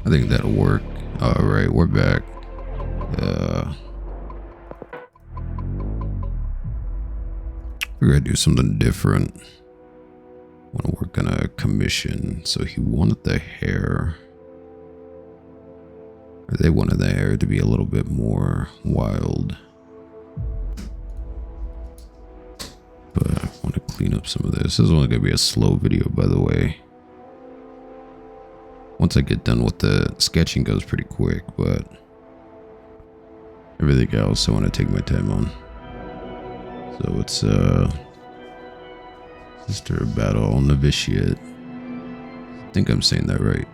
I think that'll work. All right, we're back. We're gonna do something different. Want to work on a commission. So he wanted the hair. Or they wanted the hair to be a little bit more wild. But I want to clean up some of this. This is only going to be a slow video, by the way. Once I get done with the sketching goes pretty quick, but everything else I want to take my time on. So it's Sister Battle Novitiate. I think I'm saying that right.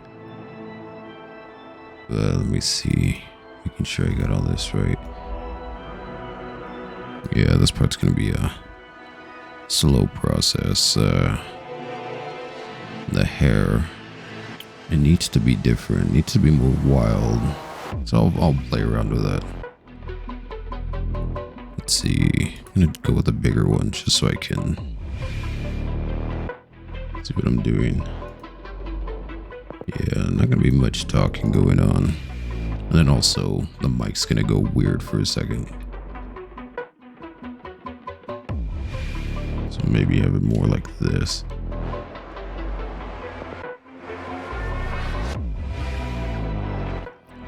Let me see. Making sure I got all this right. Yeah, this part's gonna be a slow process. The hair, it needs to be different. It needs to be more wild. So I'll play around with that. Let's see. I'm gonna go with a bigger one just so I can see what I'm doing. Yeah, not gonna be much talking going on. And then also, the mic's gonna go weird for a second. So maybe have it more like this.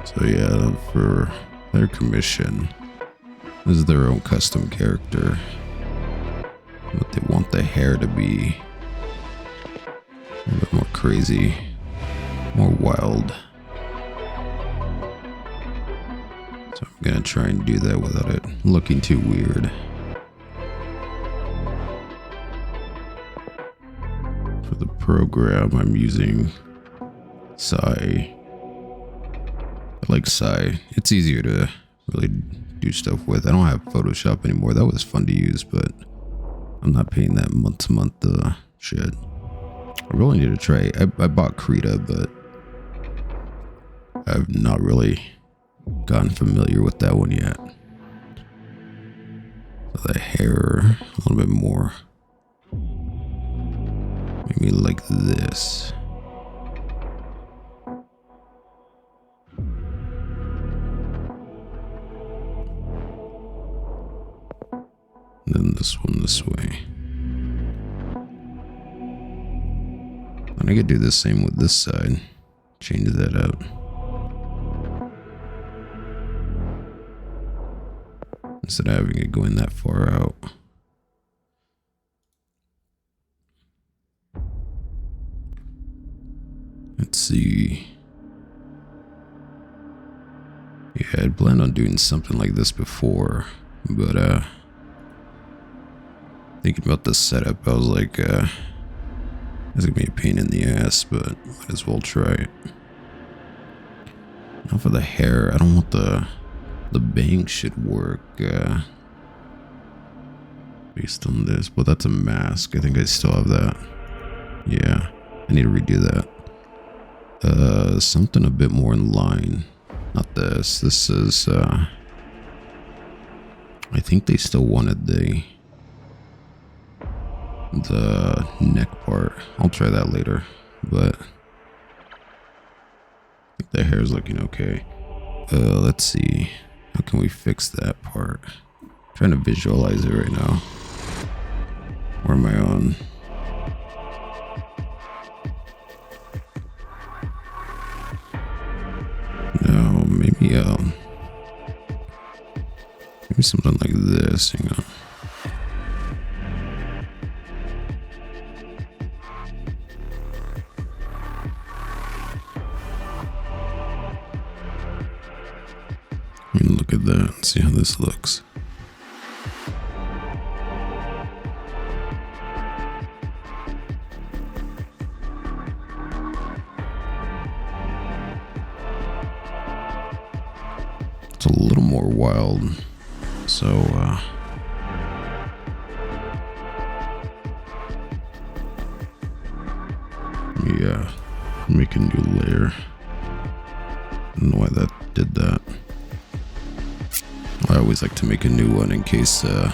So yeah, for their commission, this is their own custom character. But they want the hair to be a little bit more crazy. More wild. So I'm gonna try and do that without it looking too weird. For the program, I'm using Sai. I like Sai. It's easier to really do stuff with. I don't have Photoshop anymore. That was fun to use, but I'm not paying that month to month shit. I really need to try. I bought Krita, but I've not really gotten familiar with that one yet. So the hair, a little bit more. Maybe like this. And then this one this way. And I could do the same with this side. Change that out. Instead of having it going that far out. Let's see. Yeah, I'd planned on doing something like this before, but thinking about the setup, I was like, it's gonna be a pain in the ass, but might as well try it. Now for the hair, I don't want the bangs should work based on this, but that's a mask. I think I still have that. Yeah, I need to redo that. Something a bit more in line. Not this. This is I think they still wanted the neck part. I'll try that later, but I think the hair's looking okay. Let's see. How can we fix that part? I'm trying to visualize it right now. Where am I on? No, maybe maybe something like this, you know. I mean, look at that and see how this looks. It's a little more wild, so yeah, make a new layer. I don't know why that did that. I always like to make a new one in case I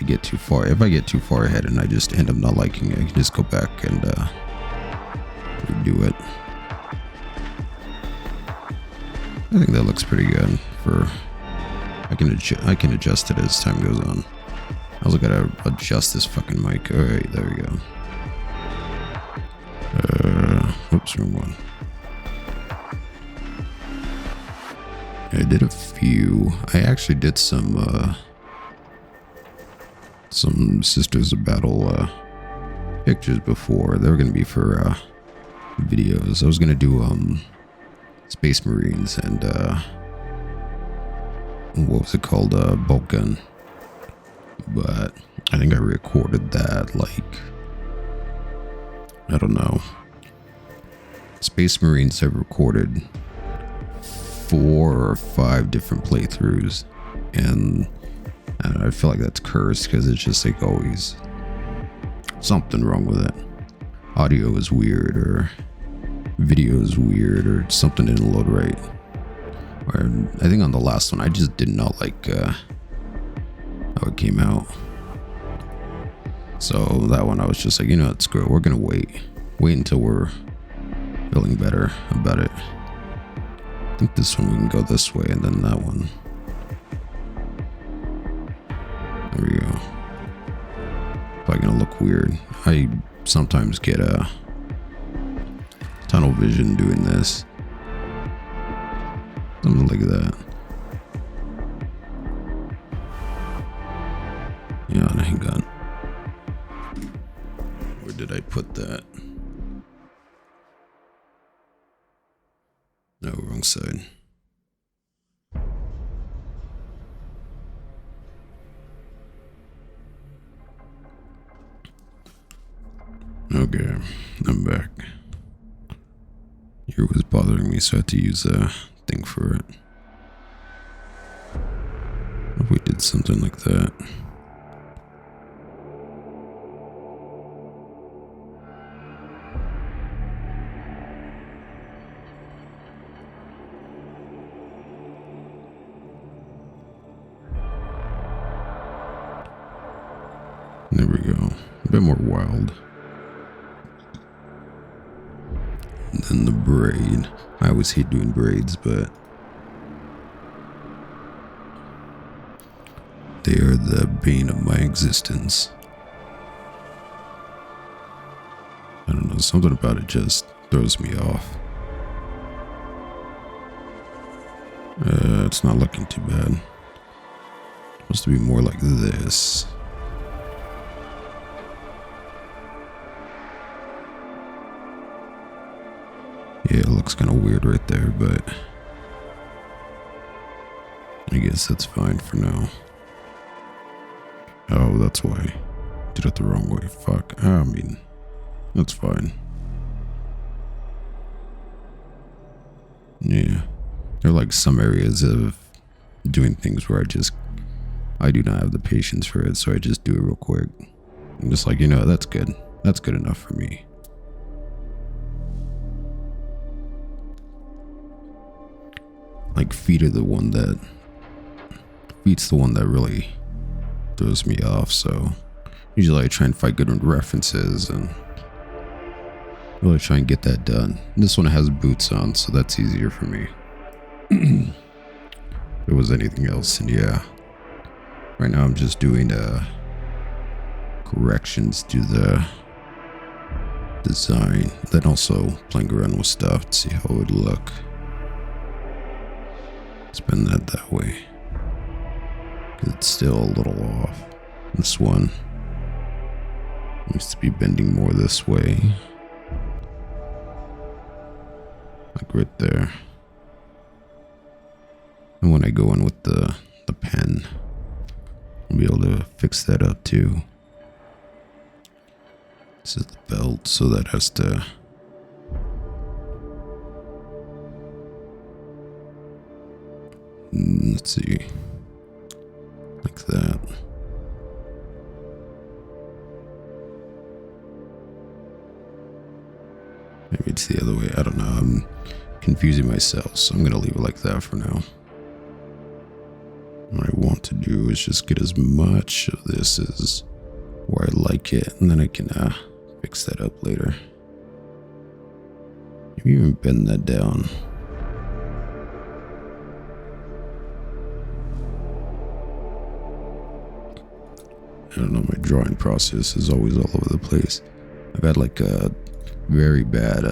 get too far. If I get too far ahead and I just end up not liking it, I can just go back and redo it. I think that looks pretty good for, I can adjust it as time goes on. I also gotta adjust this fucking mic. Alright, there we go. Oops, wrong one. I did a few. I actually did some Sisters of Battle pictures before. They were gonna be for videos. I was gonna do Space Marines and what was it called? Bolt gun. But I think I recorded that like, I don't know. Space Marines I've recorded 4 or 5 different playthroughs, and I feel like that's cursed because it's just like always something wrong with it. Audio is weird, or video is weird, or something didn't load right. Or I think on the last one I just did not like how it came out. So that one I was just like, you know what, screw it, we're gonna wait until we're feeling better about it. I think this one we can go this way, and then that one. There we go. Probably gonna look weird. I sometimes get a tunnel vision doing this. Something like that. Yeah, hang on. Where did I put that? No, wrong side. Okay, I'm back. Ear was bothering me, so I had to use a thing for it. What if we did something like that? There we go. A bit more wild. And then the braid. I always hate doing braids, but they are the bane of my existence. I don't know, something about it just throws me off. It's not looking too bad. Supposed to be more like this. Yeah, it looks kind of weird right there, but I guess that's fine for now. Oh, that's why. Did it the wrong way. Fuck. I mean, that's fine. Yeah. There are like some areas of doing things where I do not have the patience for it, so I just do it real quick. I'm just like, you know, that's good. That's good enough for me. Like feet's the one that really throws me off, so usually I try and find good references and really try and get that done. This one has boots on, so that's easier for me. If it was anything else, and yeah. Right now I'm just doing corrections to the design, then also playing around with stuff to see how it would look. Spin that way, because it's still a little off. This one needs to be bending more this way, like right there. And when I go in with the pen, I'll be able to fix that up too. This is the belt, so that has to let's see, like that. Maybe it's the other way. I don't know. I'm confusing myself, so I'm gonna leave it like that for now. What I want to do is just get as much of this as where I like it, and then I can fix that up later. Maybe even bend that down. don't know, my drawing process is always all over the place. I've had like a very bad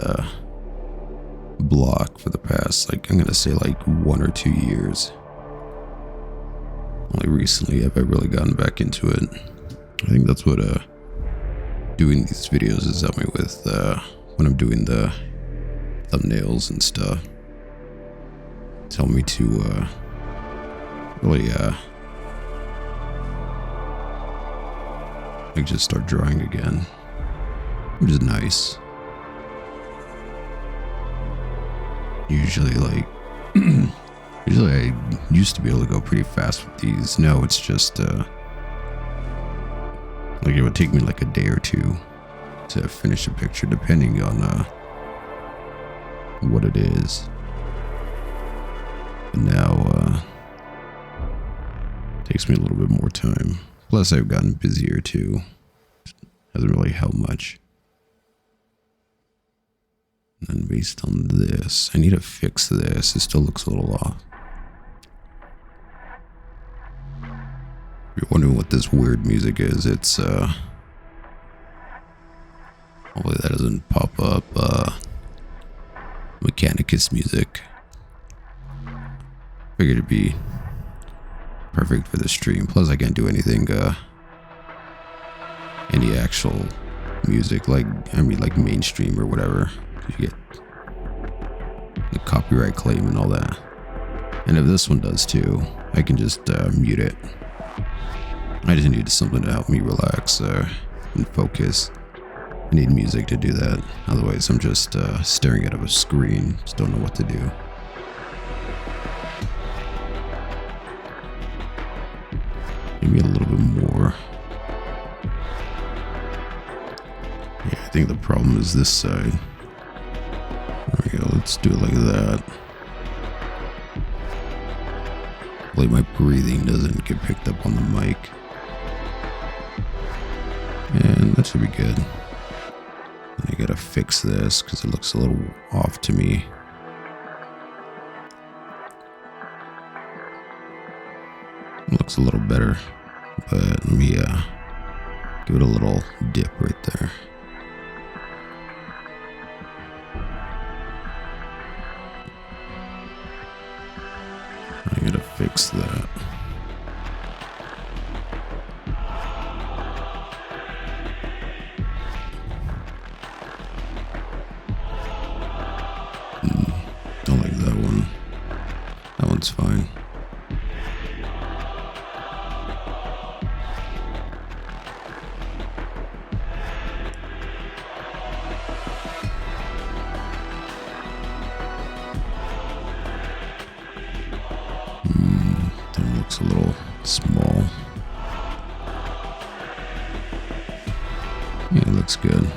block for the past, like, I'm gonna say like 1 or 2 years. Only recently have I really gotten back into it. I think that's what doing these videos has helped me with when I'm doing the thumbnails and stuff. It's helped me to really like just start drawing again, which is nice. Usually I used to be able to go pretty fast with these. Now it's just like it would take me like a day or two to finish a picture, depending on what it is. But now it takes me a little bit more time. Plus I've gotten busier too. Hasn't really helped much. And then based on this, I need to fix this. It still looks a little off. If you're wondering what this weird music is, it's hopefully that doesn't pop up Mechanicus music. Figured it'd be perfect for the stream. Plus I can't do anything any actual music, like like mainstream or whatever. You get the copyright claim and all that. And if this one does too, I can just mute it. I just need something to help me relax and focus. I need music to do that. Otherwise I'm just staring at a screen, just don't know what to do. Maybe a little bit more. Yeah, I think the problem is this side. There we go, let's do it like that. Hopefully my breathing doesn't get picked up on the mic. And that should be good. And I gotta fix this because it looks a little off to me. It looks a little better, but let me give it a little dip right there. I gotta fix that. Don't like that one. That one's fine. That looks a little small. Yeah, it looks good.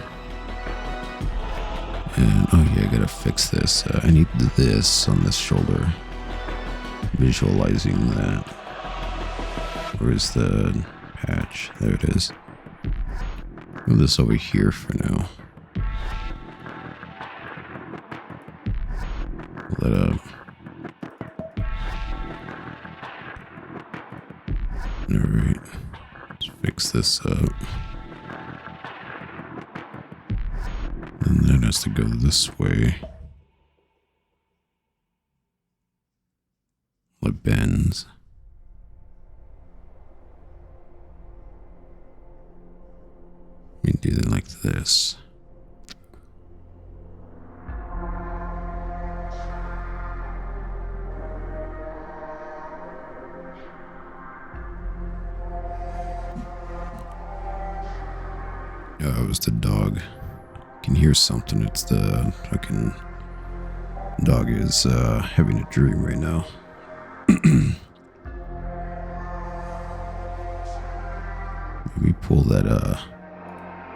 And oh yeah, I gotta fix this. I need this on this shoulder. Visualizing that. Where is the patch? There it is. Move this over here for now. Pull that up. Alright. Let's fix this up. And then it has to go this way. It bends. Let me do it like this. Oh, it was the dog. I can hear something. It's the fucking dog is having a dream right now. Maybe pull that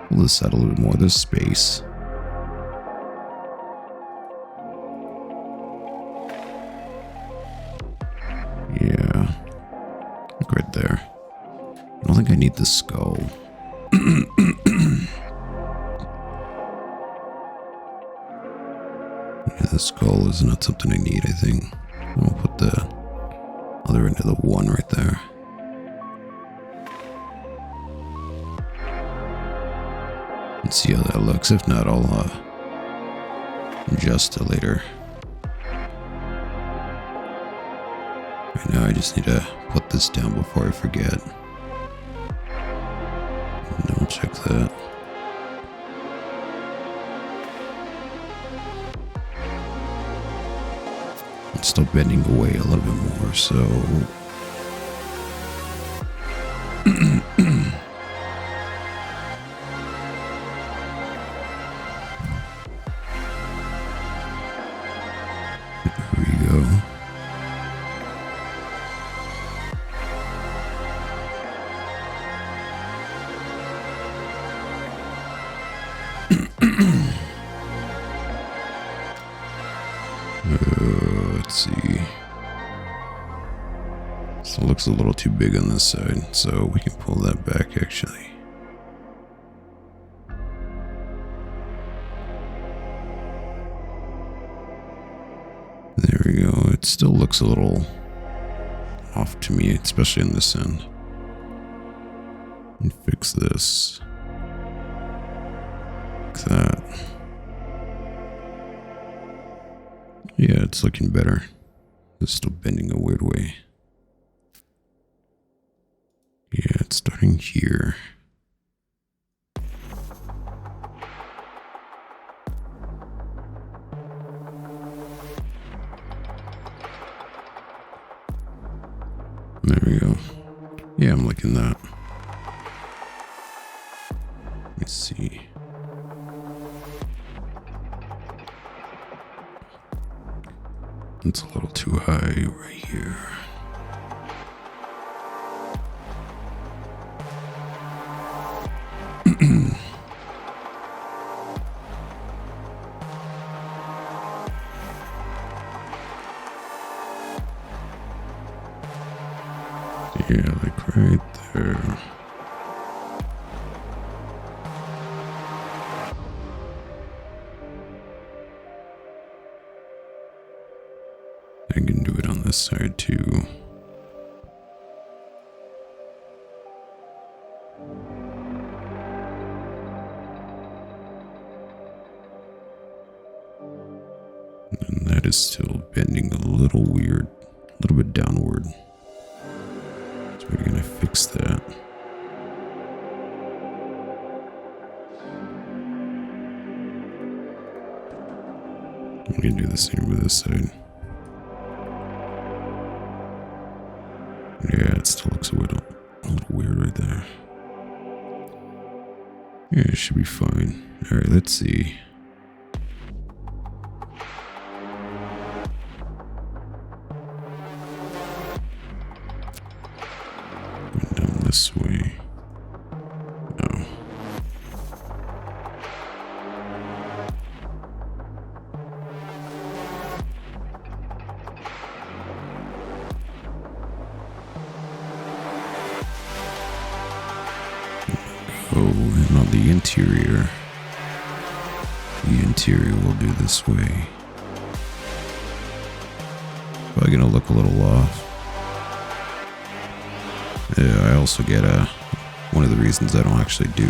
pull this out a little bit more. There's space. Yeah, look right there. I don't think I need the skull. Yeah, the skull is not something I need, I think. I'll put the other end of the one right there. Let's see how that looks. If not, I'll adjust it later. Right now I just need to put this down before I forget. Don't check that. It's still bending away a little bit more, so there we go. Let's see. So it looks a little too big on this side, so we can pull that back actually. There we go. It still looks a little off to me, especially on this end. And fix this. Like that. Yeah, it's looking better. It's still bending a weird way. Yeah, it's starting here. There we go. Yeah, I'm liking that. Let me see. It's a little too high right here. Yeah, like right there. I can do it on this side too. And that is still bending a little weird, a little bit downward. So we're gonna fix that. I'm gonna do the same with this side. Yeah, it still looks a little weird right there. Yeah, it should be fine. Alright, let's see. Going down this way. No. Oh, and on the interior will do this way. Probably gonna look a little off. Yeah, I also get one of the reasons I don't actually do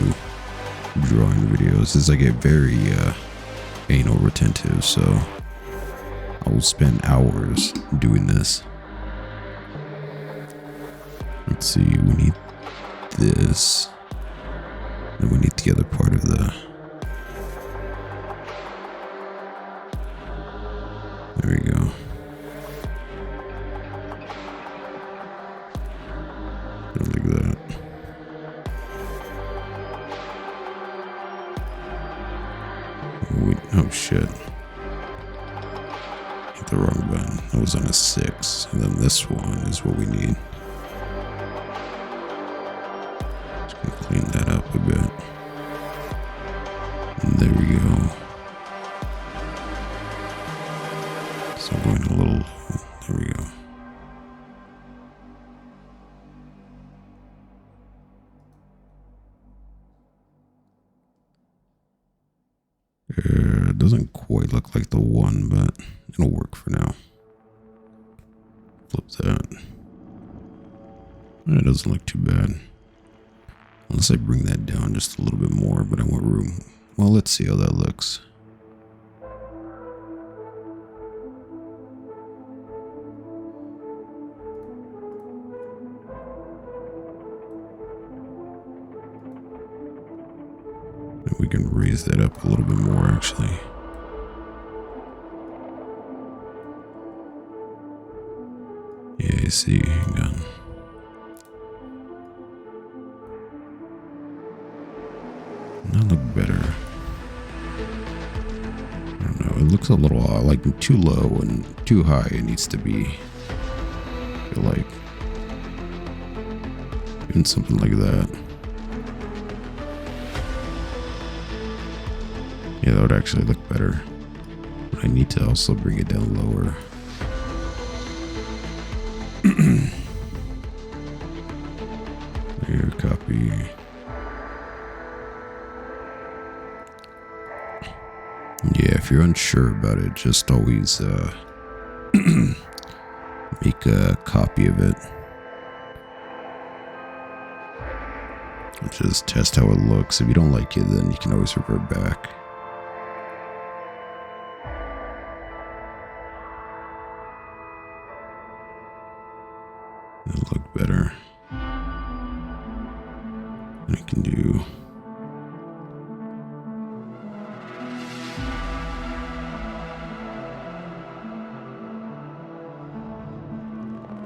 drawing videos is I get very anal retentive, so I will spend hours doing this. Let's see, we need this. And we need the other part of the... There we go. Like that. Oh shit. Hit the wrong button. That was on a 6. And then this one is what we need. Just gonna clean that up a bit. And there we go. So I'm going a little low. There we go. It doesn't quite look like the one, but it'll work for now. Flip that. It doesn't look too bad. Unless I bring that down just a little bit more, but I want room. Well, let's see how that looks. We can raise that up a little bit more, actually. Yeah, I see. Hang on. That look better. I don't know. It looks a little like too low and too high. It needs to be. I feel like even something like that. Yeah, that would actually look better. But I need to also bring it down lower. Here, copy. Yeah, if you're unsure about it, just always make a copy of it. Just test how it looks. If you don't like it, then you can always revert back. It'll look better. I can do.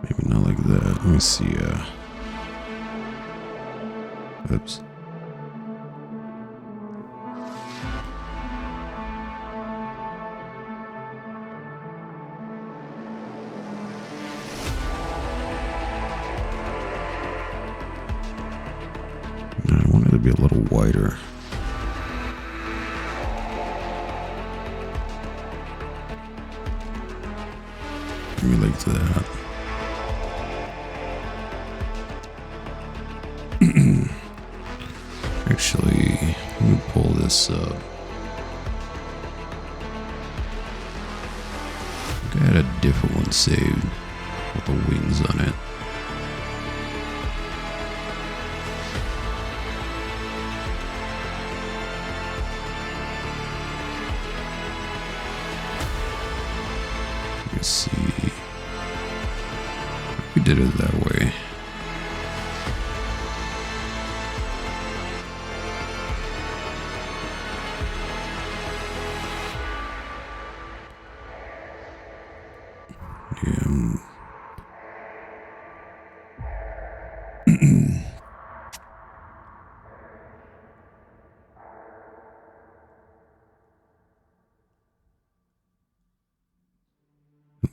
Maybe not like that. Let me see. Oops. I want it to be a little wider. Maybe like that. Actually, let me pull this up. I had a different one saved with the wings on it. Let's see. We did it that way.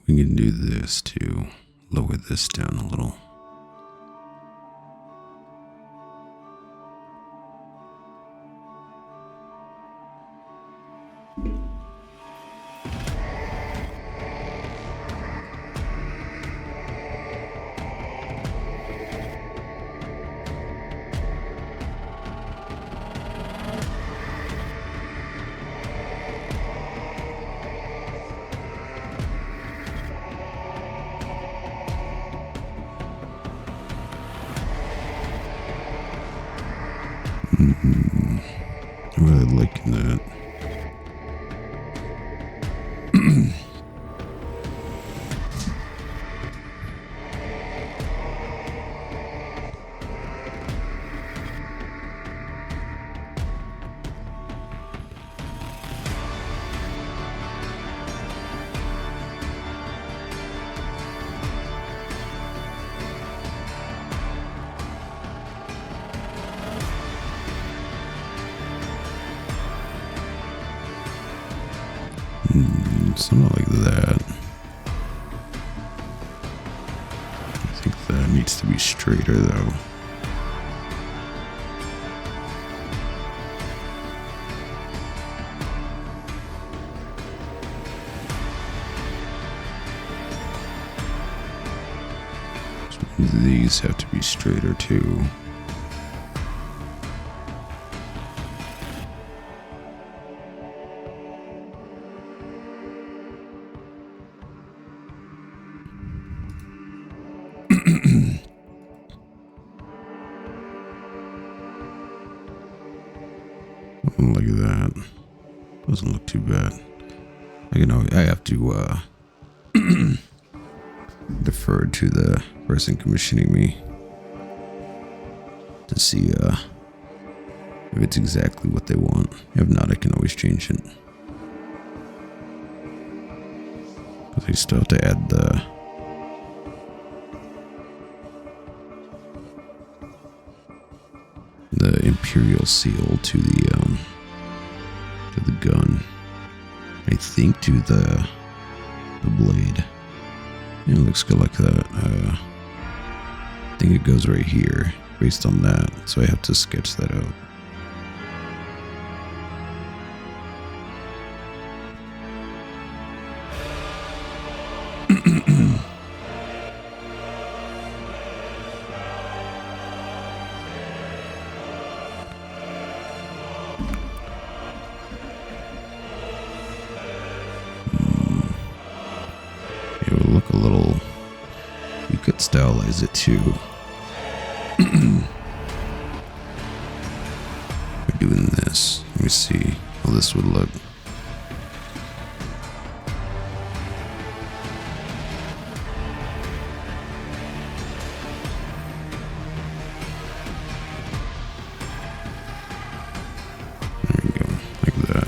We can do this to lower this down a little. I'm really liking that. Something like that. I think that needs to be straighter though. These have to be straighter too. like that. Doesn't look too bad. I have to defer to the person commissioning me to see if it's exactly what they want. If not, I can always change it. Because I still have to add the Imperial seal to the gun. I think to the blade. Yeah, it looks good like that. I think it goes right here based on that, so I have to sketch that out. It will look a little. You could stylize it too. We're doing this. Let me see how this would look. There we go, like that.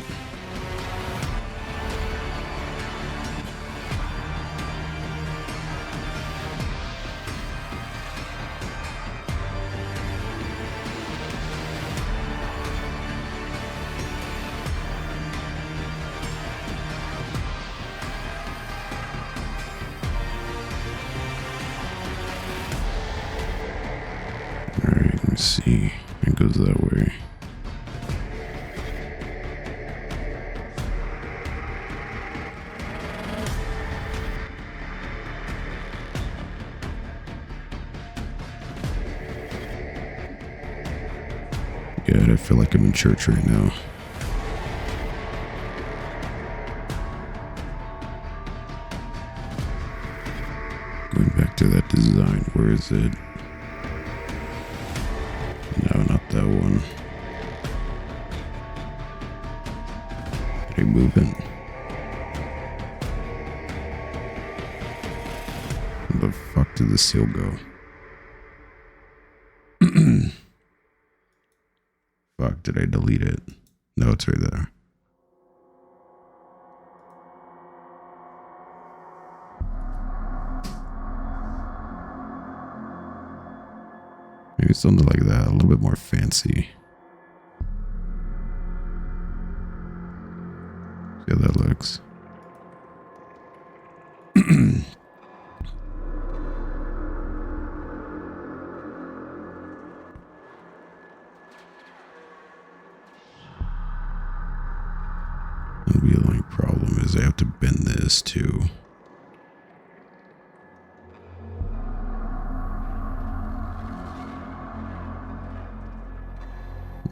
Alright, let me see. It goes that way. God, I feel like I'm in church right now. Going back to that design, where is it? No, not that one. Did I move it? Where the fuck did the seal go? Fuck, did I delete it? No, it's right there. Maybe something like that, a little bit more fancy. See how that looks. The only problem is I have to bend this too.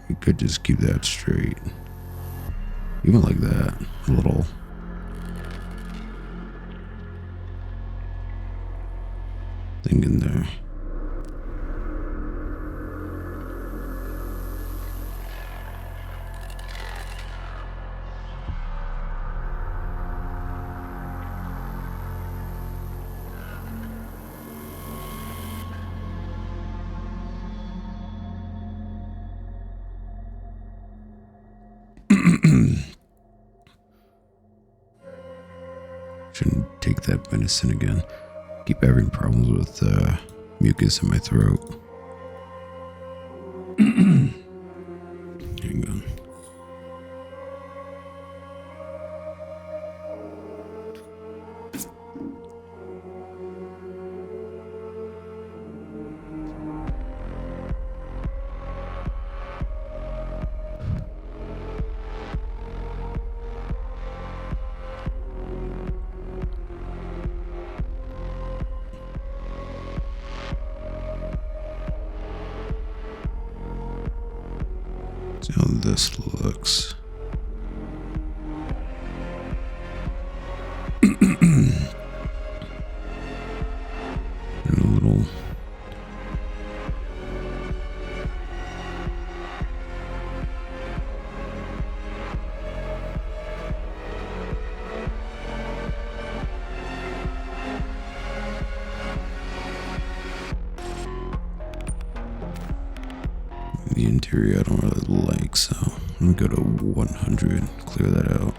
We could just keep that straight. Even like that, a little. Thing in there. Shouldn't take that medicine again. Keep having problems with mucus in my throat. Hang on. See how this looks. And a little. The interior I don't really like, so I'm gonna go to 100, clear that out.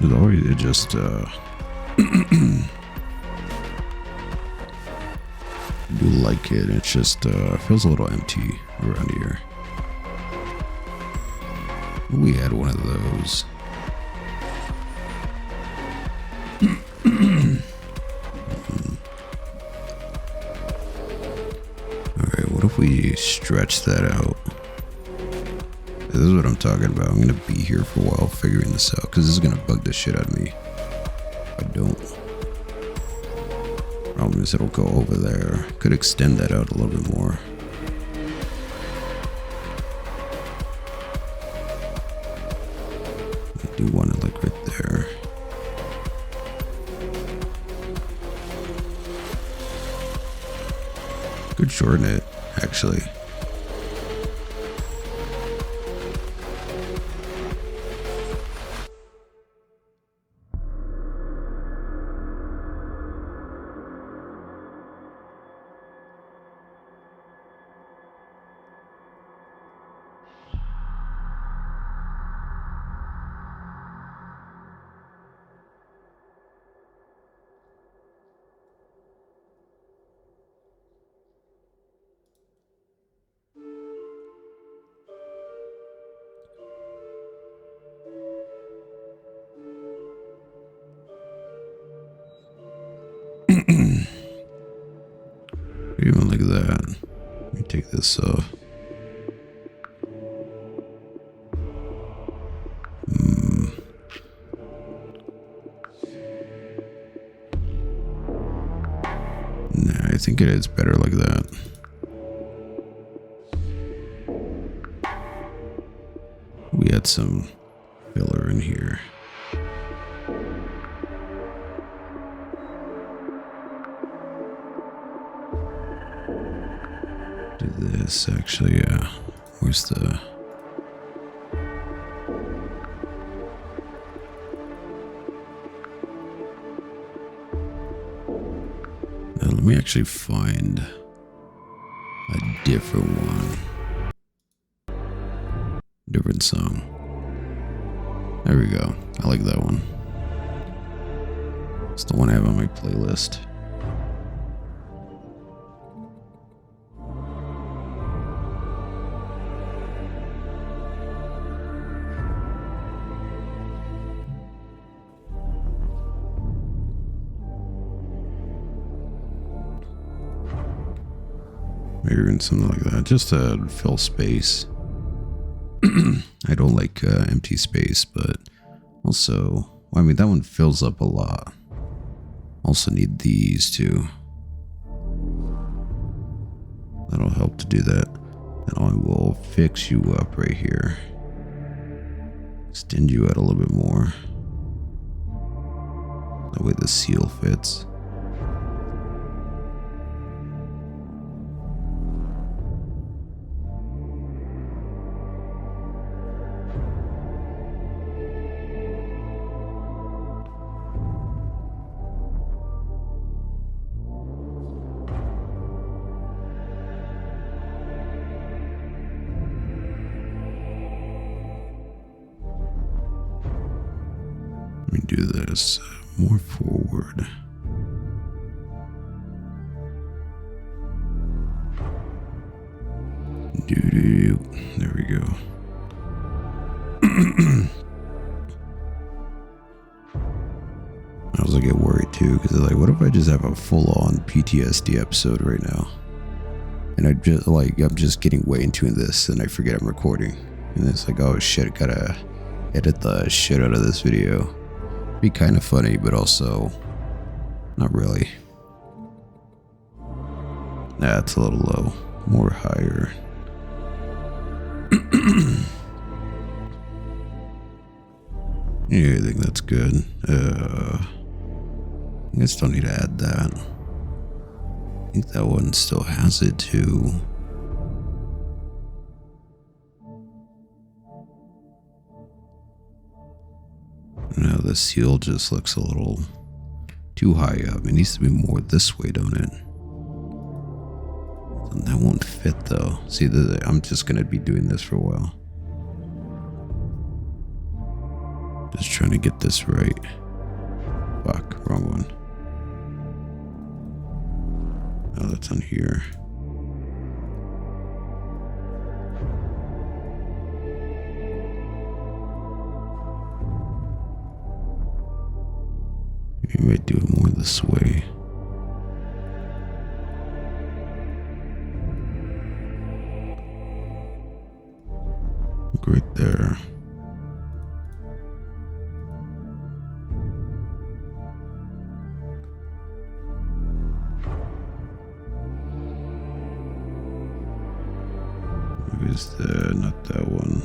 There's always just I do like it. It's just feels a little empty around here. We had one of those. Alright, what if we stretch that out? This is what I'm talking about. I'm gonna be here for a while figuring this out, because this is gonna bug the shit out of me if I don't. Problem is it'll go over there. Could extend that out a little bit more. I do want it like right there. Could shorten it, actually. Even like that. Let me take this off. Nah, I think it is better like that. We had some filler in here. Do this actually, yeah. Where's the... Now, let me actually find a different one. Different song. There we go. I like that one. It's the one I have on my playlist. Maybe even something like that, just to fill space. I don't like empty space, but also, well, I mean, that one fills up a lot. Also need these too. That'll help to do that. And I will fix you up right here. Extend you out a little bit more. That way the seal fits. Let me do this more forward. There we go. I was like, get worried too, because like, what if I just have a full-on PTSD episode right now, and I just like, I'm just getting way into this, and I forget I'm recording, and it's like, oh shit, gotta edit the shit out of this video. Be kind of funny, but also not really. Nah, it's a little low. More higher. Yeah, I think that's good. I still need to add that. think that one still has it too. No, the seal just looks a little too high up. It needs to be more this way, don't it? And that won't fit though. See, I'm just gonna be doing this for a while. Just trying to get this right. Fuck, wrong one. Oh, that's on here. You might do it more this way. Look right there. Is there not that one?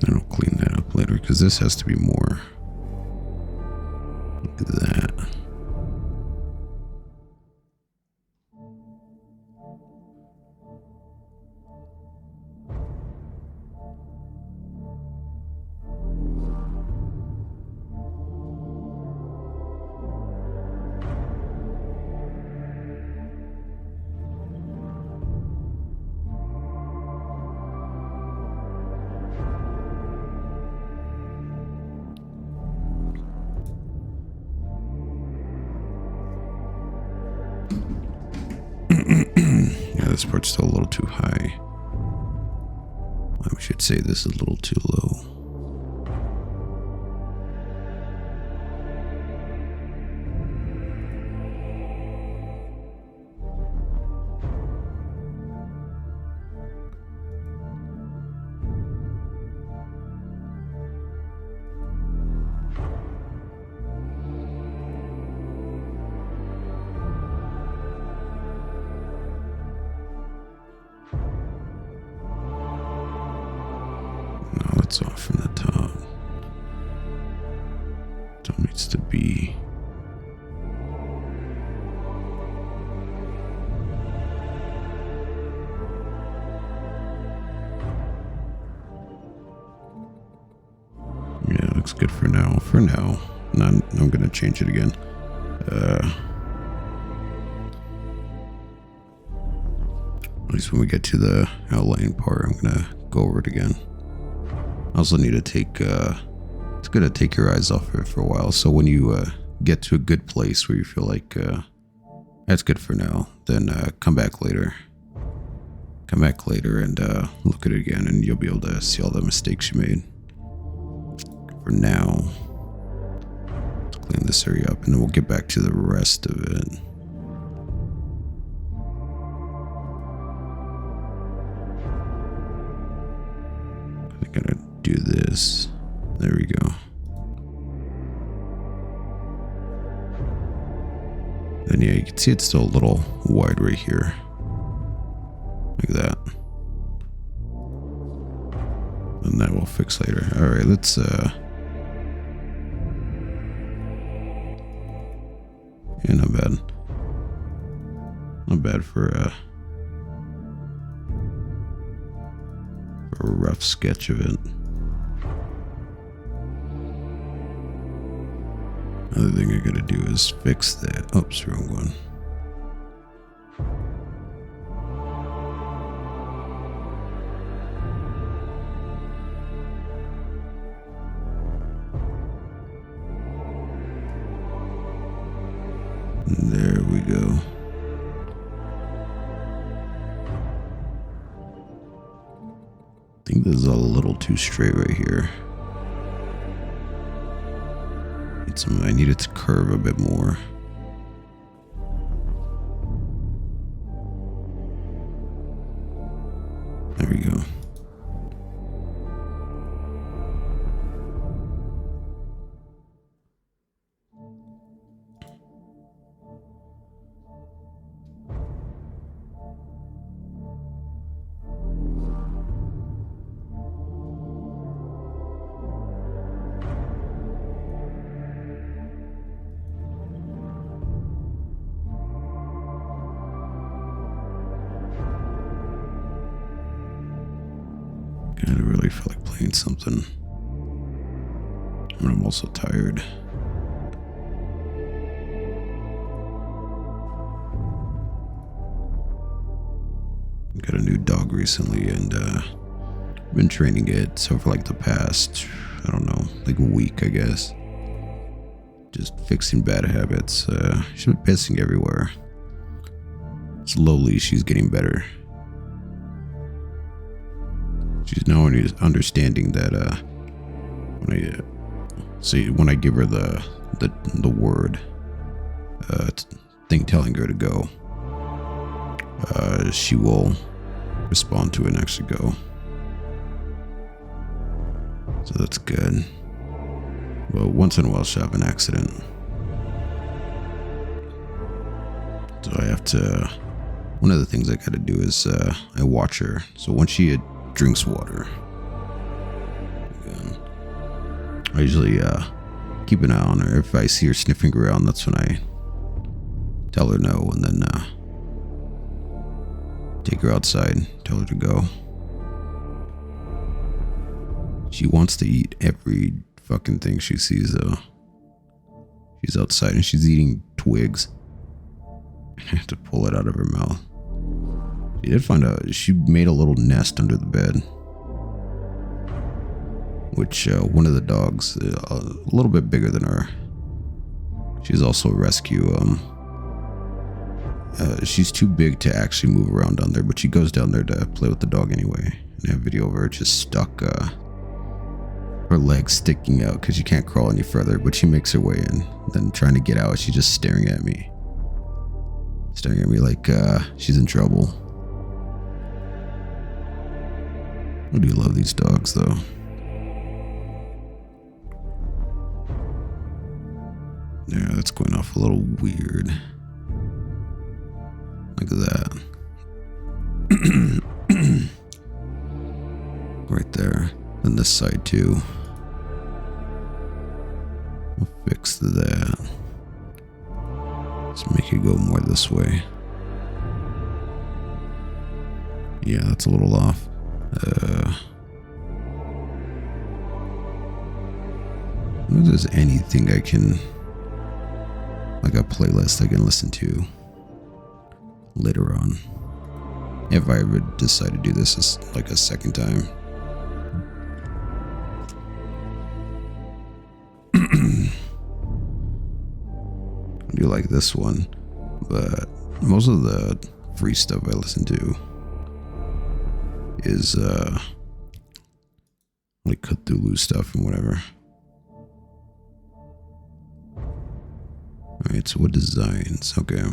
Then I'll clean that up later because this has to be more. Look at that. Yeah, this part's still a little too high. I should say this is a little too low. It's off from the top. Top needs to be. Yeah, looks good for now. For now. I'm gonna change it again. At least when we get to the outline part, I'm gonna go over it again. I also need to take, it's gonna take your eyes off it for a while. So when you get to a good place where you feel like that's good for now, then come back later. Come back later and look at it again, and you'll be able to see all the mistakes you made. For now, let's clean this area up, and then we'll get back to the rest of it. I'm gonna do this. There we go. And yeah, you can see it's still a little wide right here. Like that. And that will fix later. Alright, let's yeah, not bad. Not bad for a rough sketch of it. Other thing I gotta do is fix that. Oops, wrong one. There we go. I think this is a little too straight right here. I need it to curve a bit more. I really feel like playing something. And I'm also tired. Got a new dog recently, and been training it. So for like the past, I don't know, like a week, I guess. Just fixing bad habits. She's been pissing everywhere. Slowly, she's getting better. She's now understanding that when I give her the word, thing telling her to go, she will respond to it and actually go. So that's good. Well, once in a while she'll have an accident. So I have to, one of the things I gotta do is I watch her. So when she drinks water, I usually keep an eye on her. If I see her sniffing around, that's when I tell her no, and then take her outside, tell her to go. She wants to eat every fucking thing she sees, though. She's outside and she's eating twigs. I have to pull it out of her mouth. She did find out she made a little nest under the bed, which one of the dogs, a little bit bigger than her. She's also a rescue. She's too big to actually move around down there, but she goes down there to play with the dog anyway. And I have a video of her just stuck, her legs sticking out because she can't crawl any further, but she makes her way in. Then trying to get out, she's just staring at me like she's in trouble. I do love these dogs, though. Yeah, that's going off a little weird. Look at that. Right there. And this side too. We'll fix that. Let's make it go more this way. Yeah, that's a little off. If there's anything I can, like a playlist I can listen to later on, if I ever decide to do this as like a second time. I do like this one, but most of the free stuff I listen to is like Cthulhu stuff and whatever. Alright, so what designs? Okay.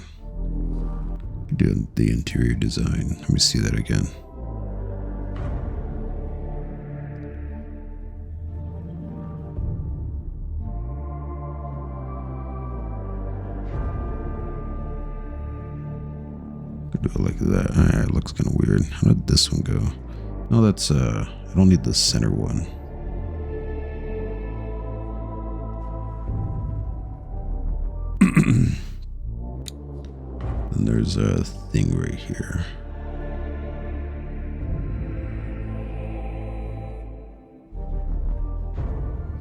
Do the interior design. Let me see that again. Could do it like that. Alright, looks kind of weird. How did this one go? No, that's I don't need the center one. And there's a thing right here.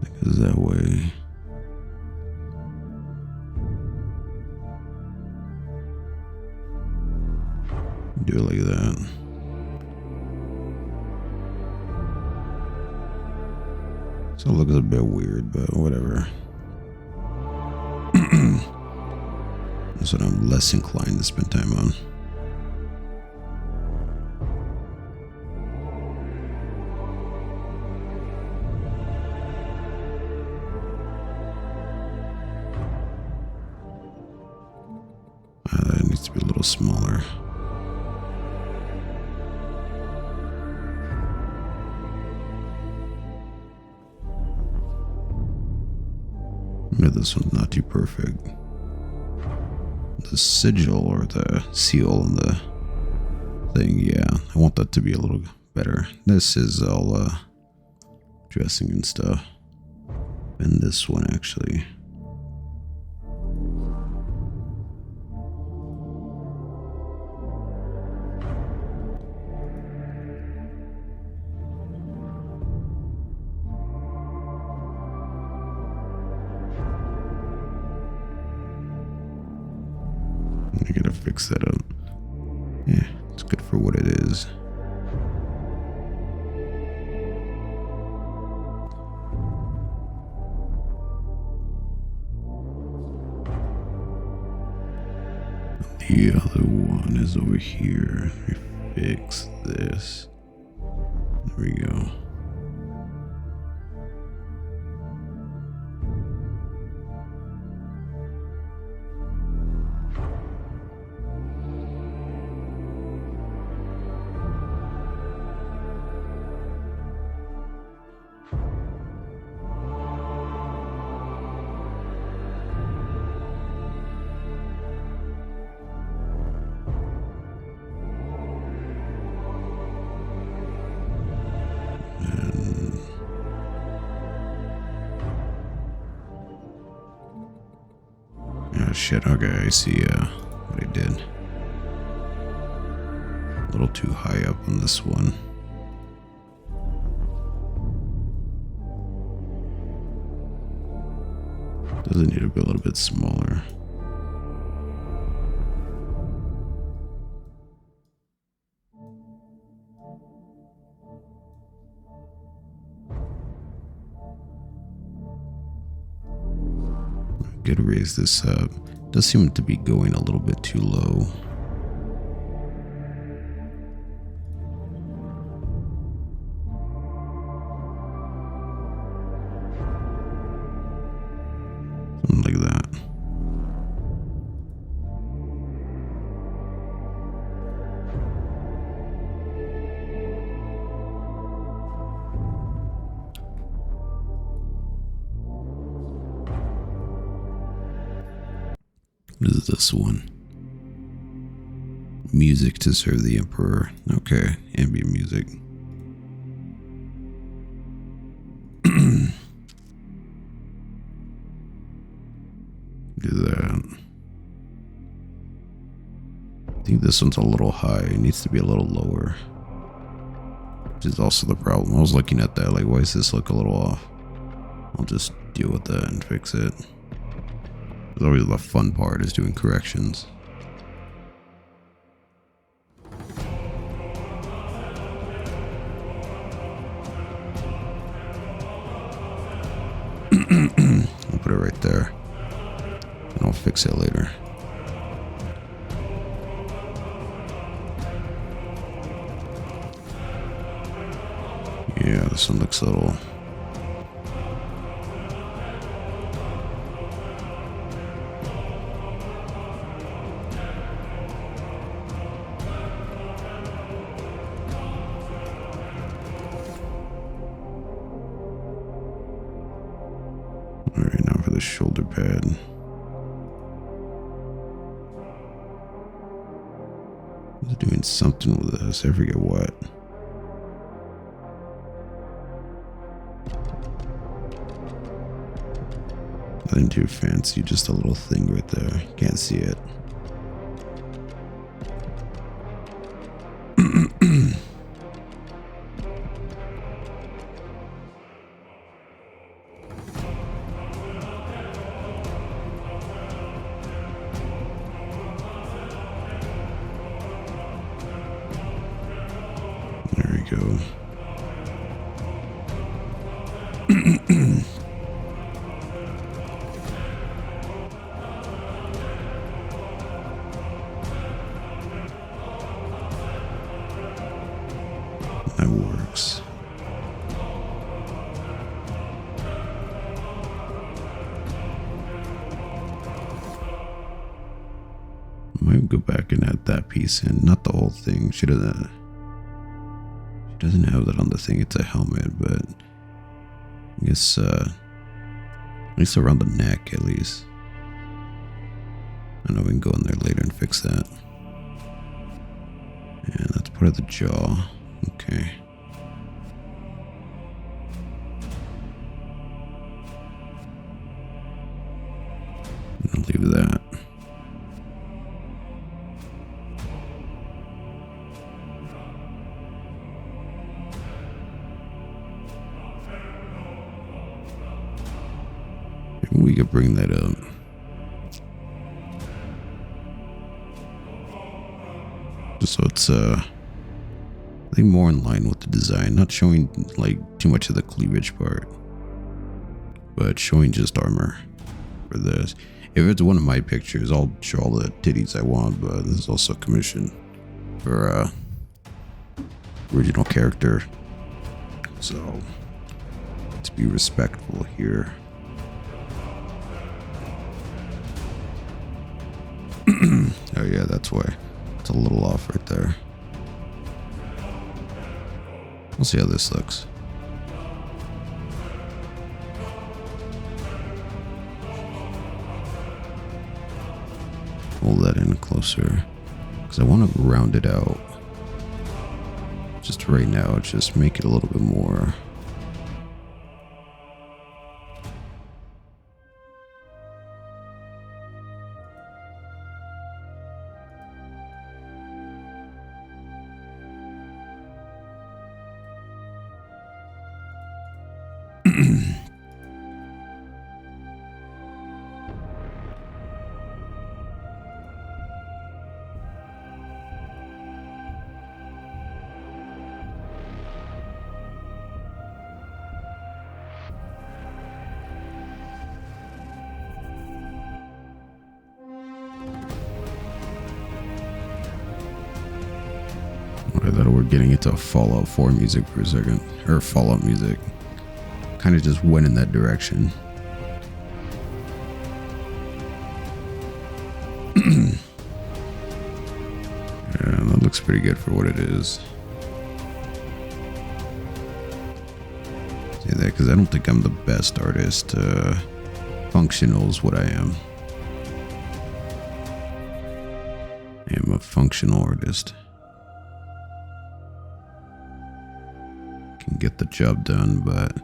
It goes that way. Do it like that. So it looks a bit weird, but whatever. That's what I'm less inclined to spend time on. That needs to be a little smaller. Maybe this one's not too perfect. The sigil or the seal on the thing, yeah, I want that to be a little better. This is all dressing and stuff, and this one actually. fix that up. Yeah, it's good for what it is. The other one is over here. Let me fix this. There we go. Oh shit, okay, I see what I did. A little too high up on this one. Does it need to be a little bit smaller? Good, raise this up. Does seem to be going a little bit too low. Something like that. What is this one? Music to serve the Emperor. Okay, ambient music. Do that. I think this one's a little high. It needs to be a little lower. Which is also the problem. I was looking at that, like, why does this look a little off? I'll just deal with that and fix it. It's always the fun part is doing corrections. I'll put it right there. And I'll fix it later. Yeah, this one looks a little... Alright, now for the shoulder pad. I was doing something with this, I forget what. Nothing too fancy, just a little thing right there. Can't see it. There we go. That works. Might go back and add that piece in, not the whole thing. She doesn't have that on the thing. It's a helmet, but I guess at least around the neck, at least. I know we can go in there later and fix that. And that's part of the jaw. Okay. I'll leave that. Maybe we could bring that up. So it's I think more in line with the design, not showing like too much of the cleavage part, but showing just armor for this. If it's one of my pictures, I'll show all the titties I want, but this is also commission for original character. So let's be respectful here. Oh yeah, that's why. It's a little off right there. We'll see how this looks. Hold that in closer, because I want to round it out. Just right now, just make it a little bit more. I thought we were getting into Fallout 4 music for a second, or Fallout music. Kind of just went in that direction. Yeah, that looks pretty good for what it is. See that? Because I don't think I'm the best artist. Functional is what I am. I am a functional artist. Can get the job done, but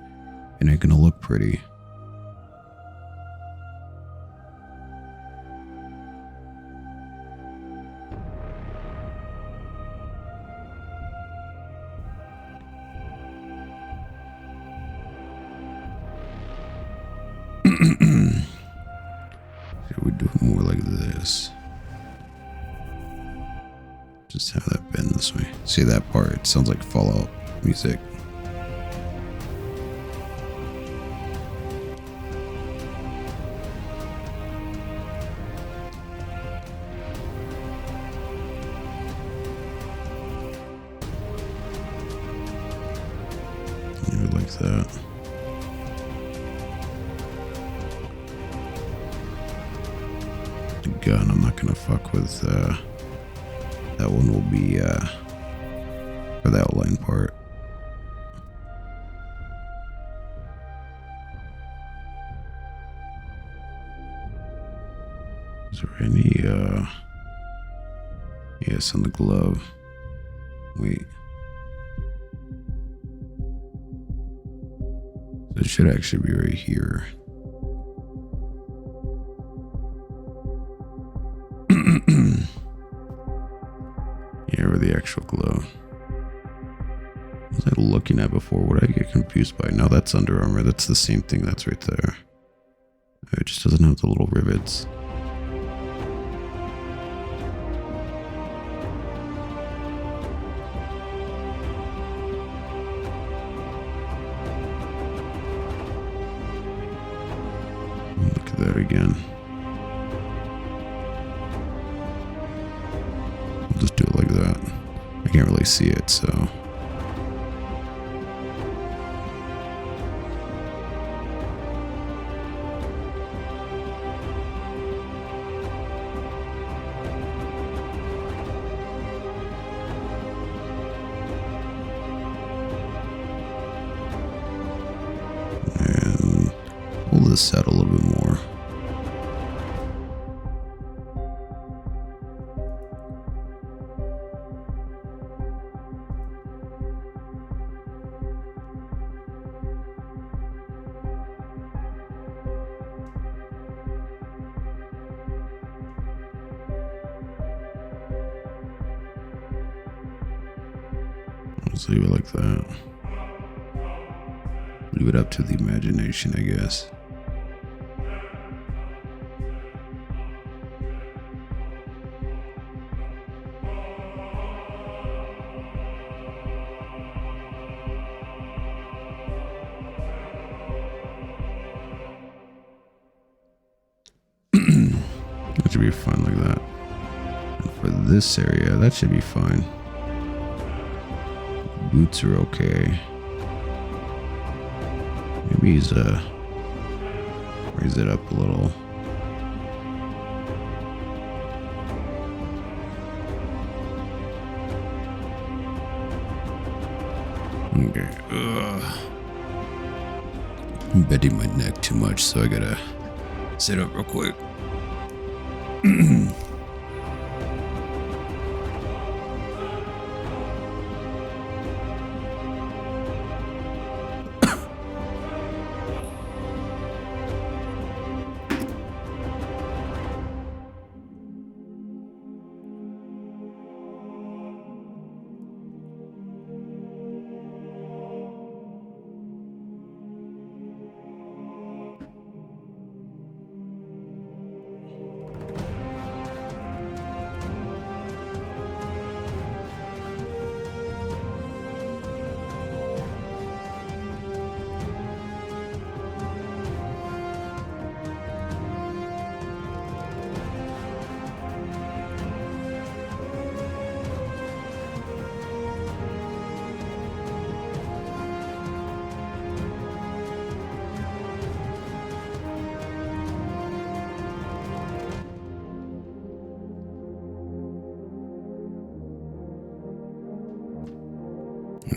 it ain't gonna look pretty. Should we do it more like this? Just have that bend this way. See that part? It sounds like Fallout music. Like that. The gun, I'm not gonna fuck with. That one will be for the outline part. Is there any yes, on the glove. Wait. It should actually be right here. Yeah, where the actual glove. What was I looking at before? What did I get confused by? No, that's Under Armour. That's the same thing. That's right there. It just doesn't have the little rivets. Look at that again. I'll just do it like that. I can't really see it, so. And pull this out a little bit more. Let's leave it like that. Leave it up to the imagination, I guess. should be fine like that. And for this area, that should be fine. Boots are okay. Maybe he's raise it up a little. Okay. I'm bending my neck too much, so I gotta sit up real quick.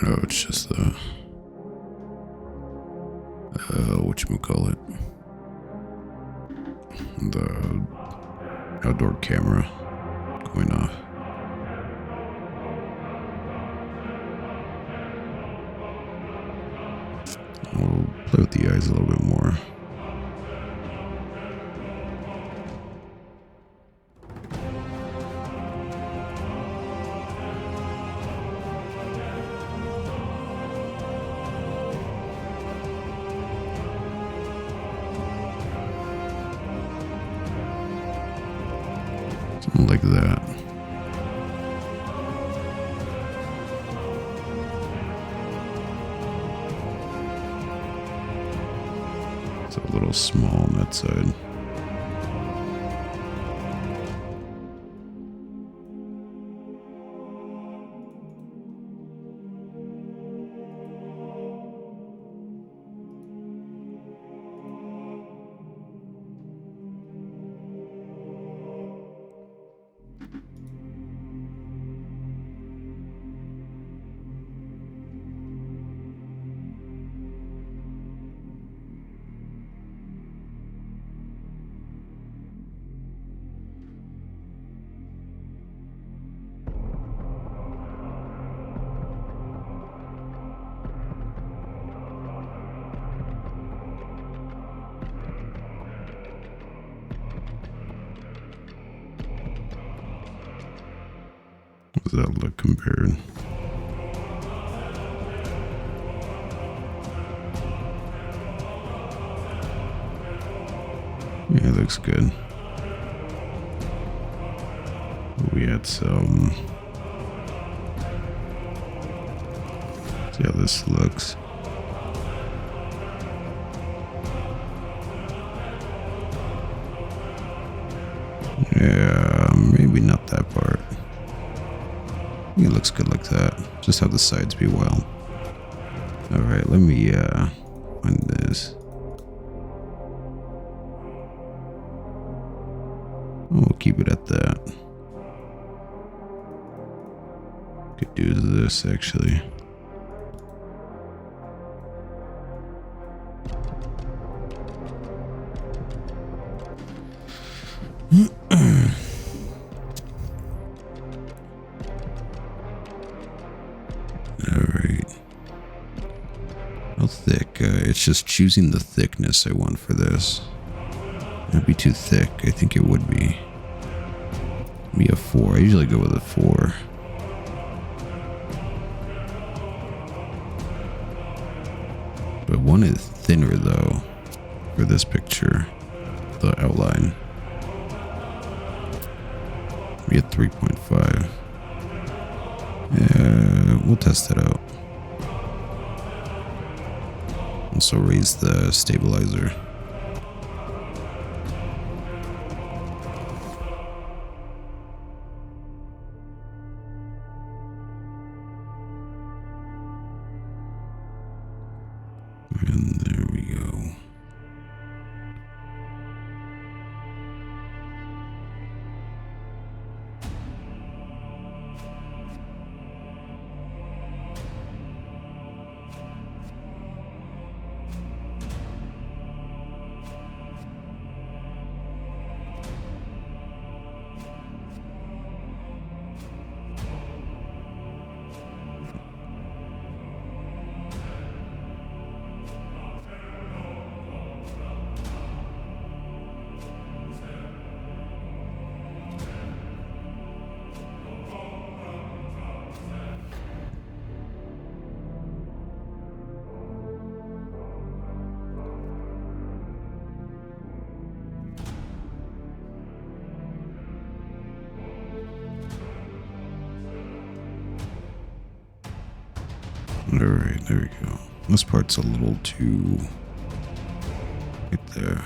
Oh, it's just the whatchamacallit, the outdoor camera going off. I'll play with the eyes a little bit more. Like that. It's a little small on that side. How does that look compared? Yeah, it looks good. We had some. See how this looks. Yeah, maybe not that part. It looks good like that. Just have the sides be wild. Alright, let me find this. We'll keep it at that. Could do this actually. Thick. It's just choosing the thickness I want for this. It'd be too thick. I think it would be. Maybe a 4. I usually go with a 4. But one is thinner though for this picture. The outline. Maybe a 3.5. Yeah, we'll test it out. Also raise the stabilizer. And there we go. Alright, there we go. This part's a little too right there.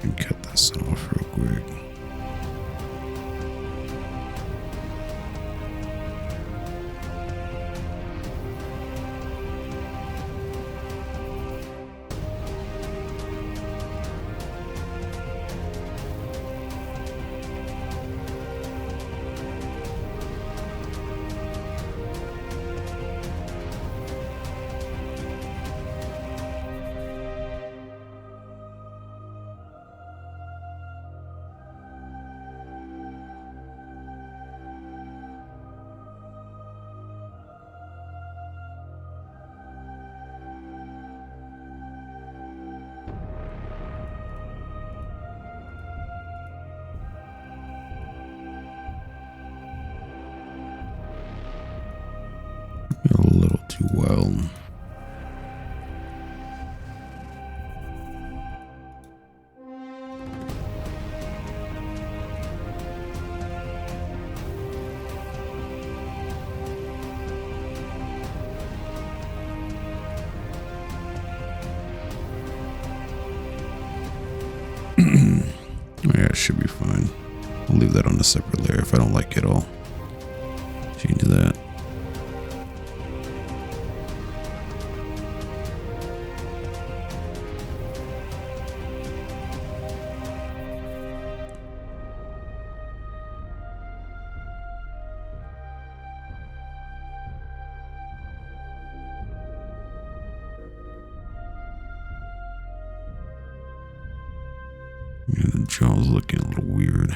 And cut this off real quick. A little too well. Yeah, it should be fine. I'll leave that on a separate layer. If I don't like it, I'll change that. Yeah, the jaw's looking a little weird.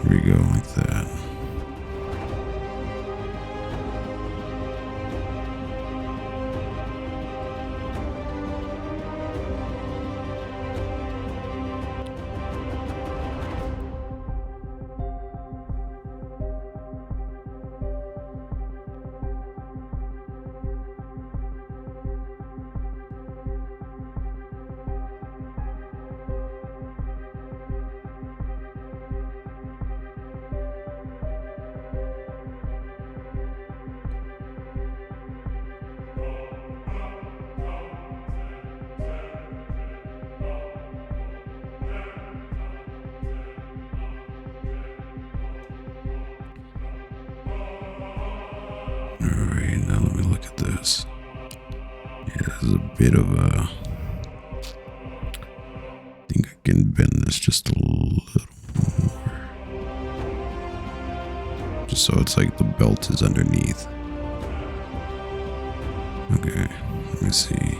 There we go, like that. this. Yeah, this is a bit of a... I think I can bend this just a little more. Just so it's like the belt is underneath. Okay, let me see.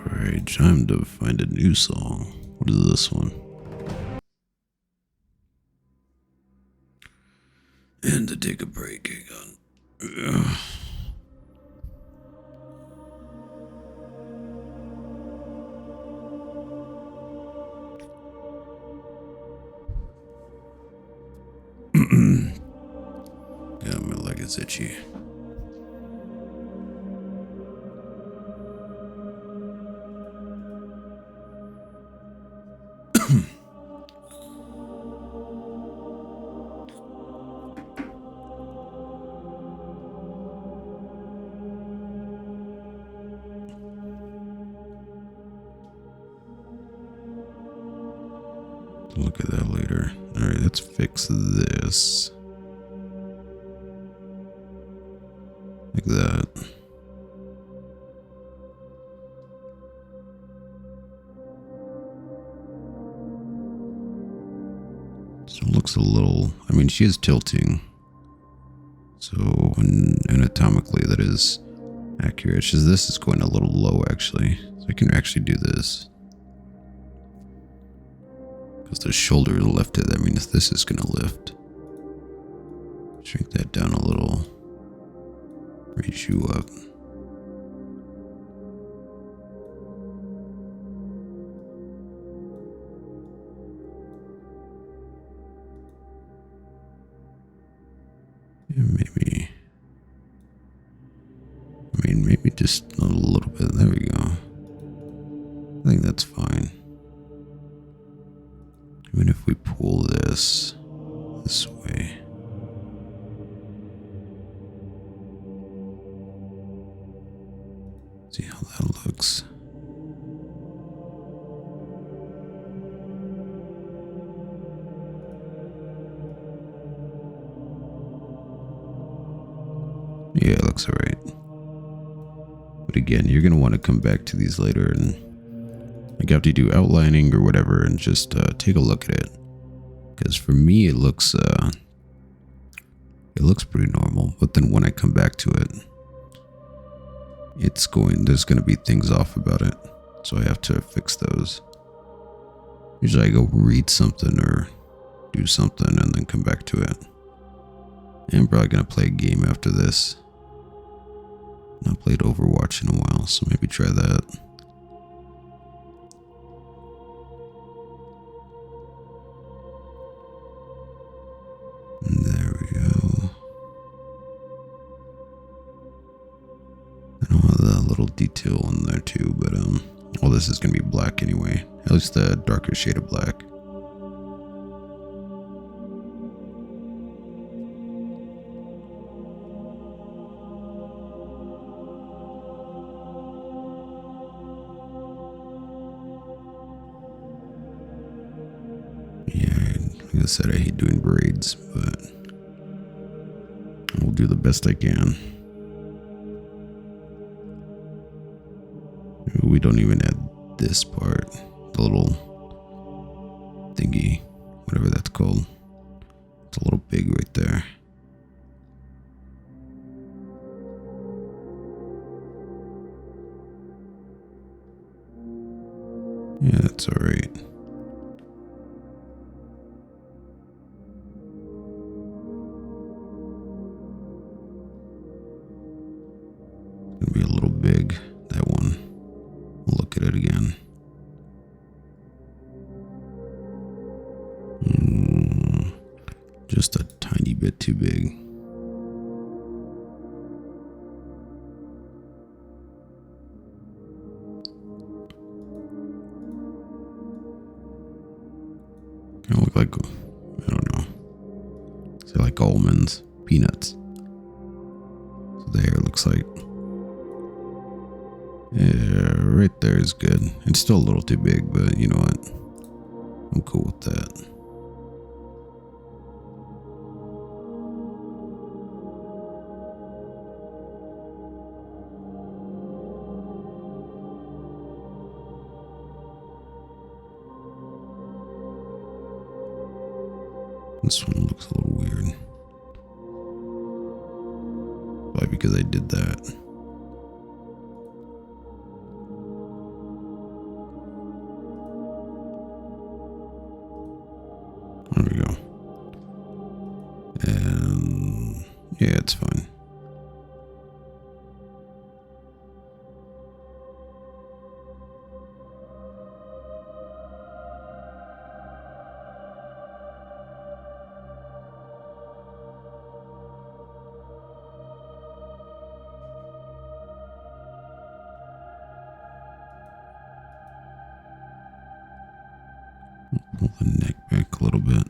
Alright, time to find a new song. What is this one? And to take a break, hang on. Yeah, my leg is itchy. Look at that later. Alright, let's fix this. Like that. So it looks a little... I mean, she is tilting. So anatomically that is accurate. It's just this is going a little low actually. So I can actually do this. Because the shoulder is lifted, that means this is going to lift. Shrink that down a little. Raise you up. Yeah, maybe. I mean, maybe just a little bit. There we go. I think that's fine. Even if we pull this way. See how that looks. Yeah, it looks alright. But again, you're going to want to come back to these later and like after you do outlining or whatever and just take a look at it. Because for me, it looks pretty normal. But then when I come back to it, there's going to be things off about it. So I have to fix those. Usually I go read something or do something and then come back to it. And I'm probably going to play a game after this. Not played Overwatch in a while, so maybe try that. There we go. I don't have that little detail in there too, but all this is gonna be black anyway. At least the darker shade of black. Like I said, I hate doing braids, but I'll do the best I can. We don't even add this part, the little thingy, whatever that's called. It's a little big right there. Yeah, that's all right. too big. Kind of look like, I don't know, say like almonds, peanuts. So the hair looks like, yeah, right there is good. It's still a little too big, but you know what? I'm cool with that. This one looks a little weird. Probably because I did that. There we go. And yeah, it's fine. Pull the neck back a little bit.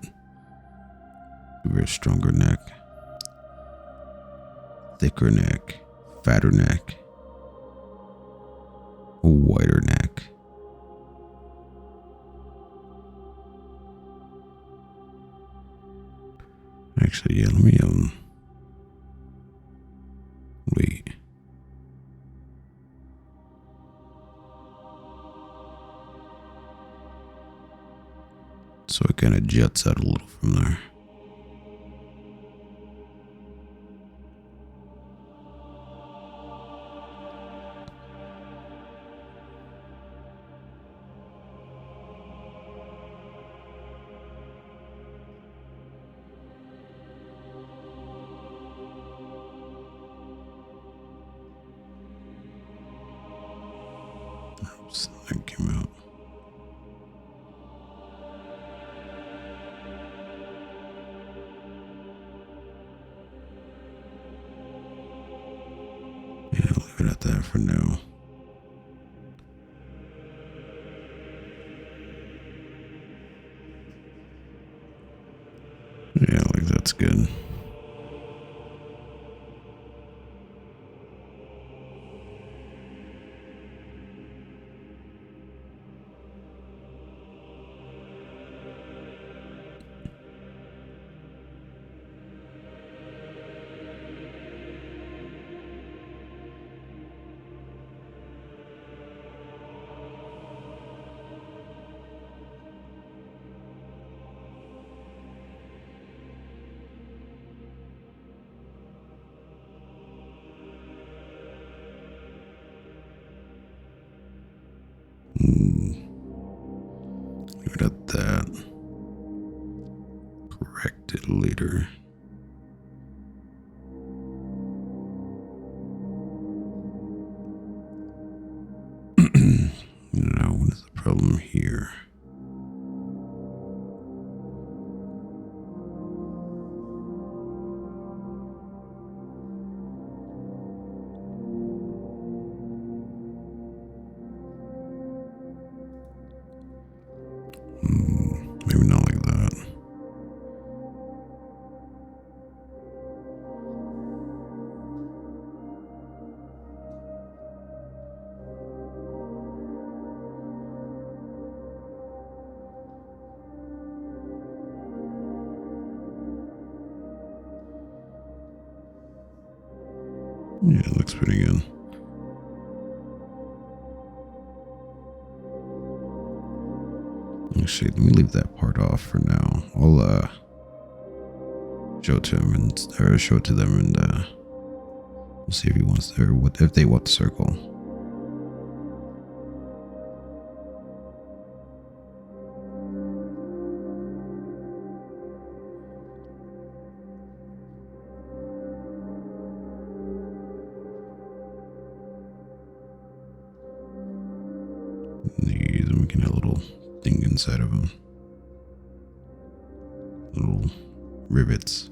Give her a stronger neck. Thicker neck. Fatter neck. A wider neck. Actually, yeah, let me, wait. So it kind of jets out a little from there. Oops, that came out. Yeah, leave it at that for now. Yeah, like that's good. Leave it at that. Correct it later. Now, what is the problem here? Maybe not like that. Yeah, it looks pretty good. Actually, let me leave that part off for now. I'll show it to him or show it to them, and we'll see if he wants or what if they want the circle. These, and we can have a little thing inside of them. Little rivets.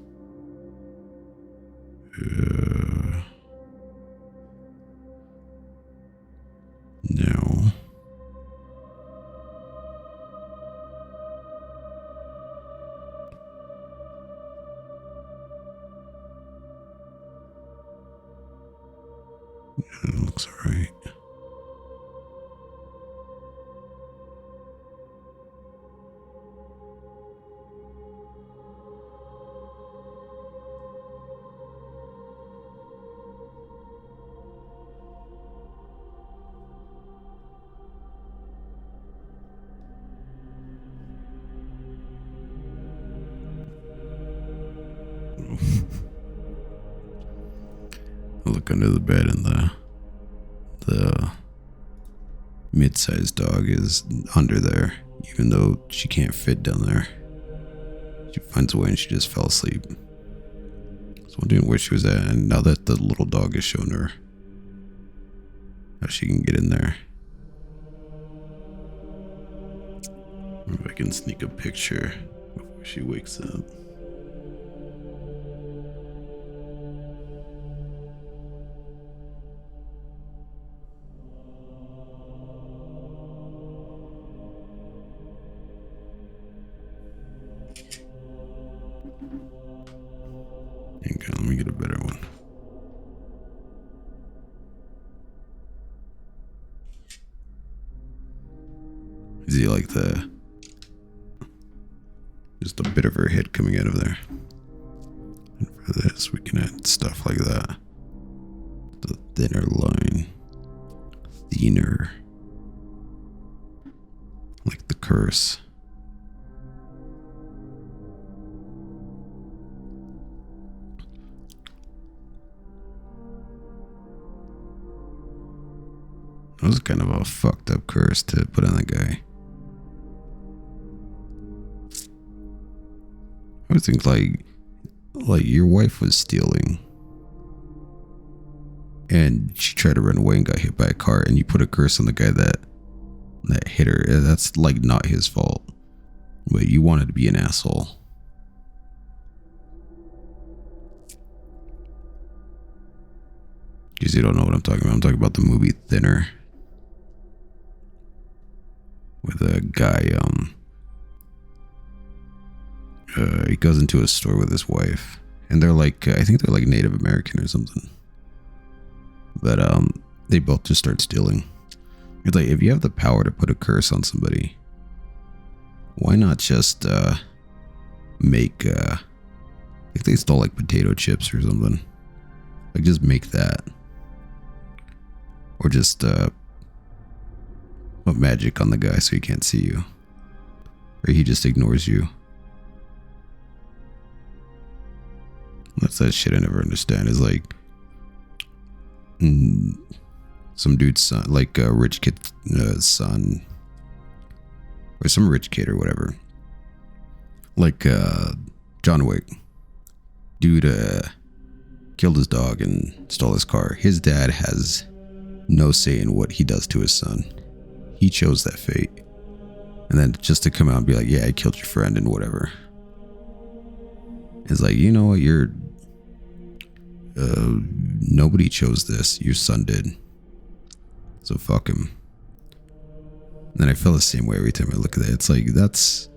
No. It looks alright. I look under the bed and the mid-sized dog is under there, even though she can't fit down there. She finds a way and she just fell asleep. So wondering where she was at, and now that the little dog has shown her how she can get in there. If I can sneak a picture before she wakes up. Okay, let me get a better one. Is he like just a bit of her head coming out of there? And for this, we can add stuff like that. The thinner line. Thinner. Like the curse. That was kind of a fucked up curse to put on the guy. I would think like your wife was stealing and she tried to run away and got hit by a car, and you put a curse on the guy that hit her. That's like not his fault, but you wanted to be an asshole. Because you don't know what I'm talking about. I'm talking about the movie Thinner, with a guy, he goes into a store with his wife, and they're like, I think they're like Native American or something, but they both just start stealing. It's like, if you have the power to put a curse on somebody, why not just make if they stole like potato chips or something, like just make that, or just put magic on the guy so he can't see you, or he just ignores you. That's that shit I never understand. Is like some dude's son, like a rich kid's son, or some rich kid or whatever, like John Wick. Dude killed his dog and stole his car. His dad has no say in what he does to his son. He chose that fate. And then just to come out and be like, yeah, I killed your friend and whatever. It's like, you know what, nobody chose this. Your son did. So fuck him. And then I feel the same way every time I look at it. It's like, that's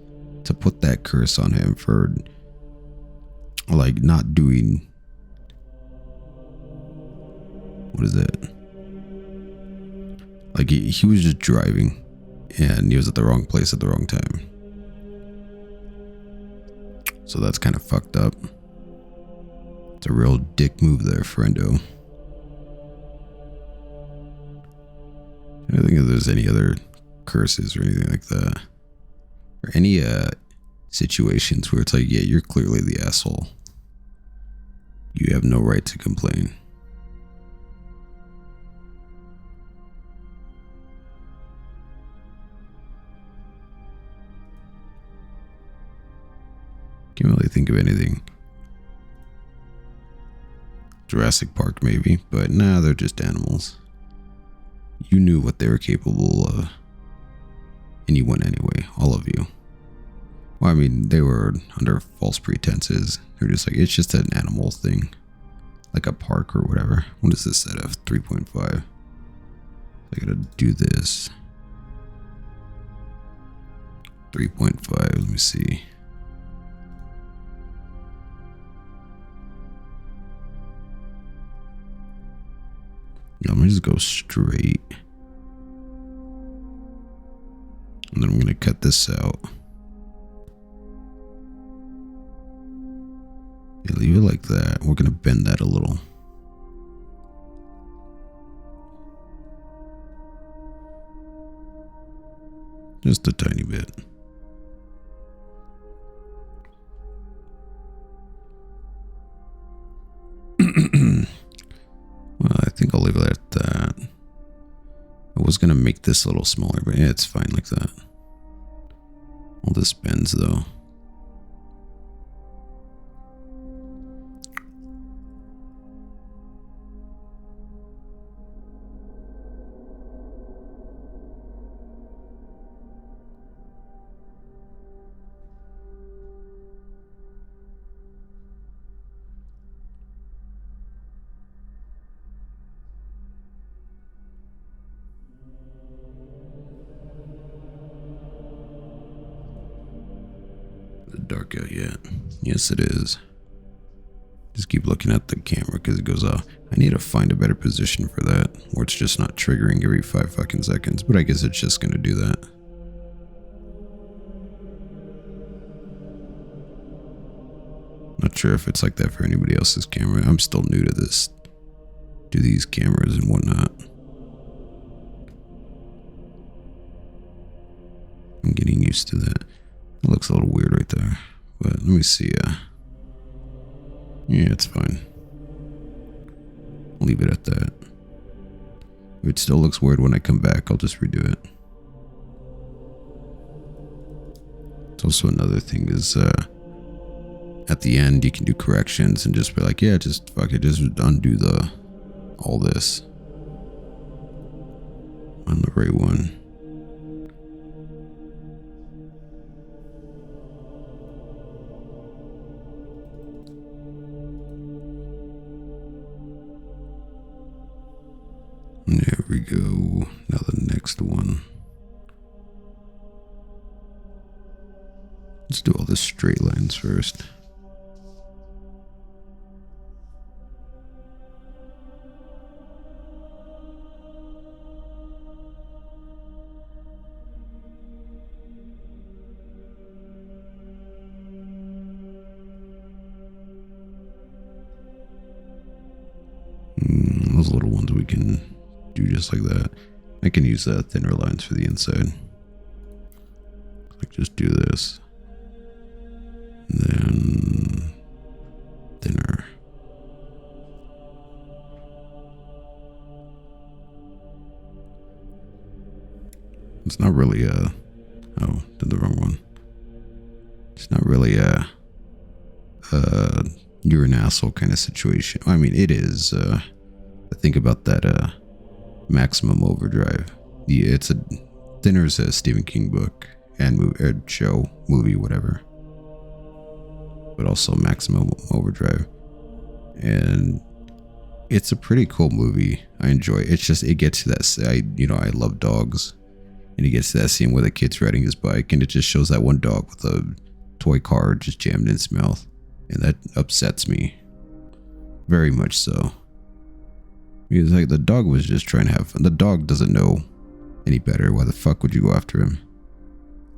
to put that curse on him for like not doing, what is it? Like he was just driving and he was at the wrong place at the wrong time. So that's kind of fucked up. It's a real dick move there, friendo. I don't think if there's any other curses or anything like that, or any situations where it's like, yeah, you're clearly the asshole. You have no right to complain. Can't really think of anything. Jurassic Park maybe, but nah, they're just animals. You knew what they were capable of. And you went anyway, all of you. Well, I mean, they were under false pretenses. They're just like, it's just an animal thing. like a park or whatever. What is this set of 3.5? I gotta do this. 3.5, let me see. No, I'm gonna just go straight. And then I'm gonna cut this out. Yeah, leave it like that. We're gonna bend that a little. Just a tiny bit. Well, I think I'll leave it at that. I was gonna make this a little smaller, but yeah, it's fine like that. All this bends though. Dark out yet? Yes, it is. Just keep looking at the camera because it goes off. I need to find a better position for that, where it's just not triggering every 5 fucking seconds. But I guess it's just gonna do that. Not sure if it's like that for anybody else's camera. I'm still new to this, to these cameras and whatnot. I'm getting used to that. It looks a little weird right there, but let me see. Yeah, it's fine. Leave it at that. If it still looks weird when I come back, I'll just redo it. It's also another thing is, at the end you can do corrections and just be like, yeah, just fuck it, just undo all this on the right one. There we go. Now the next one. Let's do all the straight lines first. Those little ones we can do just like that. I can use thinner lines for the inside. Like just do this. And then thinner. It's not really oh, did the wrong one. It's not really you're an asshole kind of situation. I mean, it is. Think about that Maximum Overdrive. Yeah, it's Thinner's a Stephen King book and movie, whatever. But also Maximum Overdrive. And it's a pretty cool movie. I enjoy it. It's just, it gets to that, I love dogs. And he gets to that scene where the kid's riding his bike and it just shows that one dog with a toy car just jammed in its mouth. And that upsets me. Very much so. Because like the dog was just trying to have fun. The dog doesn't know any better. Why the fuck would you go after him?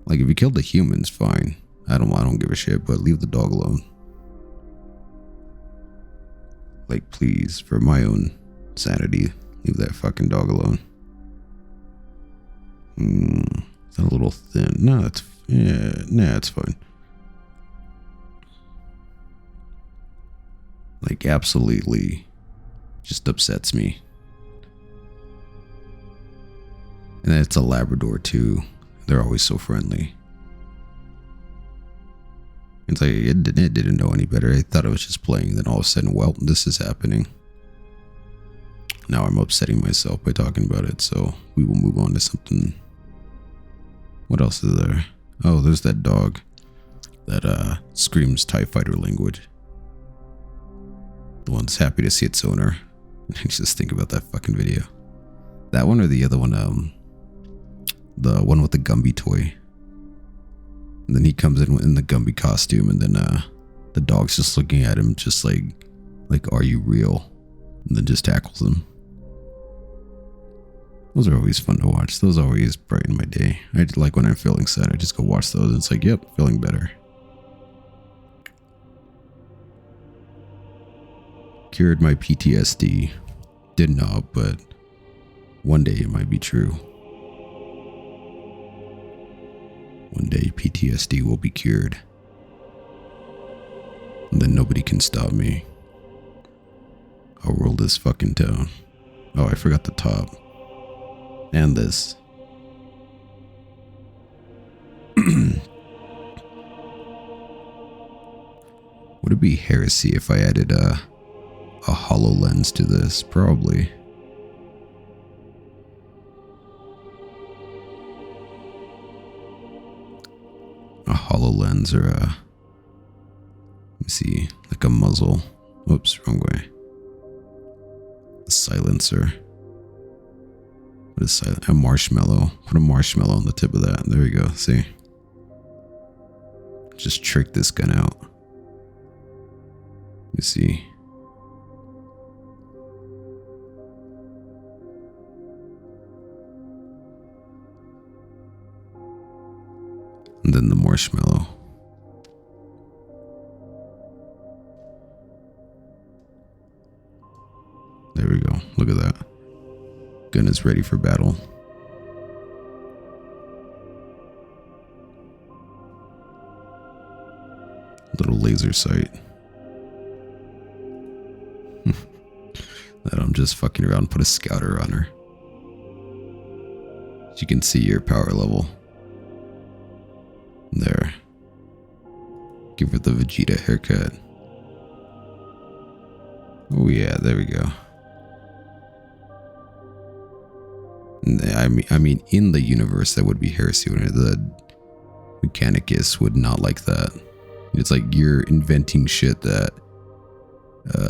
Like if you killed the humans, fine. I don't give a shit, but leave the dog alone. Like please, for my own sanity, leave that fucking dog alone. Is that a little thin? No, it's fine. Like absolutely just upsets me. And it's a Labrador too. They're always so friendly. It's like it didn't know any better. I thought it was just playing. Then all of a sudden, well, this is happening. Now I'm upsetting myself by talking about it. So we will move on to something. What else is there? Oh, there's that dog that screams TIE fighter language. The one's happy to see its owner. Just think about that fucking video. That one or the other one, the one with the Gumby toy. And then he comes in the Gumby costume, and then the dog's just looking at him, just like, are you real? And then just tackles him. Those are always fun to watch. Those always brighten my day. I like when I'm feeling sad, I just go watch those. And it's like, yep, feeling better. Cured my PTSD. Did not, but one day it might be true. One day PTSD will be cured. And then nobody can stop me. I'll roll this fucking town. Oh, I forgot the top. And this. Would it be heresy if I added a HoloLens to this? Probably. A HoloLens or a... Let me see. Like a muzzle. Whoops, wrong way. A silencer. What is silent? A marshmallow. Put a marshmallow on the tip of that. There we go. See? Just trick this gun out. Let me see. And then the marshmallow. There we go. Look at that. Gun is ready for battle. Little laser sight. That I'm just fucking around. Put a scouter on her. You can see your power level. There. Give her the Vegeta haircut. Oh yeah, there we go. I mean, in the universe, that would be heresy. The Mechanicus would not like that. It's like you're inventing shit that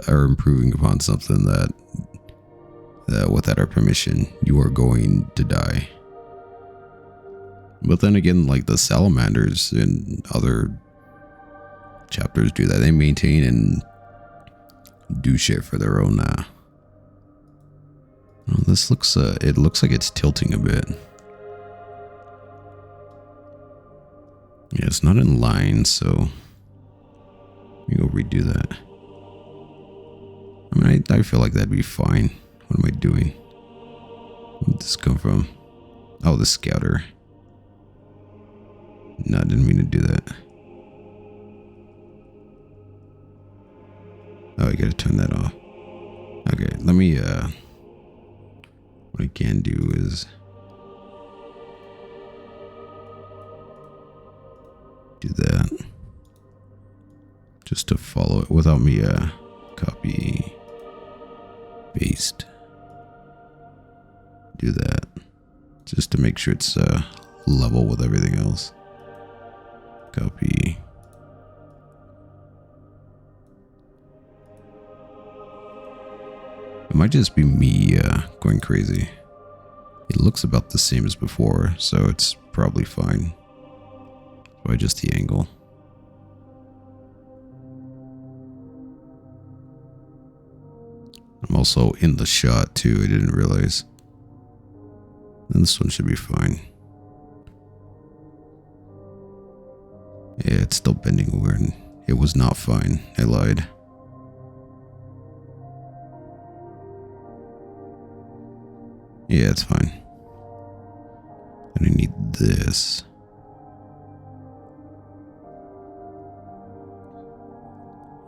are improving upon something that without our permission, you are going to die. But then again, like the salamanders in other chapters do that. They maintain and do shit for their own. Oh, this looks. It looks like it's tilting a bit. Yeah, it's not in line, so let me go redo that. I mean, I feel like that'd be fine. What am I doing? Where did this come from? Oh, the scouter. No, I didn't mean to do that. Oh, I gotta turn that off. Okay, let me, what I can do is do that. Just to follow it without me, copy, paste. Do that. Just to make sure it's, level with everything else. Copy. It might just be me going crazy. It looks about the same as before, so it's probably fine. So I adjust the angle. I'm also in the shot too, I didn't realize. And this one should be fine. Yeah, it's still bending over and it was not fine. I lied. Yeah, it's fine. And I need this.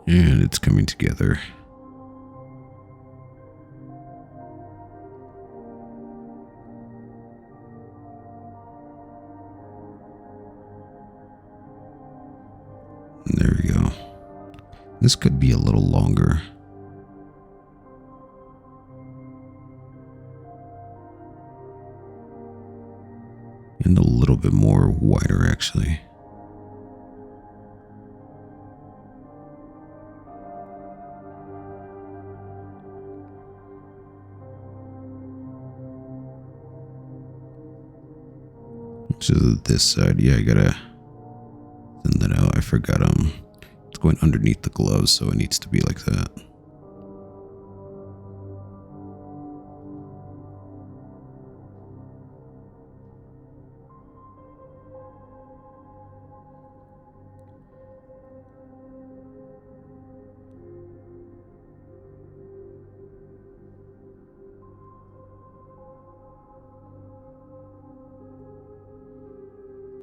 And it's coming together. There we go. This could be a little longer. And a little bit more wider, actually. Which is this side. Yeah, I gotta thin that out. I forgot it's going underneath the gloves, so it needs to be like that.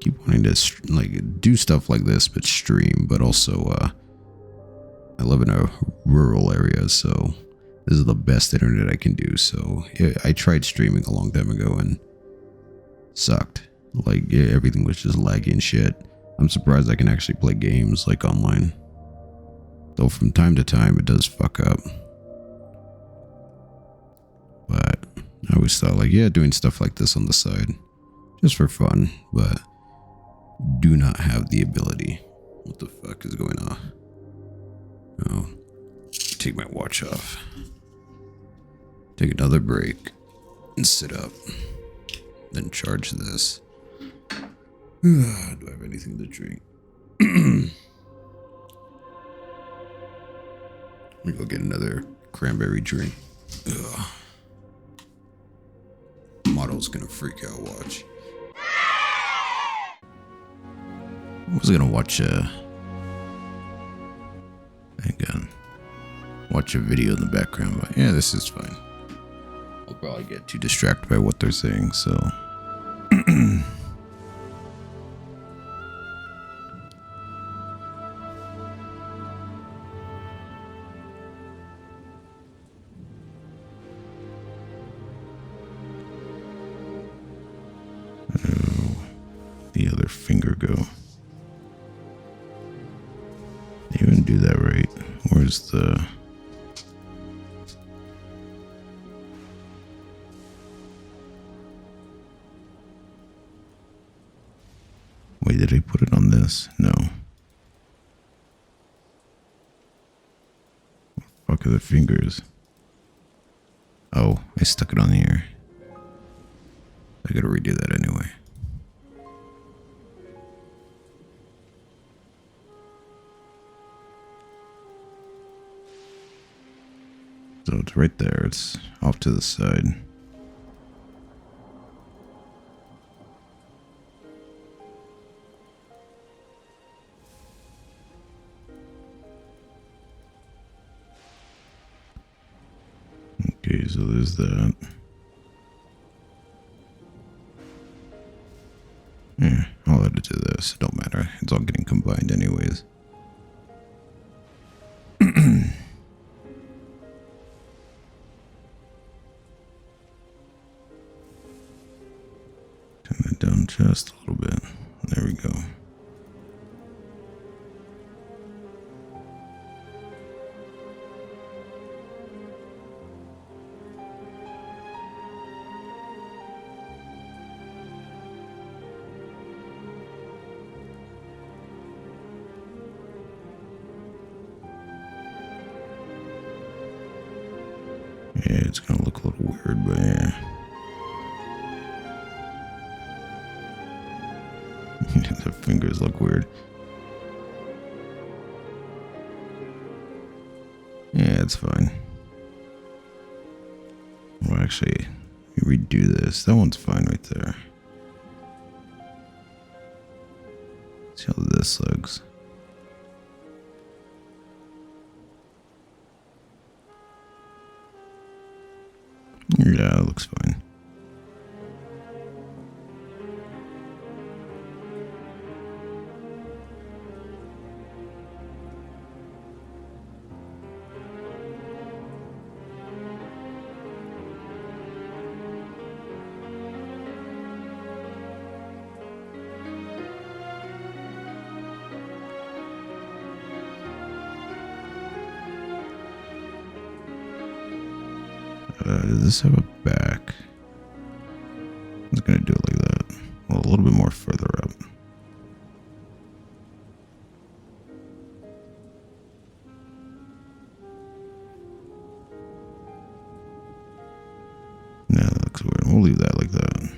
Keep wanting to like do stuff like this, but stream. But also, I live in a rural area, so this is the best internet I can do. So yeah, I tried streaming a long time ago and sucked. Like yeah, everything was just laggy and shit. I'm surprised I can actually play games like online. Though from time to time it does fuck up. But I always thought like, yeah, doing stuff like this on the side, just for fun, but do not have the ability. What the fuck is going on? Oh, take my watch off. Take another break and sit up. Then charge this. Do I have anything to drink? Let me go get another cranberry drink. Ugh. Model's gonna freak out, watch. I was gonna watch watch a video in the background, but yeah, this is fine. I'll probably get too distracted by what they're saying, so. The other finger go. They wouldn't do that right. Where's the... Wait, did I put it on this? No. What the fuck are the fingers? Oh, I stuck it on here. I gotta redo that anyway. So it's right there. It's off to the side. Okay, so there's that. Yeah, I'll add it to this. It don't matter. It's all getting combined anyways. Turn that down just a little bit. There we go. Yeah, it's gonna look a little weird, but yeah. The fingers look weird. Yeah, it's fine. Well, actually, we redo this. That one's fine right there. See how this looks. Yeah, it looks fine. Does this have a back? I'm just gonna do it like that. Well, a little bit more further up. No, that looks weird. We'll leave that like that.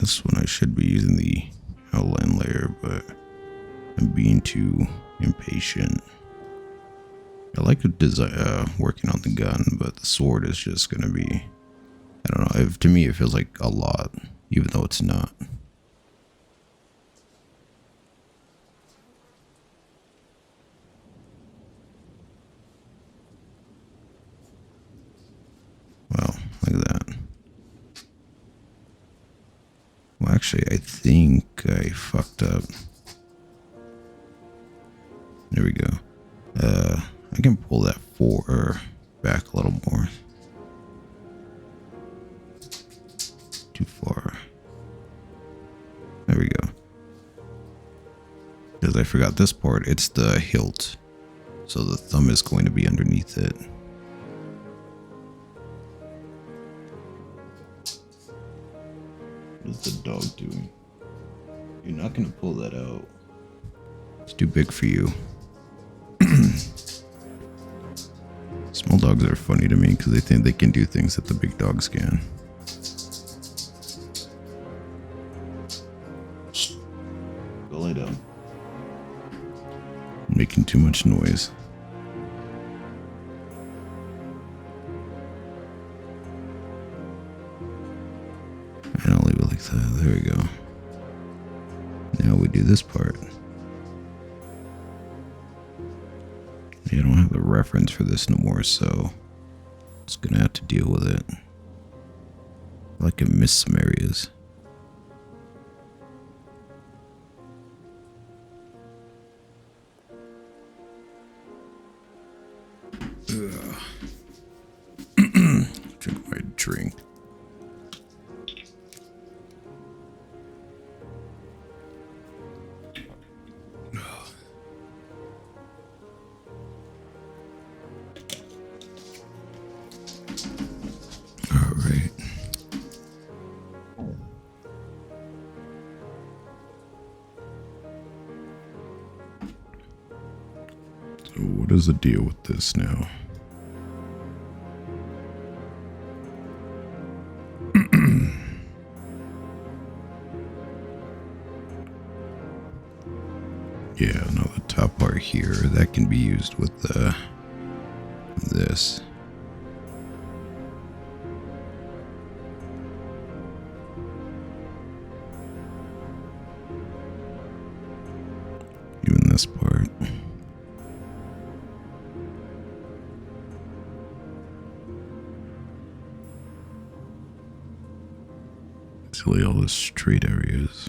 this one I should be using the outline layer, but I'm being too impatient. I like working on the gun, but the sword is just gonna be, I don't know, to me it feels like a lot, even though it's not. Well, like that. Well, actually, I think I fucked up. There we go. I can pull that back a little more. Too far. There we go. Because I forgot this part. It's the hilt. So the thumb is going to be underneath it. What is the dog doing? You're not going to pull that out. It's too big for you. Small dogs are funny to me because they think they can do things that the big dogs can. Go lay down. Making too much noise. And I'll leave it like that. There we go. Now we do this part. I don't have the reference for this no more, so just gonna have to deal with it. Like I missed some areas. Drink my drink. Alright. So what is the deal with this now? Yeah, no, the top part here, that can be used with this. Even this part. Silly, all the straight areas.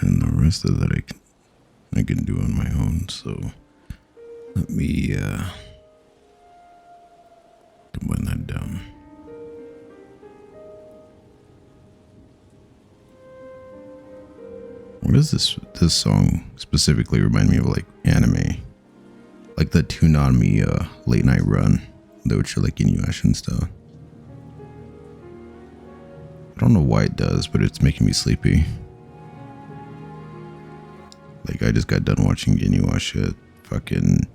And the rest of that I can do on my own, so let me combine that down. What does this song specifically remind me of? Like anime, like the Toonami late night run, which are like Inuyasha and stuff. I don't know why it does, but it's making me sleepy. Like, I just got done watching Inuyasha at fucking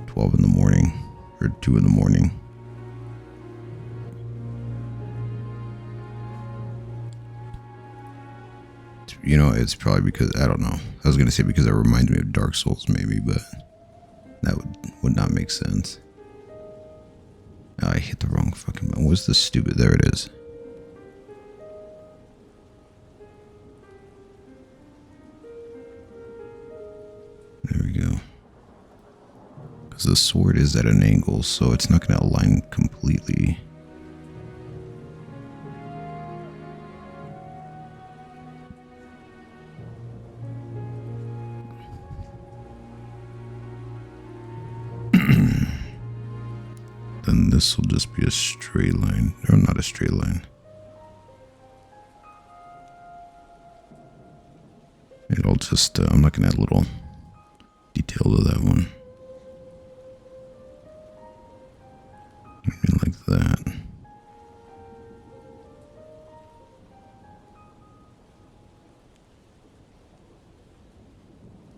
12 in the morning, or 2 in the morning. You know, it's probably because, I don't know. I was going to say because it reminds me of Dark Souls, maybe, but that would not make sense. Oh, I hit the wrong fucking button. What's this stupid? There it is. There we go. Because the sword is at an angle, so it's not going to align completely. Then this will just be a straight line. Or not a straight line. It'll just, I'm not going to add a little detail to that one. Maybe like that.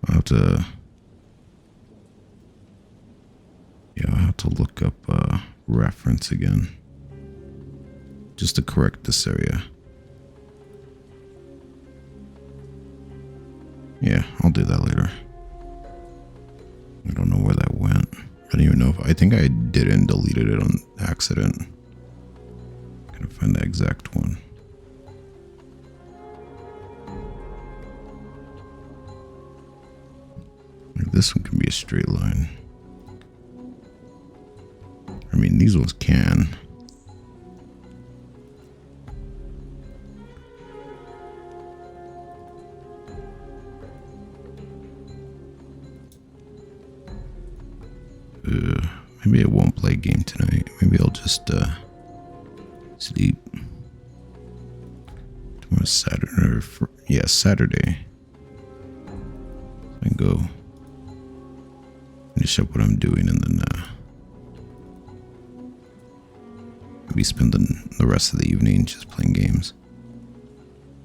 I'll have to, yeah, I'll have to look reference again. Just to correct this area. Yeah, I'll do that later. I don't know where that went. I don't even know if I think I did and deleted it on accident. Gotta find the exact one. Like this one can be a straight line. I mean, these ones can. Maybe I won't play a game tonight. Maybe I'll just sleep. Tomorrow's Saturday. Yeah, Saturday. I can go finish up what I'm doing and then maybe spend the rest of the evening just playing games.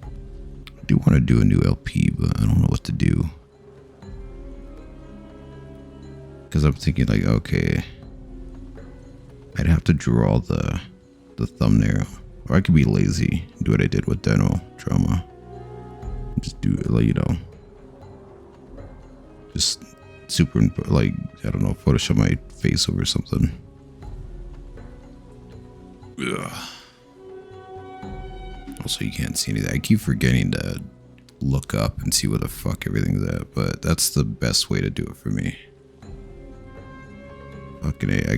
I do want to do a new LP, but I don't know what to do. Because I'm thinking like, okay, I'd have to draw the thumbnail, or I could be lazy and do what I did with Dino Drama. Just do it, like, you know, just super, like, I don't know, Photoshop my face over something. Ugh. Also, you can't see anything. I keep forgetting to look up and see where the fuck everything's at, but that's the best way to do it for me. Fucking A,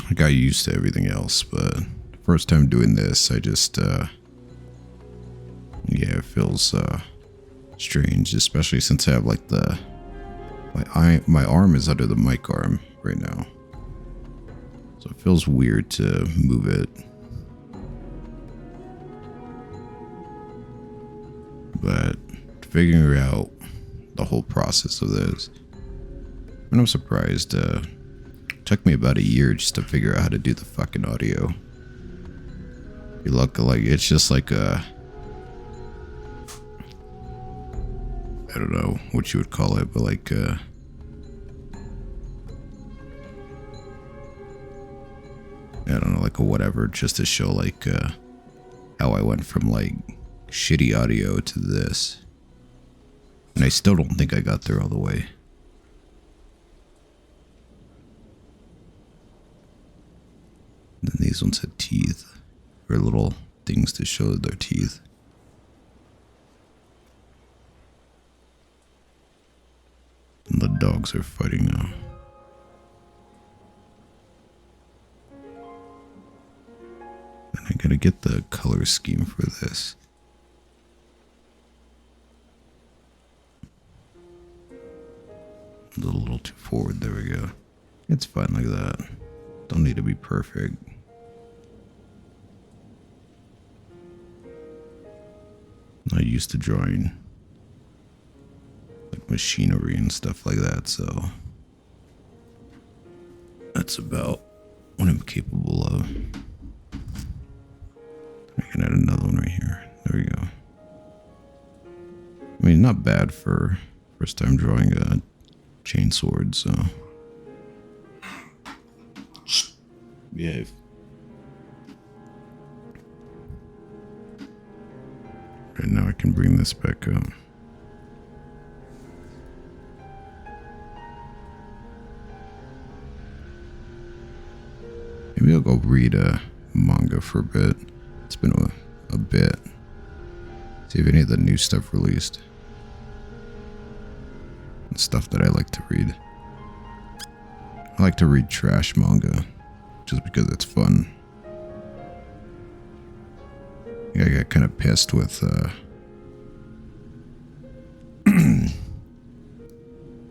I got used to everything else, but first time doing this, I just, yeah, it feels, strange, especially since I have, like, my arm is under the mic arm right now. So it feels weird to move it. But figuring out the whole process of this, and I'm surprised, it took me about a year just to figure out how to do the fucking audio. You look like it's just like a, I don't know what you would call it, but like I don't know, like a whatever, just to show like how I went from like shitty audio to this. And I still don't think I got there all the way. And then these ones had teeth, or little things to show their teeth. And the dogs are fighting now. And I gotta get the color scheme for this. A little too forward, there we go. It's fine like that. Don't need to be perfect. I'm not used to drawing like machinery and stuff like that, so that's about what I'm capable of. I can add another one right here. There we go. I mean, not bad for first time drawing a chainsword, so yeah. Right now I can bring this back up. Maybe I'll go read a manga for a bit. It's been a bit. See if any of the new stuff released. And stuff that I like to read. I like to read trash manga just because it's fun. I got kind of pissed with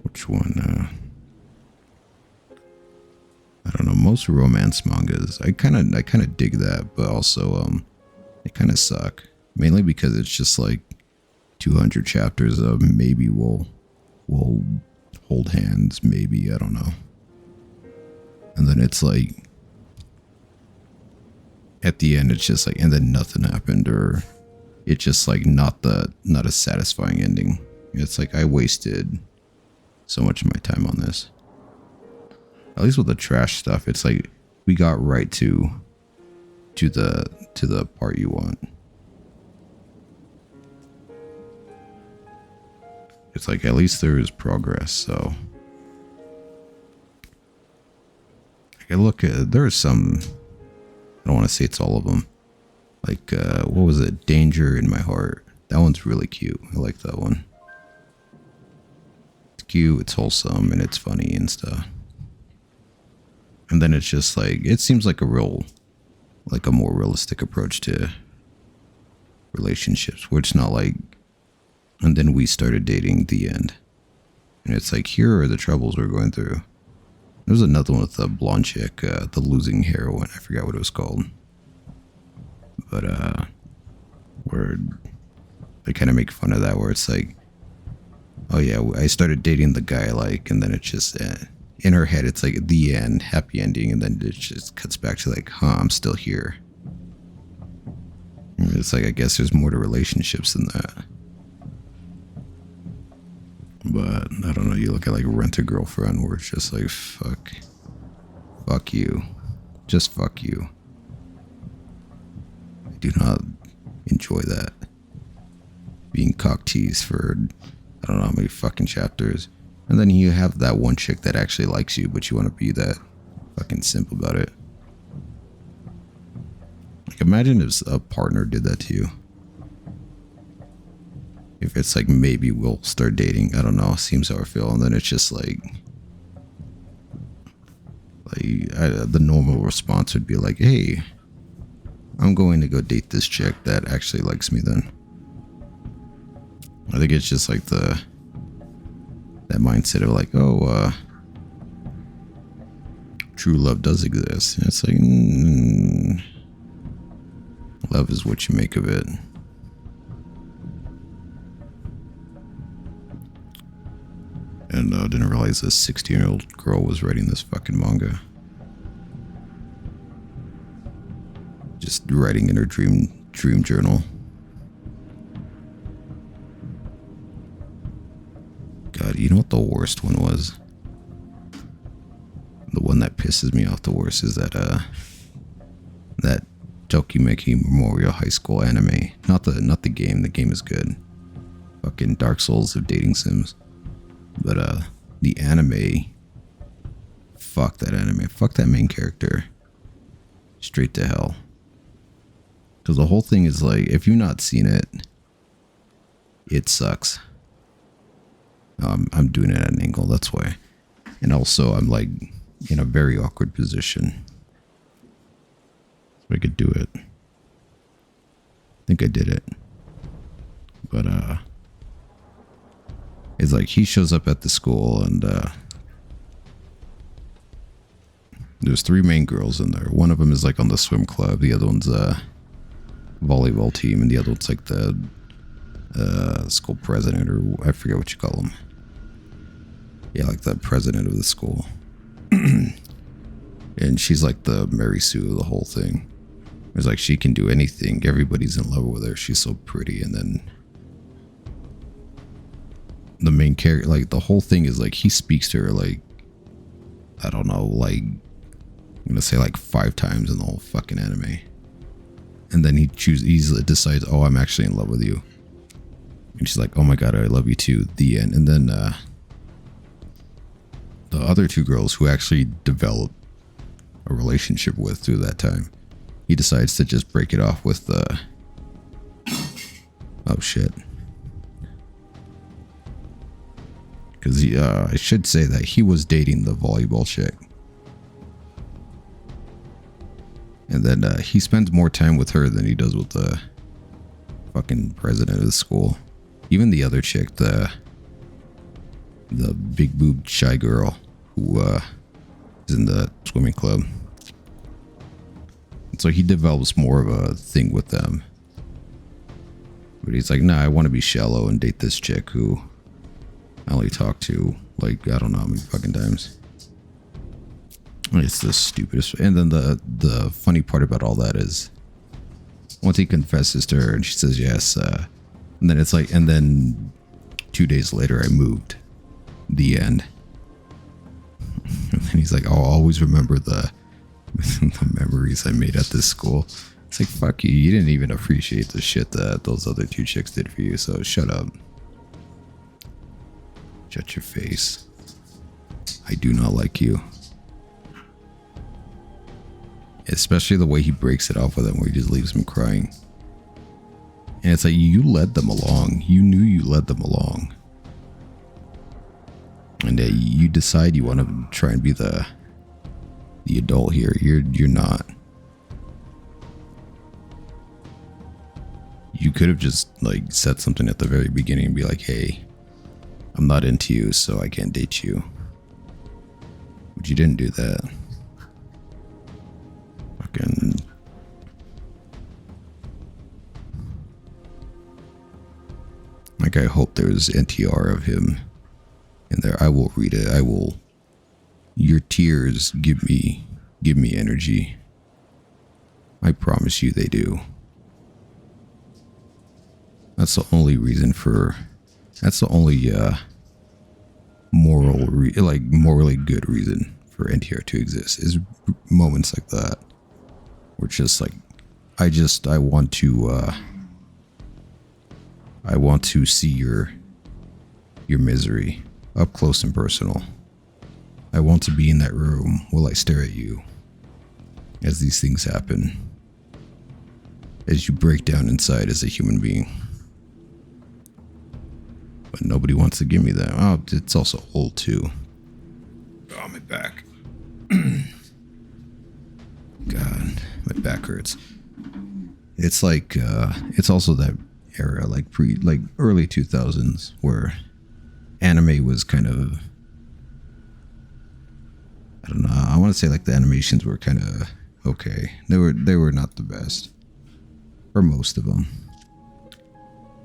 which one? I don't know. Most romance mangas, I kind of dig that, but also they kind of suck. Mainly because it's just like 200 chapters of maybe we'll hold hands, maybe, I don't know. And then it's like at the end it's just like, and then nothing happened, or it's just like not a satisfying ending. It's like I wasted so much of my time on this. At least with the trash stuff, it's like we got right to the part you want. It's like at least there is progress. So I look at there's some. I don't want to say it's all of them. Like what was it? Danger in My Heart. That one's really cute. I like that one. It's cute. It's wholesome and it's funny and stuff. And then it's just like, it seems like a more realistic approach to relationships where it's not like, and then we started dating, the end. And it's like, here are the troubles we're going through. There was another one with the blonde chick, the losing heroine. I forgot what it was called. But, where they kind of make fun of that, where it's like, oh yeah, I started dating the guy I like, and then it's just, in her head, it's like the end, happy ending, and then it just cuts back to like, I'm still here. And it's like, I guess there's more to relationships than that. But, I don't know, you look at like Rent a Girlfriend, where it's just like, fuck you. Just fuck you. I do not enjoy that. Being cock teased for, I don't know how many fucking chapters. And then you have that one chick that actually likes you, but you want to be that fucking simp about it. Like, imagine if a partner did that to you. If it's like, maybe we'll start dating, I don't know, seems how I feel. And then it's just like the normal response would be like, hey, I'm going to go date this chick that actually likes me then. I think it's just like that mindset of like, oh, true love does exist. And it's like, love is what you make of it. And didn't realize this 16-year-old girl was writing this fucking manga. Just writing in her dream journal. God, you know what the worst one was? The one that pisses me off the worst is that Tokimeki Memorial High School anime. Not the game. The game is good. Fucking Dark Souls of dating sims. But the anime, fuck that anime. Fuck that main character. Straight to hell. Because the whole thing is like, if you've not seen it, it sucks. I'm doing it at an angle, that's why. And also, I'm like in a very awkward position. So I could do it. I think I did it. But, it's like he shows up at the school and there's 3 main girls in there. One of them is like on the swim club. The other one's volleyball team, and the other one's like the school president, or I forget what you call them. Yeah, like the president of the school. And she's like the Mary Sue of the whole thing. It's like she can do anything. Everybody's in love with her. She's so pretty. And then the main character, like the whole thing is like he speaks to her like, I don't know, like I'm gonna say like 5 times in the whole fucking anime. And then he decides, oh, I'm actually in love with you. And she's like, oh my god, I love you too. The end. And then the other 2 girls who actually develop a relationship with through that time, he decides to just break it off with oh shit. Because I should say that he was dating the volleyball chick. And then he spends more time with her than he does with the fucking president of the school. Even the other chick, the big boobed shy girl who is in the swimming club. And so he develops more of a thing with them. But he's like, nah, I want to be shallow and date this chick who I only talk to, like, I don't know how many fucking times. It's the stupidest. And then the funny part about all that is once he confesses to her and she says yes, and then it's like, and then 2 days later I moved. The end. And then he's like, I'll always remember the memories I made at this school. It's like, fuck you. You didn't even appreciate the shit that those other two chicks did for you. So shut up. Shut your face. I do not like you. Especially the way he breaks it off with him, where he just leaves him crying. And it's like, you led them along. You knew you led them along. And you decide you want to try and be the adult here. You're not. You could have just like said something at the very beginning and be like, hey, I'm not into you, so I can't date you. But you didn't do that. Fucking. Like, I hope there's NTR of him in there. I will read it. I will. Your tears give me energy. I promise you they do. That's the only reason for. That's the only morally good reason for NTR to exist, is moments like that. Where it's just like, I want to see your misery up close and personal. I want to be in that room while I stare at you as these things happen, as you break down inside as a human being. But nobody wants to give me that. Oh, it's also old too. Oh, my back. God, my back hurts. It's like, it's also that era, like early 2000s, where anime was kind of, I don't know, I want to say like the animations were kind of okay. They were not the best, for most of them.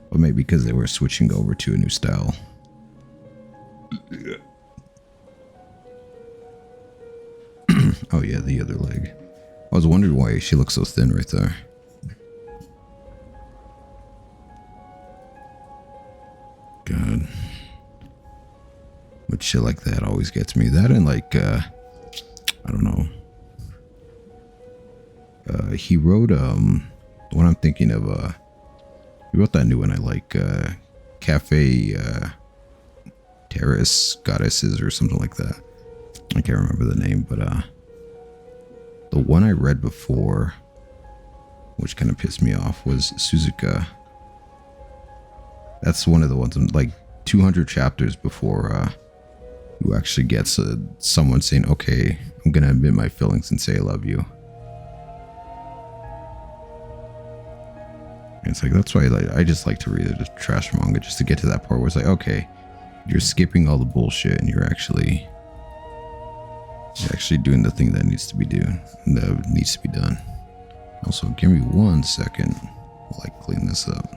But maybe because they were switching over to a new style. Oh yeah, the other leg. I was wondering why she looks so thin right there. God. But shit like that always gets me. That and like, I don't know. He wrote, the one I'm thinking of, he wrote that new one I like, Cafe, Terrace Goddesses or something like that. I can't remember the name, but, the one I read before, which kind of pissed me off, was Suzuka. That's one of the ones, like 200 chapters before, you actually get someone saying, okay, I'm going to admit my feelings and say I love you. And it's like, that's why I just like to read the trash manga, just to get to that part where it's like, okay, you're skipping all the bullshit and you're actually doing the thing that needs to be done. Also, give me 1 second while I clean this up.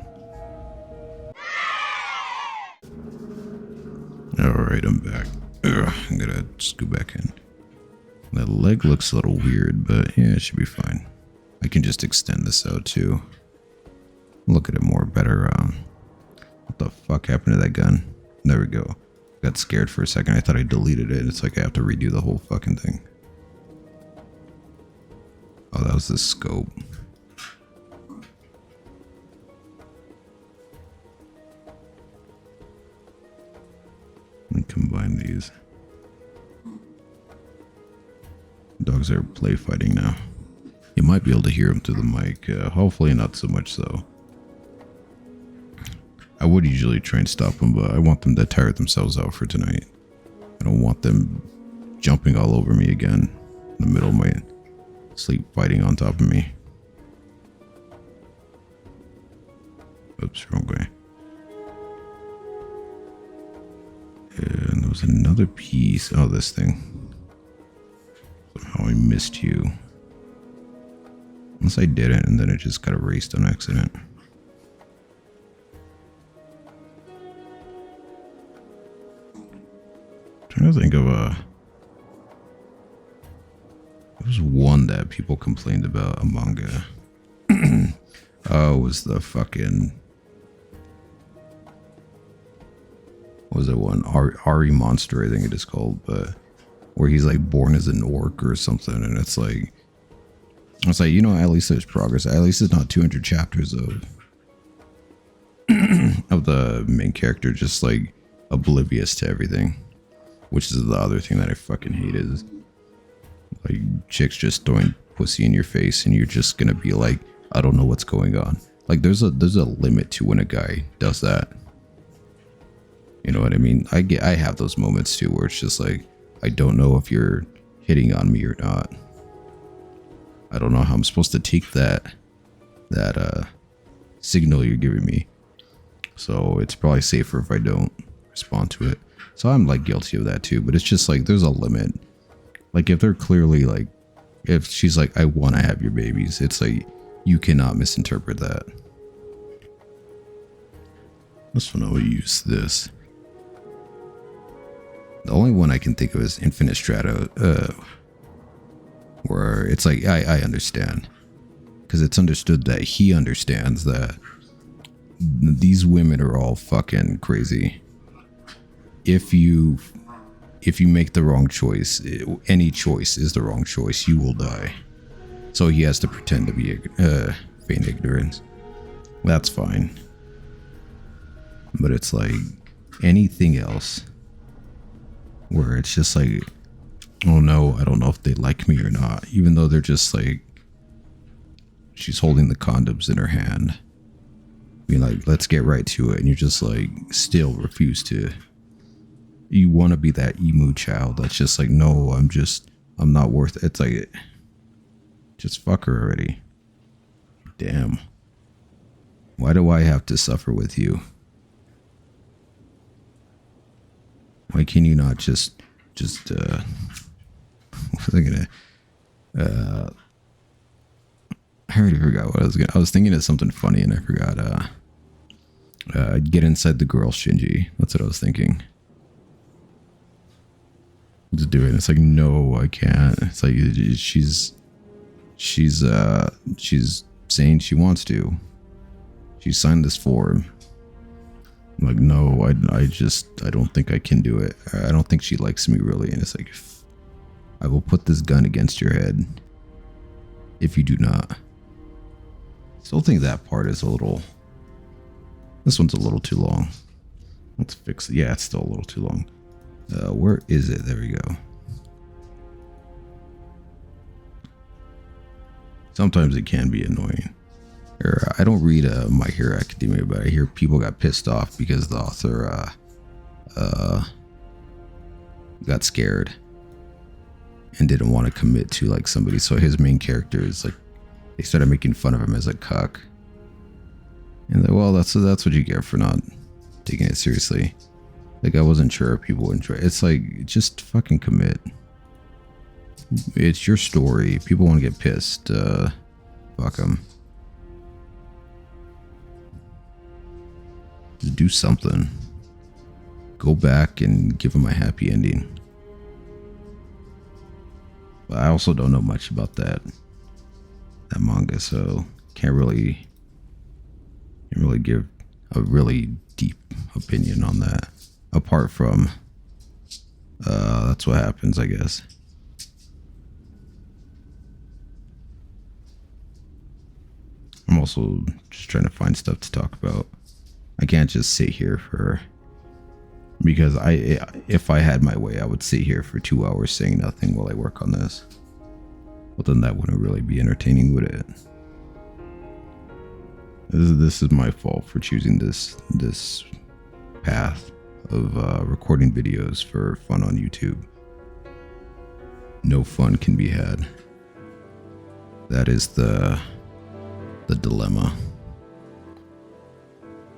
Alright, I'm back. I'm gonna just go back in. That leg looks a little weird, but yeah, it should be fine. I can just extend this out too. Look at it more better. What the fuck happened to that gun? There we go. Got scared for a second. I thought I deleted it. It's like I have to redo the whole fucking thing. Oh, that was the scope. Let me combine these. Dogs are play fighting now. You might be able to hear them through the mic. Hopefully not so much so. I would usually try and stop them, but I want them to tire themselves out for tonight. I don't want them jumping all over me again in the middle of my sleep, fighting on top of me. Oops, wrong way. And there was another piece. Oh, this thing. Somehow I missed you. Unless I didn't, and then it just got erased on accident. Trying to think of there was one that people complained about, a manga. Oh, it was the fucking, what was it one? Ari Monster, I think it is called, but where he's like born as an orc or something, and it's like, you know, at least there's progress. At least it's not 200 chapters of of the main character just like oblivious to everything, which is the other thing that I fucking hate is like chicks just throwing pussy in your face and you're just gonna be like, I don't know what's going on. Like there's a limit to when a guy does that. You know what I mean? I have those moments too where it's just like, I don't know if you're hitting on me or not. I don't know how I'm supposed to take that signal you're giving me. So it's probably safer if I don't respond to it. So I'm like guilty of that too, but it's just like there's a limit. Like if they're clearly like, if she's like, I want to have your babies, it's like you cannot misinterpret that. This one I'll use this. The only one I can think of is Infinite Strata, where it's like I understand, because it's understood that he understands that these women are all fucking crazy. If you make the wrong choice, any choice is the wrong choice, you will die. So he has to pretend to be feign ignorance. That's fine. But it's like anything else where it's just like, oh no, I don't know if they like me or not, even though they're just like, she's holding the condoms in her hand, being like, let's get right to it, and you're just like still refuse to. You want to be that emo child that's just like, no, I'm not worth it. It's like, just fuck her already. Damn, why do I have to suffer with you? Why can you not just what was I gonna I already forgot what I was thinking of something funny and I forgot. Get inside the girl, Shinji. That's what I was thinking. Just do it. It's like, no, I can't. It's like she's saying she wants to. She signed this form. I'm like, no, I don't think I can do it. I don't think she likes me really. And it's like, I will put this gun against your head if you do not. Still think that part is a little, this one's a little too long. Let's fix it. Yeah, it's still a little too long. Where is it? There we go. Sometimes it can be annoying. I don't read My Hero Academia, but I hear people got pissed off because the author got scared and didn't want to commit to like somebody. So his main character is like, they started making fun of him as a cuck. And like, well, that's what you get for not taking it seriously. Like, I wasn't sure if people would enjoy it. It's like, just fucking commit. It's your story. People want to get pissed. Fuck them. Just do something. Go back and give them a happy ending. But I also don't know much about that manga, so can't really give a really deep opinion on that. Apart from, that's what happens, I guess. I'm also just trying to find stuff to talk about. I can't just sit here because if I had my way, I would sit here for 2 hours saying nothing while I work on this. But then that wouldn't really be entertaining, would it? This is my fault for choosing this path of recording videos for fun on YouTube. No fun can be had. That is the dilemma.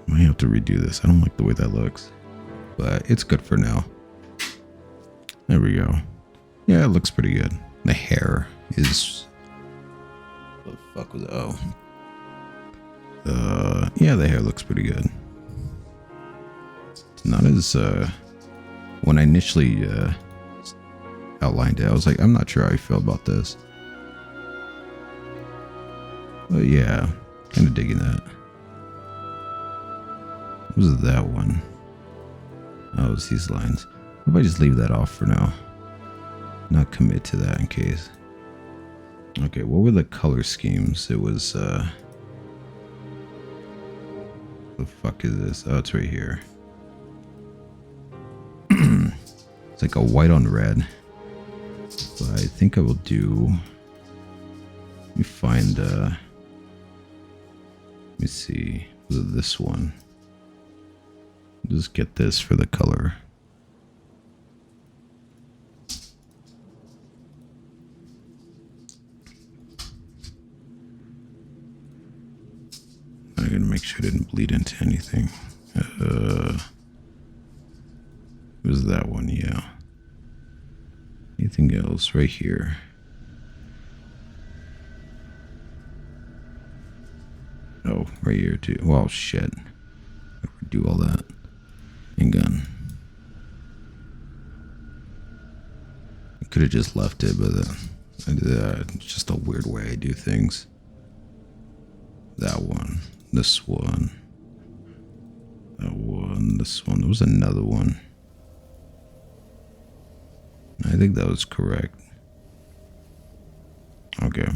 I might have to redo this. I don't like the way that looks, but it's good for now. There we go. Yeah, it looks pretty good. The hair is, what the fuck was it? Oh. Yeah, the hair looks pretty good. It's not as, when I initially outlined it, I was like, I'm not sure how I feel about this. But yeah, kind of digging that. What was that one? Oh, it's these lines. What if I just leave that off for now? not commit to that in case. Okay, what were the color schemes? It was, the fuck is this? Oh, it's right here. It's like a white on red. But I think I will do, let me find, let me see, was it this one? Just get this for the color. I'm gonna make sure it didn't bleed into anything. It was that one, yeah. Anything else right here? Oh, right here too. Well, shit. Do all that. Hang on. I could have just left it, but it's just a weird way I do things. That one. This one. That one. This one. There was another one. I think that was correct. Okay.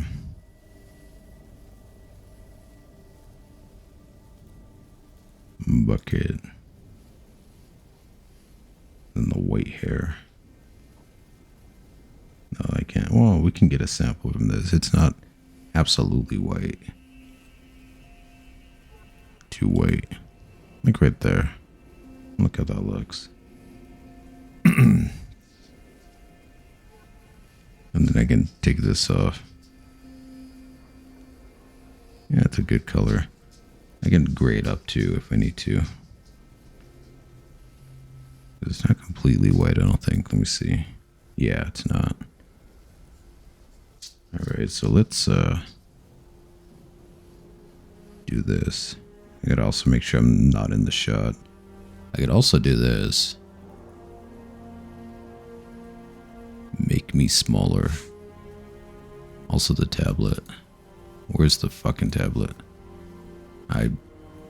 Bucket. And the white hair. No, I can't. Well, we can get a sample from this. It's not absolutely white. Too white. Like right there. Look how that looks. And then I can take this off. Yeah, it's a good color. I can gray it up too if I need to. It's not completely white, I don't think. Let me see. Yeah, it's not. Alright, so let's do this. I gotta also make sure I'm not in the shot. I could also do this. Make me smaller. Also the tablet. Where's the fucking tablet? I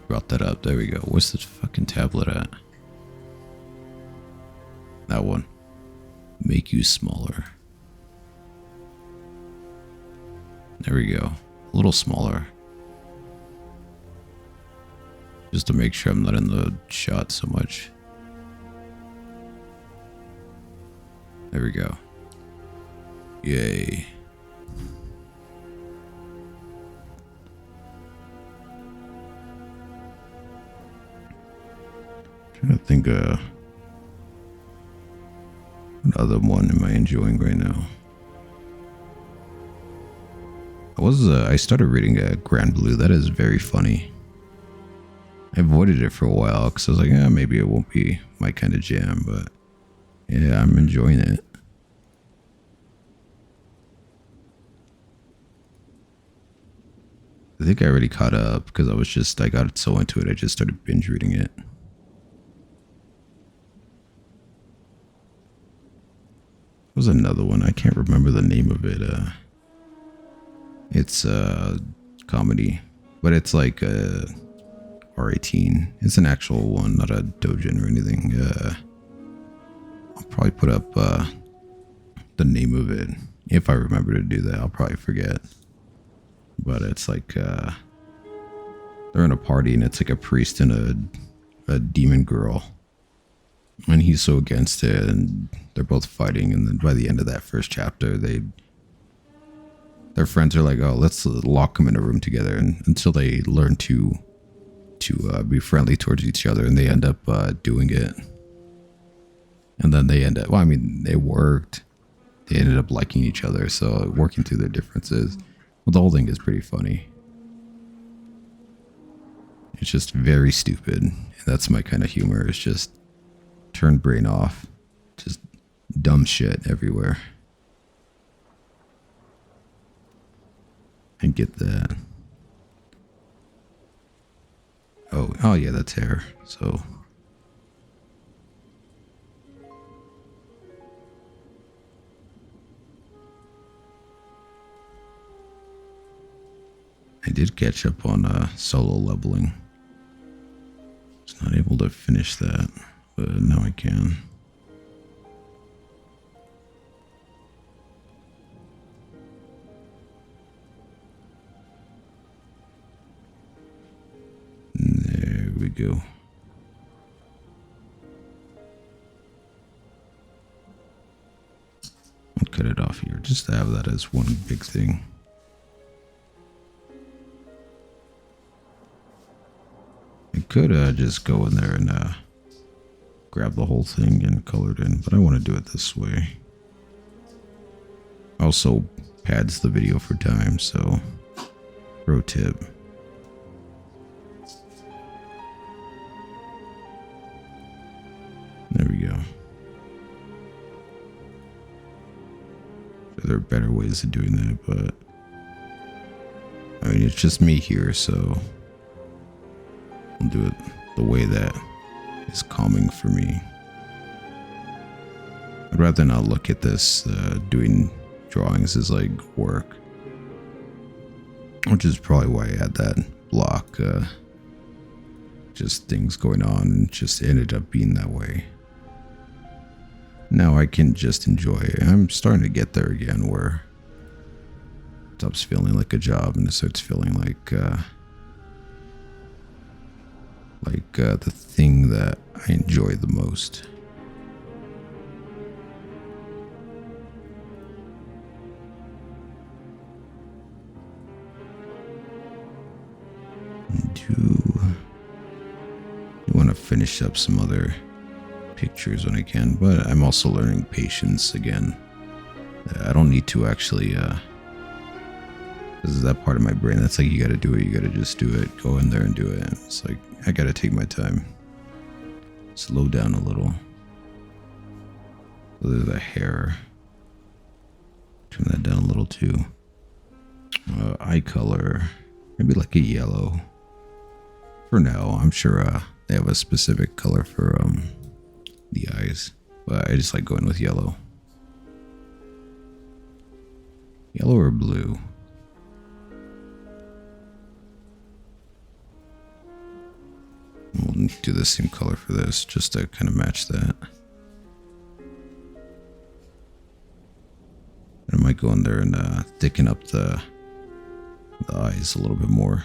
brought that up. There we go. Where's the fucking tablet at? That one. Make you smaller. There we go. A little smaller. Just to make sure I'm not in the shot so much. There we go. Yay. Trying to think what other one am I enjoying right now? I started reading Grand Blue. That is very funny. I avoided it for a while because I was like, yeah, maybe it won't be my kind of jam, but yeah, I'm enjoying it. I think I already caught up because I got so into it, I just started binge reading it. There was another one, I can't remember the name of it. It's a comedy, but it's like R18. It's an actual one, not a doujin or anything. I'll probably put up the name of it. If I remember to do that, I'll probably forget. But it's like they're in a party and it's like a priest and a demon girl. And he's so against it and they're both fighting, and then by the end of that first chapter their friends are like, oh, let's lock them in a room together, and until they learn to be friendly towards each other, and they end up doing it. And then they end up, well, I mean, they worked. They ended up liking each other, so working through their differences. Well, the whole thing is pretty funny. It's just very stupid. And that's my kind of humor. It's just turn brain off. Just dumb shit everywhere. I get that. Oh yeah, that's hair. So I did catch up on solo leveling. Was not able to finish that, but now I can. go. I'll cut it off here just to have that as one big thing. I could just go in there and grab the whole thing and color it in, but I want to do it this way. Also pads the video for time, so pro tip. There we go. There are better ways of doing that, but I mean, it's just me here, so I'll do it the way that is calming for me. I'd rather not look at this doing drawings as like work, which is probably why I had that block, just things going on, and just ended up being that way. Now I can just enjoy it. I'm starting to get there again, where it stops feeling like a job and it starts feeling like the thing that I enjoy the most. I want to finish up some other pictures when I can, but I'm also learning patience again. I don't need to actually this is that part of my brain that's like, you gotta do it, you gotta just do it, go in there and do it. It's like, I gotta take my time, slow down a little. So there's the hair, turn that down a little too. Eye color, maybe like a yellow for now. I'm sure they have a specific color for the eyes, but I just like going with yellow. Yellow or blue? We'll do the same color for this, just to kind of match that. I might go in there and thicken up the eyes a little bit more.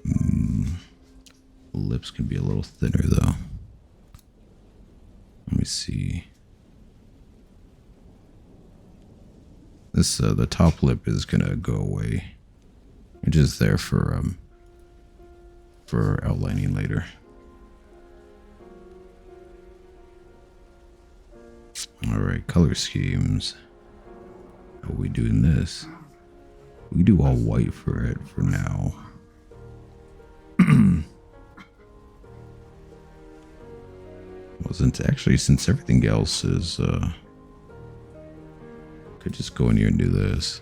The lips can be a little thinner though. Let me see. This the top lip is gonna go away. It's just there for outlining later. All right, color schemes. How are we doing this? We do all white for it for now. Since everything else is could just go in here and do this.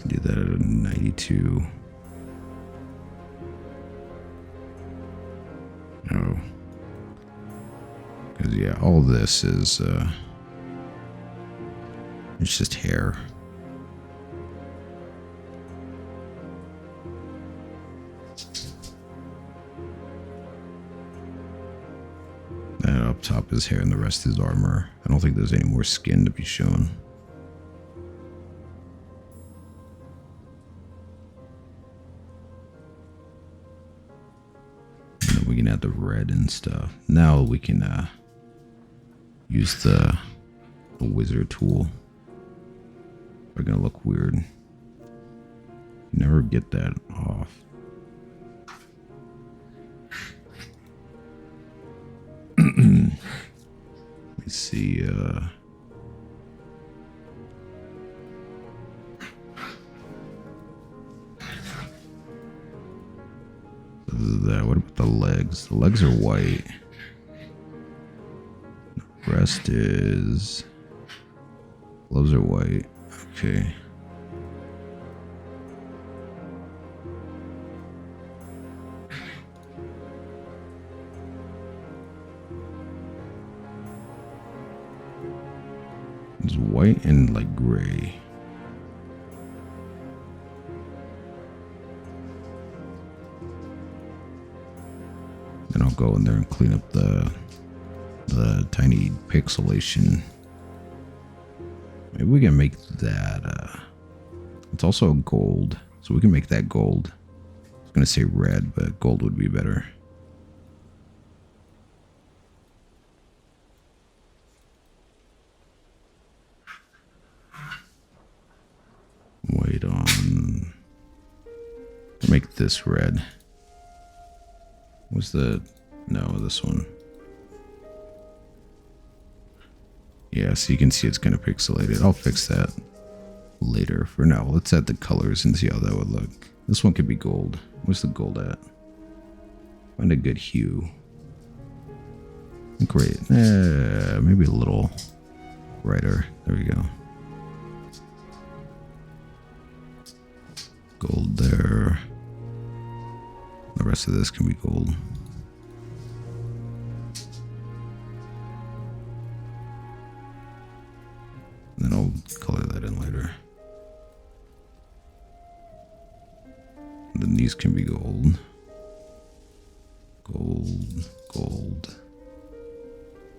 Do that at a 92. Oh. Because yeah, all this is it's just hair. And up top is hair and the rest is armor. I don't think there's any more skin to be shown. And then we can add the red and stuff. Now we can use the wizard tool. We're gonna look weird. Never get that off. Let me see. What about the legs? The legs are white. The rest is. Gloves are white. Okay. It's white and like gray. I'll go in there and clean up the tiny pixelation. Maybe we can make that, it's also gold, so we can make that gold. I was gonna say red, but gold would be better. Wait on, make this red. Was the, no, this one. Yeah, so you can see it's kind of pixelated. I'll fix that later. For now, let's add the colors and see how that would look. This one could be gold. Where's the gold at? Find a good hue. Great. Maybe a little brighter. There we go. Gold there. The rest of this can be gold. Then I'll color that in later. And then these can be gold. Gold, gold.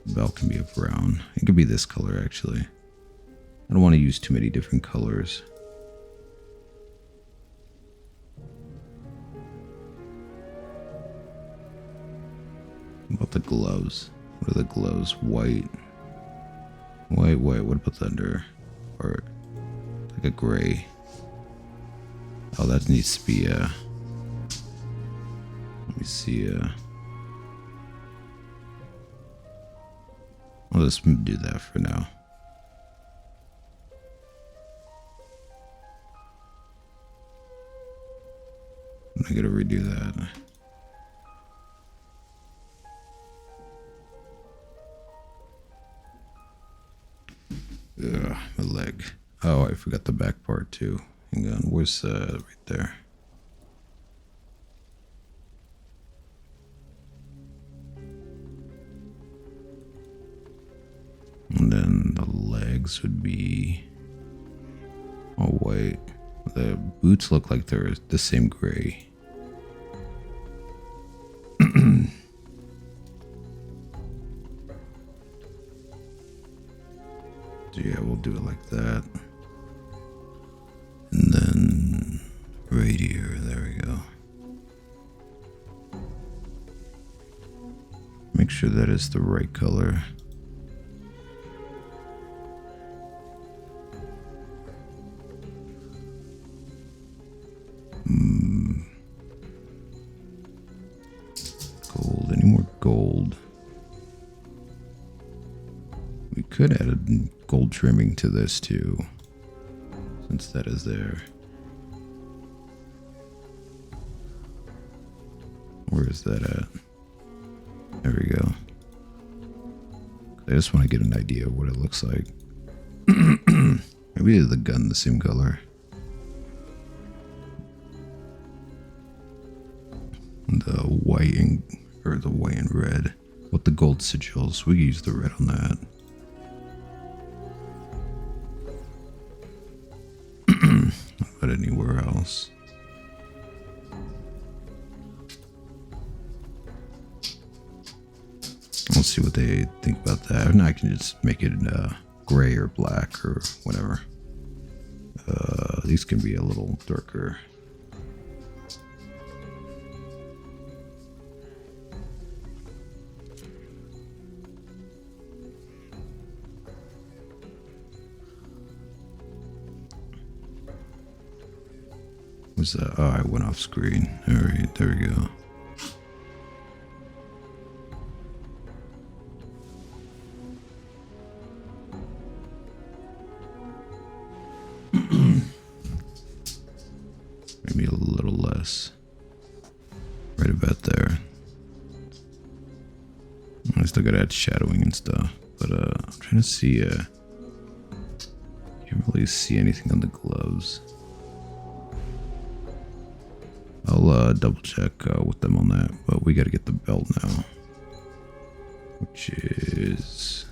The belt can be a brown. It could be this color actually. I don't want to use too many different colors. What about the gloves? What are the gloves? White. White. What about the under part? Like a gray. Oh, that needs to be let me see. I'll just do that for now. I gotta redo that. Ugh, my leg. Oh, I forgot the back part too. Hang on, where's right there? And then the legs would be all white. The boots look like they're the same gray. So yeah, we'll do it like that. And then right here, there we go. Make sure that is the right color. Gold, any more gold? We could add a gold trimming to this too, since that is there. Where is that at? There we go. I just want to get an idea of what it looks like. Maybe the gun the same color. The white and the white and red with the gold sigils. We can use the red on that. But anywhere else. Let's see what they think about that. If not, I can just make it gray or black or whatever. These can be a little darker. Was that? Oh, I went off screen. All right, there we go. Maybe a little less. Right about there. I still gotta add shadowing and stuff, but I'm trying to see. Can't really see anything on the gloves. I'll double check with them on that, but we gotta get the belt now, which is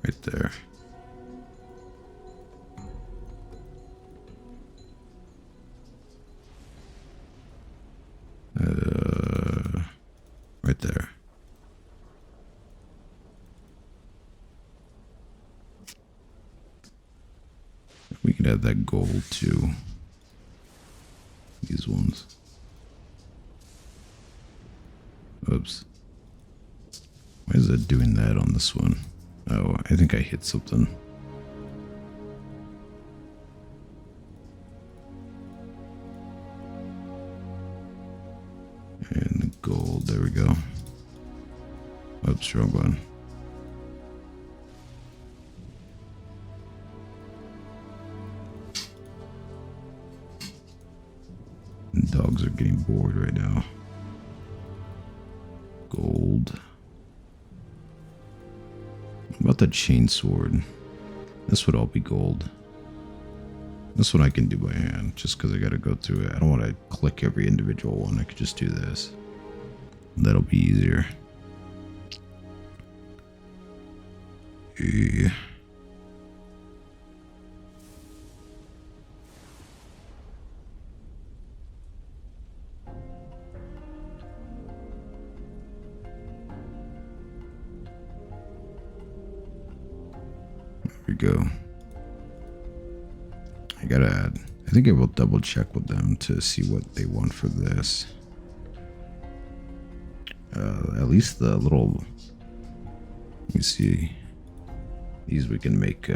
right there. Right there. We can add that gold to these ones. Oops. Why is it doing that on this one? Oh, I think I hit something. And the gold, there we go. Oops, wrong one. And dogs are getting bored right now. Gold. What about the chainsword? This would all be gold. This one I can do by hand, just because I got to go through it. I don't want to click every individual one. I could just do this. That'll be easier. Yeah. There we go. I gotta add. I think I will double check with them to see what they want for this. At least the little. Let me see. These we can make.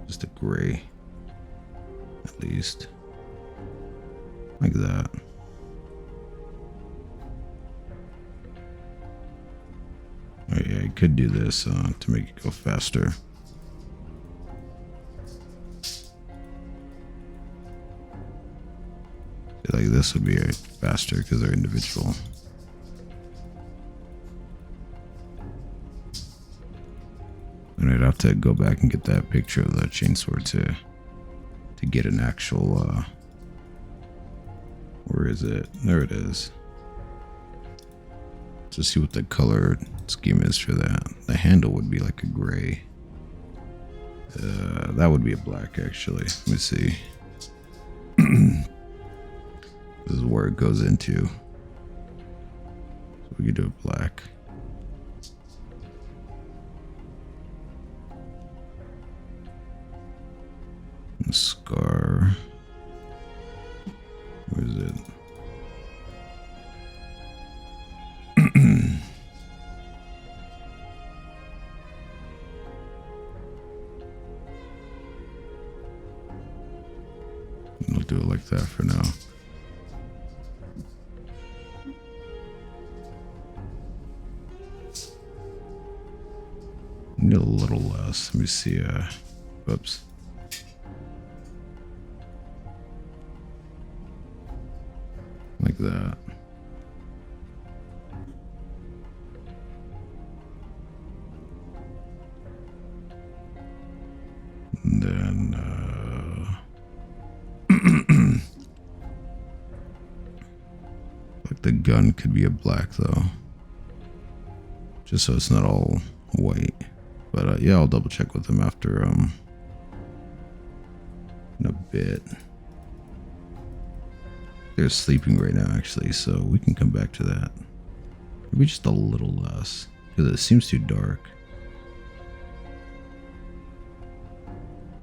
Just a gray. At least. Like that. Oh yeah, I could do this to make it go faster. Like this would be faster because they're individual. And I'd have to go back and get that picture of the chainsword to get an actual. Where is it? There it is. To see what the color scheme is for that. The handle would be like a gray. That would be a black actually. Let me see. This is where it goes into. So we could do it black. And scar. Where is it? I'll do it like that for now. Need a little less. Let me see. Whoops. Like that. And then, like the gun could be a black though. Just so it's not all white. But yeah, I'll double check with them after in a bit. They're sleeping right now actually, so we can come back to that. Maybe just a little less because it seems too dark.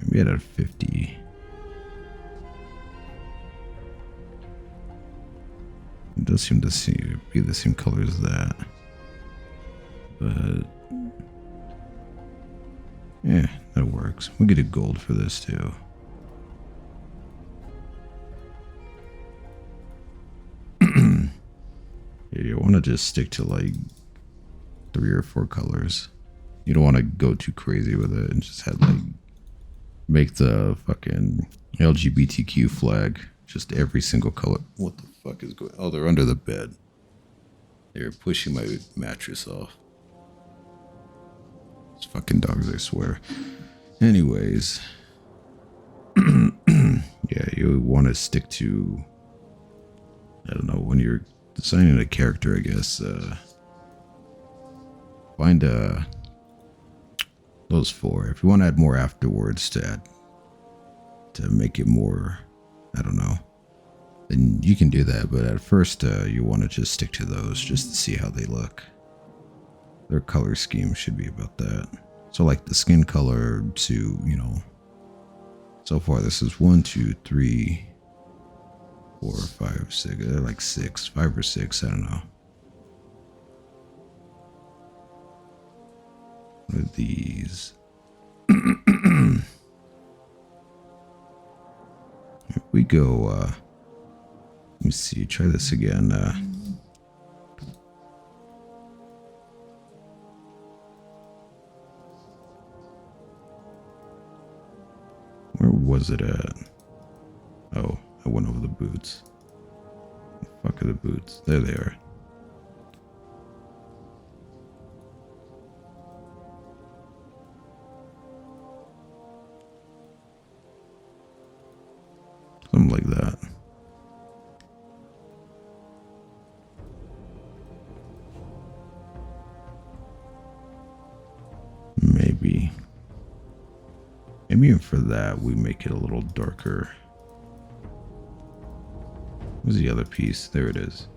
Maybe at 50. It does seem to be the same color as that. But yeah, that works. We could do gold for this too. You want to just stick to like 3 or 4 colors. You don't want to go too crazy with it and just have like make the fucking LGBTQ flag just every single color. What the fuck is going? Oh, they're under the bed. They're pushing my mattress off. It's fucking dogs, I swear. Anyways, yeah, you want to stick to. I don't know, when you're designing a character, I guess, find those 4. If you want to add more afterwards to make it more, I don't know, then you can do that. But at first, you want to just stick to those just to see how they look. their color scheme should be about that. So like the skin color to, you know, so far this is 1, 2, 3, 4, 5, 6. They're like 6, 5 or 6. I don't know. What are these? If we go, let me see, try this again. Where was it at? Oh, I went over the boots. The fuck are the boots? There they are. Something like that. Maybe. Maybe even for that, we make it a little darker. Where's the other piece? There it is.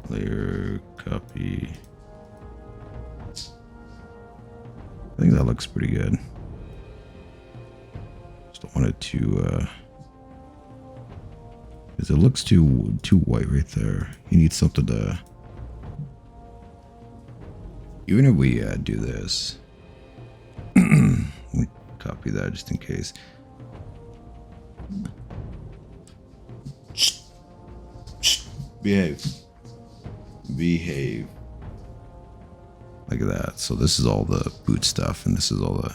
Layer, copy. I think that looks pretty good. Just don't want it to, because it looks too white right there. You need something to. Even if we do this, copy that just in case. Behave. Behave. Like that. So this is all the boot stuff, and this is all the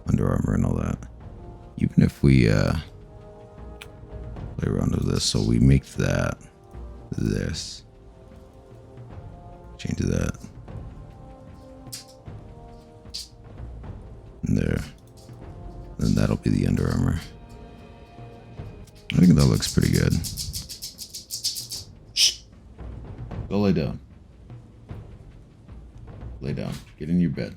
Under Armour and all that. Even if we play around with this, so we make that this. Change that. And there. Then that'll be the Under Armour. I think that looks pretty good. Go lay down. Lay down. Get in your bed.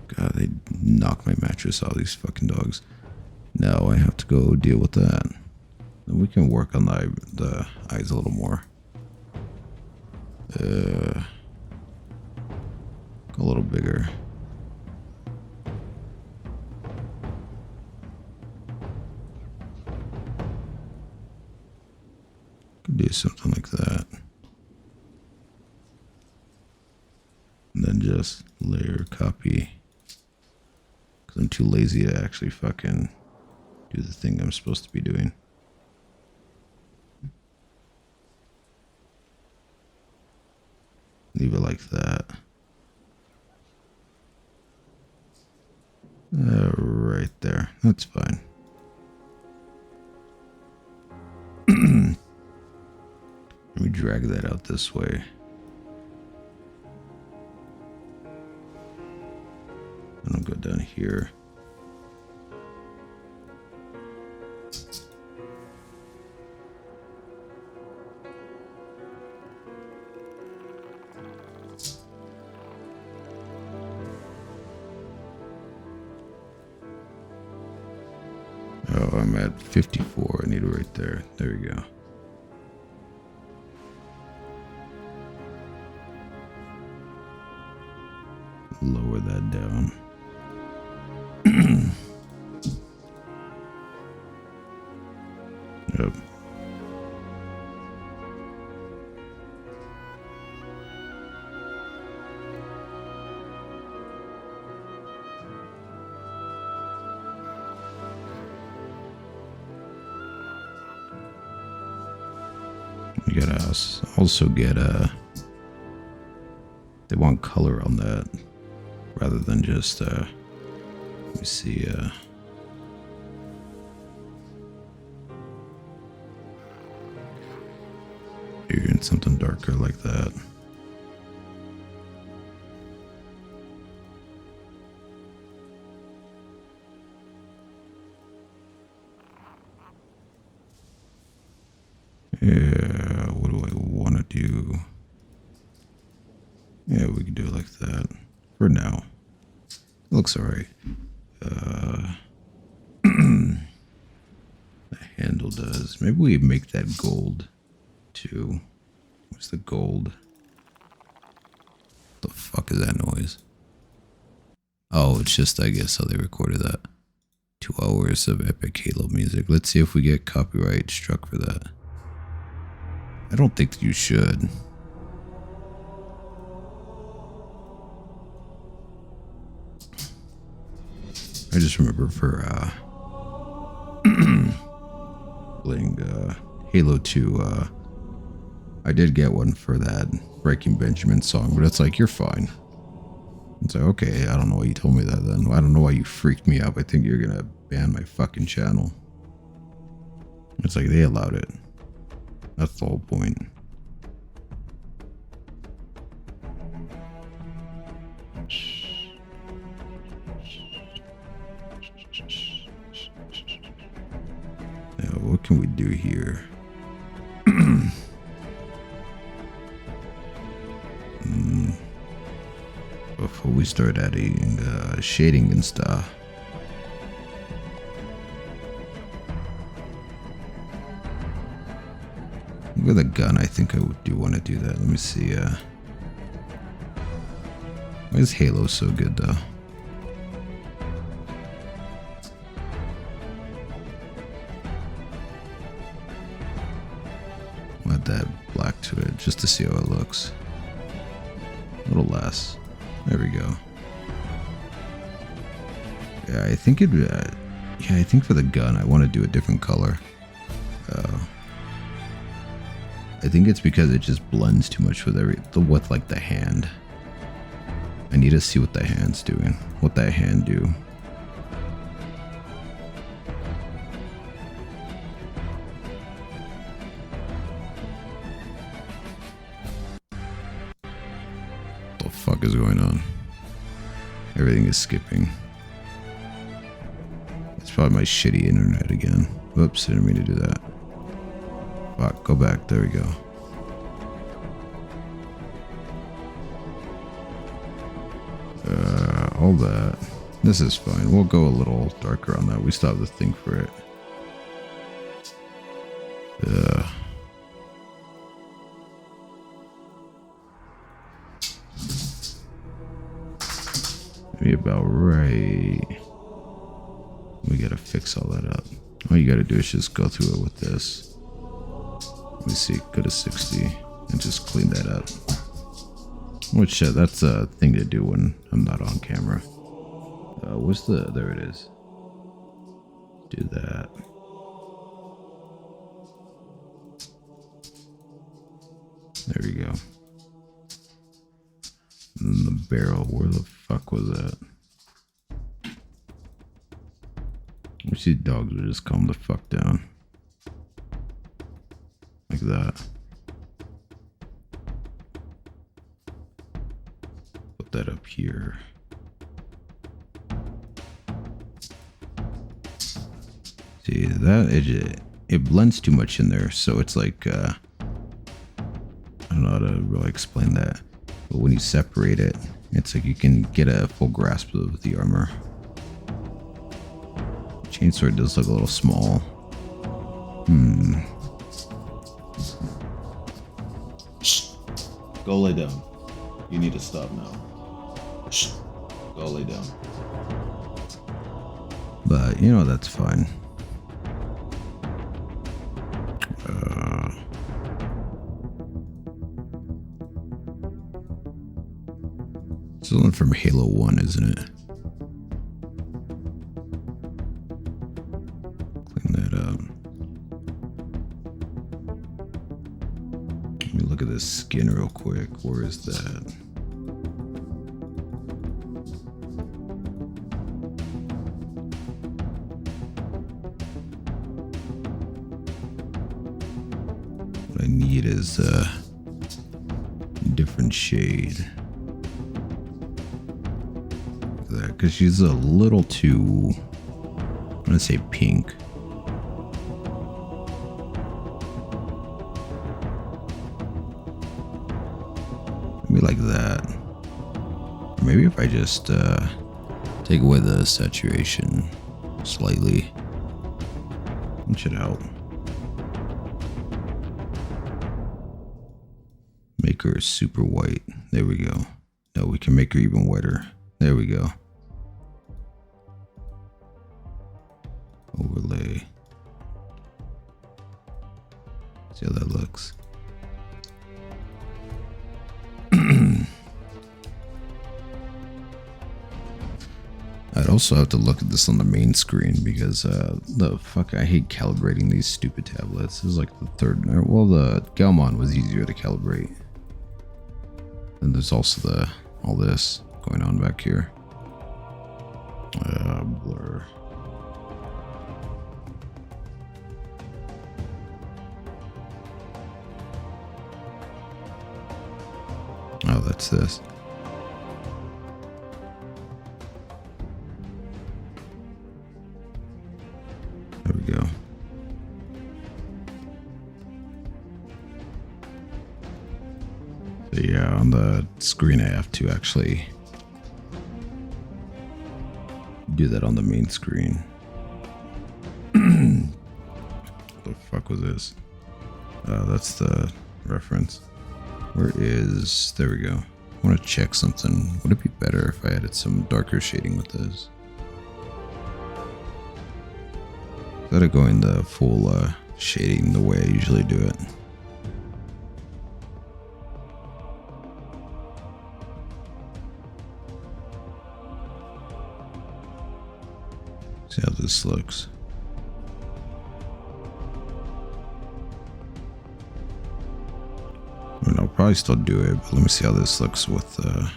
God, they knocked my mattress out, these fucking dogs. Now I have to go deal with that. Then we can work on the eyes a little more. Go a little bigger. Could do something like that. And then just layer copy. Because I'm too lazy to actually fucking do the thing I'm supposed to be doing. Leave it like that. Right there. That's fine. Let me drag that out this way. And I'll go down here. Oh, I'm at 54. I need it right there. There we go. Lower that down. Yep. You gotta also get they want color on that rather than just let me see doing something darker like that. Yeah, what do I want to do? Yeah, we can do it like that for now. It looks alright. The handle purple does. Maybe we make that gold too. Where's the gold? What the fuck is that noise? Oh, it's just, I guess, how they recorded that. 2 hours of epic Halo music. Let's see if we get copyright struck for that. I don't think you should. I just remember for playing Halo 2, I did get one for that Breaking Benjamin song, but it's like, you're fine. It's like, okay, I don't know why you told me that then. I don't know why you freaked me out. I think you're gonna ban my fucking channel. It's like, they allowed it. That's the whole point. Now, what can we do here? Before we start adding shading and stuff. With a gun, I think I do want to do that. Let me see. Why is Halo so good though? Add that black to it just to see how it looks. A little less. There we go. Yeah, I think it. Yeah, I think for the gun, I want to do a different color. I think it's because it just blends too much with with like the hand. I need to see what the hand's doing. What that hand do. What the fuck is going on? Everything is skipping. It's probably my shitty internet again. Whoops, I didn't mean to do that. Fuck, go back. There we go. All that. This is fine. We'll go a little darker on that. We still have the thing for it. Maybe about right. We gotta fix all that up. All you gotta do is just go through it with this. Let me see, go to 60 and just clean that up. Which that's a thing to do when I'm not on camera. What's the, there it is. Do that. There we go. And the barrel, where the fuck was that? I wish these dogs would just calm the fuck down. Like that. Put that up here. See, that it blends too much in there, so it's like I don't know how to really explain that. But when you separate it, it's like you can get a full grasp of the armor. Chainsword does look a little small. Shh. Go lay down. You need to stop now. Shh. Go lay down. But, you know, that's fine. This is one from Halo 1, isn't it? Clean that up. Let me look at this skin real quick. Where is that? What I need is a different shade. Because she's a little too, I'm gonna say pink. Maybe like that. Or maybe if I just take away the saturation slightly, it should help. make her super white. There we go. No, we can make her even whiter. There we go. Overlay. See how that looks. I'd also have to look at this on the main screen because the fuck, I hate calibrating these stupid tablets. This is like the third. Well, the Galmon was easier to calibrate. And there's also all this going on back here. Blur. Oh, that's this. There we go. So yeah, on the screen I have to actually do that on the main screen. What the fuck was this? That's the reference. Where is... There we go. I want to check something. Would it be better if I added some darker shading with this? Instead of going the full shading the way I usually do it. See how this looks. I mean, I'll probably still do it, but let me see how this looks with it.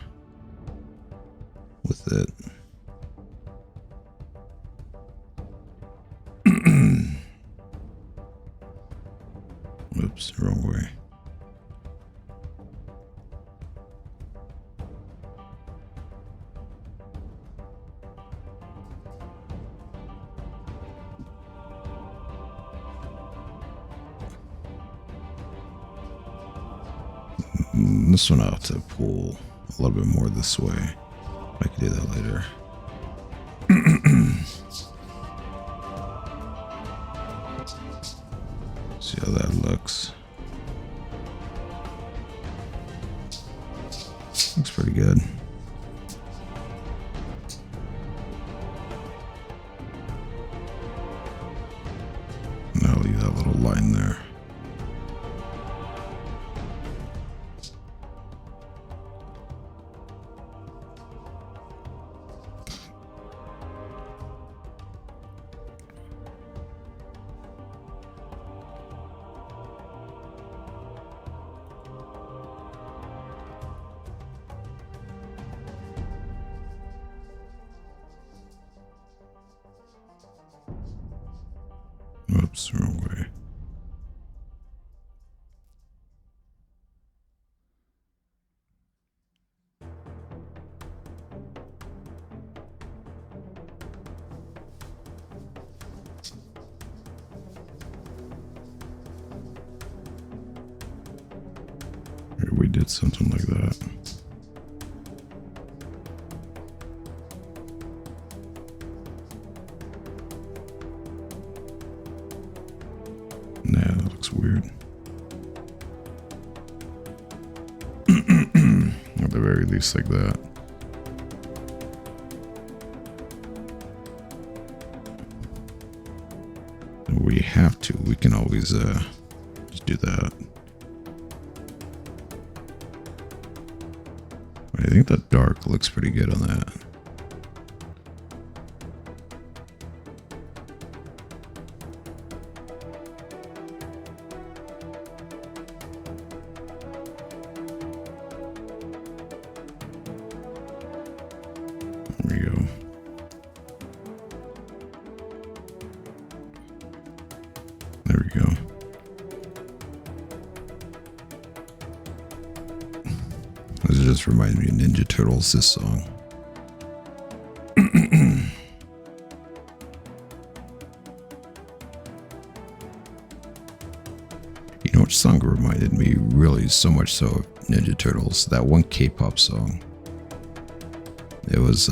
Oops, wrong way. This one I'll have to pull a little bit more this way. I can do that later. See how that looks. Looks pretty good. And I'll leave that little line there. Oops, wrong way. Here, we did something like that. Nah, that looks weird. At the very least, like that. If we have to, we can always just do that. I think the dark looks pretty good on that. There we go. There we go. This just reminds me of Ninja Turtles, this song. You know which song reminded me really so much so of Ninja Turtles? That one K-pop song. It was,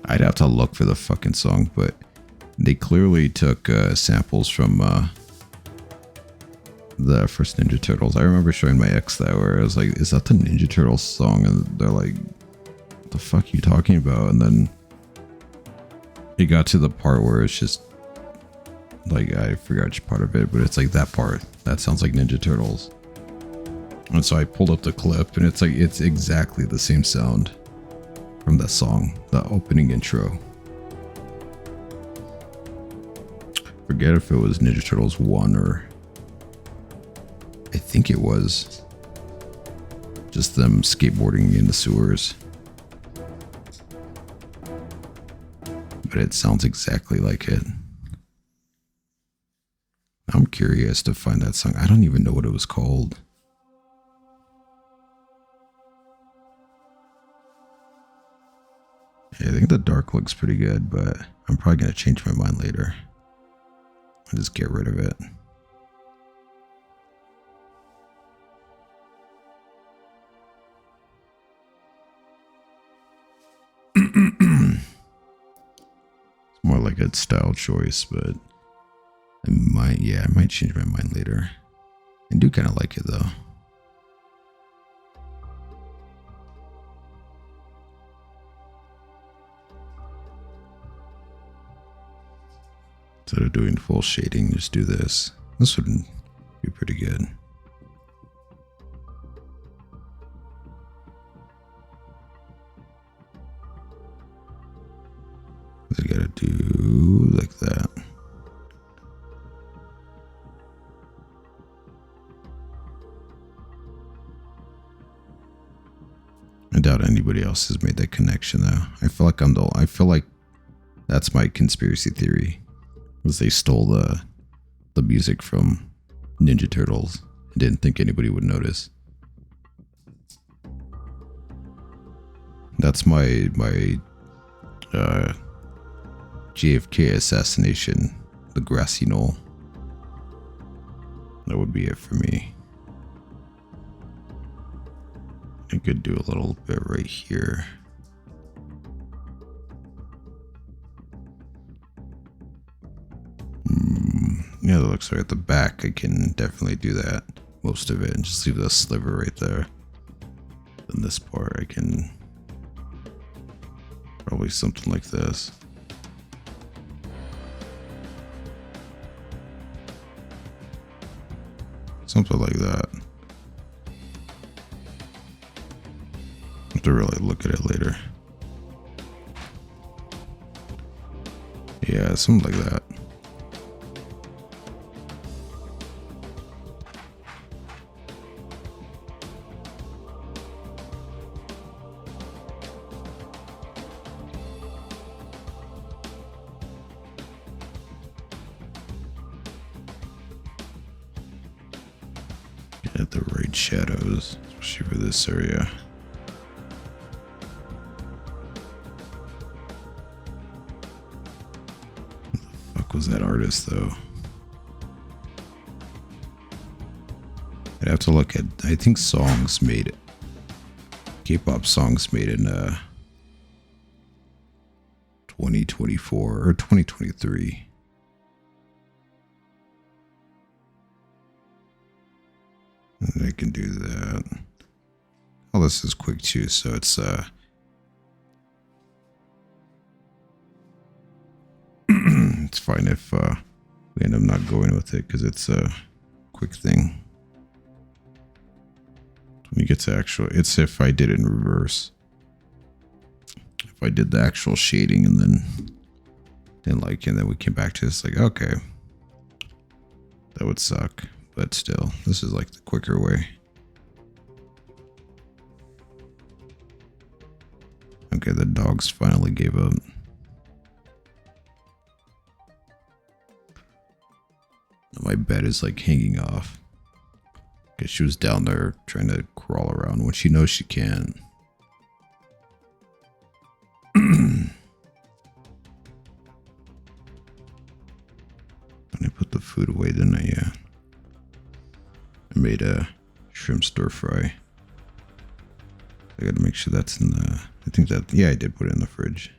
I'd have to look for the fucking song, but they clearly took samples from the first Ninja Turtles. I remember showing my ex that where I was like, is that the Ninja Turtles song? And they're like, what the fuck are you talking about? And then it got to the part where it's just like, I forgot which part of it, but it's like that part. That sounds like Ninja Turtles. And so I pulled up the clip and it's like, it's exactly the same sound from that song, the opening intro. Forget if it was Ninja Turtles 1 or I think it was just them skateboarding in the sewers. But it sounds exactly like it. I'm curious to find that song. I don't even know what it was called. Yeah, I think the dark looks pretty good, but I'm probably going to change my mind later. I'll just get rid of it. It's more like a style choice, but I might change my mind later. I do kind of like it though. Instead of doing full shading, just do this. This would be pretty good. I gotta do like that. I doubt anybody else has made that connection though. I feel like that's my conspiracy theory. Was they stole the music from Ninja Turtles and didn't think anybody would notice. That's my JFK assassination, the grassy knoll. That would be it for me. I could do a little bit right here. Yeah, that looks right at the back. I can definitely do that. Most of it, and just leave the sliver right there. Then this part, I can probably something like this. Something like that. Have to really look at it later. Yeah, something like that. Get the right shadows, especially for this area. Who the fuck was that artist though? I'd have to look at, I think songs made, K-pop songs made in 2024 or 2023. And I can do that. All this is quick too, so it's it's fine if we end up not going with it because it's a quick thing. When you get to actual, it's if I did it in reverse. If I did the actual shading and then didn't like it, and then we came back to this, like, okay, that would suck. But still, this is like the quicker way. Okay, the dogs finally gave up. My bed is like hanging off. Because she was down there trying to crawl around when she knows she can. I put the food away, didn't I? Yeah. I made a shrimp stir fry. I gotta make sure that's in the, I think that, yeah, I did put it in the fridge.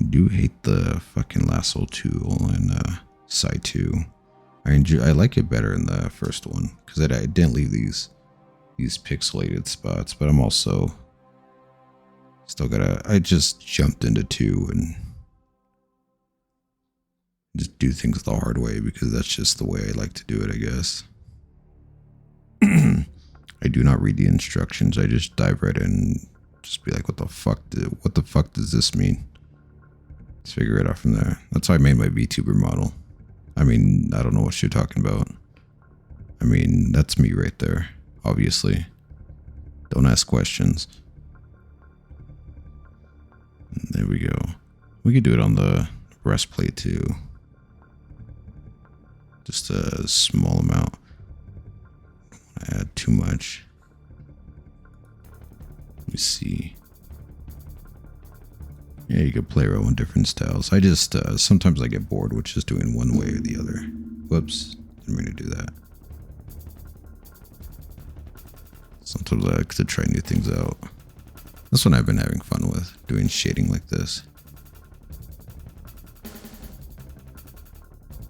do hate the fucking lasso tool in Side 2. I like it better in the first one because I didn't leave these pixelated spots, but I'm also still I just jumped into 2 and just do things the hard way because that's just the way I like to do it, I guess. I do not read the instructions. I just dive right in and just be like, what the fuck does this mean? Let's figure it out from there. That's how I made my VTuber model. I mean, I don't know what you're talking about. I mean, that's me right there, obviously. Don't ask questions. There we go. We could do it on the breastplate too. Just a small amount. Don't want to add too much. Let me see. Yeah, you could play around with different styles. I just, sometimes I get bored with just doing one way or the other. Whoops, didn't mean to do that. Sometimes I like to try new things out. That's what I've been having fun with, doing shading like this.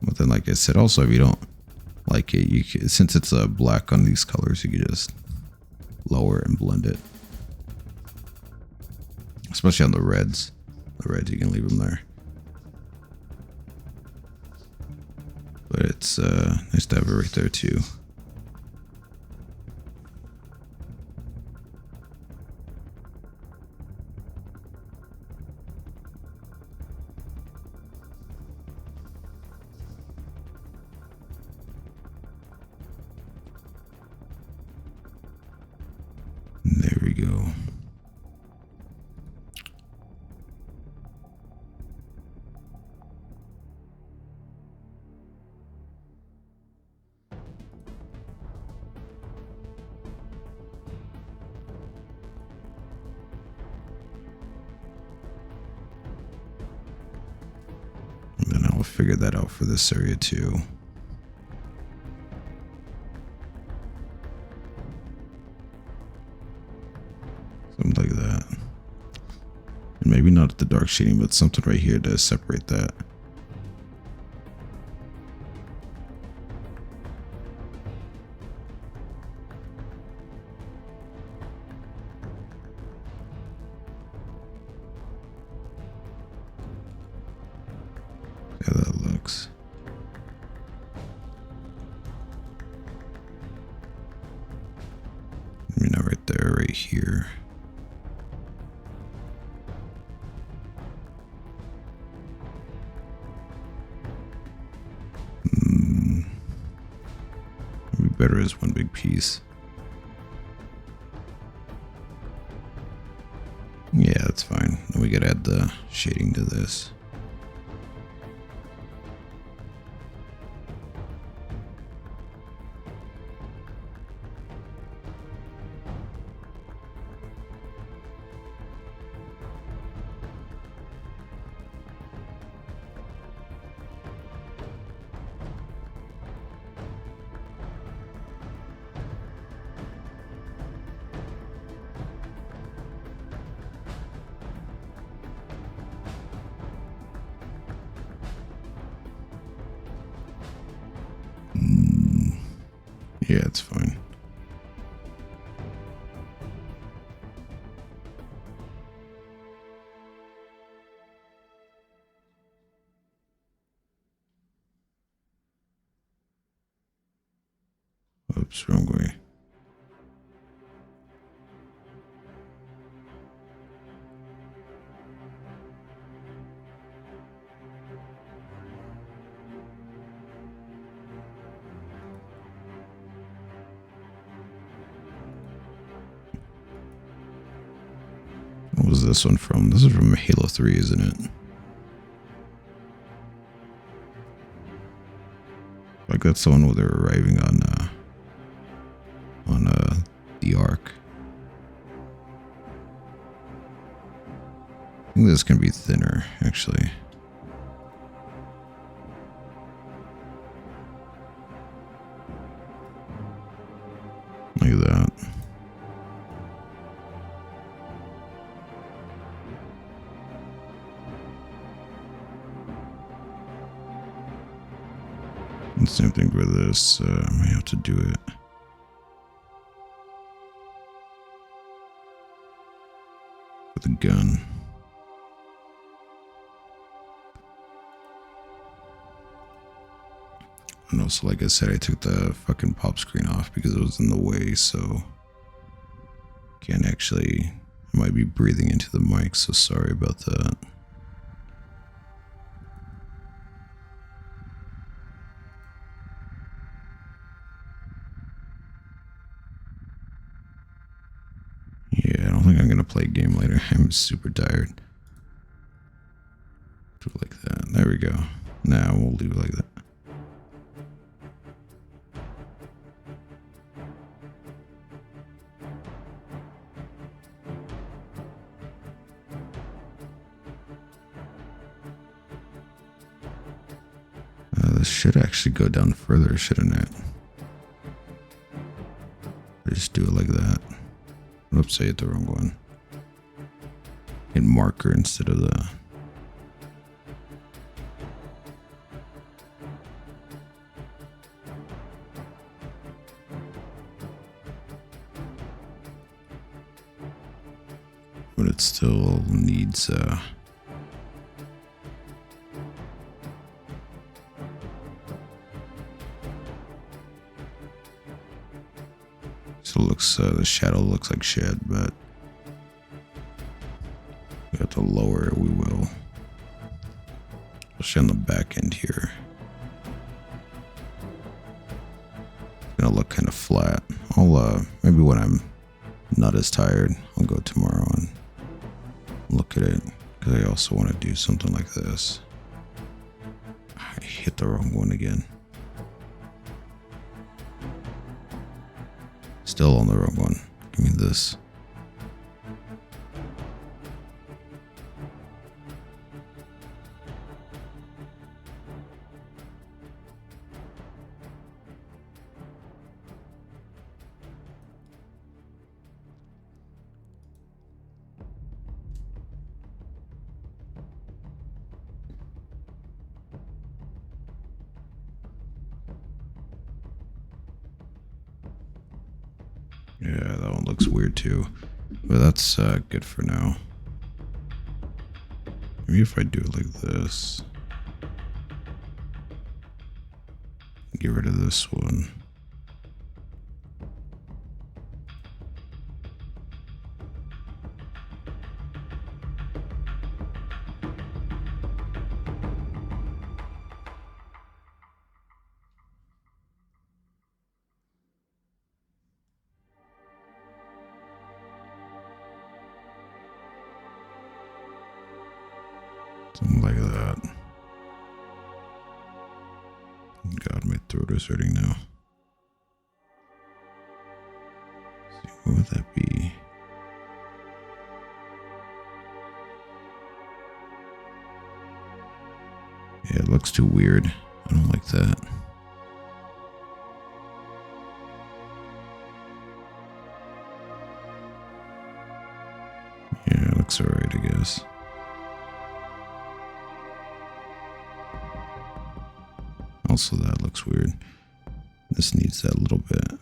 But then, like I said, also if you don't like it, you can, since it's black on these colors, you can just lower and blend it. Especially on the reds. The reds, you can leave them there. But it's nice to have it right there too. There we go. And then I'll figure that out for this area too. Something like that. And maybe not the dark shading, but something right here to separate that. Yeah, that looks. Maybe not right there, right here. Maybe better as one big piece. Yeah, that's fine. Then we gotta add the shading to this. Yeah, it's fine. Oops, wrong way. What was this one from? This is from Halo 3, isn't it? Like that's the one where they're arriving on the Ark. I think this can be thinner, actually. Look at that. And same thing for this. I may have to do it. With a gun. And also, like I said, I took the fucking pop screen off because it was in the way, so can't actually. I might be breathing into the mic, so sorry about that. Yeah, I don't think I'm gonna play a game later. I'm super tired. Do it like that. There we go. Now we'll leave it like that. This should actually go down further, shouldn't it? Just do it like that. Oops, I hit the wrong one. Hit marker instead of the... But it still needs... So it looks, the shadow looks like shit, but we have to lower it, we will. Especially on the back end here. It's gonna look kind of flat. I'll, maybe when I'm not as tired, I'll go tomorrow and look at it. Because I also want to do something like this. I hit the wrong one again. Still on the wrong one. Give me this. Yeah, that one looks weird too. But that's good for now. Maybe if I do it like this. Get rid of this one. Something like that. God, my throat is hurting now. Let's see, what would that be? Yeah, it looks too weird. I don't like that. Yeah, it looks alright, I guess. Also, that looks weird. This needs that little bit.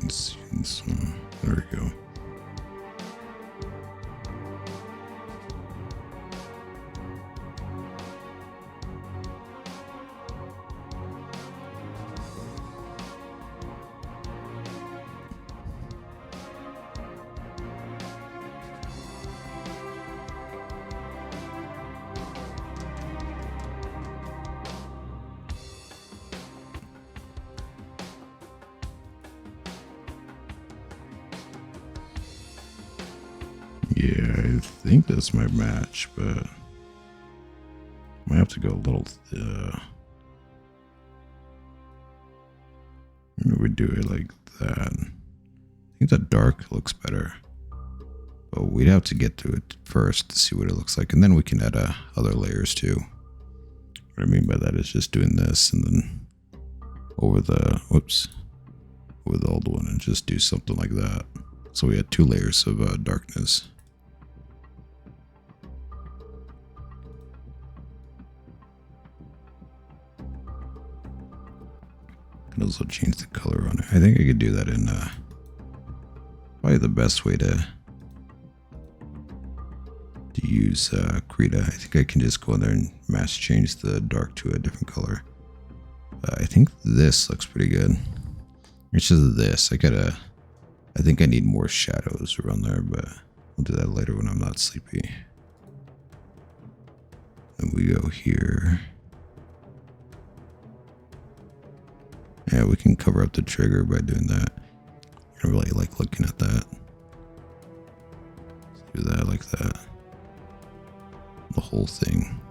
Let's see this one. There we go. Yeah, I think this might match, but might have to go a little. Maybe we do it like that. I think the dark looks better, but we'd have to get to it first to see what it looks like, and then we can add other layers too. What I mean by that is just doing this and then over the over the old one and just do something like that. So we had 2 layers of darkness. Can also change the color on it. I think I could do that in probably the best way to use Krita. I think I can just go in there and mass change the dark to a different color. I think this looks pretty good. It's just this. I think I need more shadows around there, but I'll do that later when I'm not sleepy. And we go here. Yeah, we can cover up the trigger by doing that. I really like looking at that. Let's do that like that. The whole thing.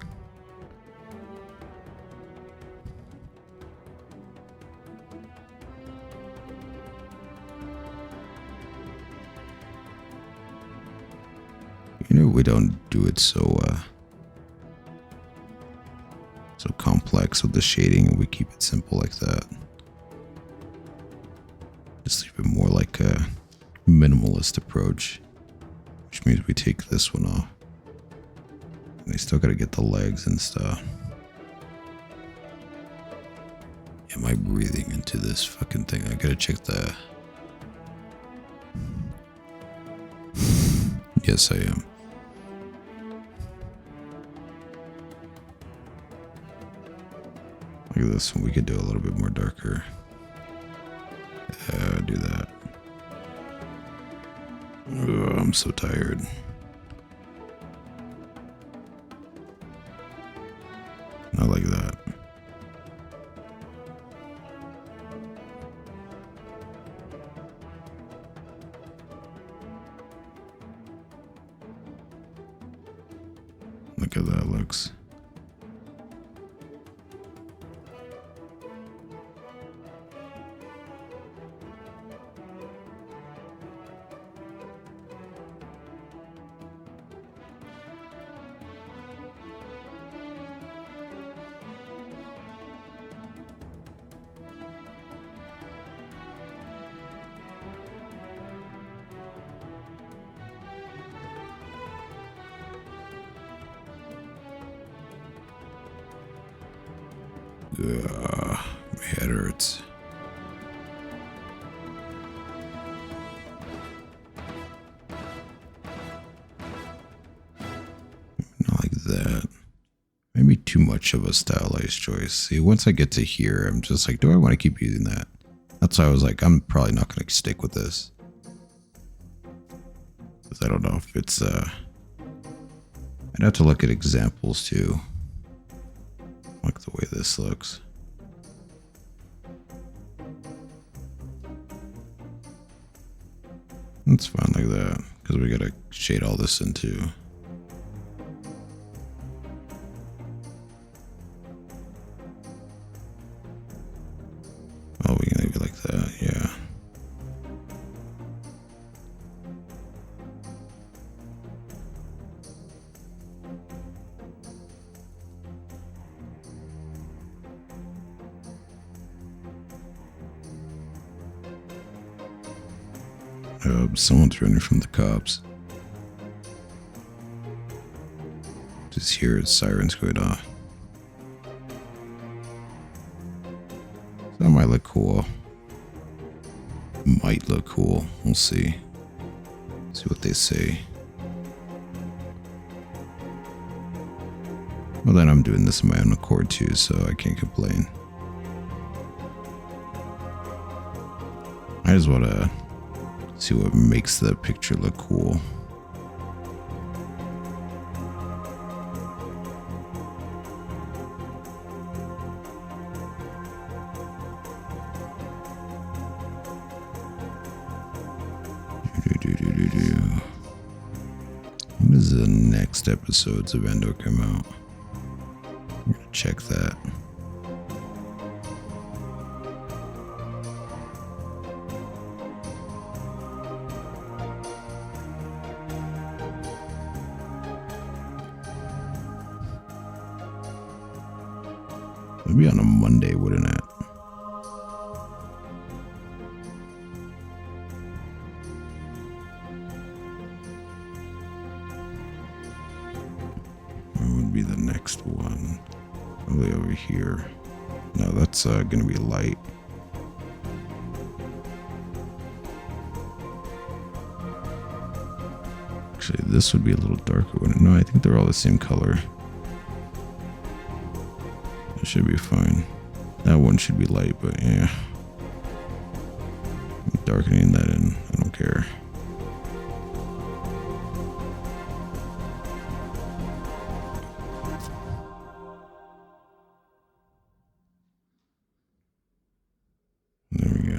You know, we don't do it so complex with the shading, and we keep it simple like that. Just leave it more like a minimalist approach, which means we take this one off. And they still gotta get the legs and stuff. Am I breathing into this fucking thing? I gotta check the... Yes, I am. Look at this one. We could do a little bit more darker. Do that. Ugh, I'm so tired. Not like that. Look how that looks. My head hurts. Not like that. Maybe too much of a stylized choice. See, once I get to here, I'm just like, do I want to keep using that? That's why I was like, I'm probably not going to stick with this. Because I don't know if it's, I'd have to look at examples too. Like the way this looks. It's fine like that, because we gotta shade all this into. Oh, we can leave it like that, yeah. Someone's running from the cops. Just hear sirens going off. That might look cool. Might look cool. We'll see. See what they say. Well, then I'm doing this in my own accord too, so I can't complain. I just want to see what makes the picture look cool. is the next episodes of Endo come out? I'm gonna check that. It'd be on a Monday, wouldn't it? What would be the next one? Probably over here. No, that's gonna be light. Actually, this would be a little darker, wouldn't it? No, I think they're all the same color. It should be fine. That one should be light, but yeah. I'm darkening that in. I don't care. There we go.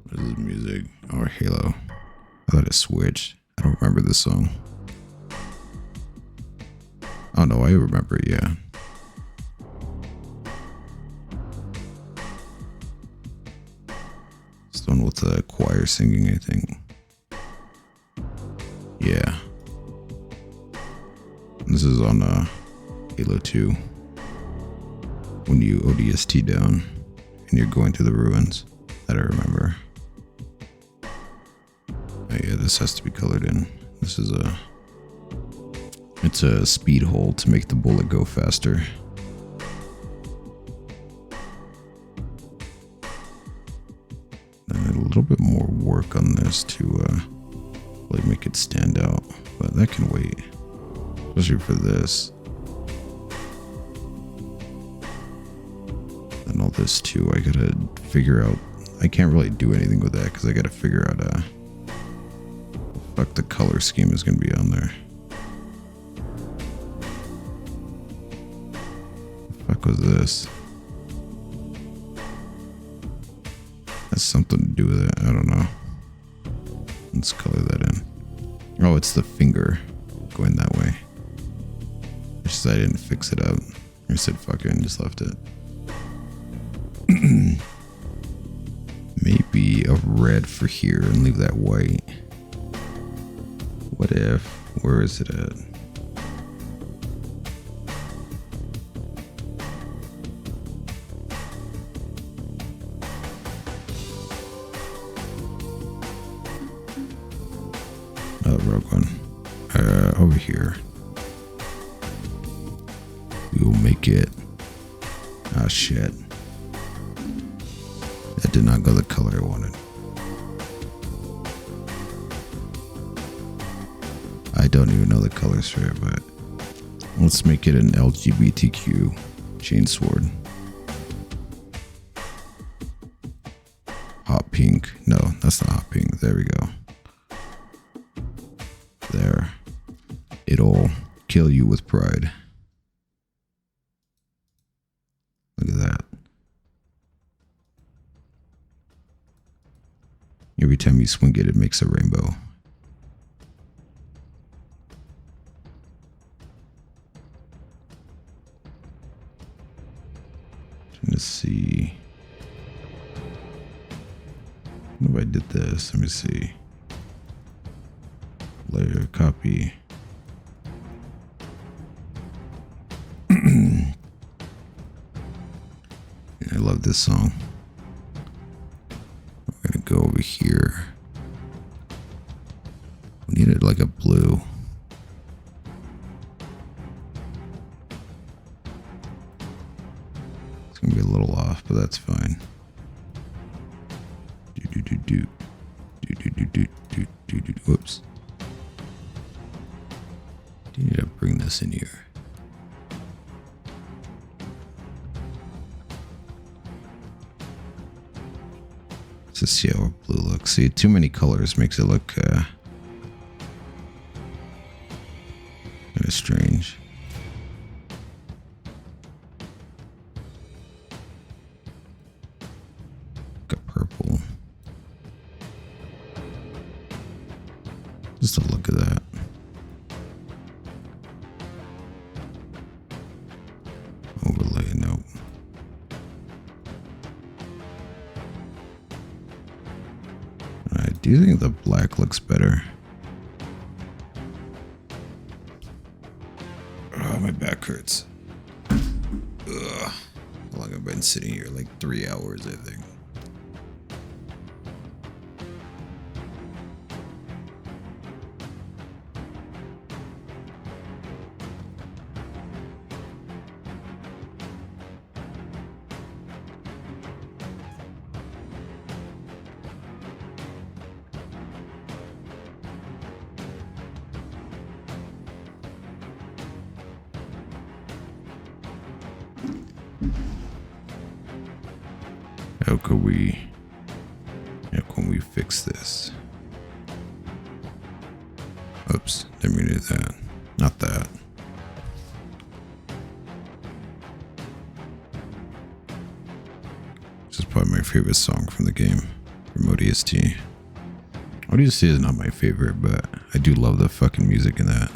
What is this music? Oh, Halo. I thought it switched. I don't remember this song. Oh no, I remember it, yeah. It's the one with the choir singing, I think. Yeah. This is on Halo 2. When you ODST down and you're going to the ruins. That I remember. Oh yeah, this has to be colored in. This is it's a speed hole to make the bullet go faster. And a little bit more work on this to like make it stand out, but that can wait, especially for this. And all this too, I gotta figure out. I can't really do anything with that because I gotta figure out fuck the color scheme is gonna be on there. The fuck was this? Has something to do with it. I don't know. Let's color that in. Oh, it's the finger going that way. Just I didn't fix it up. I said fuck it and just left it. Maybe a red for here and leave that white. What if? Where is it at? Oh, wrong one. Over here. We will make it. Ah, shit. That did not go the color I wanted. I don't even know the colors for it, but let's make it an LGBTQ chainsword. Hot pink. No, that's not hot pink. There we go. There. It'll kill you with pride. Look at that. Every time you swing it, it makes a rainbow. Let's see. What if I did this? Let me see. Layer, copy. I love this song. We're gonna go over here. We need it like a blue. It's gonna be a little off, but that's fine. Whoops. Do you need to bring this in here? Let's just see how our blue looks. See, too many colors makes it look kind of strange. do think the black looks better. Oh, my back hurts. Ugh. How long have I been sitting here? Like 3 hours, I think. How can we fix this? Oops, didn't mean to do that. Not that. This is probably my favorite song from the game, from ODST. ODST is not my favorite, but I do love the fucking music in that.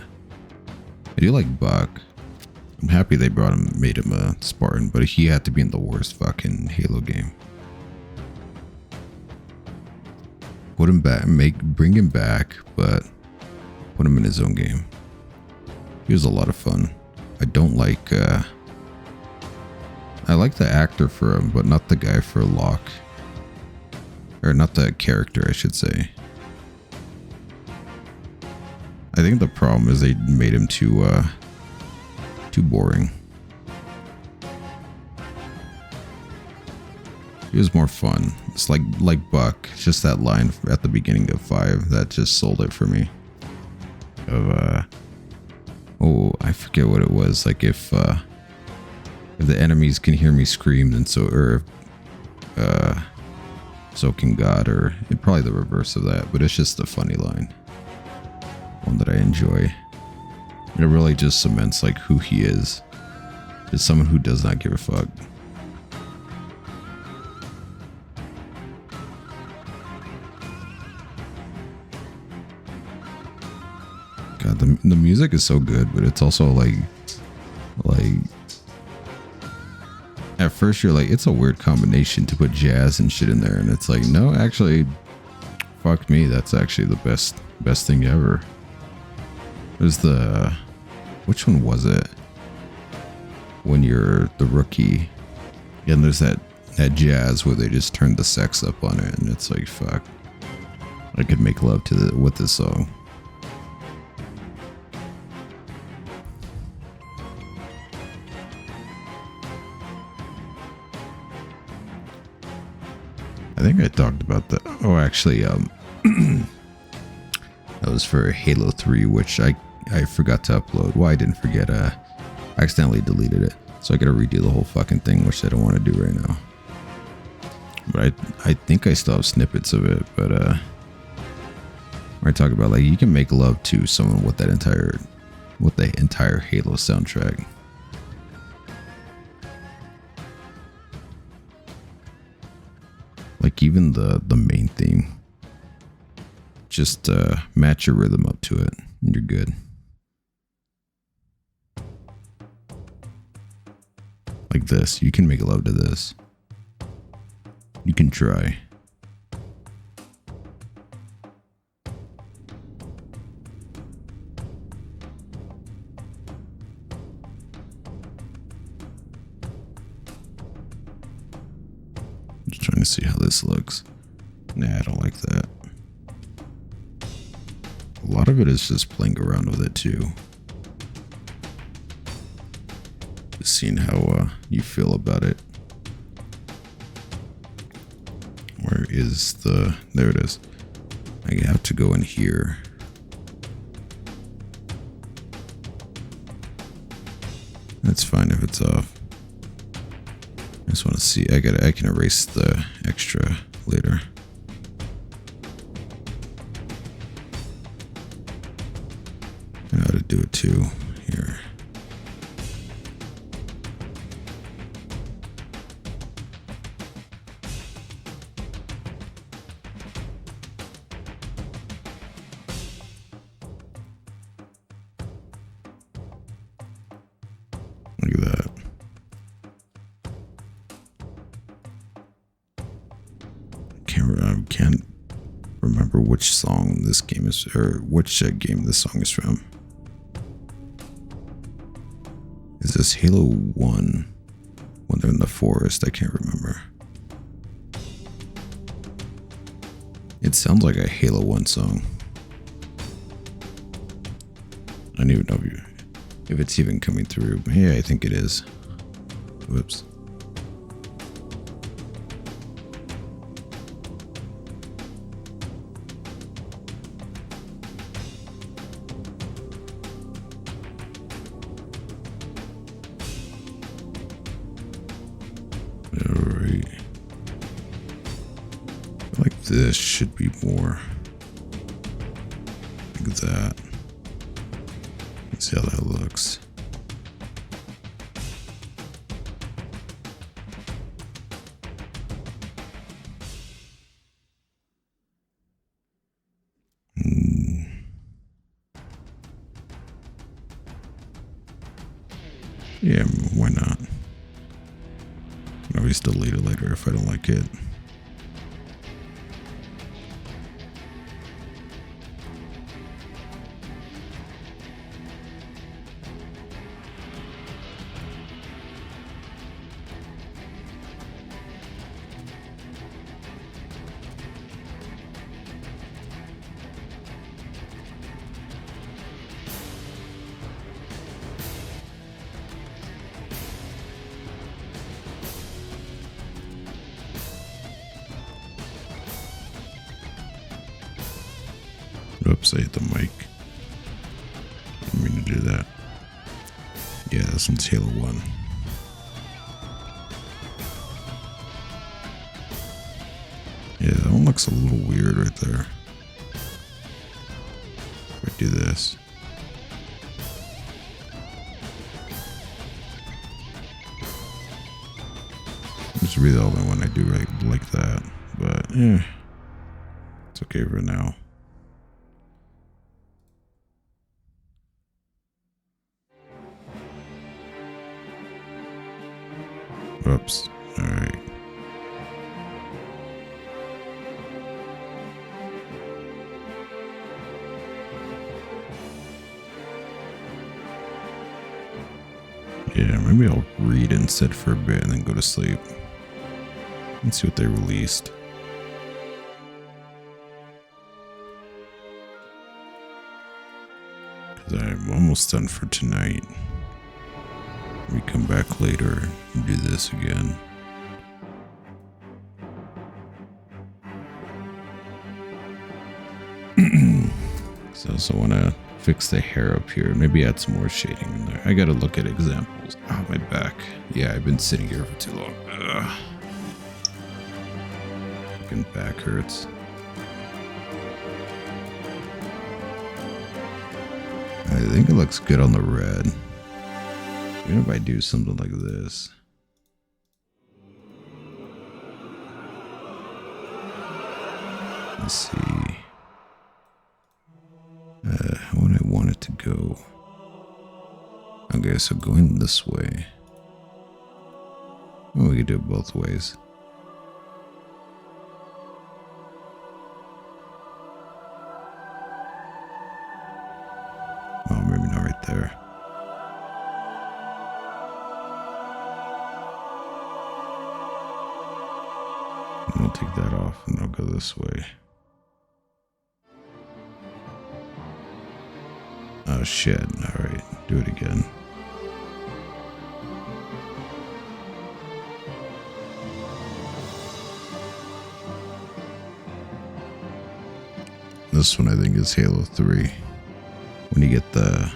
I do like Buck. I'm happy they made him a Spartan, but he had to be in the worst fucking Halo game. Put him back, bring him back, but put him in his own game. He was a lot of fun. I don't like, I like the actor for him, but not the guy for Locke. Or not the character, I should say. I think the problem is they made him too boring. It was more fun. It's like Buck. It's just that line at the beginning of 5 that just sold it for me. Oh, I forget what it was. Like if the enemies can hear me scream, then so can God, or probably the reverse of that. But it's just a funny line, one that I enjoy. It really just cements like who he is. It's someone who does not give a fuck. God, the music is so good, but it's also like at first you're like, it's a weird combination to put jazz and shit in there, and it's like, no, actually, fuck me, that's actually the best thing ever. There's which one was it? When you're the rookie, and there's that jazz where they just turn the sex up on it, and it's like, fuck, I could make love to with this song. I think I talked about that. Oh, actually, that was for Halo 3, which I forgot to upload. Well, I didn't forget. I accidentally deleted it, so I gotta redo the whole fucking thing, which I don't want to do right now. But I think I still have snippets of it. But where I talk about like you can make love to someone with the entire Halo soundtrack. Like even the main theme, just match your rhythm up to it, and you're good. Like this, you can make love to this. You can try. Just trying to see how this looks. Nah, I don't like that. A lot of it is just playing around with it too. Just seeing how you feel about it. Where is there it is. I have to go in here. That's fine if it's off. I just want to see. I can erase the extra later. I know how to do it too. Here. Look at that. Can't. remember which song this game is, or which game this song is from. Is this Halo 1 when they're in the forest? I can't remember. It sounds like a Halo 1 song. I don't even know if it's even coming through. Yeah, I think it is. Whoops. Alright. Like this should be more like that. Let's see how that looks. Yeah, why not? I can always delete it later if I don't like it. Oops, I hit the mic. Didn't mean to do that. Yeah, this one's Halo 1. Yeah, that one looks a little weird right there. If I do this. It's really the only one I do right like that. But yeah, it's okay for now. Oops. Alright. Yeah, maybe I'll read instead for a bit and then go to sleep. Let's see what they released. Because I'm almost done for tonight. We come back later and do this again. So I also want to fix the hair up here. Maybe add some more shading in there. I got to look at examples. Oh, my back. Yeah, I've been sitting here for too long. Ugh. Fucking back hurts. I think it looks good on the red. Even if I do something like this. Let's see. How would I want it to go? Okay, so going this way. Well, we could do it both ways. Oh, maybe not right there. And I'll take that off and I'll go this way. Oh shit, alright, do it again. This one I think is Halo 3. When you get the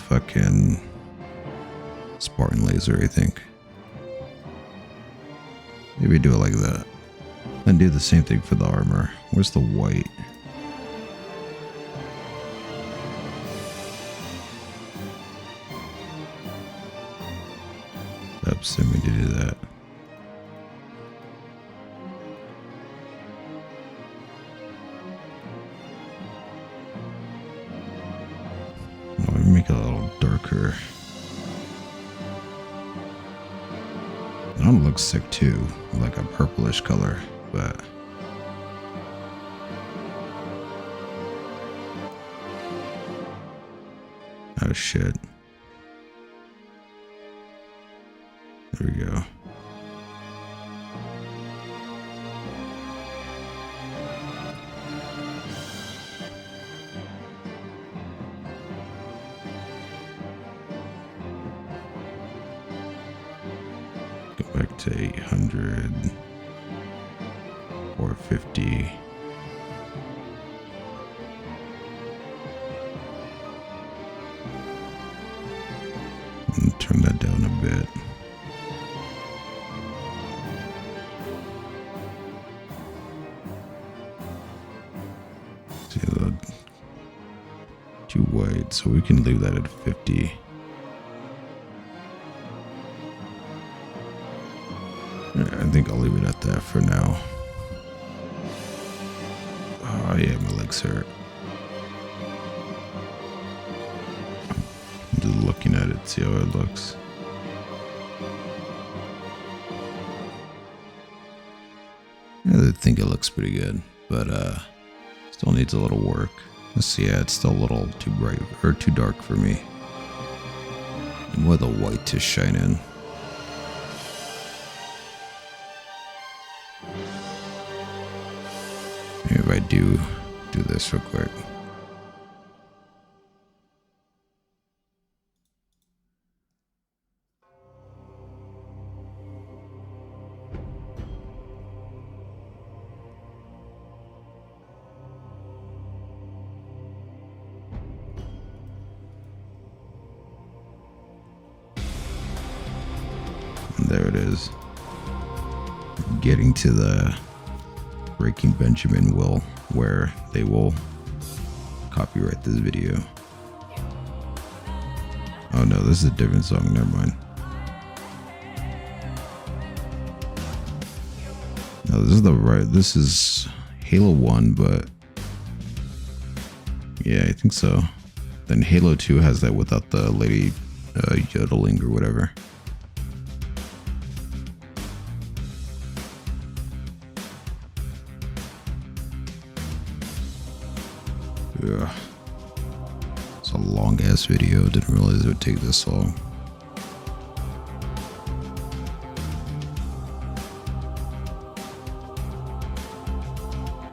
fucking Spartan laser, I think. Maybe do it like that. Then do the same thing for the armor. Where's the white? Oops, didn't mean to do that. Make it a little darker. That one looks sick too, like a purplish color, but oh shit. There we go. Go back to 800 or 50. And turn that down a bit. See, too white, so we can leave that at 50. I think I'll leave it at that for now. Oh yeah, my legs hurt. I'm just looking at it, see how it looks. I think it looks pretty good, but still needs a little work. Let's see, yeah, it's still a little too bright or too dark for me. More the white to shine in. Maybe if I do this real quick. And there it is. Getting to the Breaking Benjamin will, where they will copyright this video. Oh no, this is a different song, never mind. No, this is Halo 1, but yeah, I think so. Then Halo 2 has that without the lady yodeling or whatever. Yeah. It's a long ass video. Didn't realize it would take this long.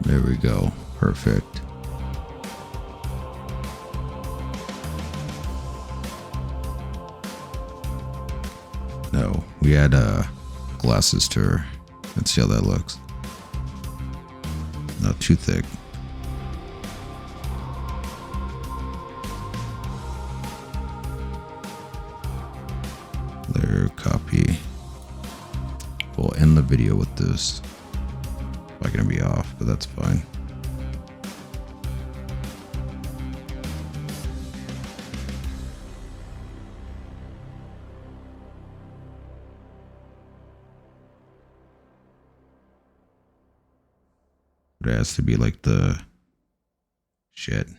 There we go. Perfect. No, we add glasses to her. Let's see how that looks. Not too thick. Layer copy. We'll end the video with this. Probably gonna be off, but that's fine. It has to be like the shit. It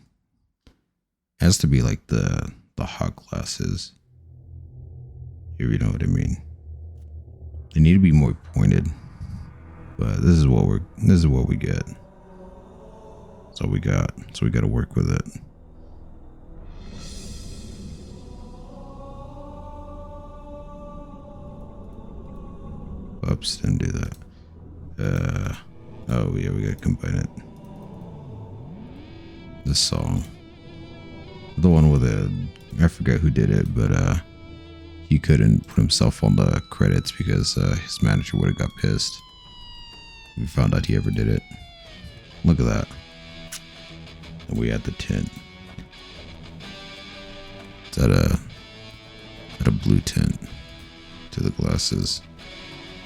has to be like the hot glasses. If you know what I mean. They need to be more pointed. But this is what we get. That's all we got. So we gotta work with it. Oops, didn't do that. Oh yeah, we gotta combine it. This song. The one with I forget who did it, but he couldn't put himself on the credits because his manager would have got pissed. We found out he ever did it. Look at that. And we add the tint. It's at a blue tint to the glasses.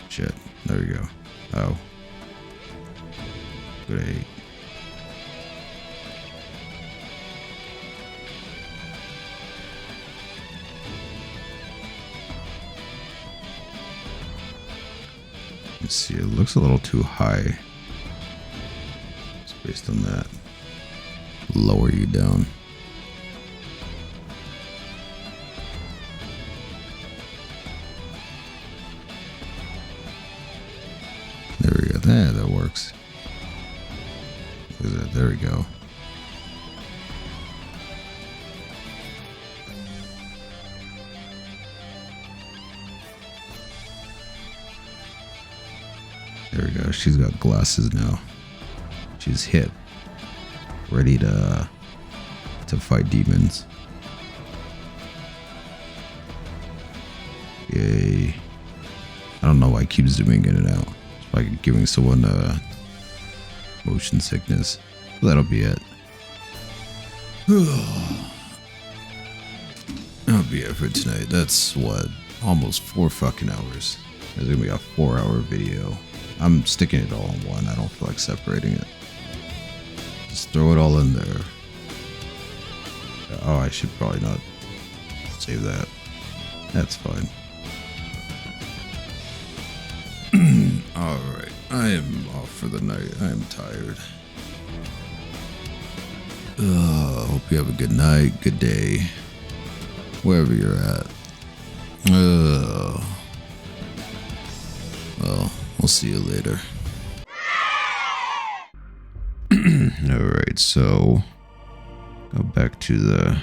Shit. There we go. Oh. Great. Let's see, it looks a little too high. It's based on that. Lower you down. works. What is it? There we go. There we go. She's got glasses now. She's hip. Ready to fight demons. Yay. I don't know why I keep zooming in and out. It's like giving someone motion sickness. That'll be it. That'll be it for tonight. That's what? Almost 4 fucking hours. There's gonna be a 4-hour video. I'm sticking it all in one. I don't feel like separating it. Just throw it all in there. Oh, I should probably not save that. That's fine. Alright, I am off for the night. I am tired. Hope you have a good night, good day, wherever you're at. Well, we'll see you later. Alright, so go back to the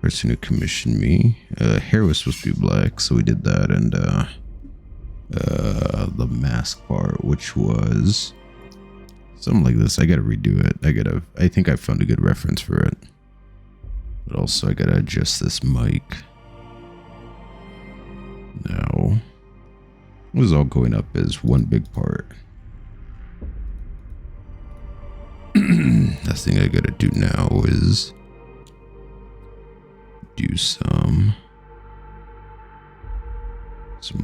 person who commissioned me. Hair was supposed to be black, so we did that, and the mask part, which was something like this. I gotta redo it. I think I found a good reference for it. But also I gotta adjust this mic. Now, this is all going up as one big part. The thing I gotta do now is do some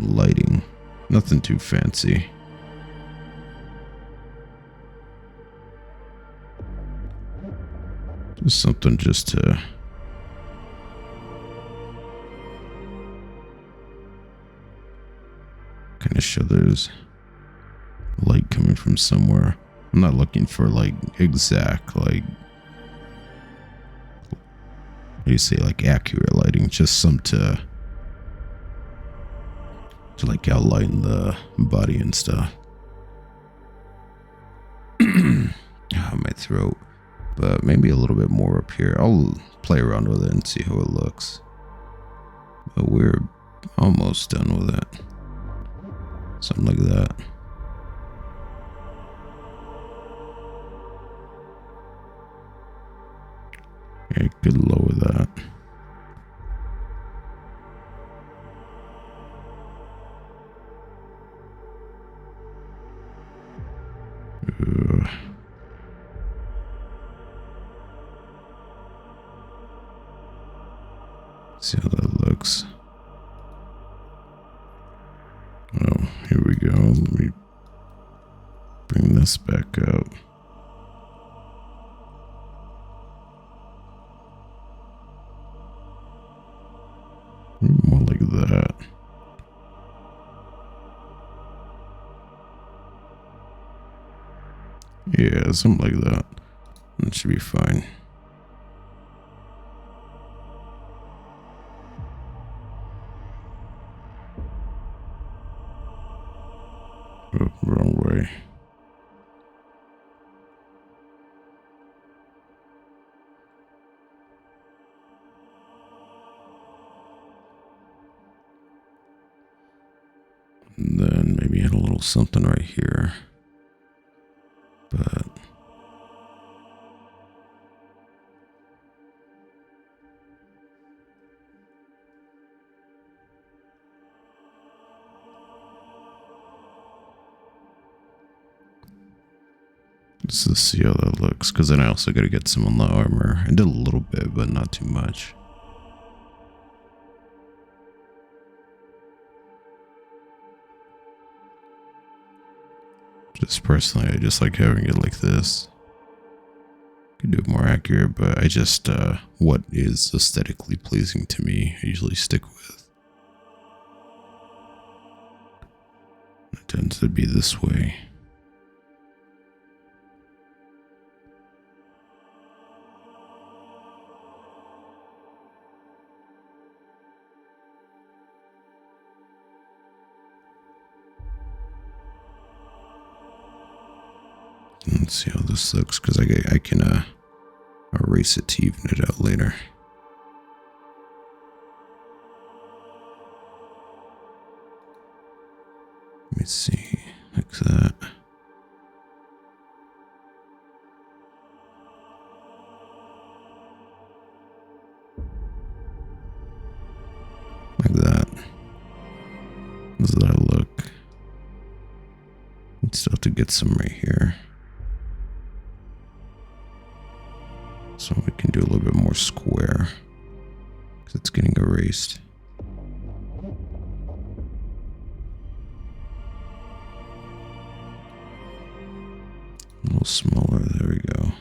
lighting. Nothing too fancy. Just something just to kind of show there's light coming from somewhere. I'm not looking for like exact, like, what do you say, like accurate lighting, just some to like outline the body and stuff. My throat, but maybe a little bit more up here. I'll play around with it and see how it looks. But we're almost done with it. Something like that. I could lower that. See how that looks. Oh, here we go. Let me bring this back up. More like that. Yeah, something like that. That should be fine. Oh, wrong way. And then maybe add a little something right here. But just to see how that looks, because then I also got to get some on the armor. I did a little bit, but not too much. Just personally, I just like having it like this. Could do it more accurate, but I just, what is aesthetically pleasing to me, I usually stick with. It tends to be this way. Let's see how this looks, because I can erase it to even it out later. Let me see, like that. Like that. How does that look? Still have to get some right here. So we can do a little bit more square, because it's getting erased. A little smaller, there we go.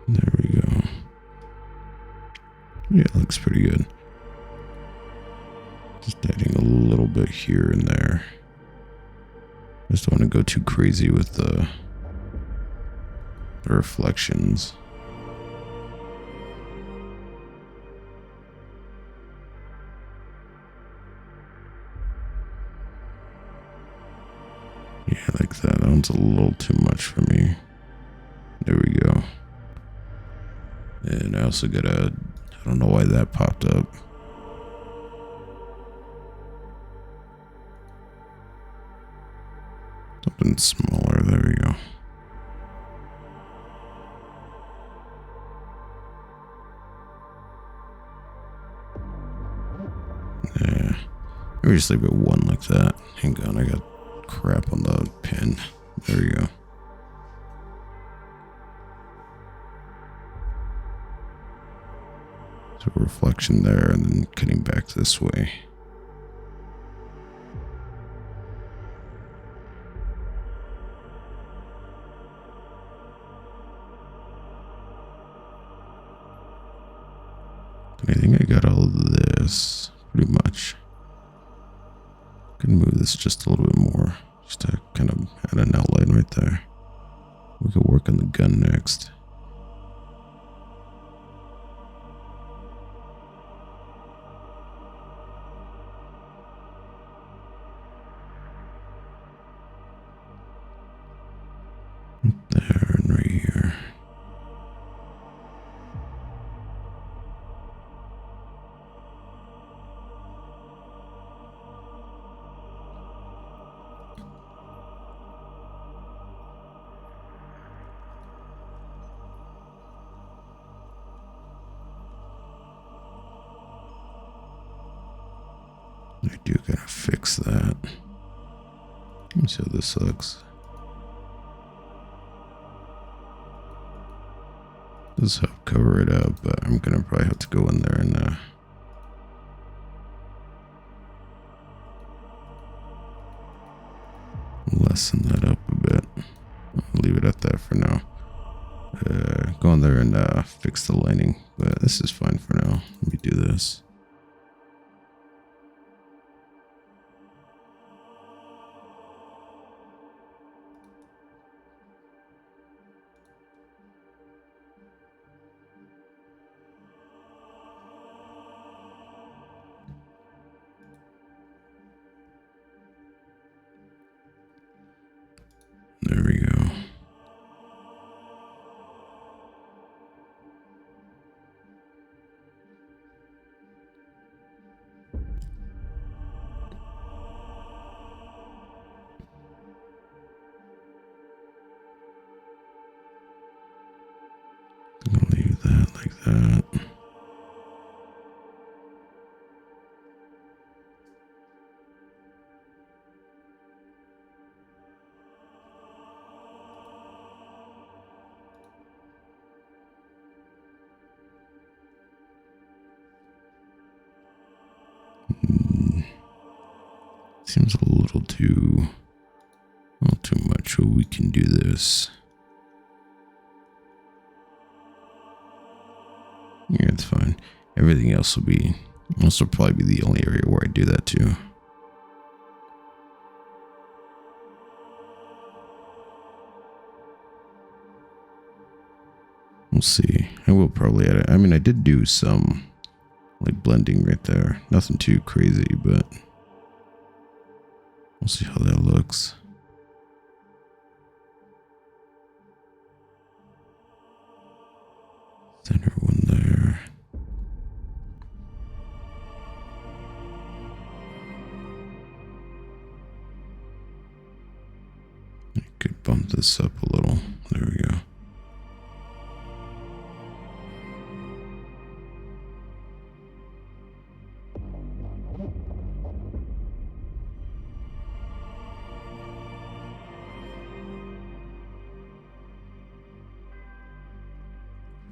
There we go. Yeah, it looks pretty good. Just adding a little bit here and there. Just don't want to go too crazy with the reflections. Yeah, like that. That one's a little too much for me. There we go. And I also got I don't know why that popped up. Something smaller, there we go. Yeah, maybe just leave it one like that. Hang on, I got crap on the pen. There we go. So reflection there, and then cutting back this way. I think I got all of this pretty much. Can move this just a little bit more, just to kind of add an outline right there. We could work on the gun next. There and right here. I do gotta fix that. Let me see how this looks. Does help cover it up, but I'm gonna probably have to go in there and lessen that up a bit. I'll leave it at that for now. Go in there and fix the lighting, but this is fine for now. Let me do this. There we go. I'm gonna leave that like that. Seems a little too much, but we can do this. Yeah, it's fine. Everything else will probably be the only area where I do that too. We'll see. I will probably edit. I mean, I did do some like blending right there. Nothing too crazy, but we'll see how that looks. Center one there. I could bump this up a little. There we go.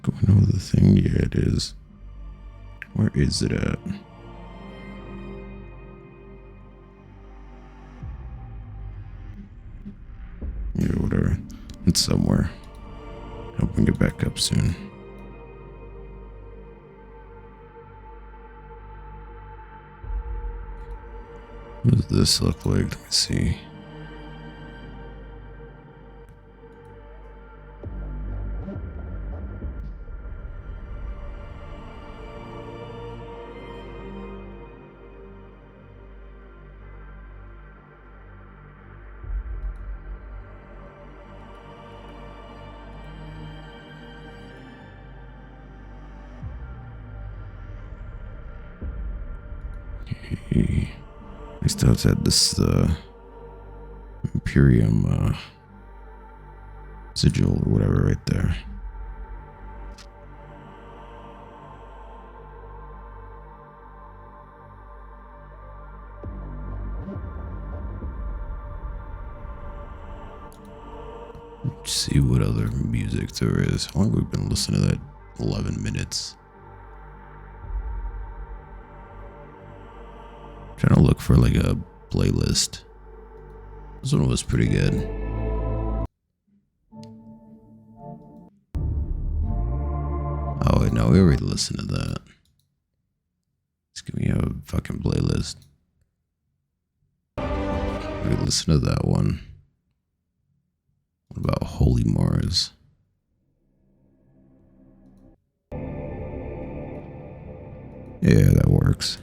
Going over the thing, yeah, it is. Where is it at? Yeah, whatever. It's somewhere. I'll bring it back up soon. What does this look like? Let me see. I still had this Imperium sigil or whatever right there. Let's see what other music there is. How long have we been listening to that? 11 minutes. Trying to look for like a playlist. This one was pretty good. Oh wait, no, we already listened to that. Just give me a fucking playlist. We listened to that one. What about Holy Mars? Yeah, that works.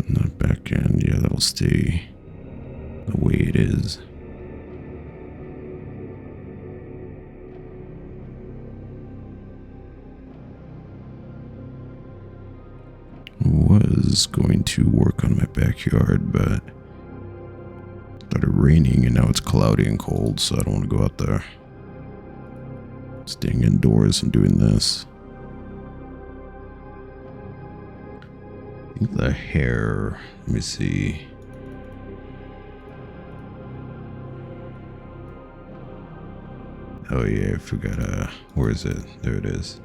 Not back end, yeah, that'll stay the way it is. Was going to work on my backyard, but it started raining and now it's cloudy and cold, so I don't want to go out there. Staying indoors and doing this. I think the hair, let me see. Oh yeah, I forgot, where is it? There it is.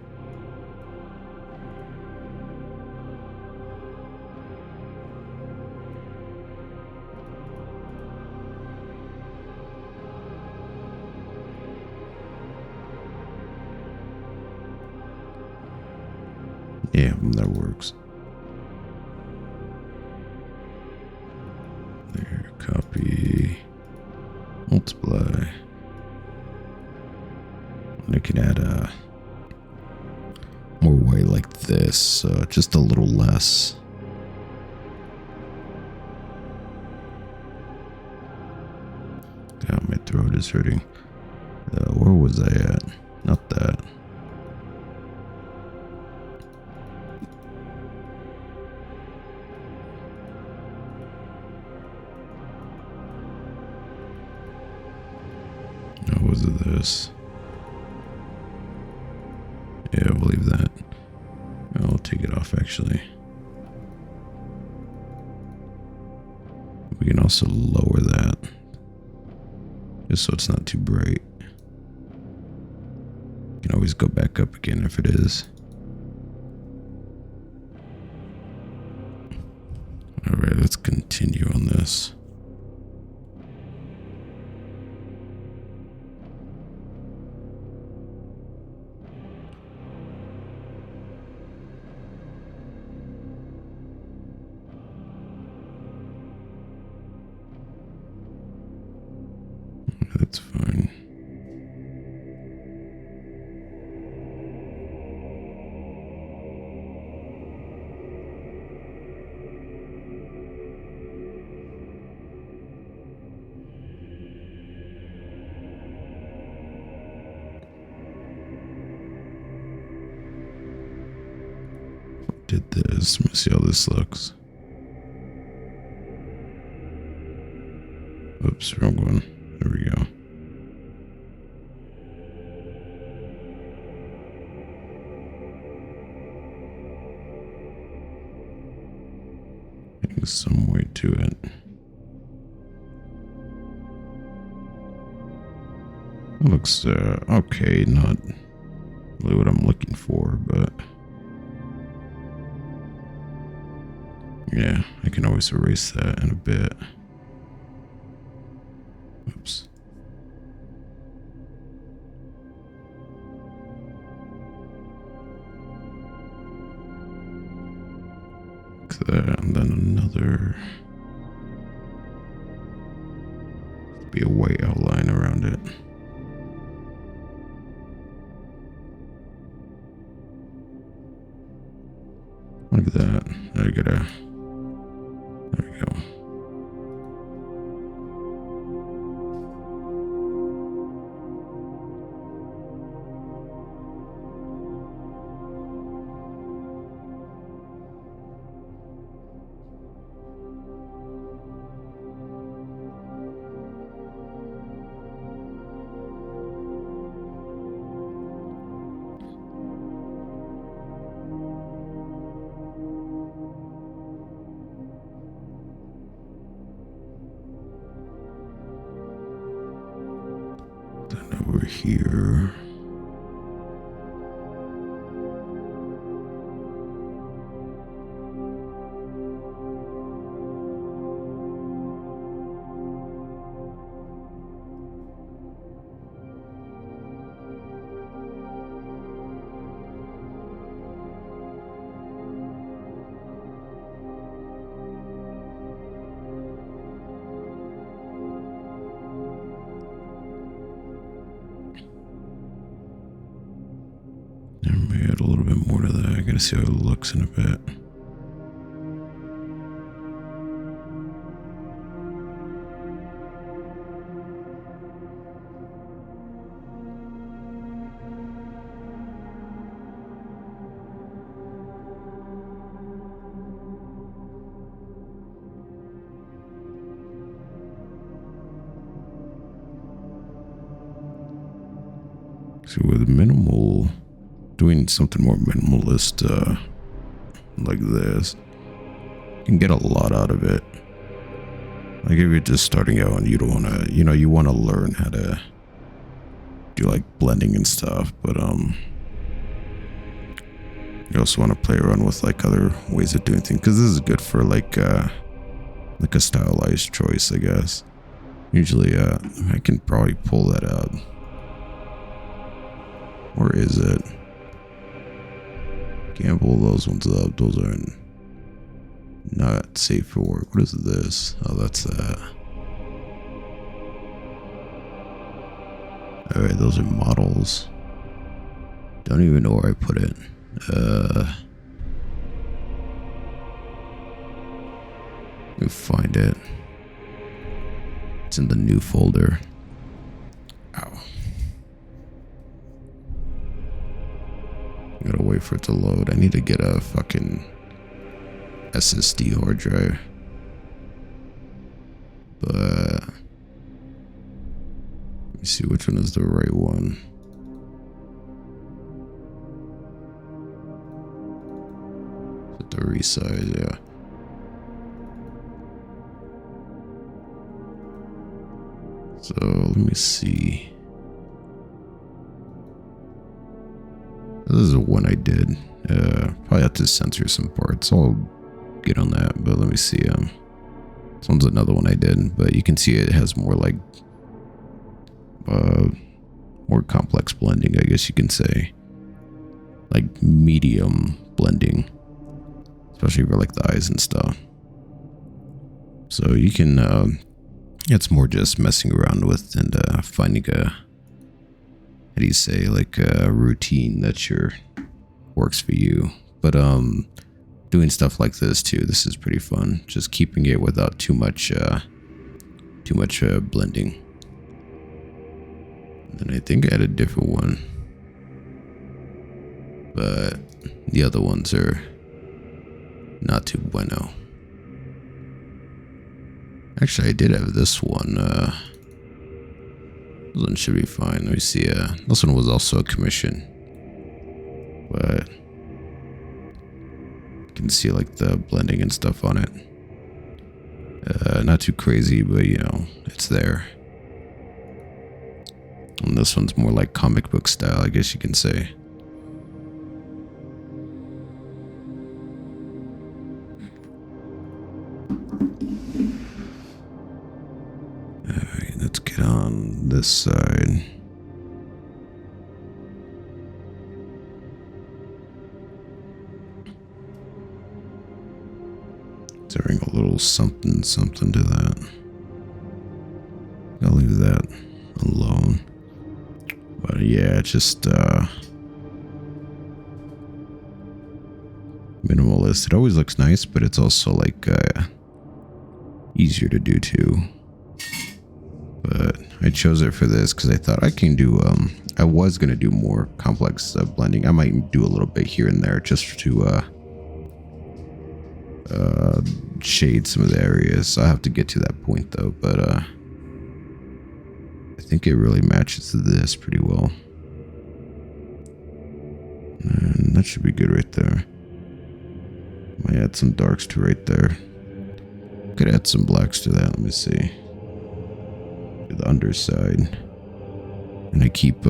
Yeah, that works. There, copy, multiply. And I can add more white like this, just a little less. God, my throat is hurting. Where was I at? Not that. No, was it this? Yeah, I believe that. I'll take it off actually. We can also lower that, just so it's not too bright. You can always go back up again if it is. Alright, let's continue on this. did this. Let me see how this looks. Oops, wrong one. There we go. There's some weight to it. It looks okay, not really what I'm looking for, but yeah, I can always erase that in a bit. Oops. Like that, and then another. Be a white outline around it. Like that. I gotta. There we go. Then over here. Add a little bit more to that. I gotta see how it looks in a bit. So with minimal, doing something more minimalist like this, you can get a lot out of it. Like if you're just starting out and you don't want to, you want to learn how to do like blending and stuff, but you also want to play around with like other ways of doing things, because this is good for like a stylized choice, I guess. Usually I can probably pull that out. Or is it? Can't pull those ones up. Those are not safe for work. What is this? Oh, that's that. Alright, those are models. Don't even know where I put it. Let me find it. It's in the new folder. Ow. I gotta wait for it to load. I need to get a fucking SSD hard drive. But let me see which one is the right one. Is it the resize? Yeah. So let me see. This is one I did. Probably have to censor some parts. I'll get on that, but let me see. This one's another one I did, but you can see it has more like more complex blending, I guess you can say. Like medium blending, especially for like the eyes and stuff. So you can it's more just messing around with and finding a, how do you say, like a routine that works for you. But doing stuff like this too, this is pretty fun. Just keeping it without too much blending. And I think I had a different one, but the other ones are Not too bueno. Actually, I did have this one. This one should be fine. Let me see. This one was also a commission. But you can see like the blending and stuff on it. Not too crazy, but you know, it's there. And this one's more like comic book style, I guess you can say. Alright, let's get on this side. Throwing a little something to that. I'll leave that alone. But yeah, it's just minimalist. It always looks nice, but it's also like easier to do too. But I chose it for this because I thought I can do I was gonna do more complex blending. I might do a little bit here and there just to shade some of the areas. I have to get to that point though, but I think it really matches this pretty well. And that should be good right there. Might add some darks to right there. Could add some blacks to that. Let me see. To the underside. And I keep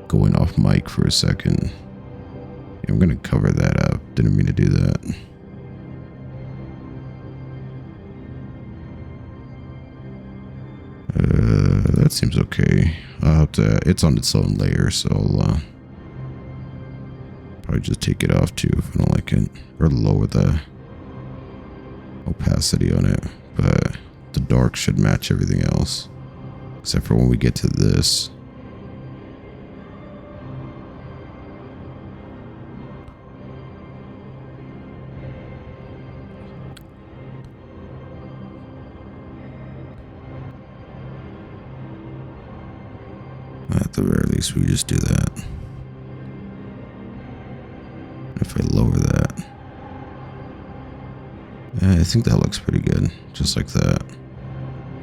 going off mic for a second. Yeah, I'm gonna cover that up. Didn't mean to do that. That seems okay. I'll have to, it's on its own layer, so I'll probably just take it off too if I don't like it. Or lower the opacity on it. But the dark should match everything else. Except for when we get to this. At the very least, we just do that. If I lower that, I think that looks pretty good, just like that.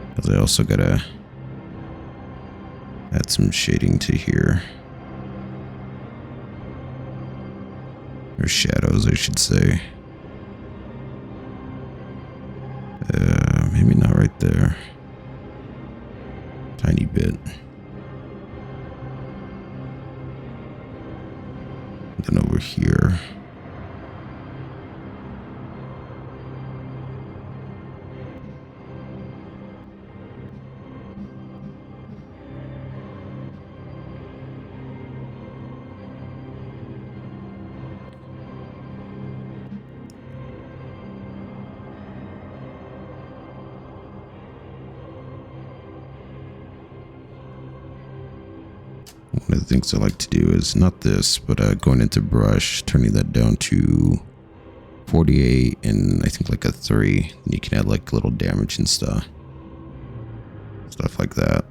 Because I also gotta add some shading to here. Or shadows, I should say. Maybe not right there. Tiny bit. Then over here. One of the things I like to do is not this, but going into brush, turning that down to 48 and I think like a 3. And you can add like little damage and stuff like that,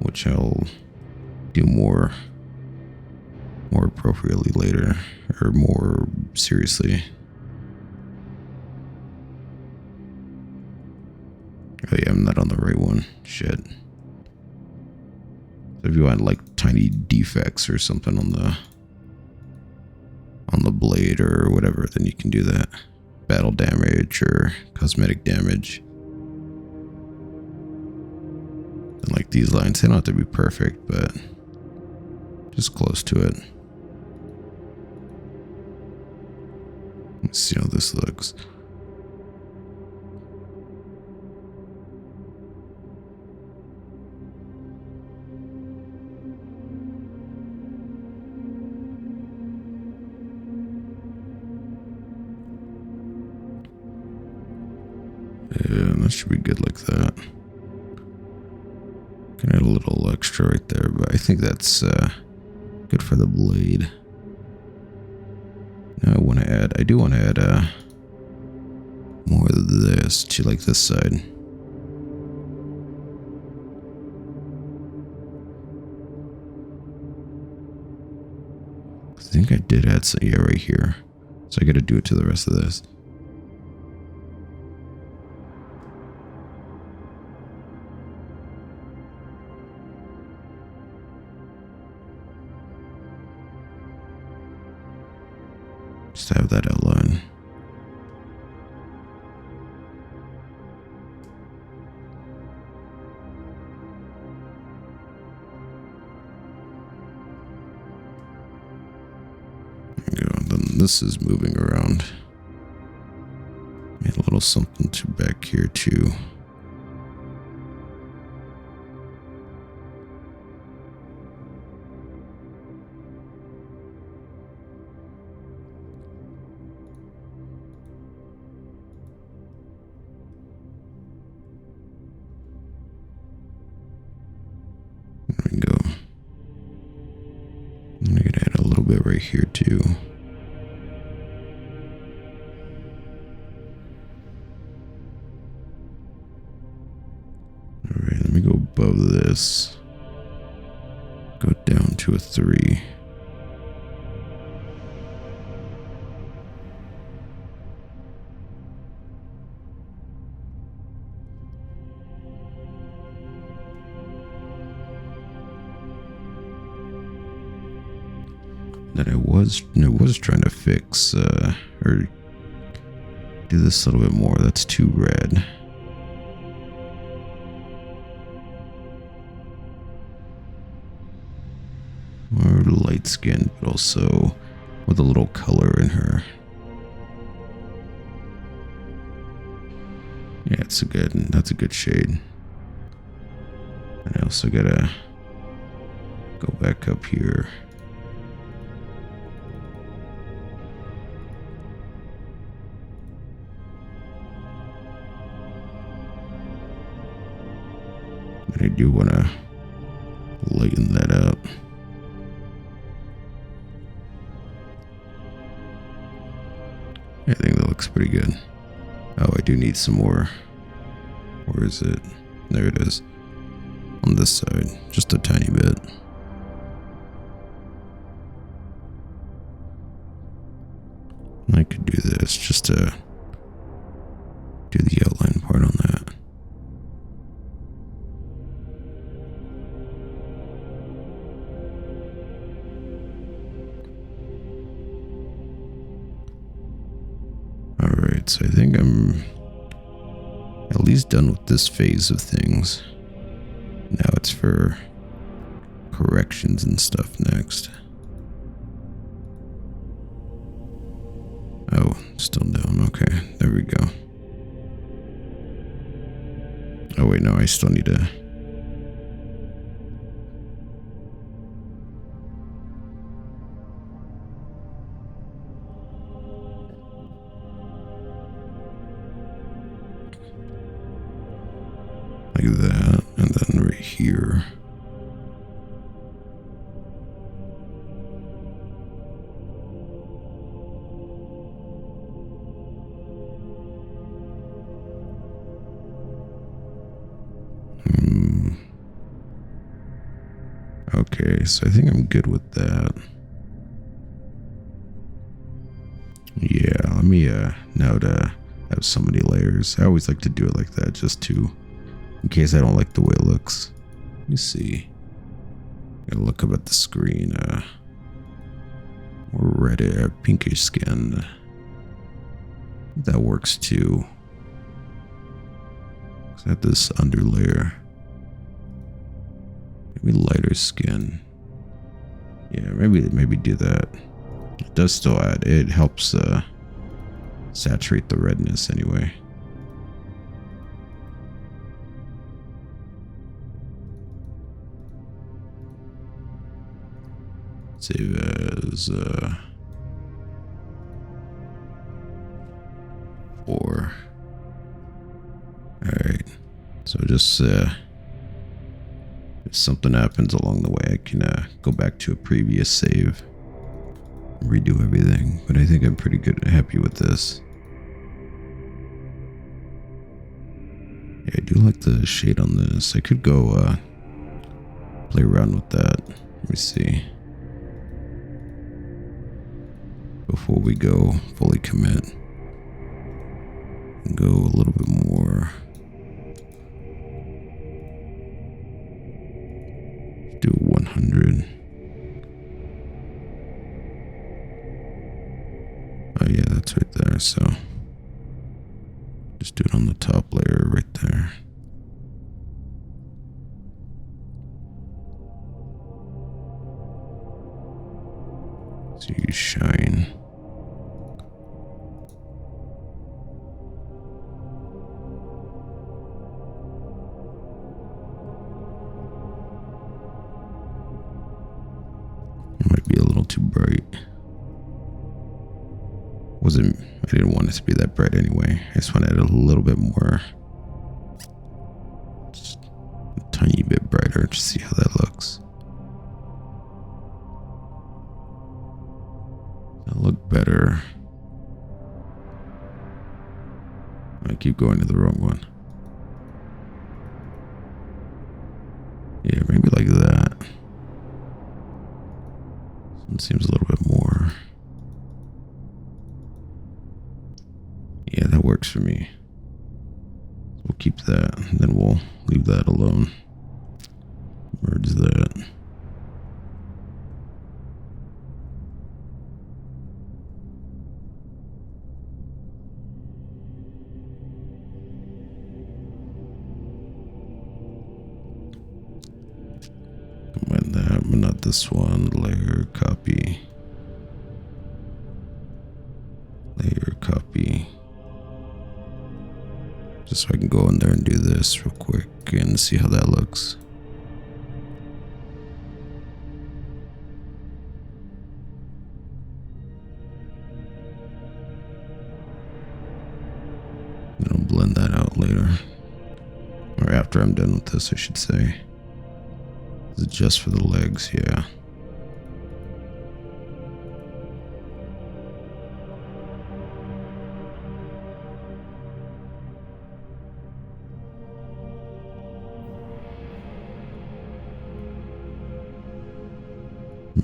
which I'll do more appropriately later, or more seriously. Oh yeah, I'm not on the right one. Shit. If you want like tiny defects or something on the blade or whatever, then you can do that. Battle damage or cosmetic damage. And like these lines, they don't have to be perfect, but just close to it. Let's see how this looks. Yeah, that should be good like that. Can add a little extra right there, but I think that's good for the blade. Now I do want to add more of this to like this side. I think I did add some, yeah, right here. So I gotta do it to the rest of this. Just have that outline. Then this is moving around. Made a little something to back here too. There we go. I'm gonna add a little bit right here too. Alright, let me go above this. Go down to a 3. That I was trying to fix or do this a little bit more. That's too red. More light skin, but also with a little color in her. Yeah, that's a good shade. And I also gotta go back up here. And I do want to lighten that up. I think that looks pretty good. Oh, I do need some more. Where is it? There it is. On this side, just a tiny bit. I could do this just to do the outline part on that. Alright, so I think I'm at least done with this phase of things. Now it's for corrections and stuff next. Oh, still down. Okay, there we go. Oh wait, no, I still need to... like that, and then right here. Okay, so I think I'm good with that. Yeah, let me now to have so many layers. I always like to do it like that, just to, in case I don't like the way it looks. Let me see. Gotta look up at the screen. More red, pinkish skin. That works too. I have this underlayer. Maybe lighter skin. Yeah, maybe do that. It does still add. It helps saturate the redness anyway. Save as 4. Alright. So just if something happens along the way, I can go back to a previous save, redo everything. But I think I'm pretty good, happy with this. Yeah, I do like the shade on this. I could go play around with that. Let me see. Go before we go fully commit. Go a little bit more. Do 100. Oh yeah, that's right there. So just do it on the top layer right there. So you shine. It might be a little too bright. I didn't want it to be that bright anyway. I just wanted it a little bit more. Just a tiny bit brighter to see how that looks. That'll look better. I keep going to the wrong one. Yeah, maybe like that. This one seems a little bit more. Yeah, that works for me. So we'll keep that, and then we'll leave that alone. Merge that. Combine that, but not this one. Layer, copy. Layer, copy. Just so I can go in there and do this real quick and see how that looks. Then I'll blend that out later. Or after I'm done with this, I should say. Is it just for the legs? Yeah.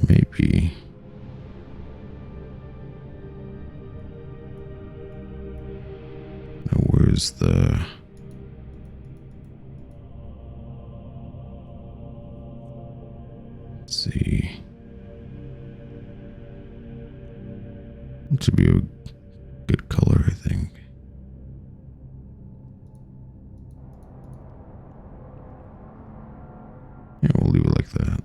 Maybe. Now where's the... Let's see. It should be a good color, I think. Yeah, we'll leave it like that.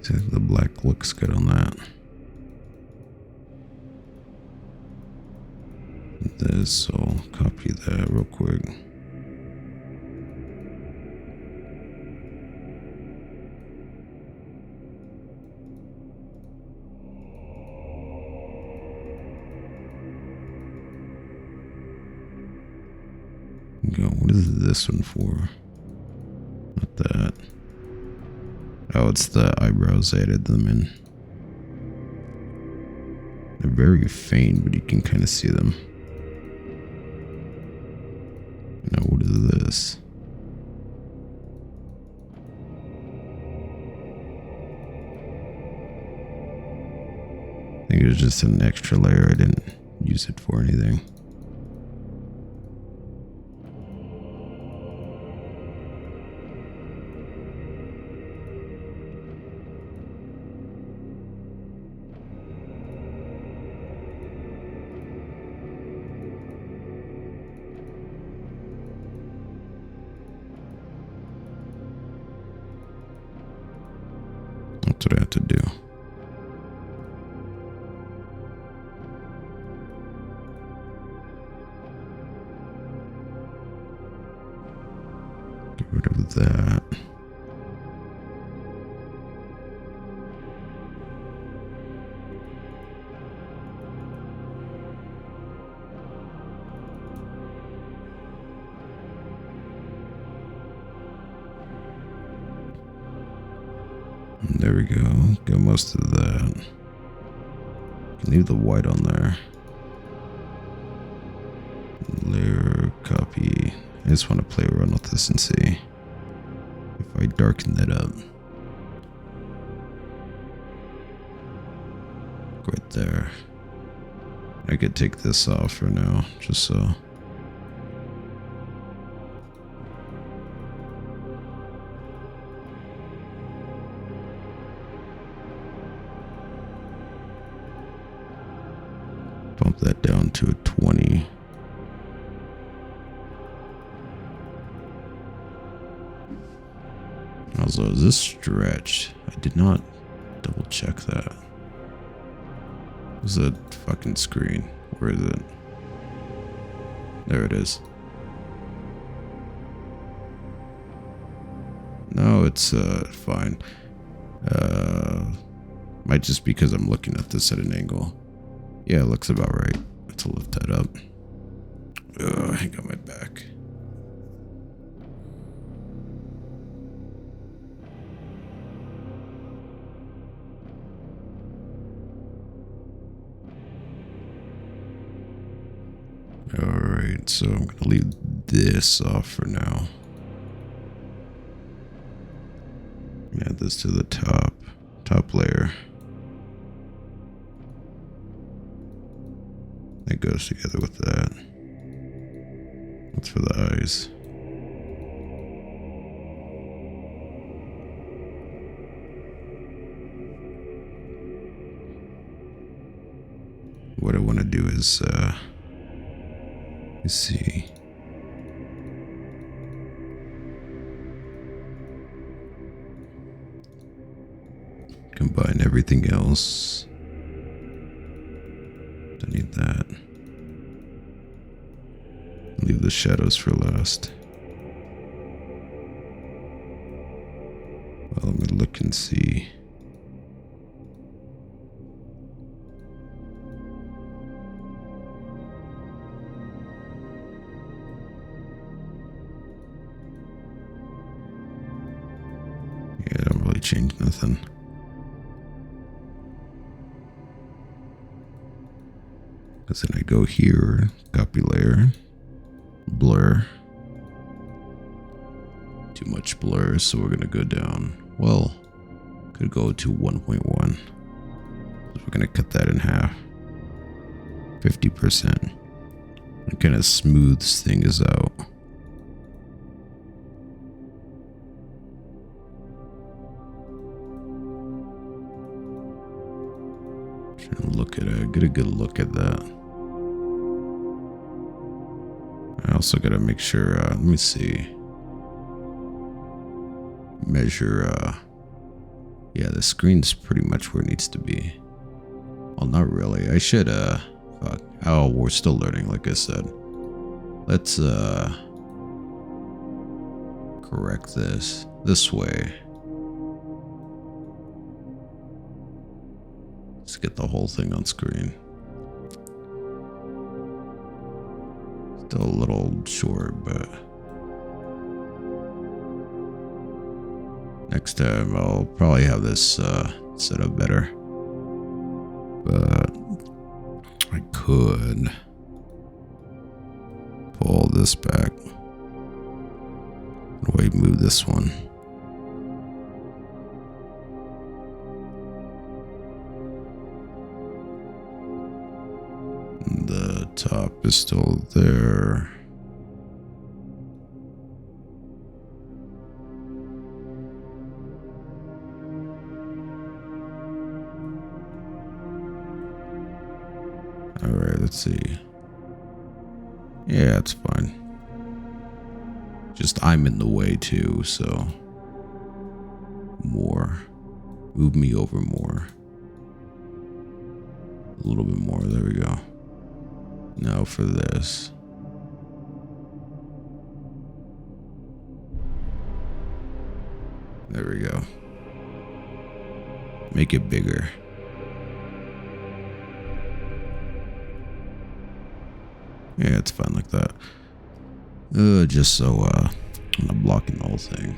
I think the black looks good on that. This, I'll copy that real quick. Go, what is this one for? Not that. Oh, it's the eyebrows. I added them in. They're very faint, but you can kind of see them. Now, what is this? I think it was just an extra layer. I didn't use it for anything. That's what I have to do. Get rid of that. There we go. Got most of that. Leave the white on there. Layer copy. I just want to play around with this and see if I darken that up. Right there. I could take this off for now, just so. Bump that down to a 20. Also, is this stretched? I did not double check that. Where's the fucking screen? Where is it? There it is. No, it's fine. Might just because I'm looking at this at an angle. Yeah, it looks about right. Let's lift that up. I got my back. Alright, so I'm gonna leave this off for now. Add this to the top layer. That goes together with that. That's for the eyes. What I want to do is, let's see. Combine everything else. Don't need that. Leave the shadows for last. Well, let me look and see. Yeah, I don't really change nothing. Because then I go here, copy layer, blur. Too much blur, so we're gonna go down. Well, could go to 1.1. So we're gonna cut that in half. 50%. It kind of smooths things out. Trying to look at it, get a good look at that. I also gotta make sure, let me see. Measure, yeah, the screen's pretty much where it needs to be. Well, not really. I should, fuck. Oh, we're still learning, like I said. Let's, correct this way. Let's get the whole thing on screen. Still a little short, but next time I'll probably have this set up better. But I could pull this back. Wait, move this one. The top is still there. Alright, let's see. Yeah, it's fine. Just I'm in the way too, so more. Move me over more. A little bit more, there we go. Now for this. There we go. Make it bigger. Yeah, it's fine like that. Just so I'm not blocking the whole thing.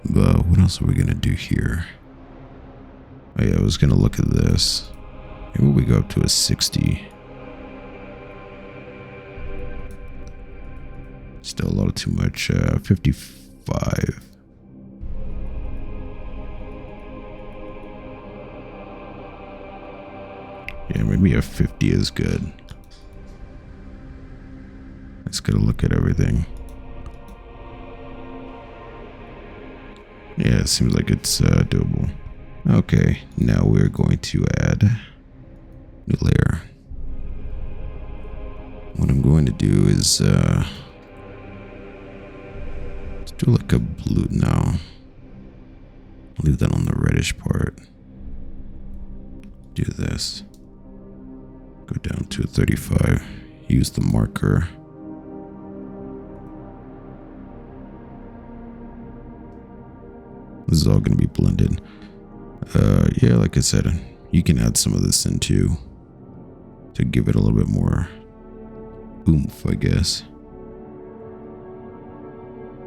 But what else are we gonna do here? Oh yeah, I was gonna look at this. Maybe we go up to a 60. Still a little too much. 55. Yeah, maybe a 50 is good. Let's get a look at everything. Yeah, it seems like it's doable. Okay, now we're going to add new layer. What I'm going to do is let's do like a blue now. Leave that on the reddish part. Do this. Go down to 35. Use the marker. This is all going to be blended. Yeah, like I said, you can add some of this in too to give it a little bit more oomph, I guess.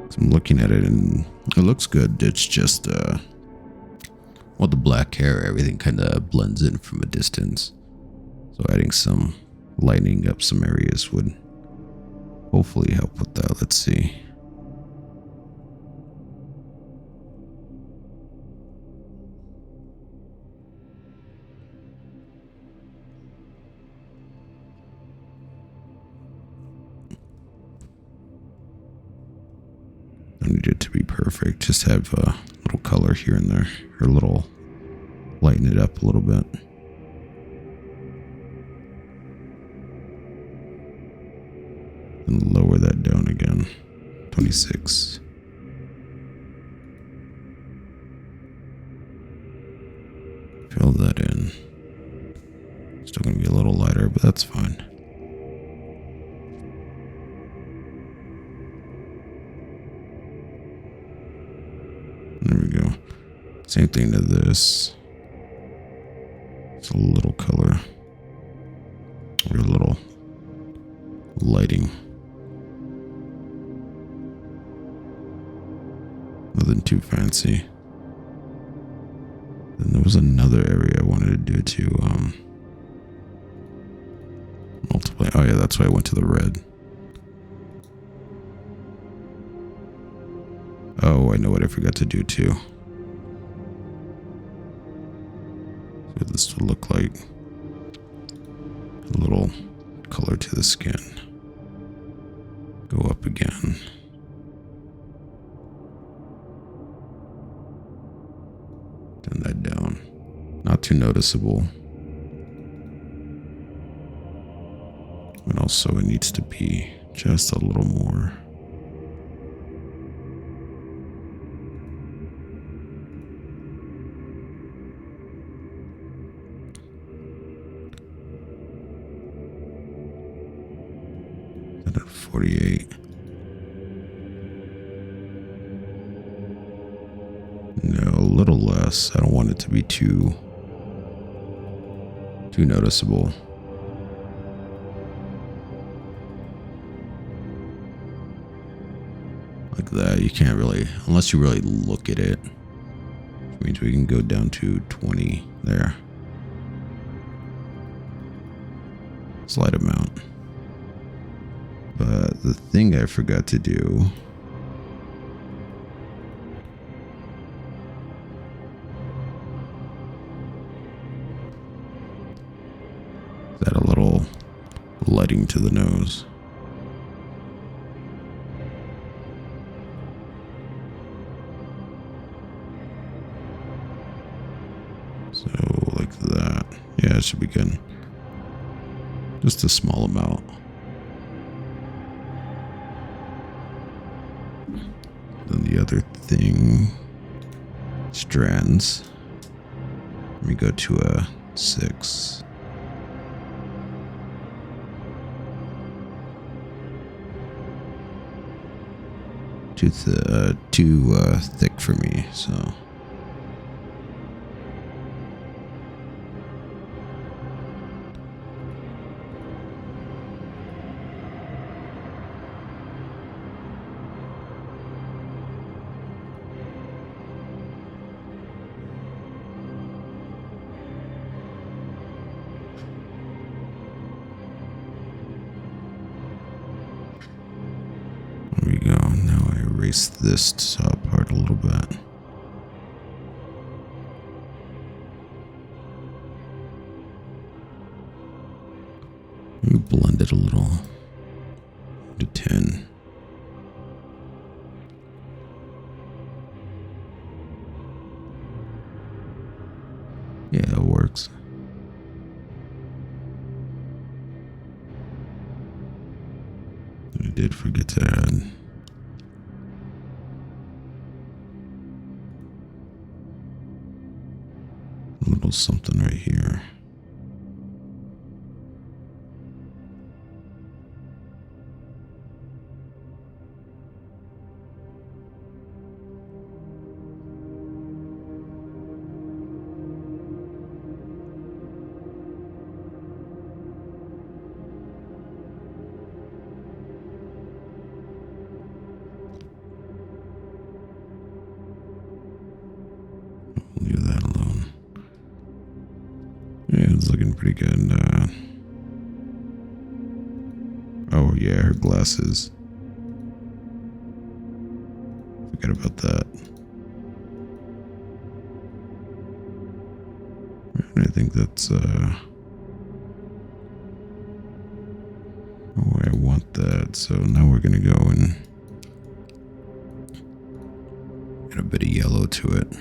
So I'm looking at it and it looks good. It's just, well, the black hair, everything kind of blends in from a distance. So adding some lightening up some areas would hopefully help with that. Let's see. Don't need it to be perfect. Just have a little color here and there, or a little lighten it up a little bit. And lower that down again. 26. Fill that in. Still gonna be a little lighter, but that's fine. There we go. Same thing to this. It's a little color. Or a little lighting. Nothing too fancy. Then there was another area I wanted to do to multiply. Oh yeah, that's why I went to the red. Oh, I know what I forgot to do too. What this would look like. A little color to the skin. Go up again. Turn that down. Not too noticeable. But also it needs to be just a little more. At 48. No, a little less. I don't want it to be too noticeable. Like that, you can't really, unless you really look at it. Which means we can go down to 20 there. Slight amount. But the thing I forgot to do is add a little lighting to the nose. So like that. Yeah, it should be good. Just a small amount. Then the other thing, strands. Let me go to a 6. Too thick for me, so. erase this top part a little bit. Let me blend it a little to 10. Yeah, it works. I did forget to add a little something right here. Leave that alone. Yeah, it's looking pretty good. Oh yeah, her glasses. Forget about that. I think that's where I want that. So now we're gonna go and add a bit of yellow to it.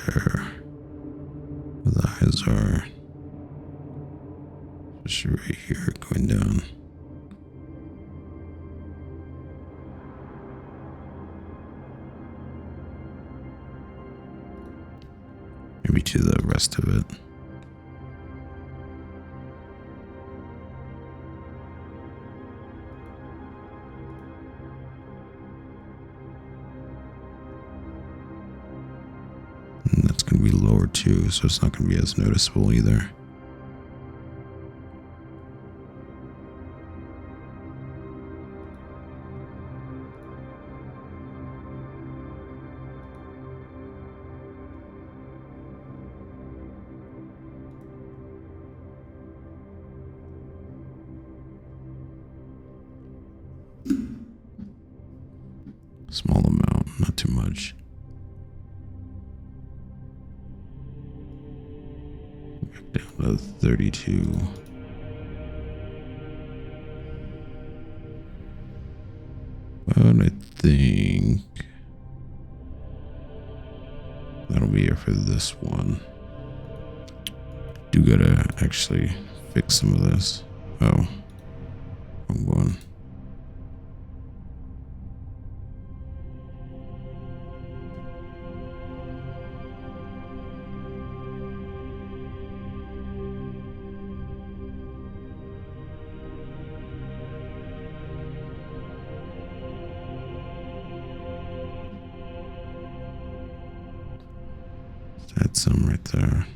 There. The eyes are just right here going down. Maybe to the rest of it. And that's going to be lower too, so it's not going to be as noticeable either. Small amount, not too much. Back down to 32. But I think that'll be it for this one. Do gotta actually fix some of this. Oh, wrong one. Add some right there.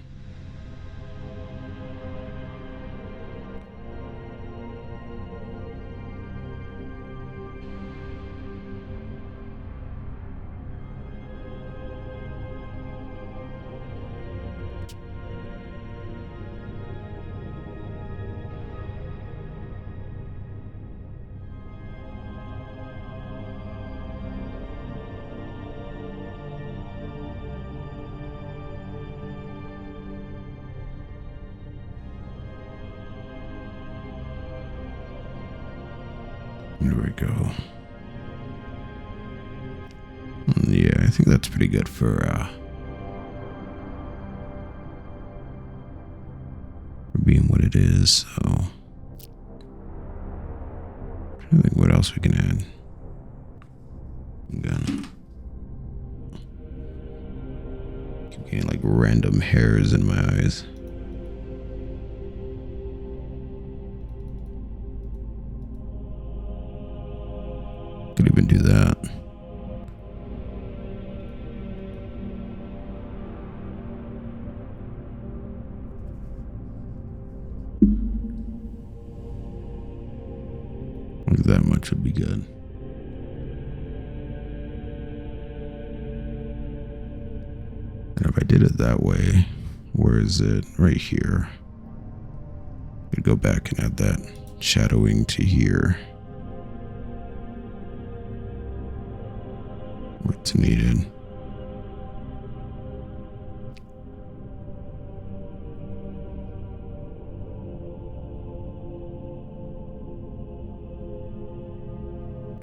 There we go. Yeah, I think that's pretty good for being what it is. So I think what else we can add. Again, keep getting like random hairs in my eyes. Could even do that. Like that much would be good. And if I did it that way, where is it? Right here. I'd go back and add that. shadowing to here where it's needed.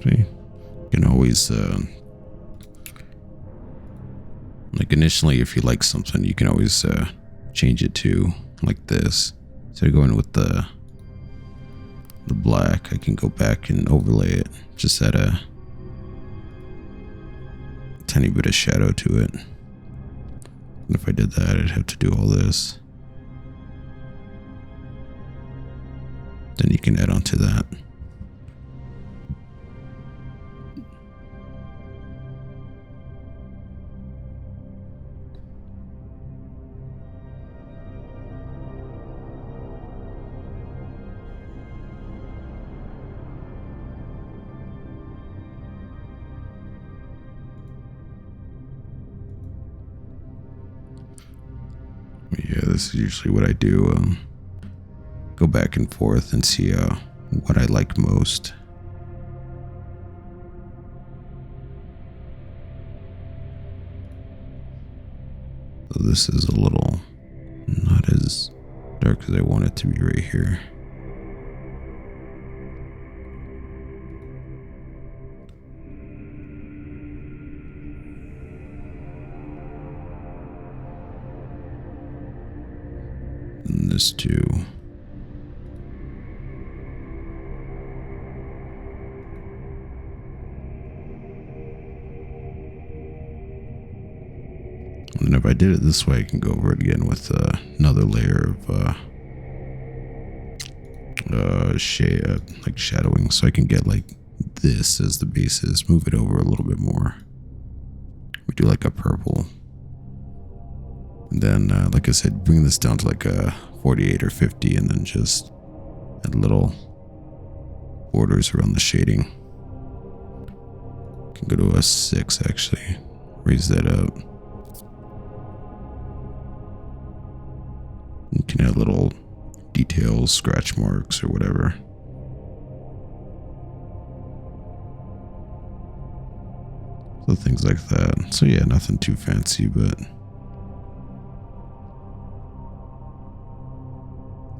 See, you can always like initially, if you like something, you can always change it to like this. Instead of going with the black, I can go back and overlay it. Just add a tiny bit of shadow to it. And if I did that, I'd have to do all this. Then you can add on to that. Yeah, this is usually what I do. Go back and forth and see what I like most. So this is a little not as dark as I want it to be right here. And this too. And if I did it this way, I can go over it again with another layer of shade, like shadowing, so I can get like this as the basis. Move it over a little bit more. We do like a purple. And then, like I said, bring this down to like a 48 or 50, and then just add little borders around the shading. Can go to a 6 actually. Raise that up. You can add little details, scratch marks, or whatever. So things like that. So yeah, nothing too fancy, but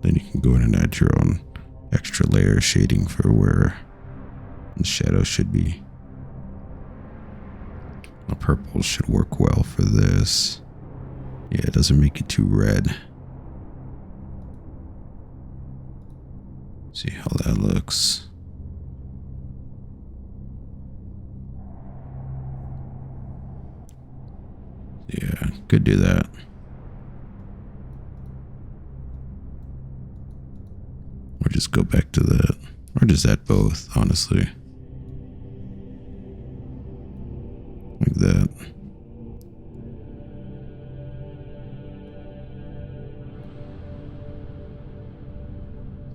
then you can go in and add your own extra layer shading for where the shadow should be. The purple should work well for this. Yeah, it doesn't make it too red. See how that looks. Yeah, could do that. Or just go back to that. Or just add both, honestly. Like that.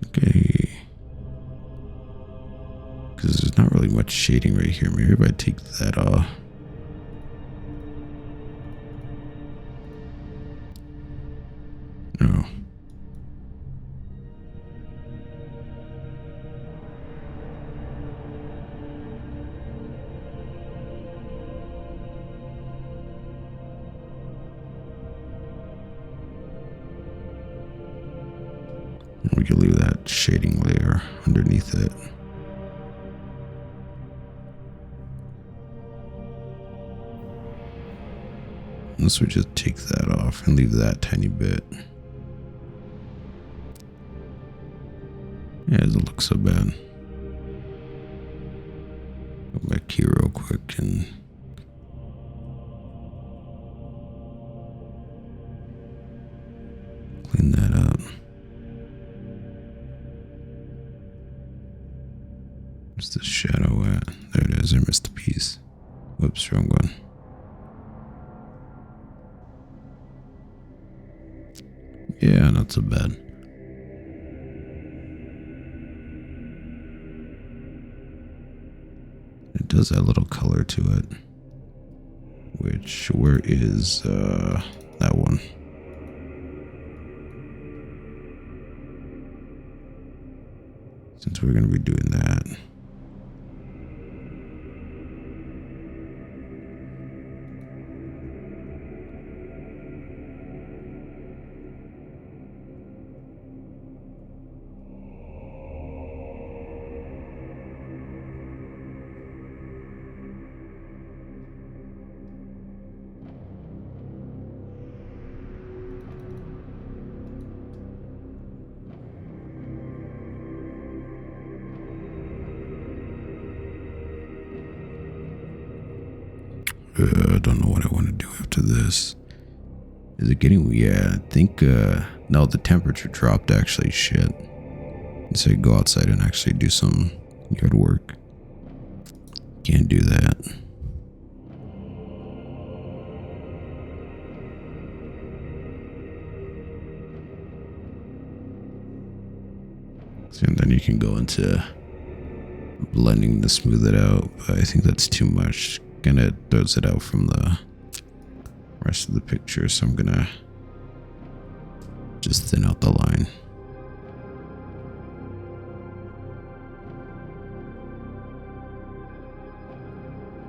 Okay. Because there's not really much shading right here. Maybe if I take that off. No. We can leave that shading layer underneath it. Unless we just take that off and leave that tiny bit. Yeah, it doesn't look so bad. Go back here real quick and clean that up. Where's the shadow at? There it is. I missed a piece. Whoops, wrong one. Yeah, not so bad. It does add a little color to it. Where is that one? since we're going to be doing that. I don't know what I want to do after this. Is it getting... Yeah, I think... no, the temperature dropped actually. Shit. So go outside and actually do some yard work. Can't do that. So then you can go into blending to smooth it out. But I think that's too much. Kind of throws it out from the rest of the picture, so I'm gonna just thin out the line.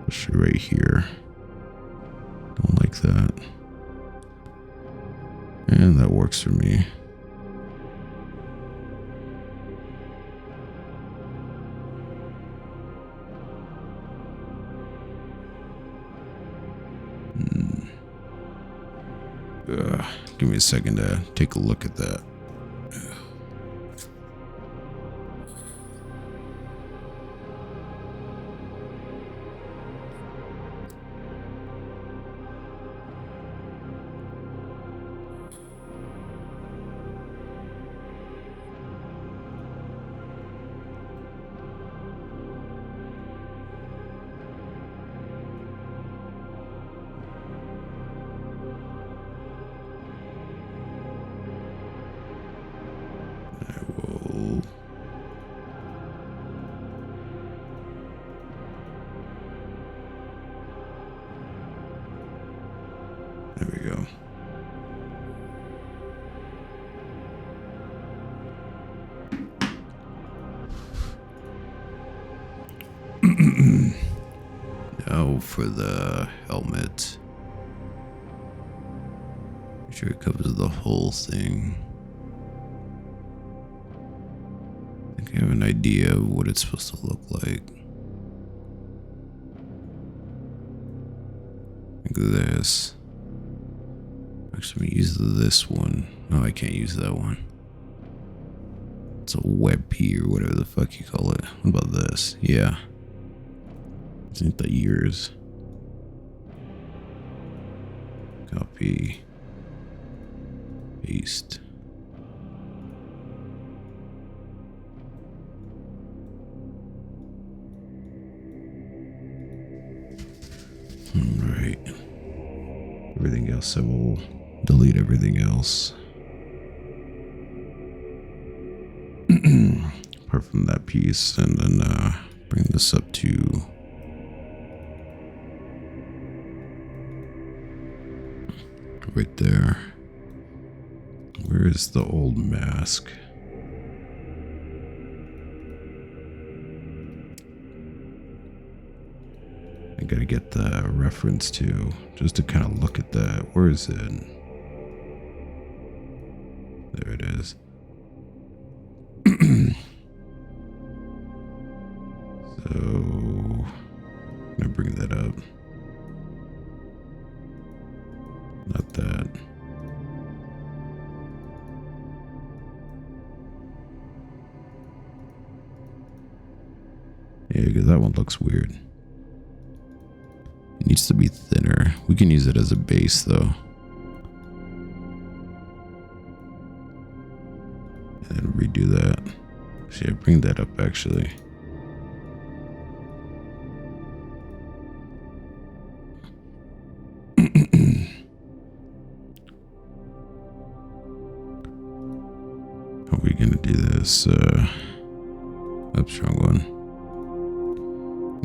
Especially right here. Don't like that. And that works for me. Give me a second to take a look at that. There we go. Now for the helmet. Make sure it covers the whole thing. I think I have an idea of what it's supposed to look like. Like this. Actually, I'm gonna use this one. No, I can't use that one. It's a web P or whatever the fuck you call it. What about this? Yeah. Isn't the ears? Copy. Paste. Alright. Everything else, I will delete everything else. Apart from that piece, and then bring this up to right there. Where is the old mask? I gotta get the reference to, just to kind of look at that. Where is it? There it is. So, I'm gonna bring that up. Not that. Yeah, because that one looks weird. It needs to be thinner. We can use it as a base though. And then redo that. Actually, bring that up actually. How are we gonna do this? Oops, wrong one.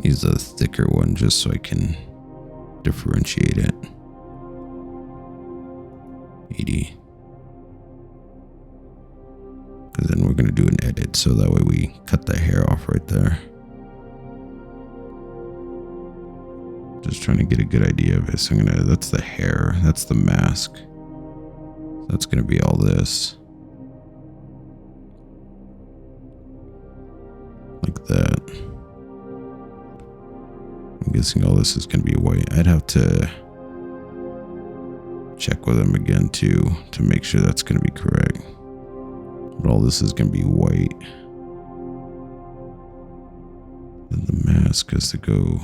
Use a thicker one just so I can differentiate it. 80. Because then we're going to do an edit, so that way we cut the hair off right there. Just trying to get a good idea of it. So that's the hair, that's the mask. So that's going to be all this. Like that. I'm guessing all this is going to be white. I'd have to check with them again too to make sure that's going to be correct. But all this is going to be white. And the mask has to go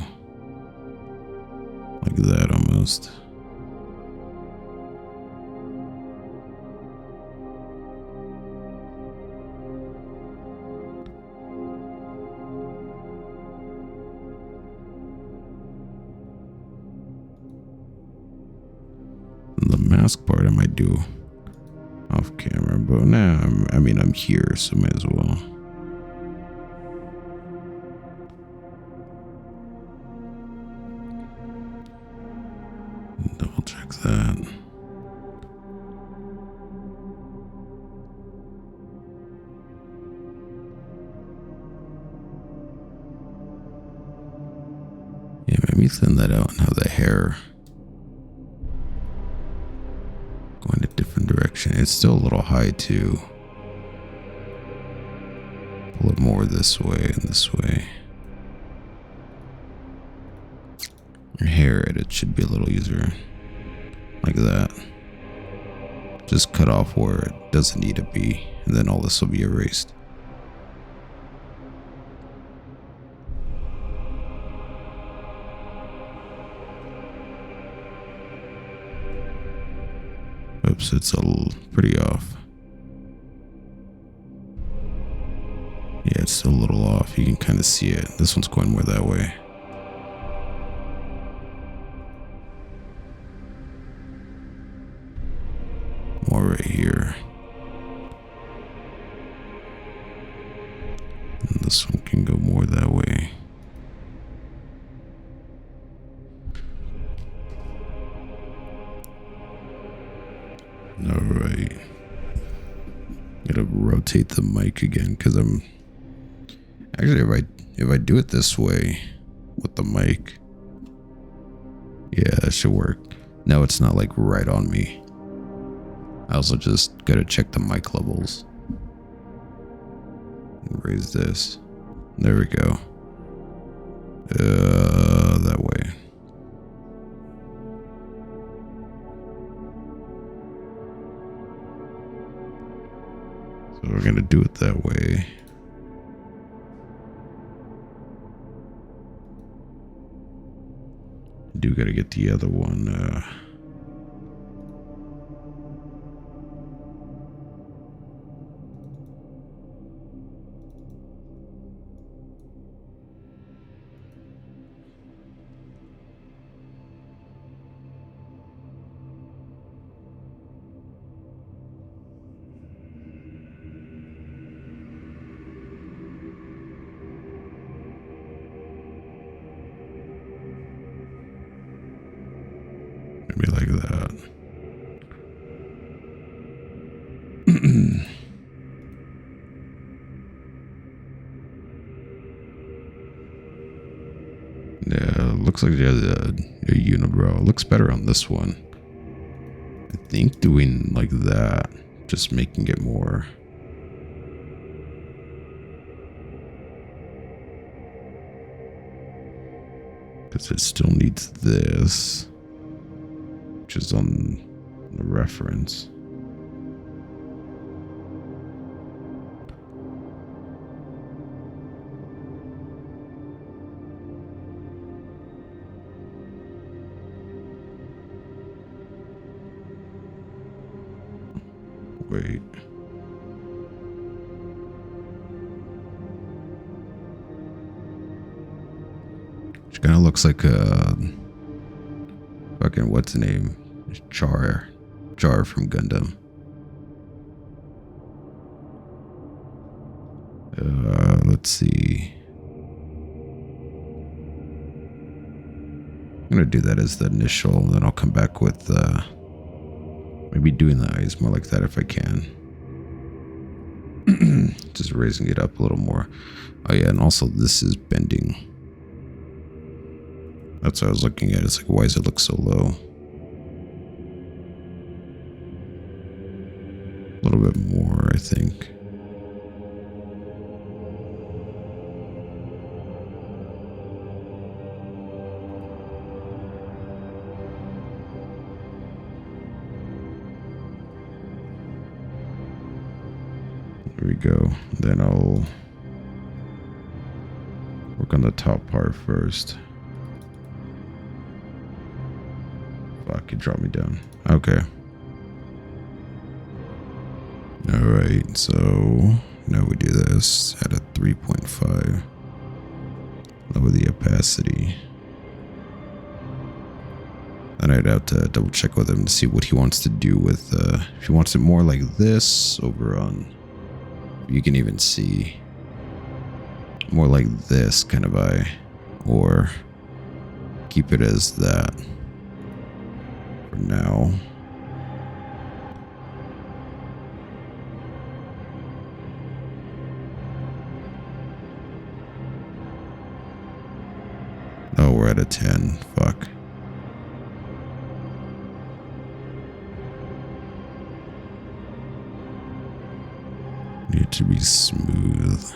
like that almost. And the mask part I might do off camera, but now I'm here, so might as well. Double check that. Yeah, maybe thin that out and have the hair going a different direction. It's still a little high too. Pull it more this way and this way. Your hair edit should be a little easier. Like that. Just cut off where it doesn't need to be, and then all this will be erased. Oops, it's pretty off. Yeah, it's still a little off. You can kind of see it. This one's going more that way. More right here. And this one can go more that way. Alright. Gotta rotate the mic again because I'm actually if I do it this way with the mic, yeah, that should work. Now it's not like right on me. I also just gotta check the mic levels. And raise this. There we go. That way. So we're gonna do it that way. Do gotta get the other one. Maybe like that. Yeah, looks like you have a unibrow. It looks better on this one. I think doing like that, just making it more. Because it still needs this, which is on the reference. Wait. Which kind of looks like a fucking what's the name? Char from Gundam. Let's see. I'm gonna do that as the initial, and then I'll come back with maybe doing the eyes more like that if I can. Just raising it up a little more. Oh yeah, and also this is bending. That's what I was looking at. It's like, why does it look so low? A little bit more, I think. There we go. Then I'll work on the top part first. Fuck, it dropped me down. Okay. Alright, so now we do this at a 3.5. Lower the opacity. Then I'd have to double check with him to see what he wants to do with, if he wants it more like this over on, you can even see more like this kind of eye, or keep it as that for now. Oh, we're at a 10. Fuck. Need to be smooth.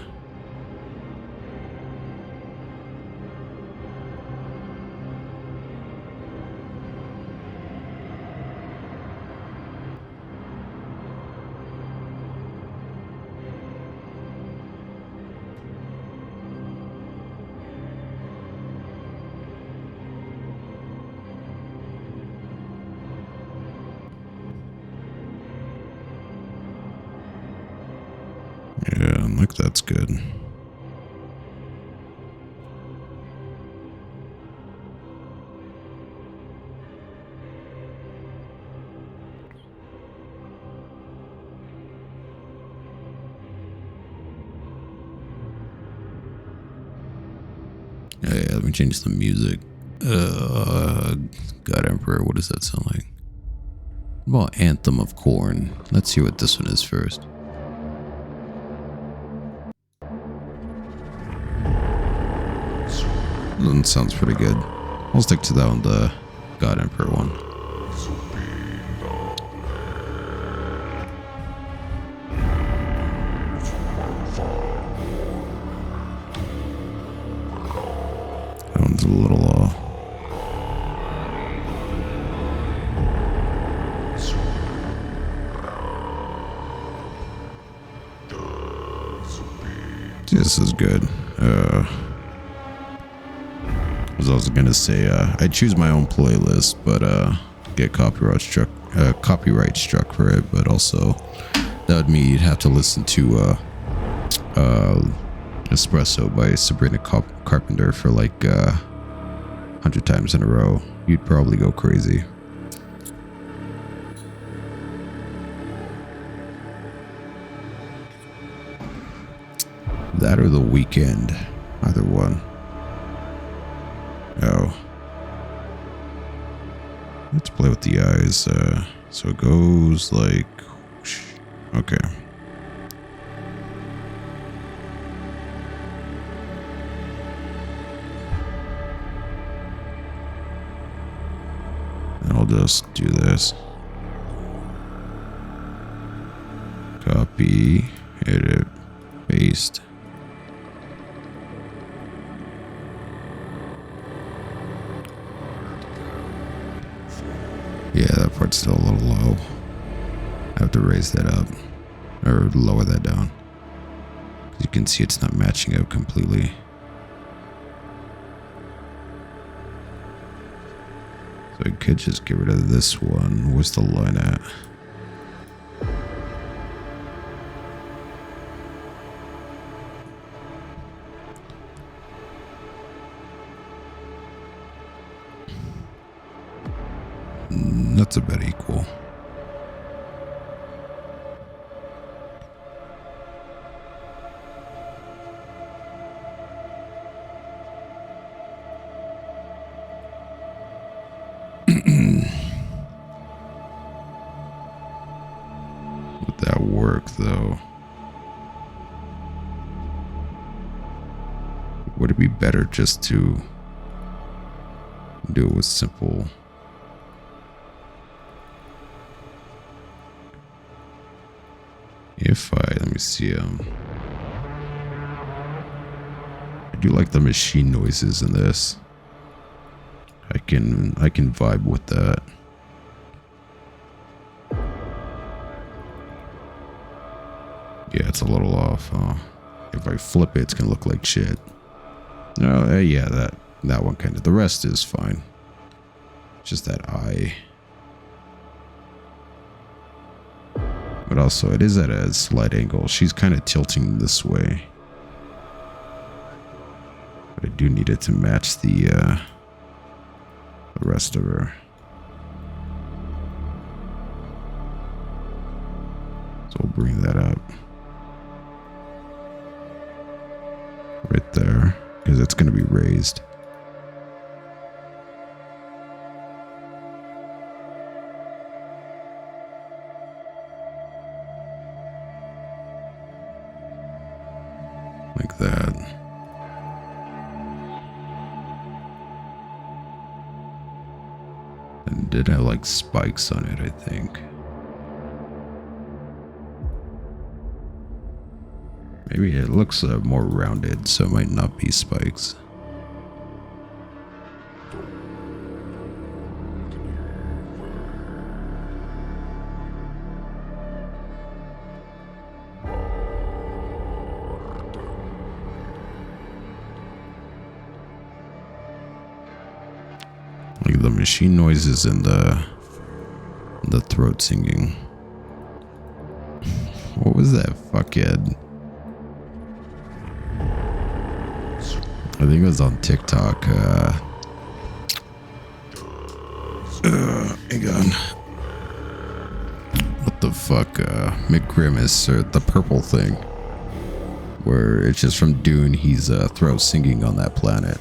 Yeah, like that's good. Yeah, let me change the music. God Emperor, what does that sound like? What about Anthem of Corn? Let's see what this one is first. That sounds pretty good. I'll stick to that one, the God Emperor one. That one's a little off. This is good. As I was gonna say, I choose my own playlist, but get copyright struck for it. But also, that would mean you'd have to listen to Espresso by Sabrina Carpenter for like 100 times in a row. You'd probably go crazy. That or The Weeknd, either one. Oh. Let's play with the eyes. So it goes like... Okay. And I'll just do this. Copy, edit, paste. Yeah, that part's still a little low. I have to raise that up, or lower that down. You can see it's not matching out completely. So I could just get rid of this one. Where's the line at? That's about equal. Would that work though? Would it be better just to do it with simple? Let me see, I do like the machine noises in this. I can vibe with that. Yeah, it's a little off, huh? If I flip it, it's gonna look like shit. No, yeah, that one kind of. The rest is fine. Just that eye. But also, it is at a slight angle. She's kind of tilting this way. But I do need it to match the rest of her. So we'll bring that up. Right there. Because it's going to be raised. Like that. And it did have like spikes on it, I think. Maybe it looks more rounded, so it might not be spikes. Like the machine noises and the throat singing. What was that fuckhead? I think it was on TikTok. Hang on. What the fuck? McGrimace, or the purple thing. Where it's just from Dune, he's throat singing on that planet.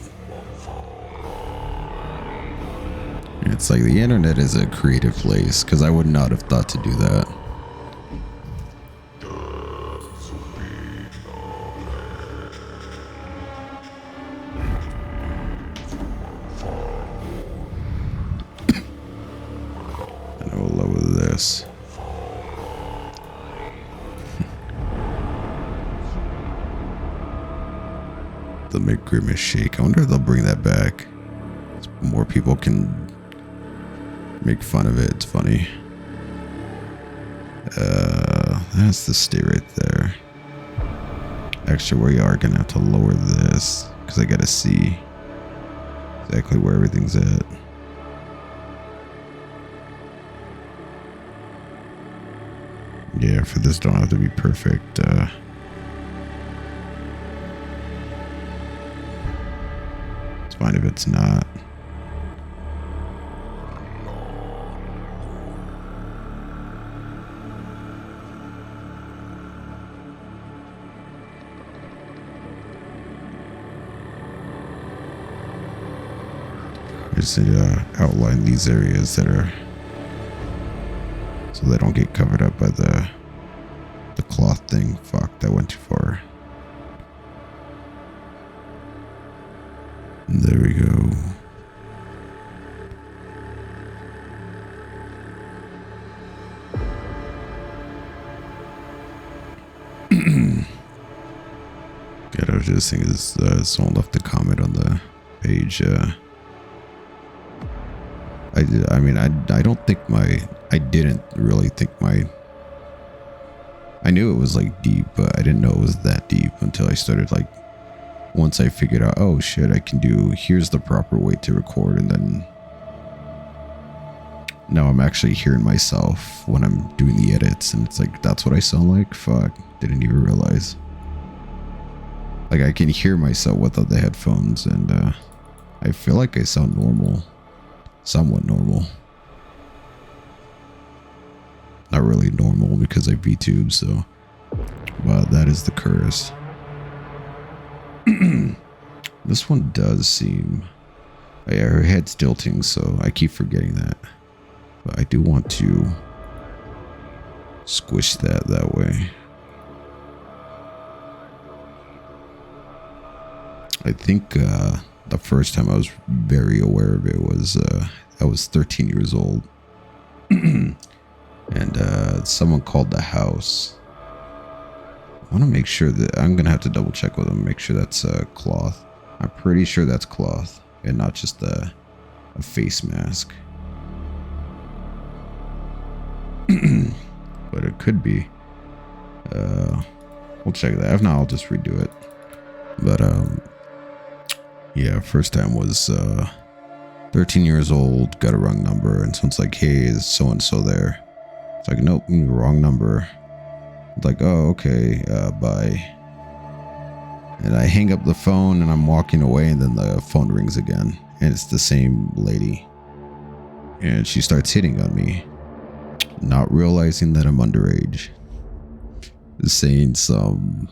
It's like the internet is a creative place, because I would not have thought to do that. And I will lower this. The McGrimace shake. I wonder if they'll bring that back. So more people can make fun of it. It's funny. That's the stay right there. Actually, we are gonna have to lower this because I gotta see exactly where everything's at. Yeah, for this don't have to be perfect. It's fine if it's not. I just need to outline these areas that are, so they don't get covered up by the cloth thing. Fuck, that went too far. And there we go. God, I was just thinking, someone left a comment on the page. I don't think I didn't really think I knew it was like deep, but I didn't know it was that deep until I started like, once I figured out, oh shit, here's the proper way to record, and then now I'm actually hearing myself when I'm doing the edits, and it's like, that's what I sound like? Fuck, didn't even realize. Like I can hear myself without the headphones, and I feel like I sound normal. Somewhat normal. Not really normal because I VTube, so. But that is the curse. This one does seem. Oh yeah, her head's tilting, so I keep forgetting that. But I do want to squish that way. I think the first time I was very aware of it was I was 13 years old. And someone called the house. I want to make sure that I'm going to have to double check with them, make sure that's cloth. I'm pretty sure that's cloth and not just a face mask. But it could be. We'll check that. If not, I'll just redo it. But yeah, first time was 13 years old, got a wrong number, and someone's like, hey, is so and so there? It's like, nope, wrong number. It's like, oh, okay, bye. And I hang up the phone and I'm walking away, and then the phone rings again, and it's the same lady. And she starts hitting on me, not realizing that I'm underage. Saying some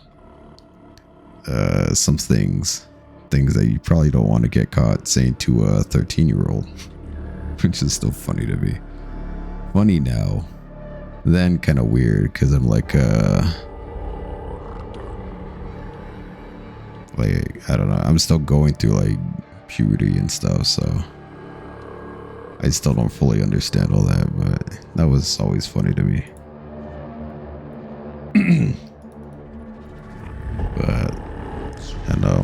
things that you probably don't want to get caught saying to a 13-year-old, which is still funny to me. Funny now, then kind of weird, because I'm like I don't know, I'm still going through like puberty and stuff, so I still don't fully understand all that, but that was always funny to me. But I know,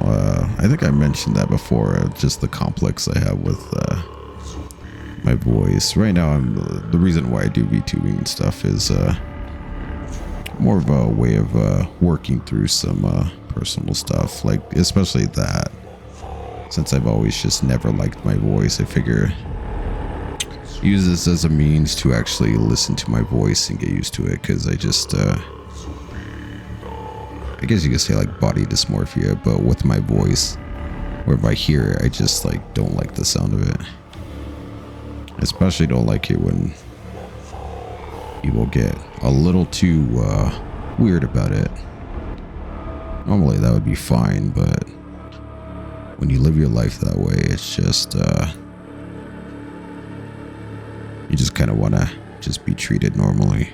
I think I mentioned that before, just the complex I have with my voice. Right now, the reason why I do VTubing and stuff is more of a way of working through some personal stuff, like especially that. Since I've always just never liked my voice, I figure use this as a means to actually listen to my voice and get used to it, because I just I guess you could say like body dysmorphia, but with my voice, where if I hear it, I just like don't like the sound of it. Especially don't like it when people get a little too weird about it. Normally that would be fine, but when you live your life that way, it's just you just kind of want to just be treated normally.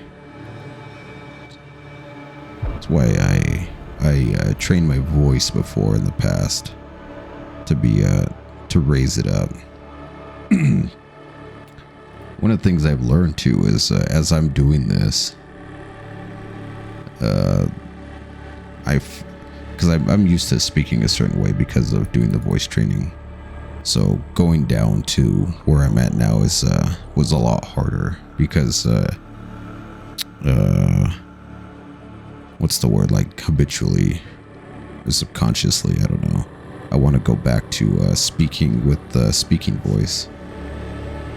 That's why I trained my voice before in the past to be to raise it up. One of the things I've learned too is as I'm doing this, because I'm used to speaking a certain way because of doing the voice training. So going down to where I'm at now is was a lot harder, because what's the word, like habitually or subconsciously, I don't know, I want to go back to speaking with the speaking voice.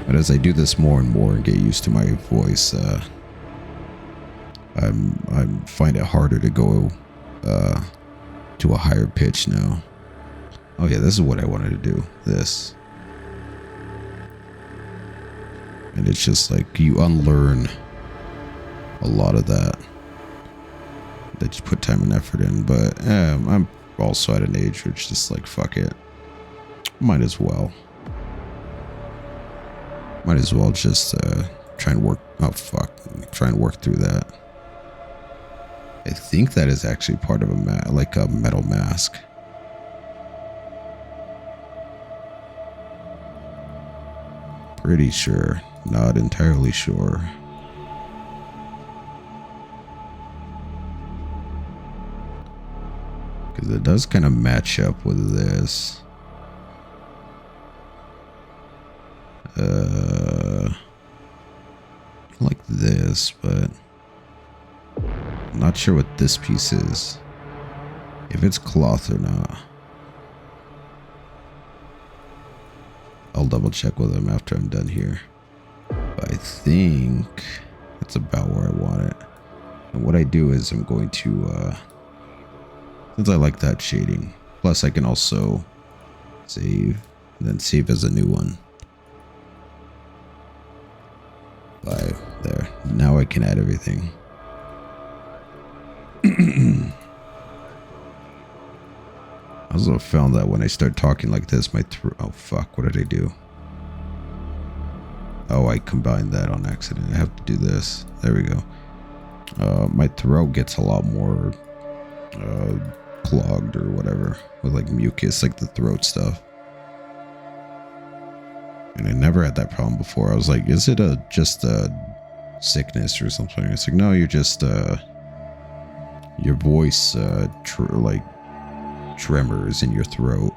But as I do this more and more and get used to my voice, I find it harder to go to a higher pitch now. Oh yeah, this is what I wanted to do, this. And it's just like you unlearn a lot of that you put time and effort in. But I'm also at an age where it's just like, fuck it, might as well just try and work through that. I think that is actually part of like a metal mask. Pretty sure, not entirely sure. Because it does kind of match up with this. Like this, but I'm not sure what this piece is, if it's cloth or not. I'll double check with them after I'm done here, but I think it's about where I want it. And what I do is I'm going to since I like that shading, plus I can also save and then save as a new one. By there, now I can add everything. I also found that when I start talking like this, my throat, oh fuck, what did I do? Oh, I combined that on accident. I have to do this. There we go. My throat gets a lot more clogged or whatever with like mucus, like the throat stuff. And I never had that problem before. I was like, is it just a sickness or something? It's like, no, you're just your voice like tremors in your throat,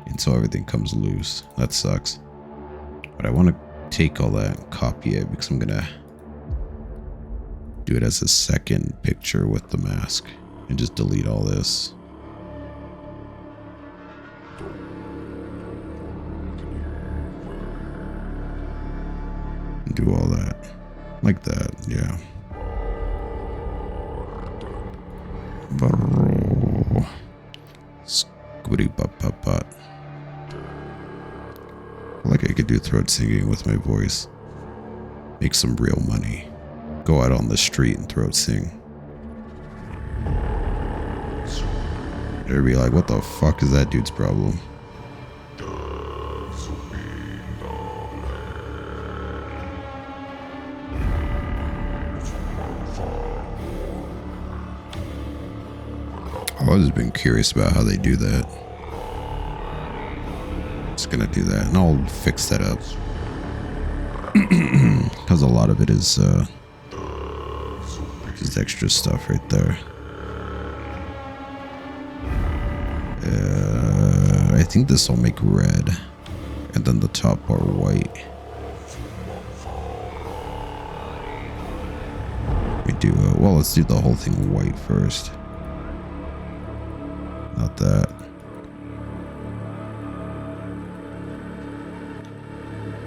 and so everything comes loose. That sucks. But I want to take all that and copy it because I'm gonna do it as a second picture with the mask and just delete all this. And do all that like that, yeah. Squibbity butt butt butt. Like I could do throat singing with my voice. Make some real money. Go out on the street and throat sing. They'd be like, what the fuck is that dude's problem? I've always been curious about how they do that. Just gonna do that and I'll fix that up. Because a lot of it is just extra stuff right there. I think this will make red and then the top part white. We do well, let's do the whole thing white first. Not that.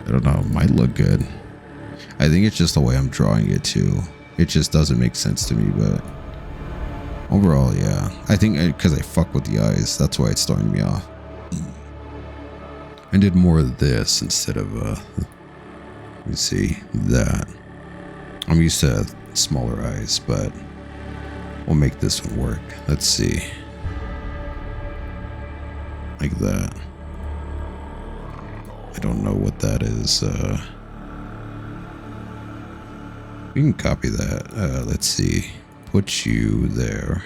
I don't know, it might look good. I think it's just the way I'm drawing it too. It just doesn't make sense to me, but overall, yeah. I think because I fuck with the eyes, that's why it's throwing me off. I did more of this instead of, let me see, that. I'm used to smaller eyes, but we'll make this one work. Let's see. Like that. I don't know what that is. We can copy that. Let's see. Put you there.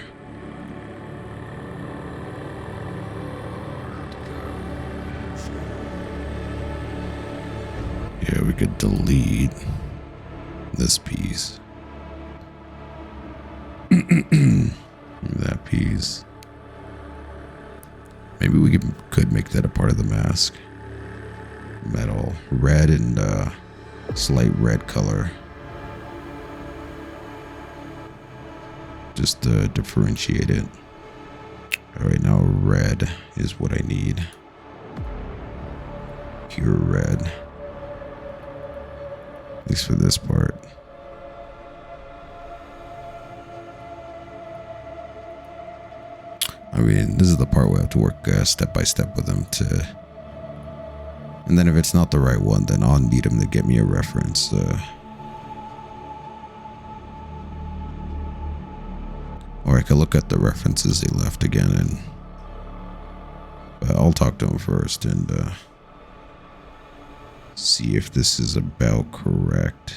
Yeah, we could delete this piece. That piece. Maybe we could make that a part of the mask. Metal. Red and slight red color. Just differentiate it. Alright, now red is what I need. Pure red. At least for this part. I mean, this is the part where I have to work step by step with them to... And then if it's not the right one, then I'll need them to get me a reference. Or I could look at the references they left again, and I'll talk to them first and see if this is about correct.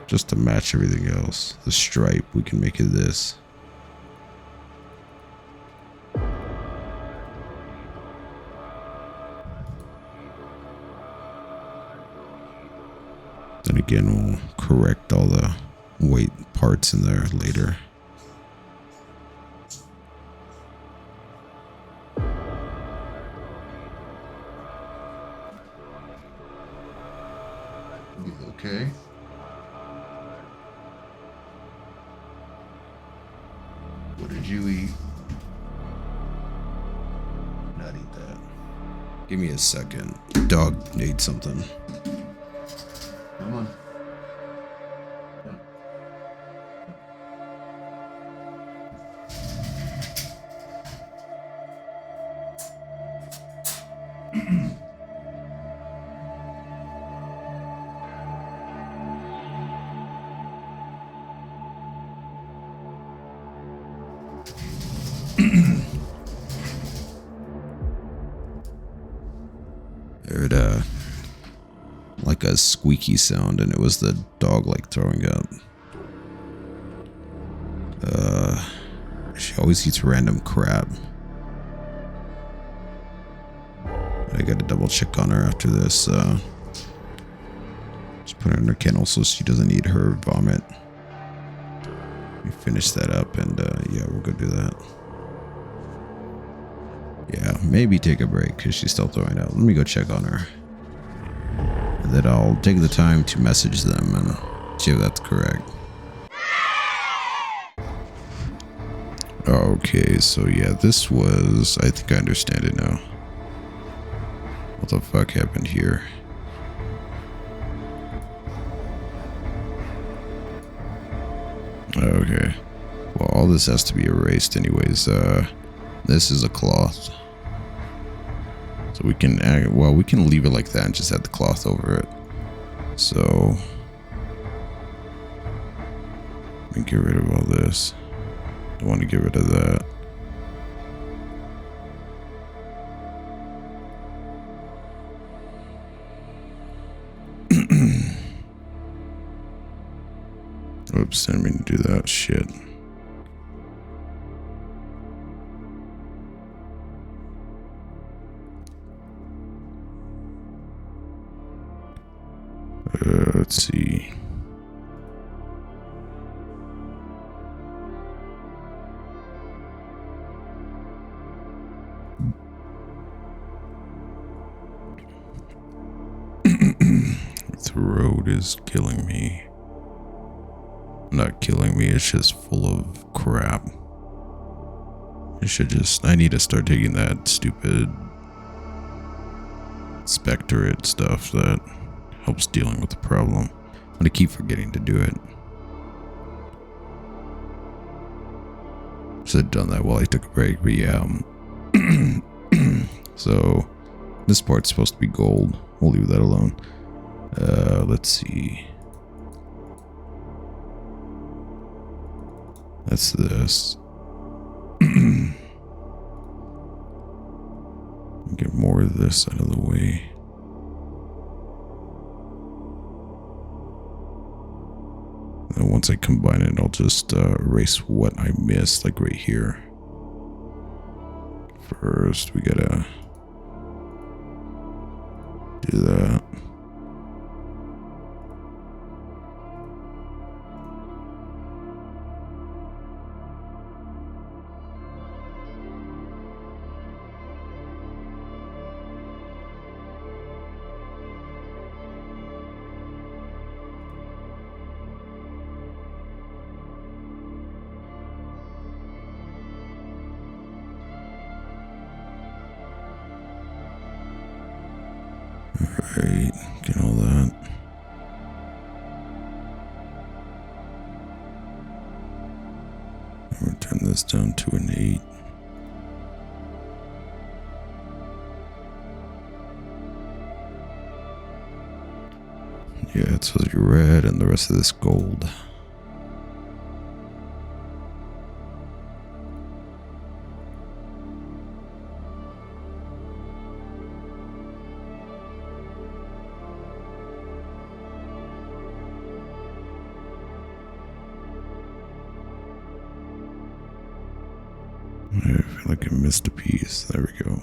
Just to match everything else. The stripe, we can make it this. Then again, we'll correct all the white parts in there later. Okay. What did you eat? Not eat that. Give me a second. Dog ate something. Come on. It, like like a squeaky sound, and it was the dog like throwing up. She always eats random crap. I gotta double check on her after this. Just put her in her kennel so she doesn't eat her vomit. We finish that up, and yeah, we'll go do that. Yeah, maybe take a break because she's still throwing out. Let me go check on her. And then I'll take the time to message them and see if that's correct. Okay, so yeah, this was... I think I understand it now. What the fuck happened here? Okay. Well, all this has to be erased anyways. This is a cloth. So we can... well, we can leave it like that and just add the cloth over it. So... let me get rid of all this. I want to get rid of that. Oops, didn't mean to do that. Shit. Let's see. Throat is killing me. Not killing me, it's just full of crap. I need to start taking that stupid spectorate stuff that helps dealing with the problem. I'm gonna keep forgetting to do it. Should have done that while I took a break, but yeah. So, this part's supposed to be gold. We'll leave that alone. Let's see. That's this. Get more of this out of the way. And once I combine it, I'll just erase what I missed, like right here. First, we gotta do that. Alright, get all that. I'm gonna turn this down to an 8. Yeah, it's supposed to be red and the rest of this gold. I feel like I missed a piece. There we go.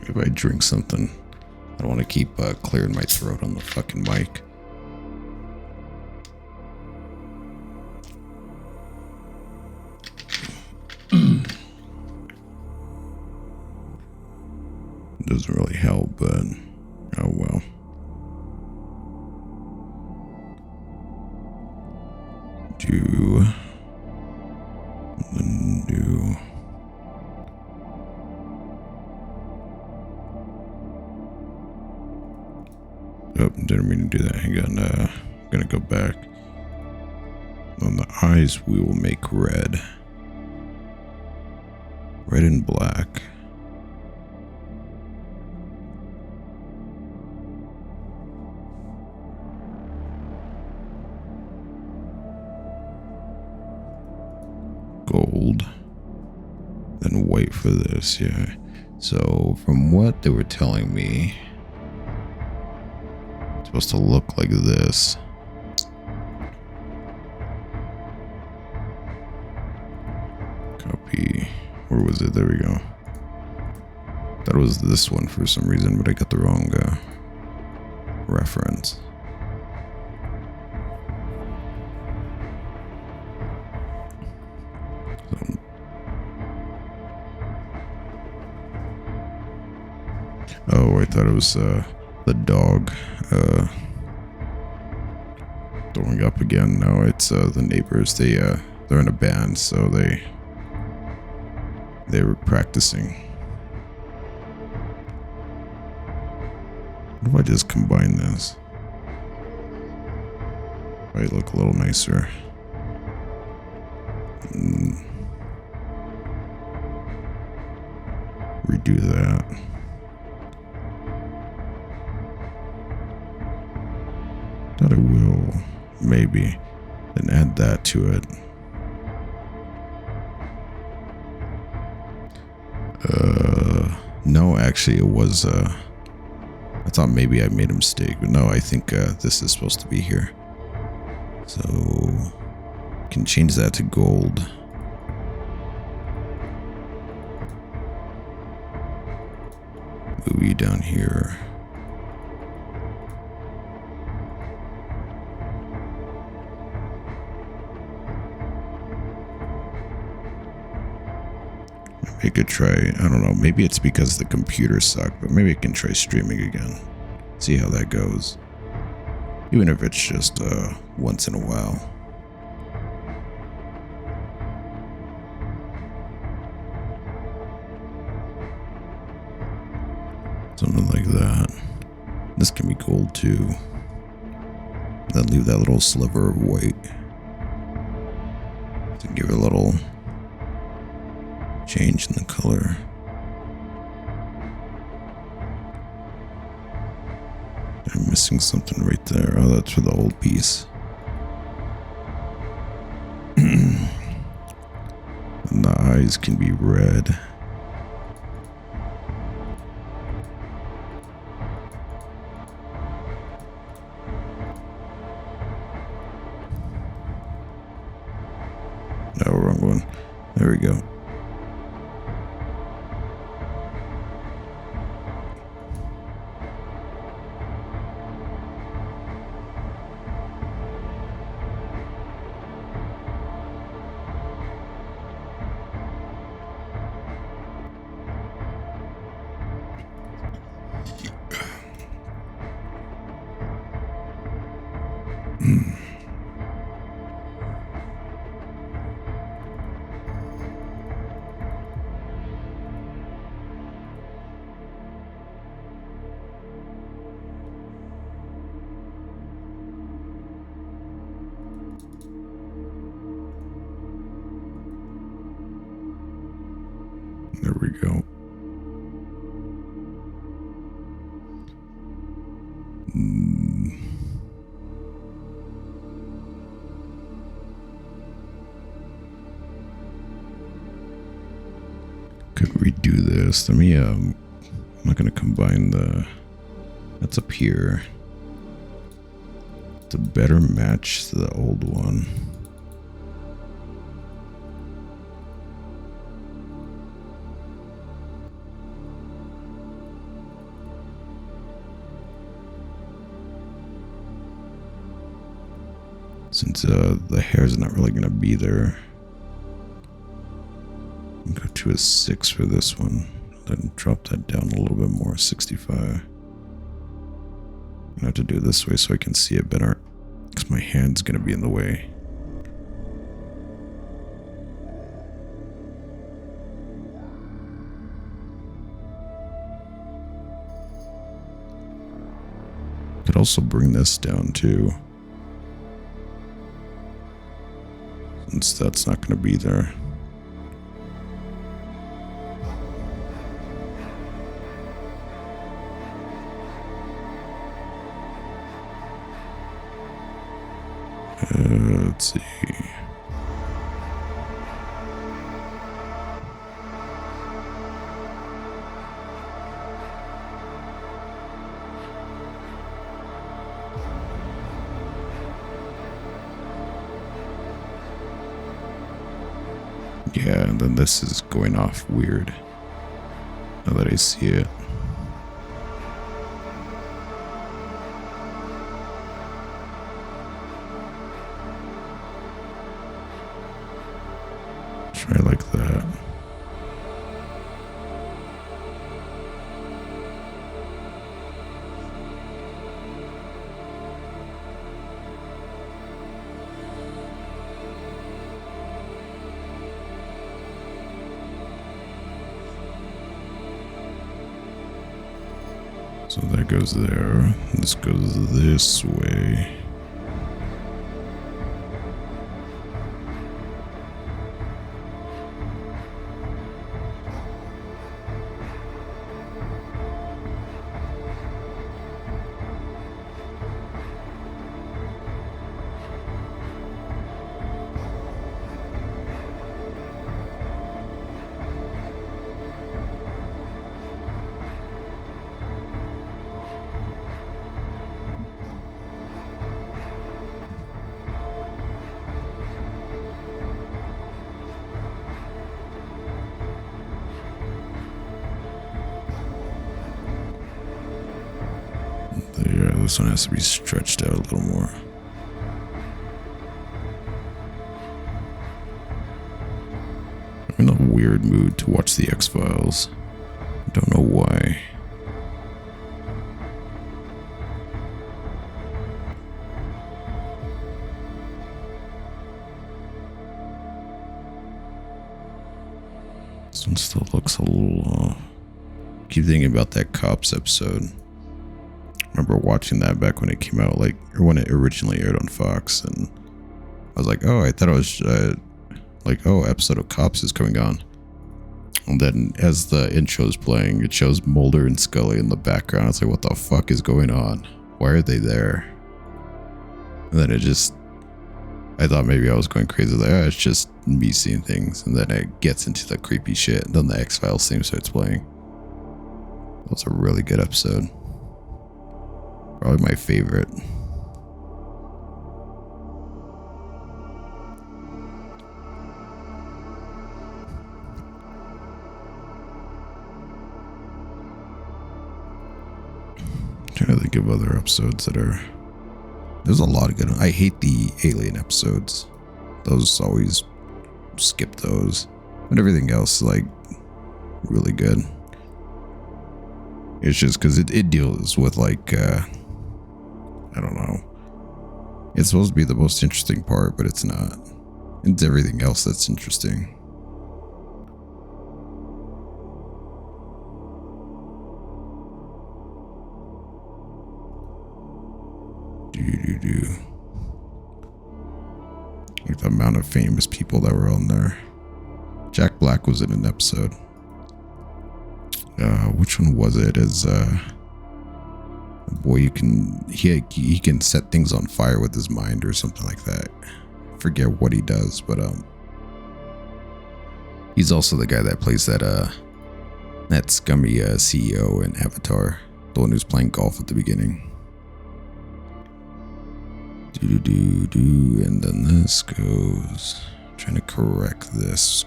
If I drink something, I don't want to keep clearing my throat on the fucking mic. Doesn't really help, but oh well. Do the new. Oh, didn't mean to do that. Hang on. I'm gonna go back. On the eyes, we will make red. Red and black. Gold. Then white for this, yeah. So, from what they were telling me, supposed to look like this. Copy. Where was it? There we go. Thought it was this one for some reason, but I got the wrong reference. Oh, I thought it was the dog throwing up again. No, it's the neighbors. They're in a band, so they were practicing. What if I just combine this? Might look a little nicer. Redo that. Thought I will, maybe, then add that to it. No, actually it was, I thought maybe I made a mistake, but no, I think this is supposed to be here. So, can change that to gold. Move you down here. I could try, I don't know, maybe it's because the computer sucked, but maybe I can try streaming again. See how that goes. Even if it's just once in a while. Something like that. This can be gold too. Then leave that little sliver of white to give it a little change in the color. I'm missing something right there. Oh, that's for the old piece. And the eyes can be red. No, wrong one. There we go. There we go. Could redo this. Let me, I'm not going to combine that's up here. To better match the old one. Since the hair's not really going to be there. Go to a 6 for this one. Then drop that down a little bit more, 65. I'm gonna have to do it this way so I can see it better. Because my hand's gonna be in the way. Could also bring this down too. Since that's not gonna be there. Let's see. Yeah, and then this is going off weird. Now that I see it. Try like that. So that goes there. This goes this way. There, this one has to be stretched out a little more. I'm in a weird mood to watch the X-Files. I don't know why. This one still looks a little keep thinking about that Cops episode. I remember watching that back when it came out, like, or when it originally aired on Fox, and I was like, oh, I thought it was like, oh, episode of Cops is coming on. And then as the intro is playing, it shows Mulder and Scully in the background. It's like, what the fuck is going on? Why are they there? And then I thought maybe I was going crazy. Like, oh, it's just me seeing things. And then it gets into the creepy shit. And then the X-Files theme starts playing. That was a really good episode. Probably my favorite. Trying to think of other episodes that are. There's a lot of good ones. I hate the Alien episodes. Those always skip those. But everything else, like, really good. It's just because it deals with, like, I don't know. It's supposed to be the most interesting part, but it's not. It's everything else that's interesting. Like the amount of famous people that were on there. Jack Black was in an episode. Which one was it? As boy, he can set things on fire with his mind or something like that. I forget what he does, but he's also the guy that plays that scummy CEO in Avatar, the one who's playing golf at the beginning. And then this goes. I'm trying to correct this.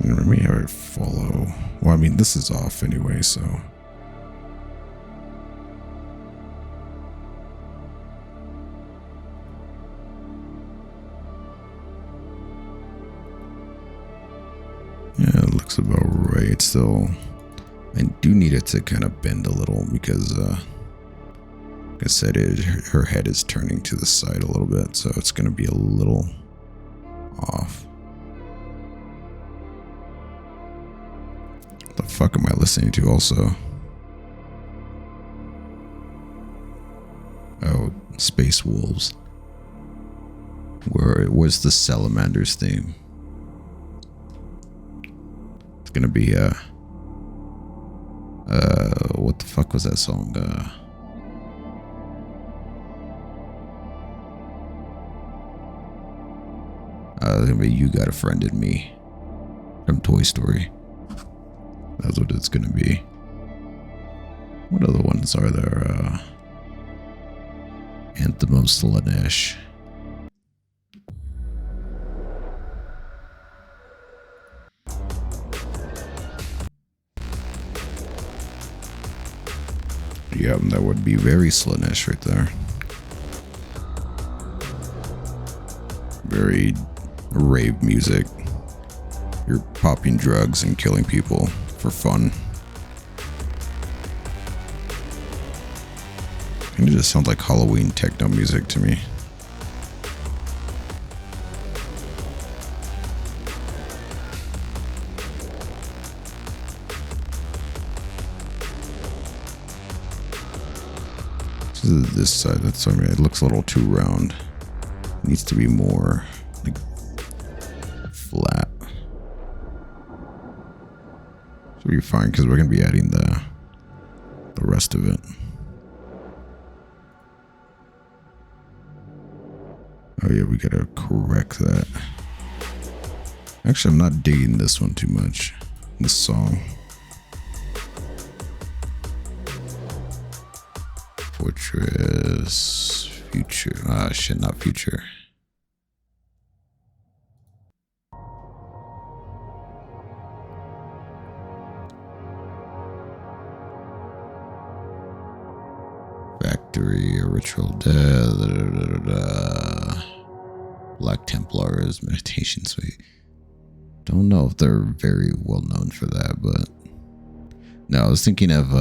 Let me have it follow. Well, I mean, this is off anyway, so. Yeah, it looks about right. Still, I do need it to kind of bend a little because, like I said, her head is turning to the side a little bit, so it's going to be a little off. What the fuck am I listening to also? Oh, Space Wolves. Where's the Salamanders theme? It's gonna be what the fuck was that song? You Got a Friend in Me from Toy Story. That's what it's gonna be. What other ones are there? Anthem of Slaanesh. Yeah, that would be very Slaanesh right there. Very rave music. You're popping drugs and killing people for fun. It just sounds like Halloween techno music to me. This side, that's, I mean, it looks a little too round. It needs to be more like flat. So we're fine because we're gonna be adding the rest of it. Oh yeah, we gotta correct that. Actually, I'm not digging this one too much. This song. Fortress, Future. Ah, shit, not Future. Factory, a Ritual Death. Black Templars, Meditation Suite. Don't know if they're very well known for that, but no, I was thinking of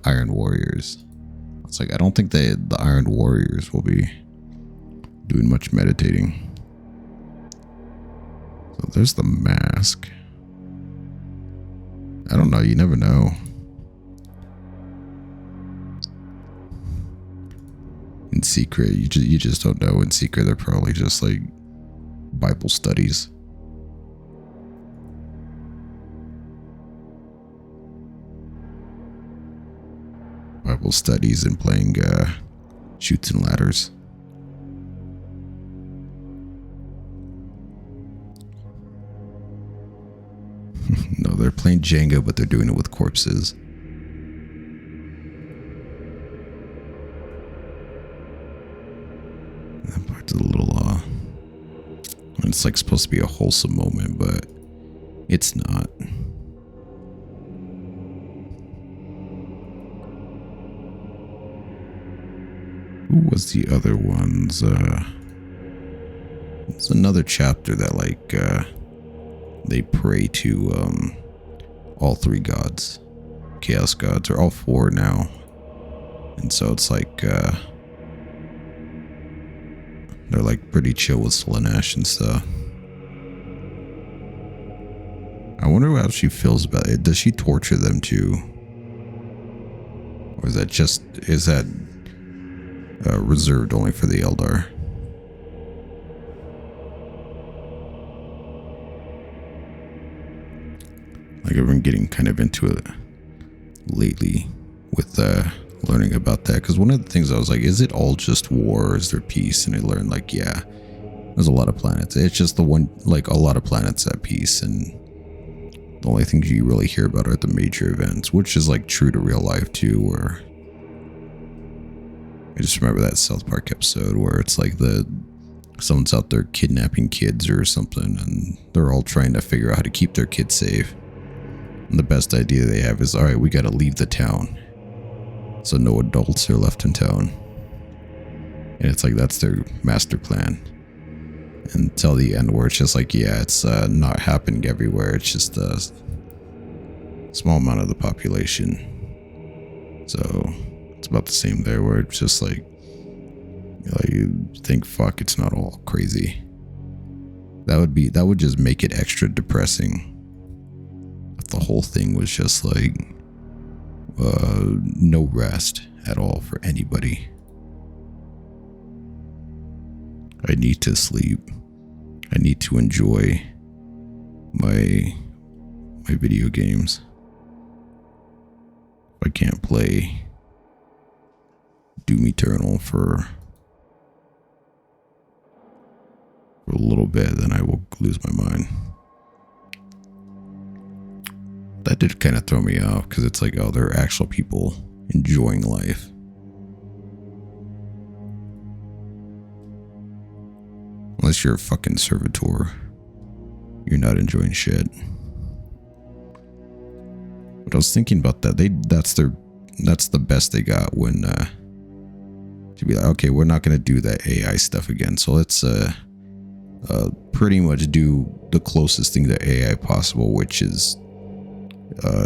Iron Warriors. It's like I don't think the Iron Warriors will be doing much meditating. So there's the mask. I don't know, you never know. In secret, you just don't know. In secret, they're probably just like Bible studies. Bible studies and playing Chutes and Ladders. No, they're playing Jenga, but they're doing it with corpses. That part's a little it's like supposed to be a wholesome moment, but it's not. Who was the other ones? It's another chapter that like they pray to all three gods, chaos gods, or all four now, and so it's like they're like pretty chill with Slaanesh and stuff. I wonder how she feels about it. Does she torture them too, or is that reserved only for the Eldar? Like I've been getting kind of into it lately with learning about that, because one of the things I was like, is it all just war or is there peace? And I learned like, yeah, there's a lot of planets. It's just the one, like a lot of planets at peace, and the only things you really hear about are the major events, which is like true to real life too. Where I just remember that South Park episode where it's like someone's out there kidnapping kids or something, and they're all trying to figure out how to keep their kids safe. And the best idea they have is, all right, we got to leave the town, so no adults are left in town. And it's like that's their master plan. Until the end, where it's just like, yeah, it's not happening everywhere. It's just a small amount of the population. So it's about the same there, where it's just like you think, fuck, it's not all crazy. That would just make it extra depressing. If the whole thing was just like no rest at all for anybody. I need to sleep. I need to enjoy my video games. I can't play Doom Eternal for for a little bit, then I will lose my mind. That did kind of throw me off because it's like, oh, there are actual people enjoying life. Unless you're a fucking servitor, you're not enjoying shit. But I was thinking about that. That's the best they got when to be like, okay, we're not gonna do that AI stuff again. So let's pretty much do the closest thing to AI possible, which is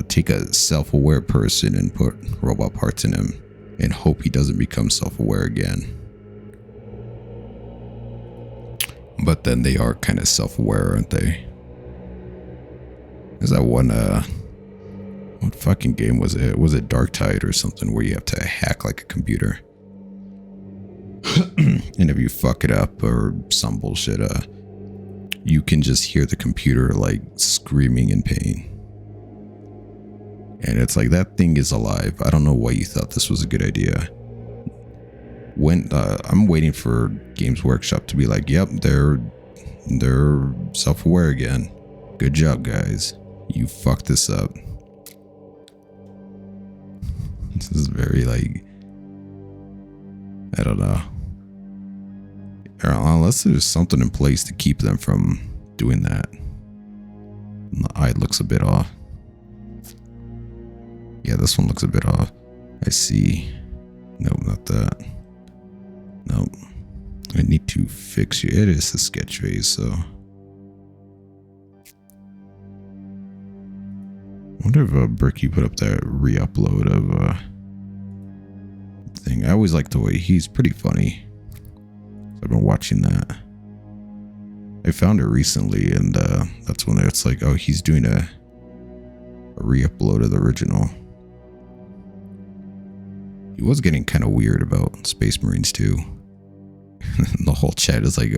take a self-aware person and put robot parts in him and hope he doesn't become self-aware again. But then they are kind of self-aware, aren't they? There's that one, what fucking game was it? Was it Dark Tide or something where you have to hack like a computer? And if you fuck it up or some bullshit, you can just hear the computer like screaming in pain. And it's like, that thing is alive. I don't know why you thought this was a good idea. When I'm waiting for Games Workshop to be like, yep, they're self-aware again. Good job, guys. You fucked this up. This is very like, I don't know. Unless there's something in place to keep them from doing that. And the eye looks a bit off. Yeah, this one looks a bit off. I see. Nope, not that. Nope. I need to fix you. It is a sketch phase, so. I wonder if Berkey put up that re-upload of thing. I always like the way he's pretty funny. So I've been watching that. I found it recently, and that's when it's like, oh, he's doing a re-upload of the original. He was getting kind of weird about Space Marines too. The whole chat is like,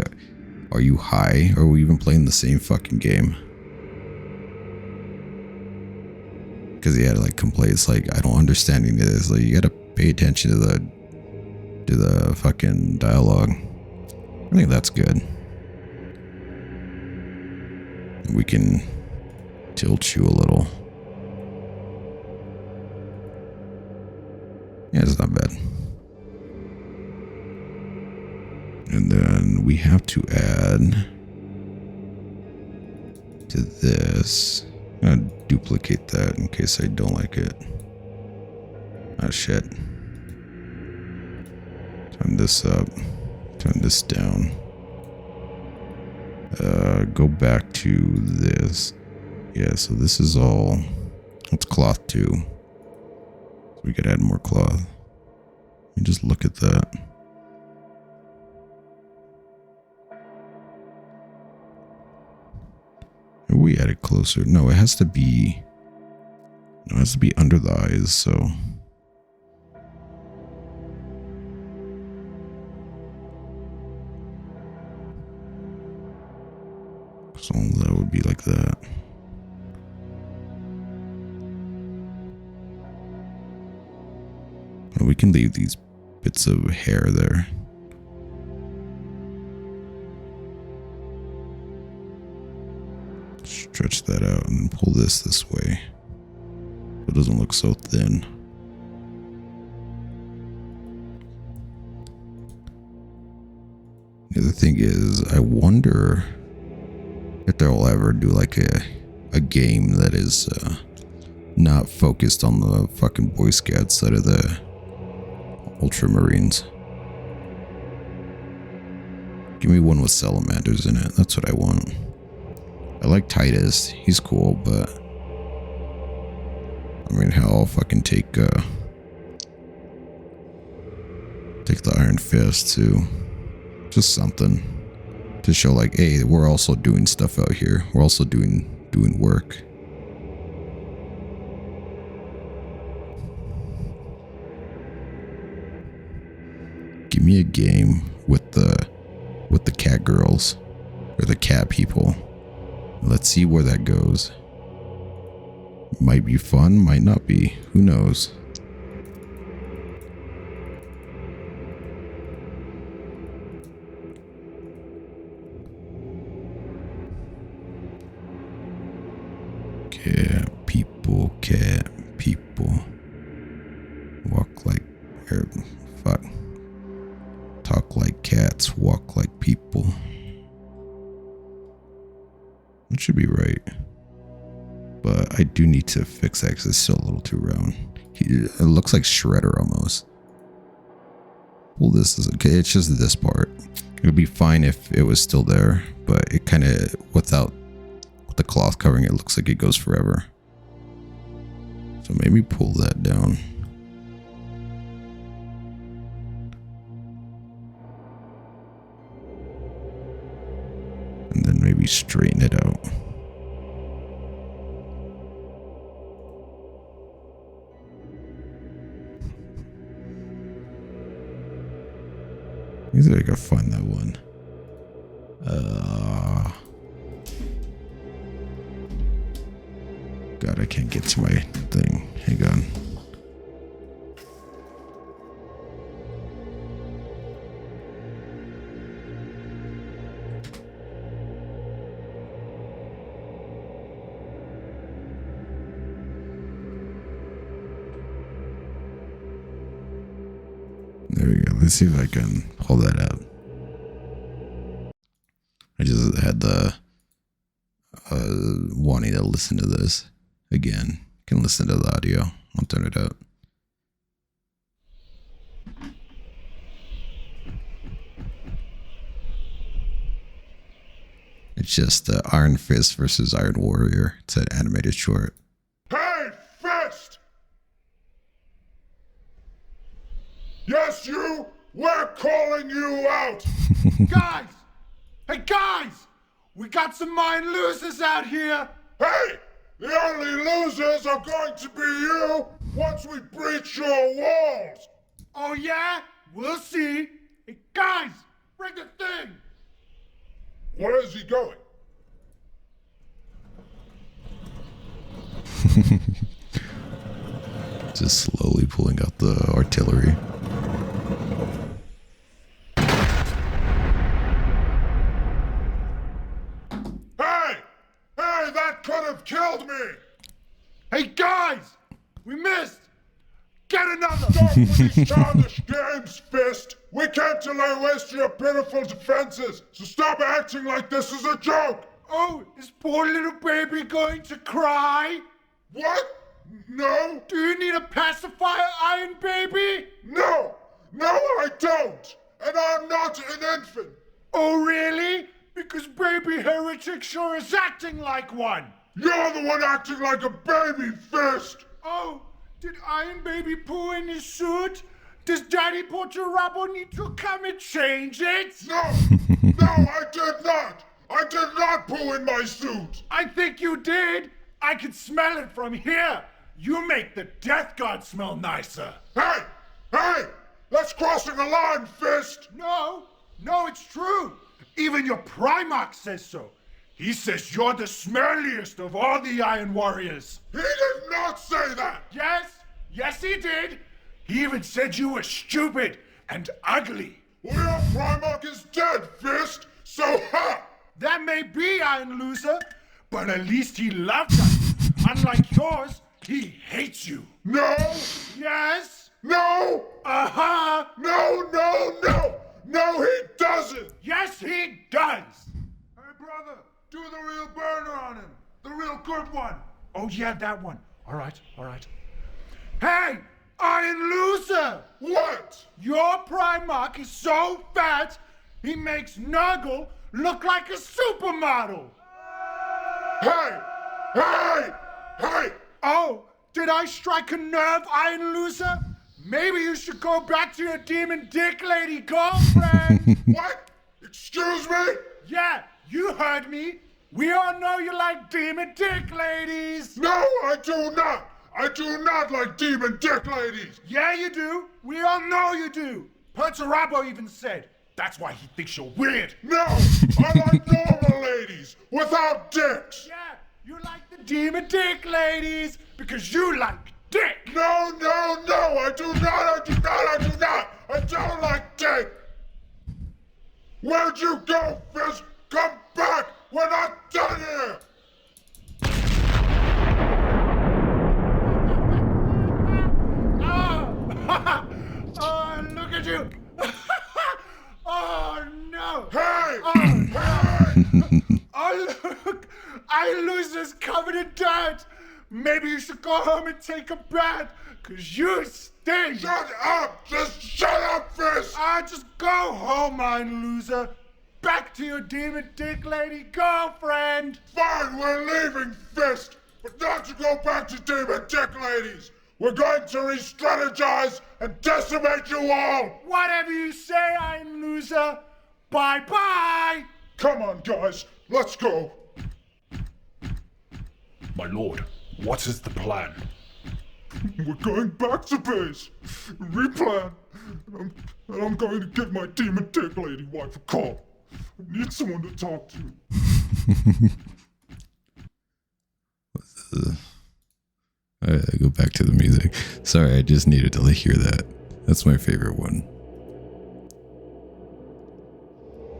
are you high? Or are we even playing the same fucking game? Because he had to like complaints like, I don't understand any of this. Like, you gotta pay attention to the fucking dialogue. I think that's good. We can tilt you a little. Yeah, it's not bad. And then we have to add to this. I'm gonna duplicate that in case I don't like it. Ah, shit. Turn this up. Turn this down. Go back to this. Yeah, so this is all. It's cloth too. So we could add more cloth. You just look at that. We add it closer. No, it has to be. No, it has to be under the eyes. So. So that would be like that. And we can leave these bits of hair there. Stretch that out and pull this way. So it doesn't look so thin. The other thing is, I wonder if they'll ever do like a game that is not focused on the fucking Boy Scout side of the Ultramarines. Give me one with salamanders in it. That's what I want. I like Titus. He's cool, but I mean, hell, I'll fucking take the Iron Fist too. Just something to show like, hey, we're also doing stuff out here. We're also doing work. Give me a game with the cat girls or the cat people. Let's see where that goes. Might be fun, might not be. Who knows? Cat people. Walk like, fuck. Talk like cats, walk like people. That should be right. But I do need to fix that because it's still a little too round. It looks like Shredder almost. Well, this is okay. It's just this part. It would be fine if it was still there, but it kind of, with the cloth covering it, looks like it goes forever. So maybe pull that down. And then maybe straighten it out. I think I gotta find that one. God, I can't get to my thing. Hang on. There we go. Let's see if I can pull that up. I just had the wanting to listen to this again. Can listen to the audio. I'll turn it up. It's just Iron Fist versus Iron Warrior. It's an animated short. Hey, Fist! Yes, you! We're calling you out! Guys! Hey, guys! We got some mind losers out here! Hey! The only losers are going to be you once we breach your walls! Oh, yeah? We'll see. Hey, guys! Bring the thing! Where is he going? Just slowly pulling out the artillery. Hey! Hey, that could have killed me! Hey, guys! We missed! Get another! Stop with these childish games, Fist! We came to lay waste to your pitiful defenses, so stop acting like this is a joke! Oh, is poor little baby going to cry? What? No? Do you need a pacifier, Iron Baby? No! No, I don't! And I'm not an infant! Oh, really? Because Baby Heretic sure is acting like one! You're the one acting like a baby, Fist! Oh, did Iron Baby poo in his suit? Does Daddy Portarabo need to come and change it? No! No, I did not! I did not poo in my suit! I think you did! I can smell it from here! You make the Death God smell nicer! Hey! Hey! That's crossing a line, Fist! No, it's true! Even your Primarch says so! He says you're the smelliest of all the Iron Warriors! He did not say that! Yes he did! He even said you were stupid and ugly! Well, your Primarch is dead, Fist! So ha! That may be, Iron Loser, but at least he loved us! Unlike yours, he hates you! No! Yes? No! Uh-huh! No, no, no! No, he doesn't! Yes, he does! Hey, brother, do the real burner on him! The real good one! Oh, yeah, that one. All right. Hey, Iron Loser! What? Your Primarch is so fat, he makes Nurgle look like a supermodel! Hey! Hey! Hey! Oh, did I strike a nerve, Iron Loser? Maybe you should go back to your demon dick lady girlfriend! What? Excuse me? Yeah, you heard me! We all know you like demon dick ladies! No, I do not! I do not like demon dick ladies! Yeah, you do! We all know you do! Perturabo even said, that's why he thinks you're weird! No! I like normal ladies! Without dicks! Yeah, you like the demon dick ladies because you like dick! No, no, no! I do not! I don't like dick! Where'd you go, Fist? Come back! We're not done here! face is covered in dirt. Maybe you should go home and take a bath, 'cause you stink. Shut up! Just shut up, Fist! Just go home, mine loser. Back to your demon dick lady girlfriend. Fine, we're leaving, Fist! But not to go back to demon dick ladies! We're going to re-strategize and decimate you all! Whatever you say, I'm loser. Bye-bye. Come on, guys, let's go! My lord, what is the plan? We're going back to base! Replan! And I'm going to give my demon dick lady wife a call. I need someone to talk to. Alright, go back to the music. Sorry, I just needed to hear that. That's my favorite one.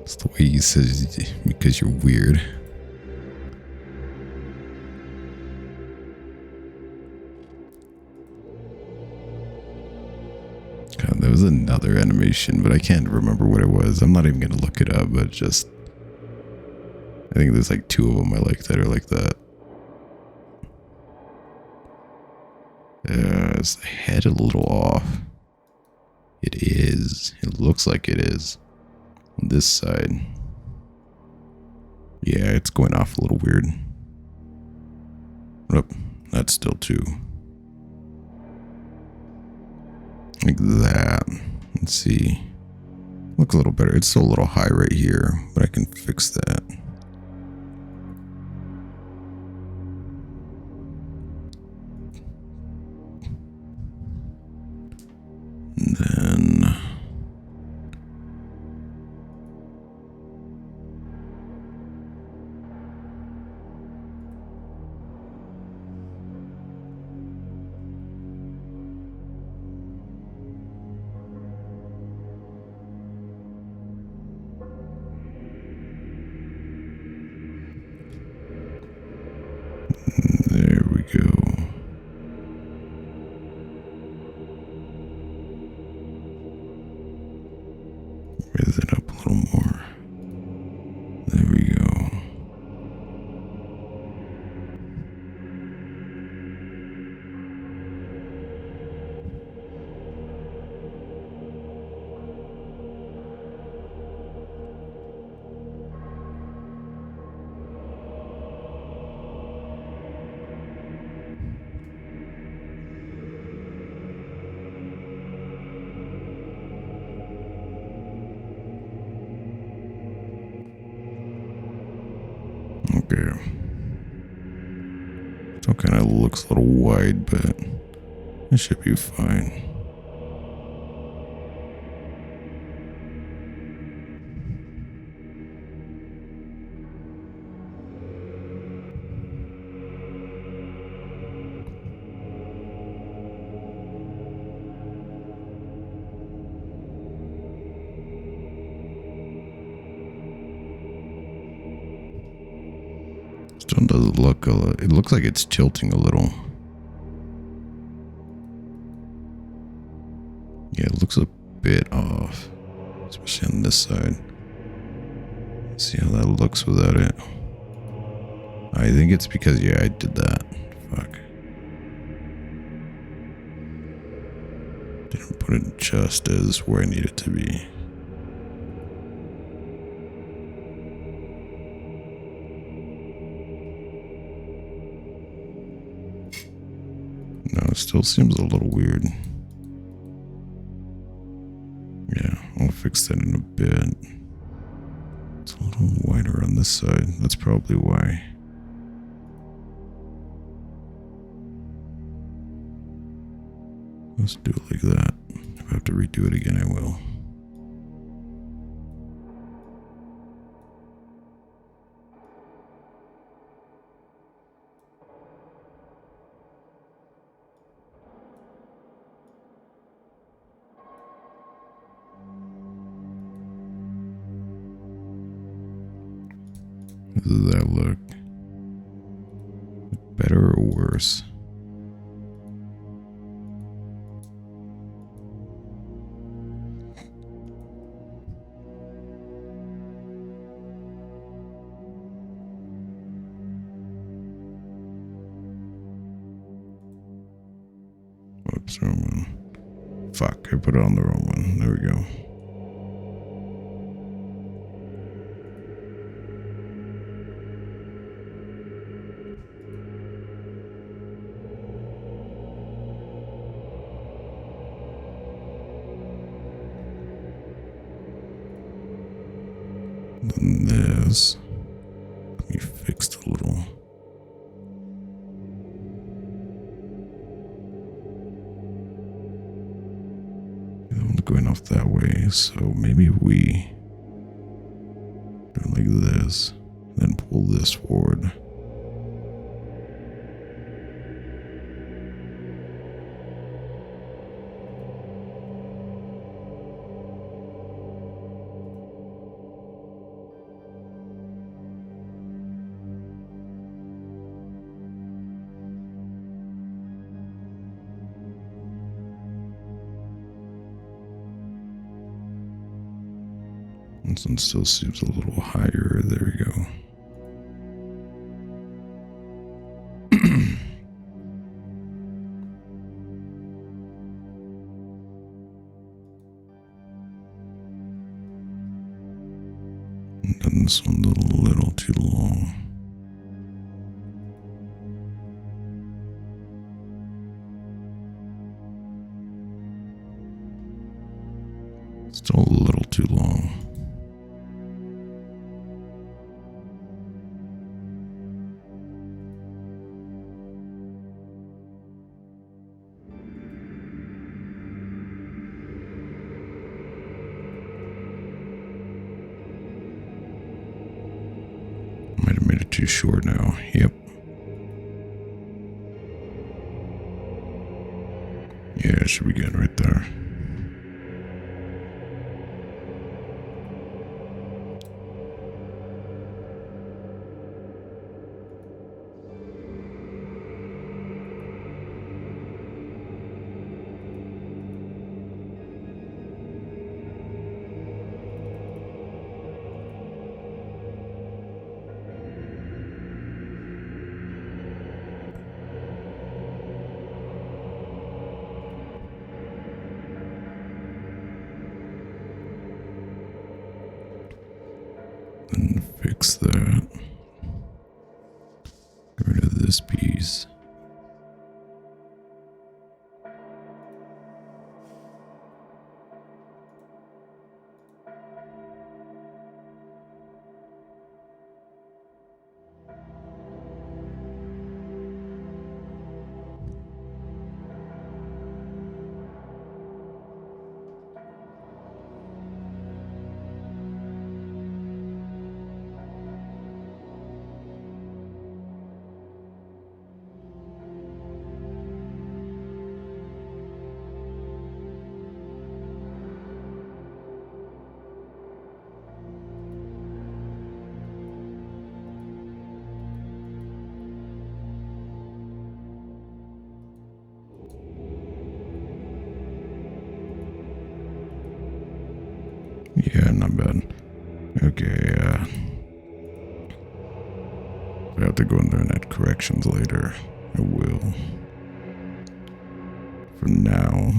It's the way he says, because you're weird. God, there was another animation, but I can't remember what it was. I'm not even gonna look it up, but just... I think there's like 2 of them I like that are like that. Is the head a little off? It is. It looks like it is. On this side. Yeah, it's going off a little weird. Oh, that's still 2. Like that. Let's see. Look a little better. It's still a little high right here, but I can fix that. And then there we go. Raise it up a little more. There we go. Okay. Still kind of looks a little wide, but it should be fine. Still doesn't look it looks like it's tilting a little. Yeah, it looks a bit off, especially on this side. Let's see how that looks without it. I think it's because, yeah, I did that. Fuck. Didn't put it just as where I need it to be. No, it still seems a little weird. Yeah, I'll fix that in a bit. It's a little wider on this side. That's probably why. Let's do it like that. If I have to redo it again, I will. Does that look better or worse? Zoom in. Fuck, I put it on the wrong one. There we go. Then this. Let me fix the little. I'm going off that way, so maybe we do it like this, then pull this forward. This one still seems a little higher. There we go. And then this one's a little too long. Still a little too long. Might have made it too short now. Yep. Yeah, it should be good right there. Then fix that. Get rid of this piece. Yeah, not bad. Okay, I have to go in there and add corrections later. I will. For now.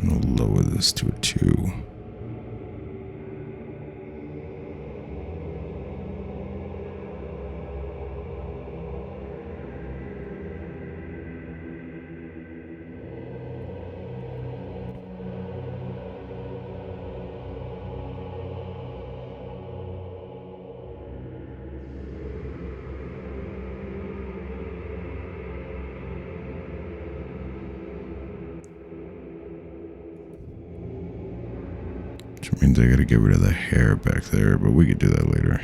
I'll lower this to a 2. Which means I gotta get rid of the hair back there, but we could do that later.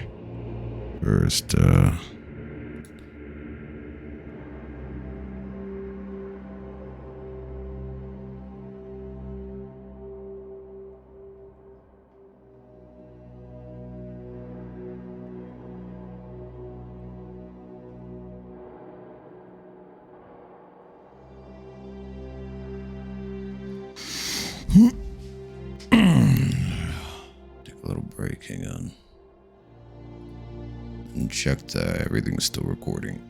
First, Take a little break, hang on. And check that everything's still recording.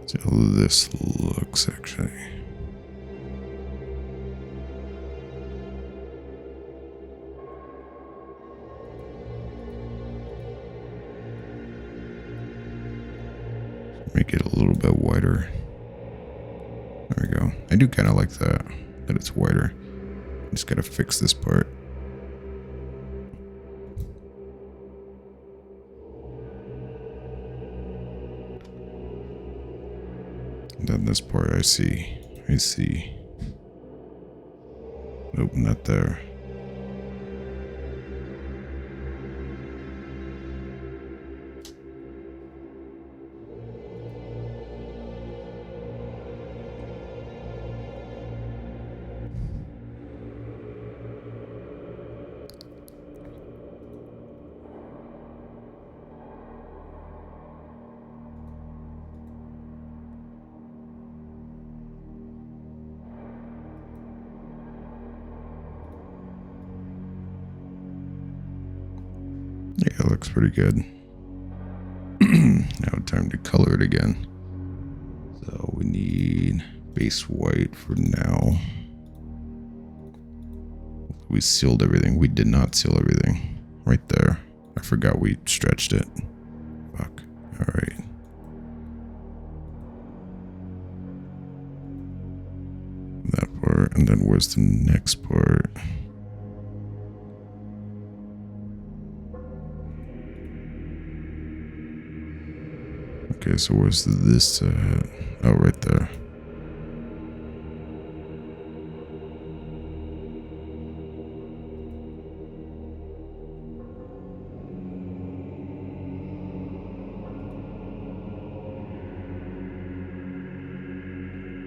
See how this looks actually. Make it a little bit wider. There we go. I do kind of like that it's wider. Just gotta fix this part. And then this part I see. Nope, not there. Yeah, it looks pretty good. Now time to color it again. So we need base white for now. We sealed everything. We did not seal everything. Right there. I forgot we stretched it. Fuck. Alright. That part. And then where's the next part? Okay, so where's this at? Oh, right there.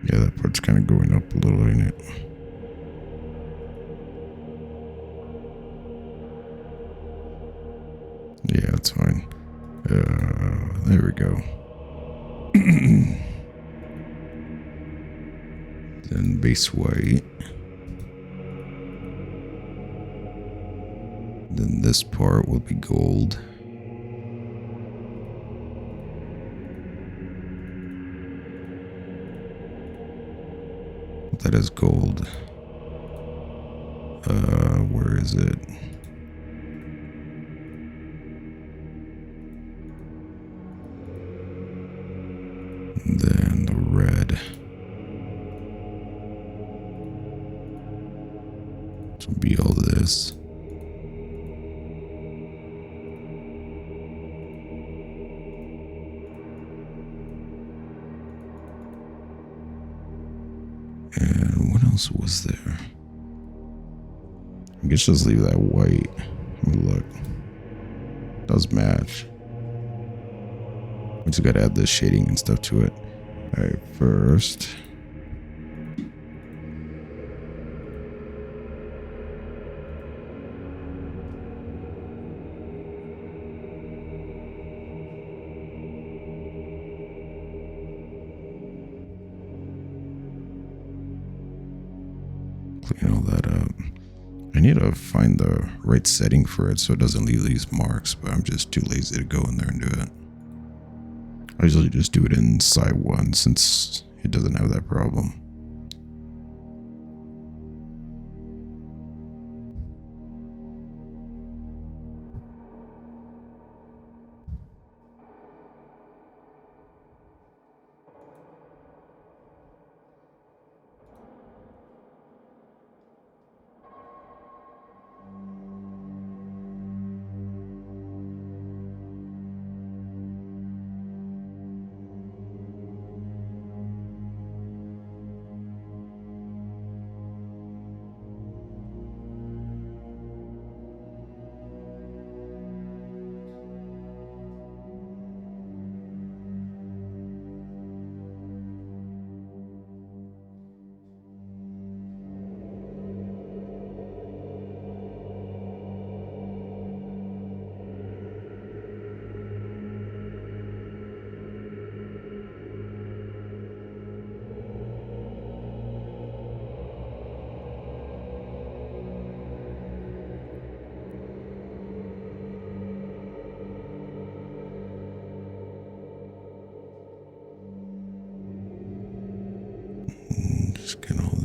Yeah, that part's kind of going up a little, ain't it? Yeah, it's fine. There we go. Then base white. Then this part will be gold. That is gold. Where is it? And then the red. This will be all this. And what else was there? I guess just leave that white. Let me look. Does match. We just gotta add the shading and stuff to it. Alright, first. Clean all that up. I need to find the right setting for it so it doesn't leave these marks, but I'm just too lazy to go in there and do it. I usually just do it in side 1 since it doesn't have that problem.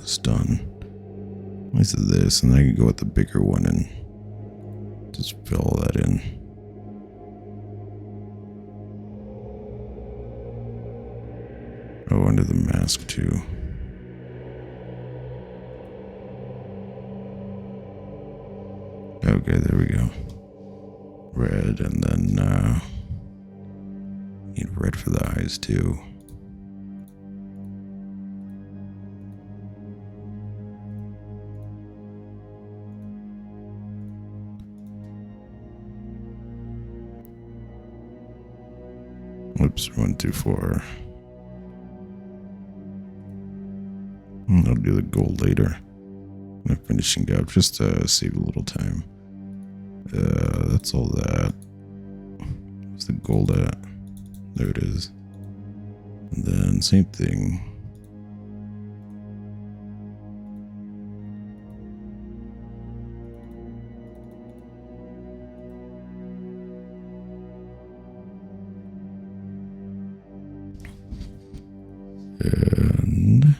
this done. At least this, and then I can go with the bigger one and just fill all that in. Oh, under the mask too. Okay, there we go. Red, and then need red for the eyes too. Oops, went too far. I'll do the gold later. I'm finishing up just to save a little time. That's all that. Where's the gold at? There it is. And then same thing. And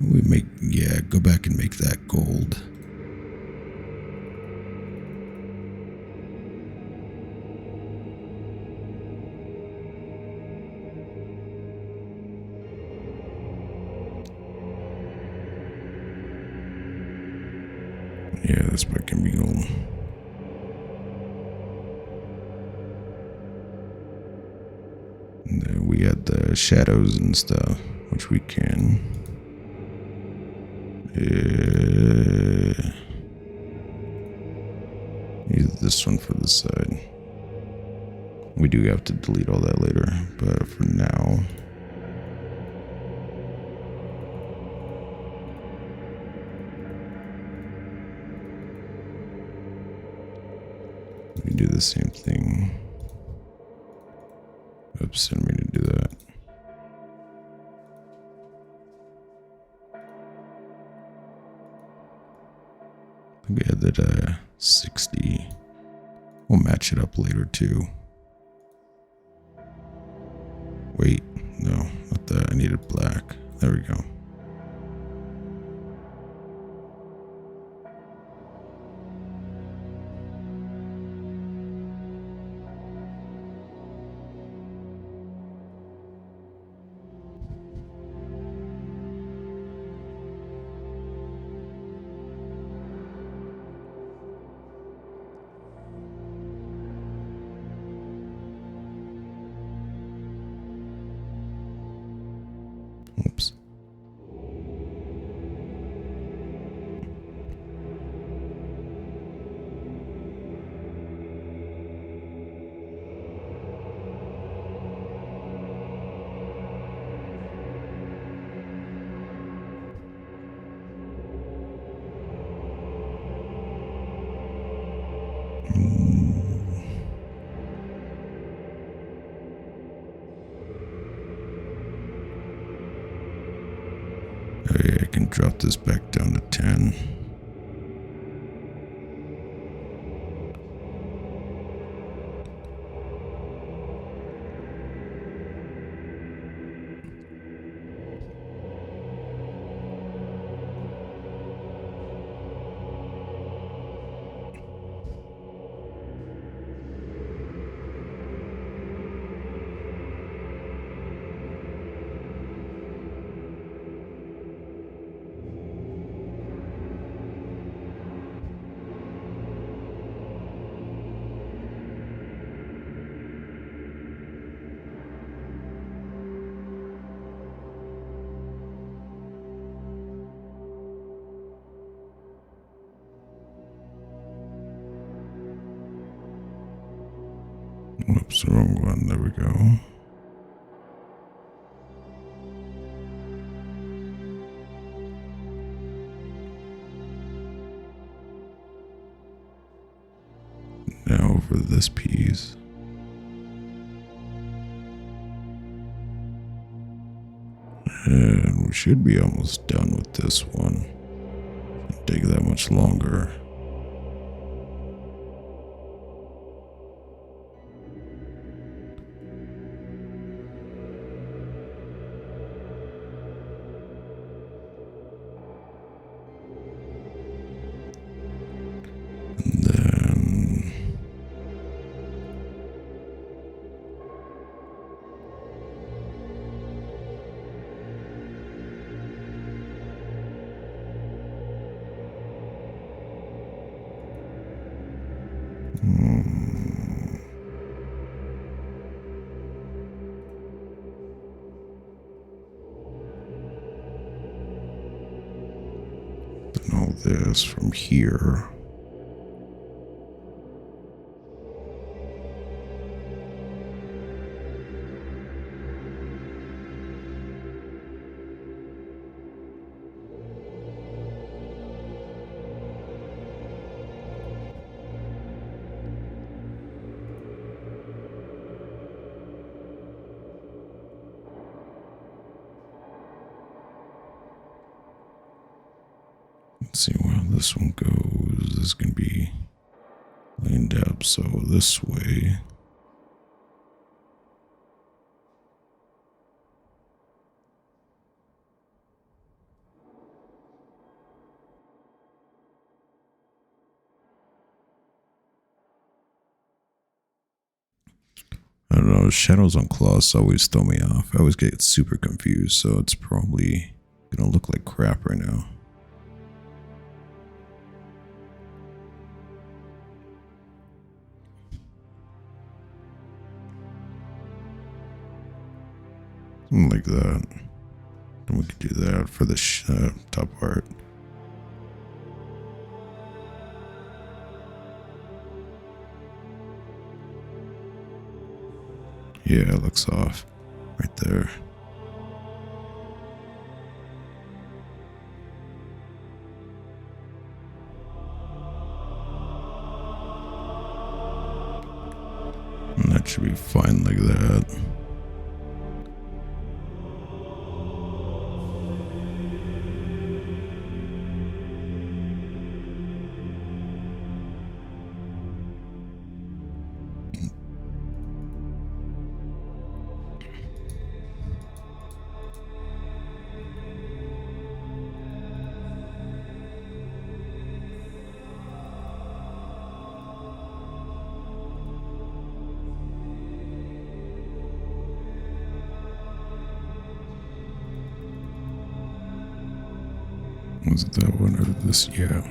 we make, yeah, go back and make that gold. Yeah, this part can be gold. And then we had the shadows and stuff, which we can. Use this one for the side. We do have to delete all that later, but for now. We do the same thing. Oops, I didn't mean to do that. We had that 60. We'll match it up later too. Wait, no, not that. I needed black. There we go. Oops. Okay, I can drop this back down to 10. Oops, wrong one. There we go. Now for this piece. And we should be almost done with this one. Shouldn't take that much longer. Then all this from here. Let's see where this one goes. This is going to be lined up, so this way. I don't know, shadows on cloths always throw me off. I always get super confused, so it's probably going to look like crap right now. Something like that. And we could do that for the top part. Yeah, it looks off right there. And that should be fine like that. Was it that one or this? Yeah.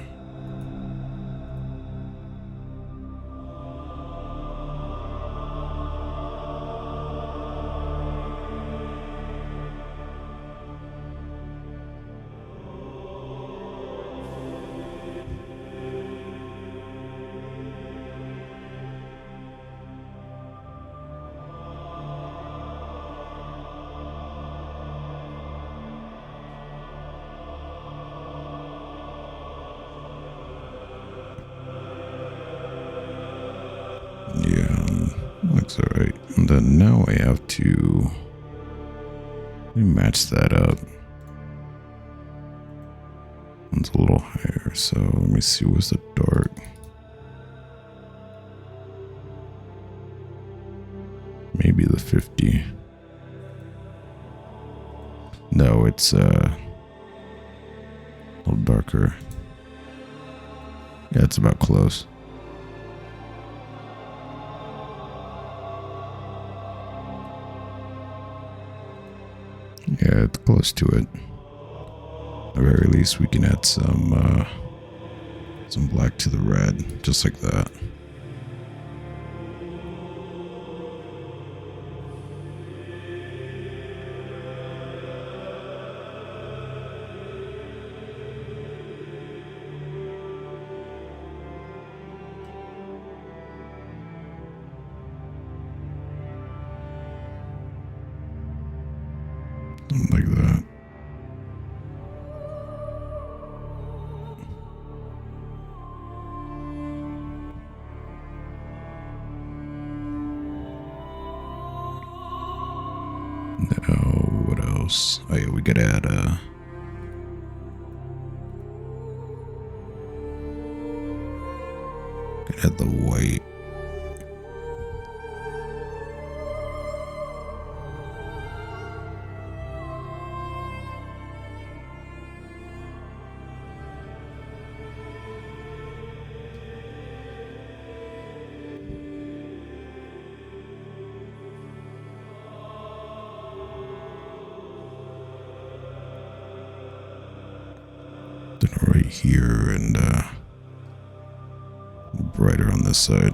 Yeah, looks alright. And then now I have to match that up. It's a little higher, so let me see, what's the dark? Maybe the 50. No, it's a little darker. Yeah, it's about close. Yeah, it's close to it. At the very least, we can add some black to the red, just like that. Like that. Now, what else? Oh yeah, we could add the white. Then right here and brighter on this side.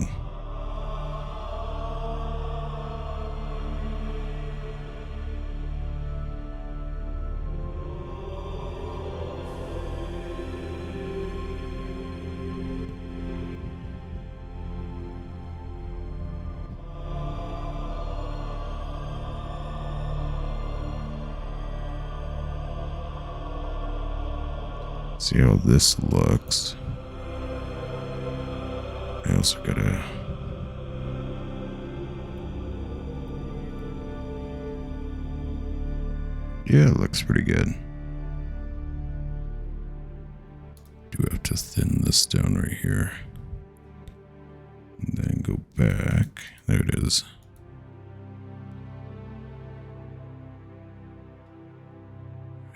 See how this looks. I also gotta... Yeah, it looks pretty good. Do have to thin this down right here. And then go back. There it is.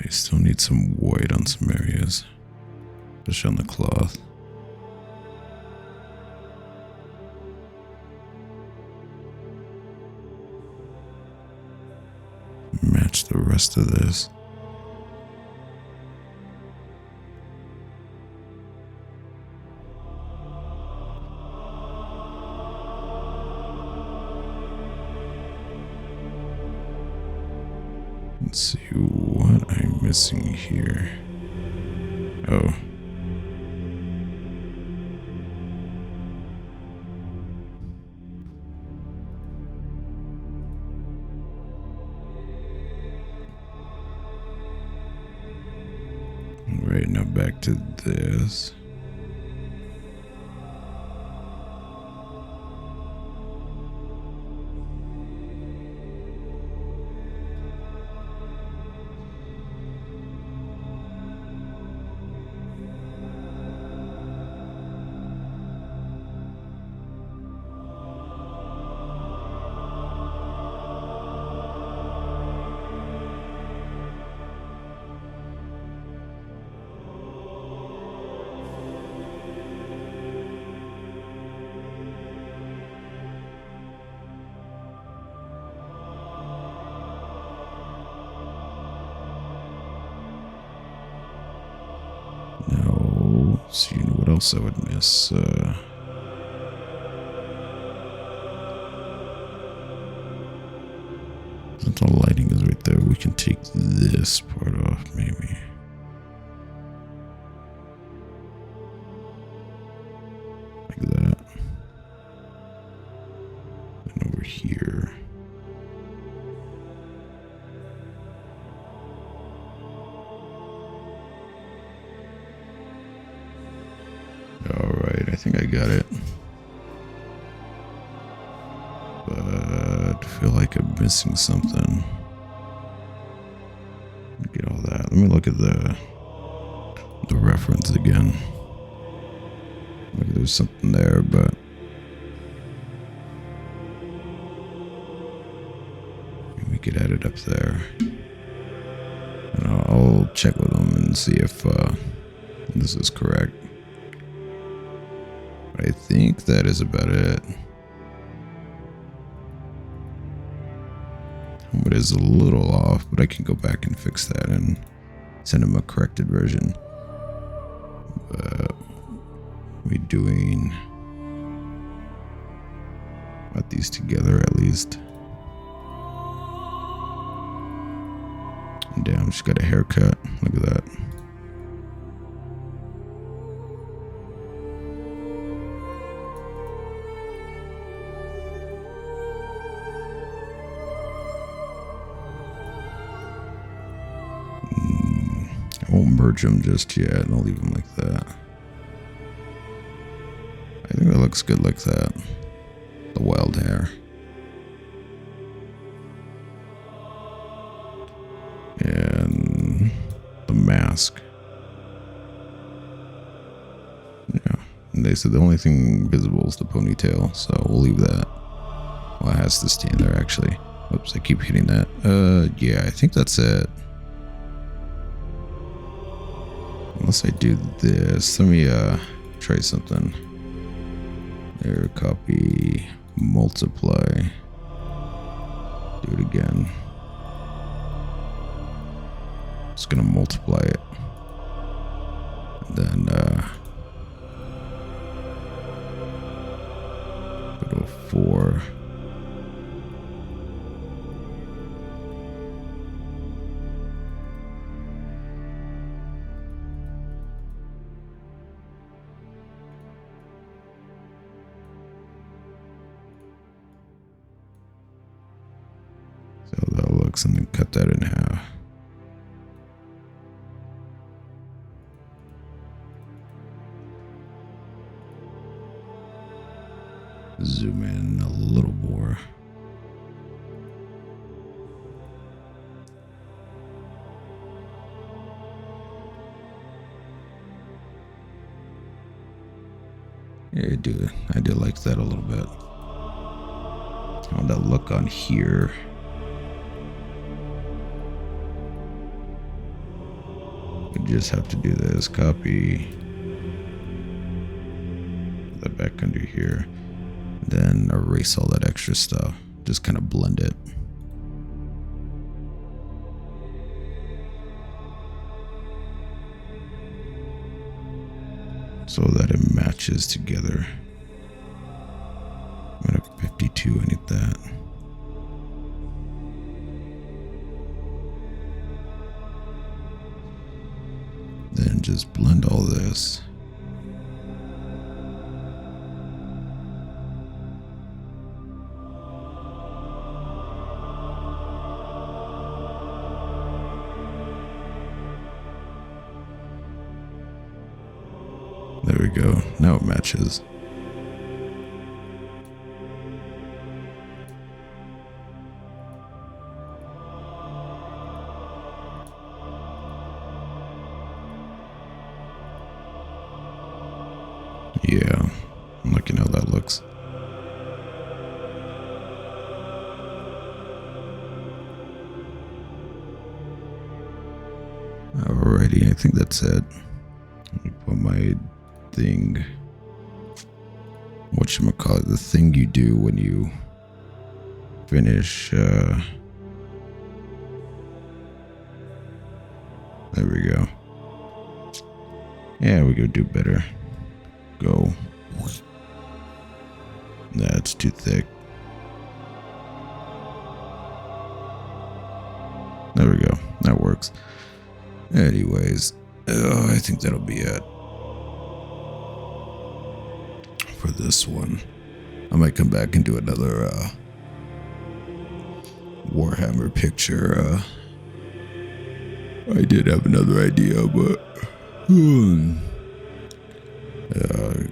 I still need some white on some areas, especially on the cloth. Match the rest of this. Let's see what I'm missing here. Oh. Right, now back to this. Now, see what else I would miss. Since all lighting is right there, we can take this part off, maybe. Like that. And over here. Alright, I think I got it. But I feel like I'm missing something. Get all that. Let me look at the reference again. Maybe there's something there, but we could add it up there. And I'll check with them and see if this is correct. I think that is about it. It is a little off, but I can go back and fix that and send him a corrected version. But we doing about these together at least. And damn, she's got a haircut. Look at that. I won't merge them just yet, and I'll leave them like that. I think it looks good like that. The wild hair. And the mask. Yeah. And they said the only thing visible is the ponytail, so we'll leave that. Well, it has to stand there, actually. Oops, I keep hitting that. Yeah, I think that's it. Unless I do this, let me try something. There, copy, multiply. Do it again. Just gonna multiply it. And then before. So that looks, and then cut that in half. Zoom in a little more. Yeah, I do like that a little bit. How that look on here. We just have to do this. Copy that back under here. Then erase all that extra stuff. Just kind of blend it. So that it matches together. I'm at 52, I need that. Then just blend all this. There we go. Now it matches. Yeah, I'm liking how that looks. Alrighty, I think that's it. Let me put my thing, whatchamacallit, the thing you do when you finish, there we go. Yeah, we could do better. Go. That's too thick. There we go. That works. Anyways, I think that'll be it for this one. I might come back and do another Warhammer picture. I did have another idea, but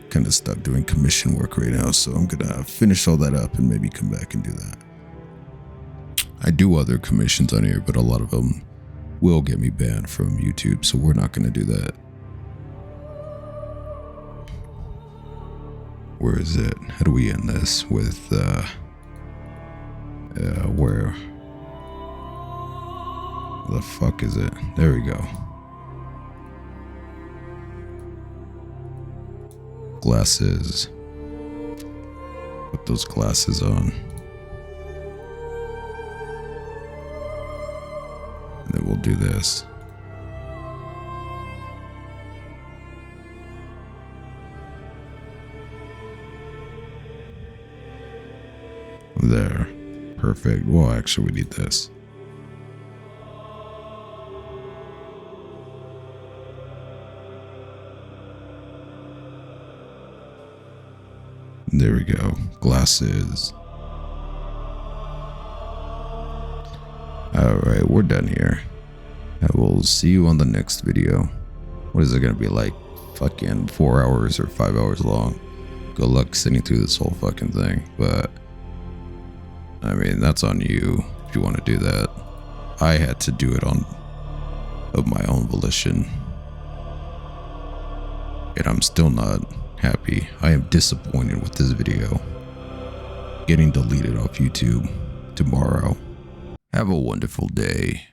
kind of stuck doing commission work right now, so I'm gonna finish all that up and maybe come back and do that. I do other commissions on here, but a lot of them will get me banned from YouTube, so we're not gonna do that. Where is it? How do we end this with where the fuck is it? There we go. Glasses. Put those glasses on. And then we'll do this. There. Perfect. Well, actually, we need this. There we go. Glasses. Alright, we're done here. I will see you on the next video. What is it going to be like? Fucking 4 hours or 5 hours long. Good luck sitting through this whole fucking thing. But, I mean, that's on you if you want to do that. I had to do it of my own volition. And I'm still not happy. I am disappointed with this video getting deleted off YouTube tomorrow. Have a wonderful day.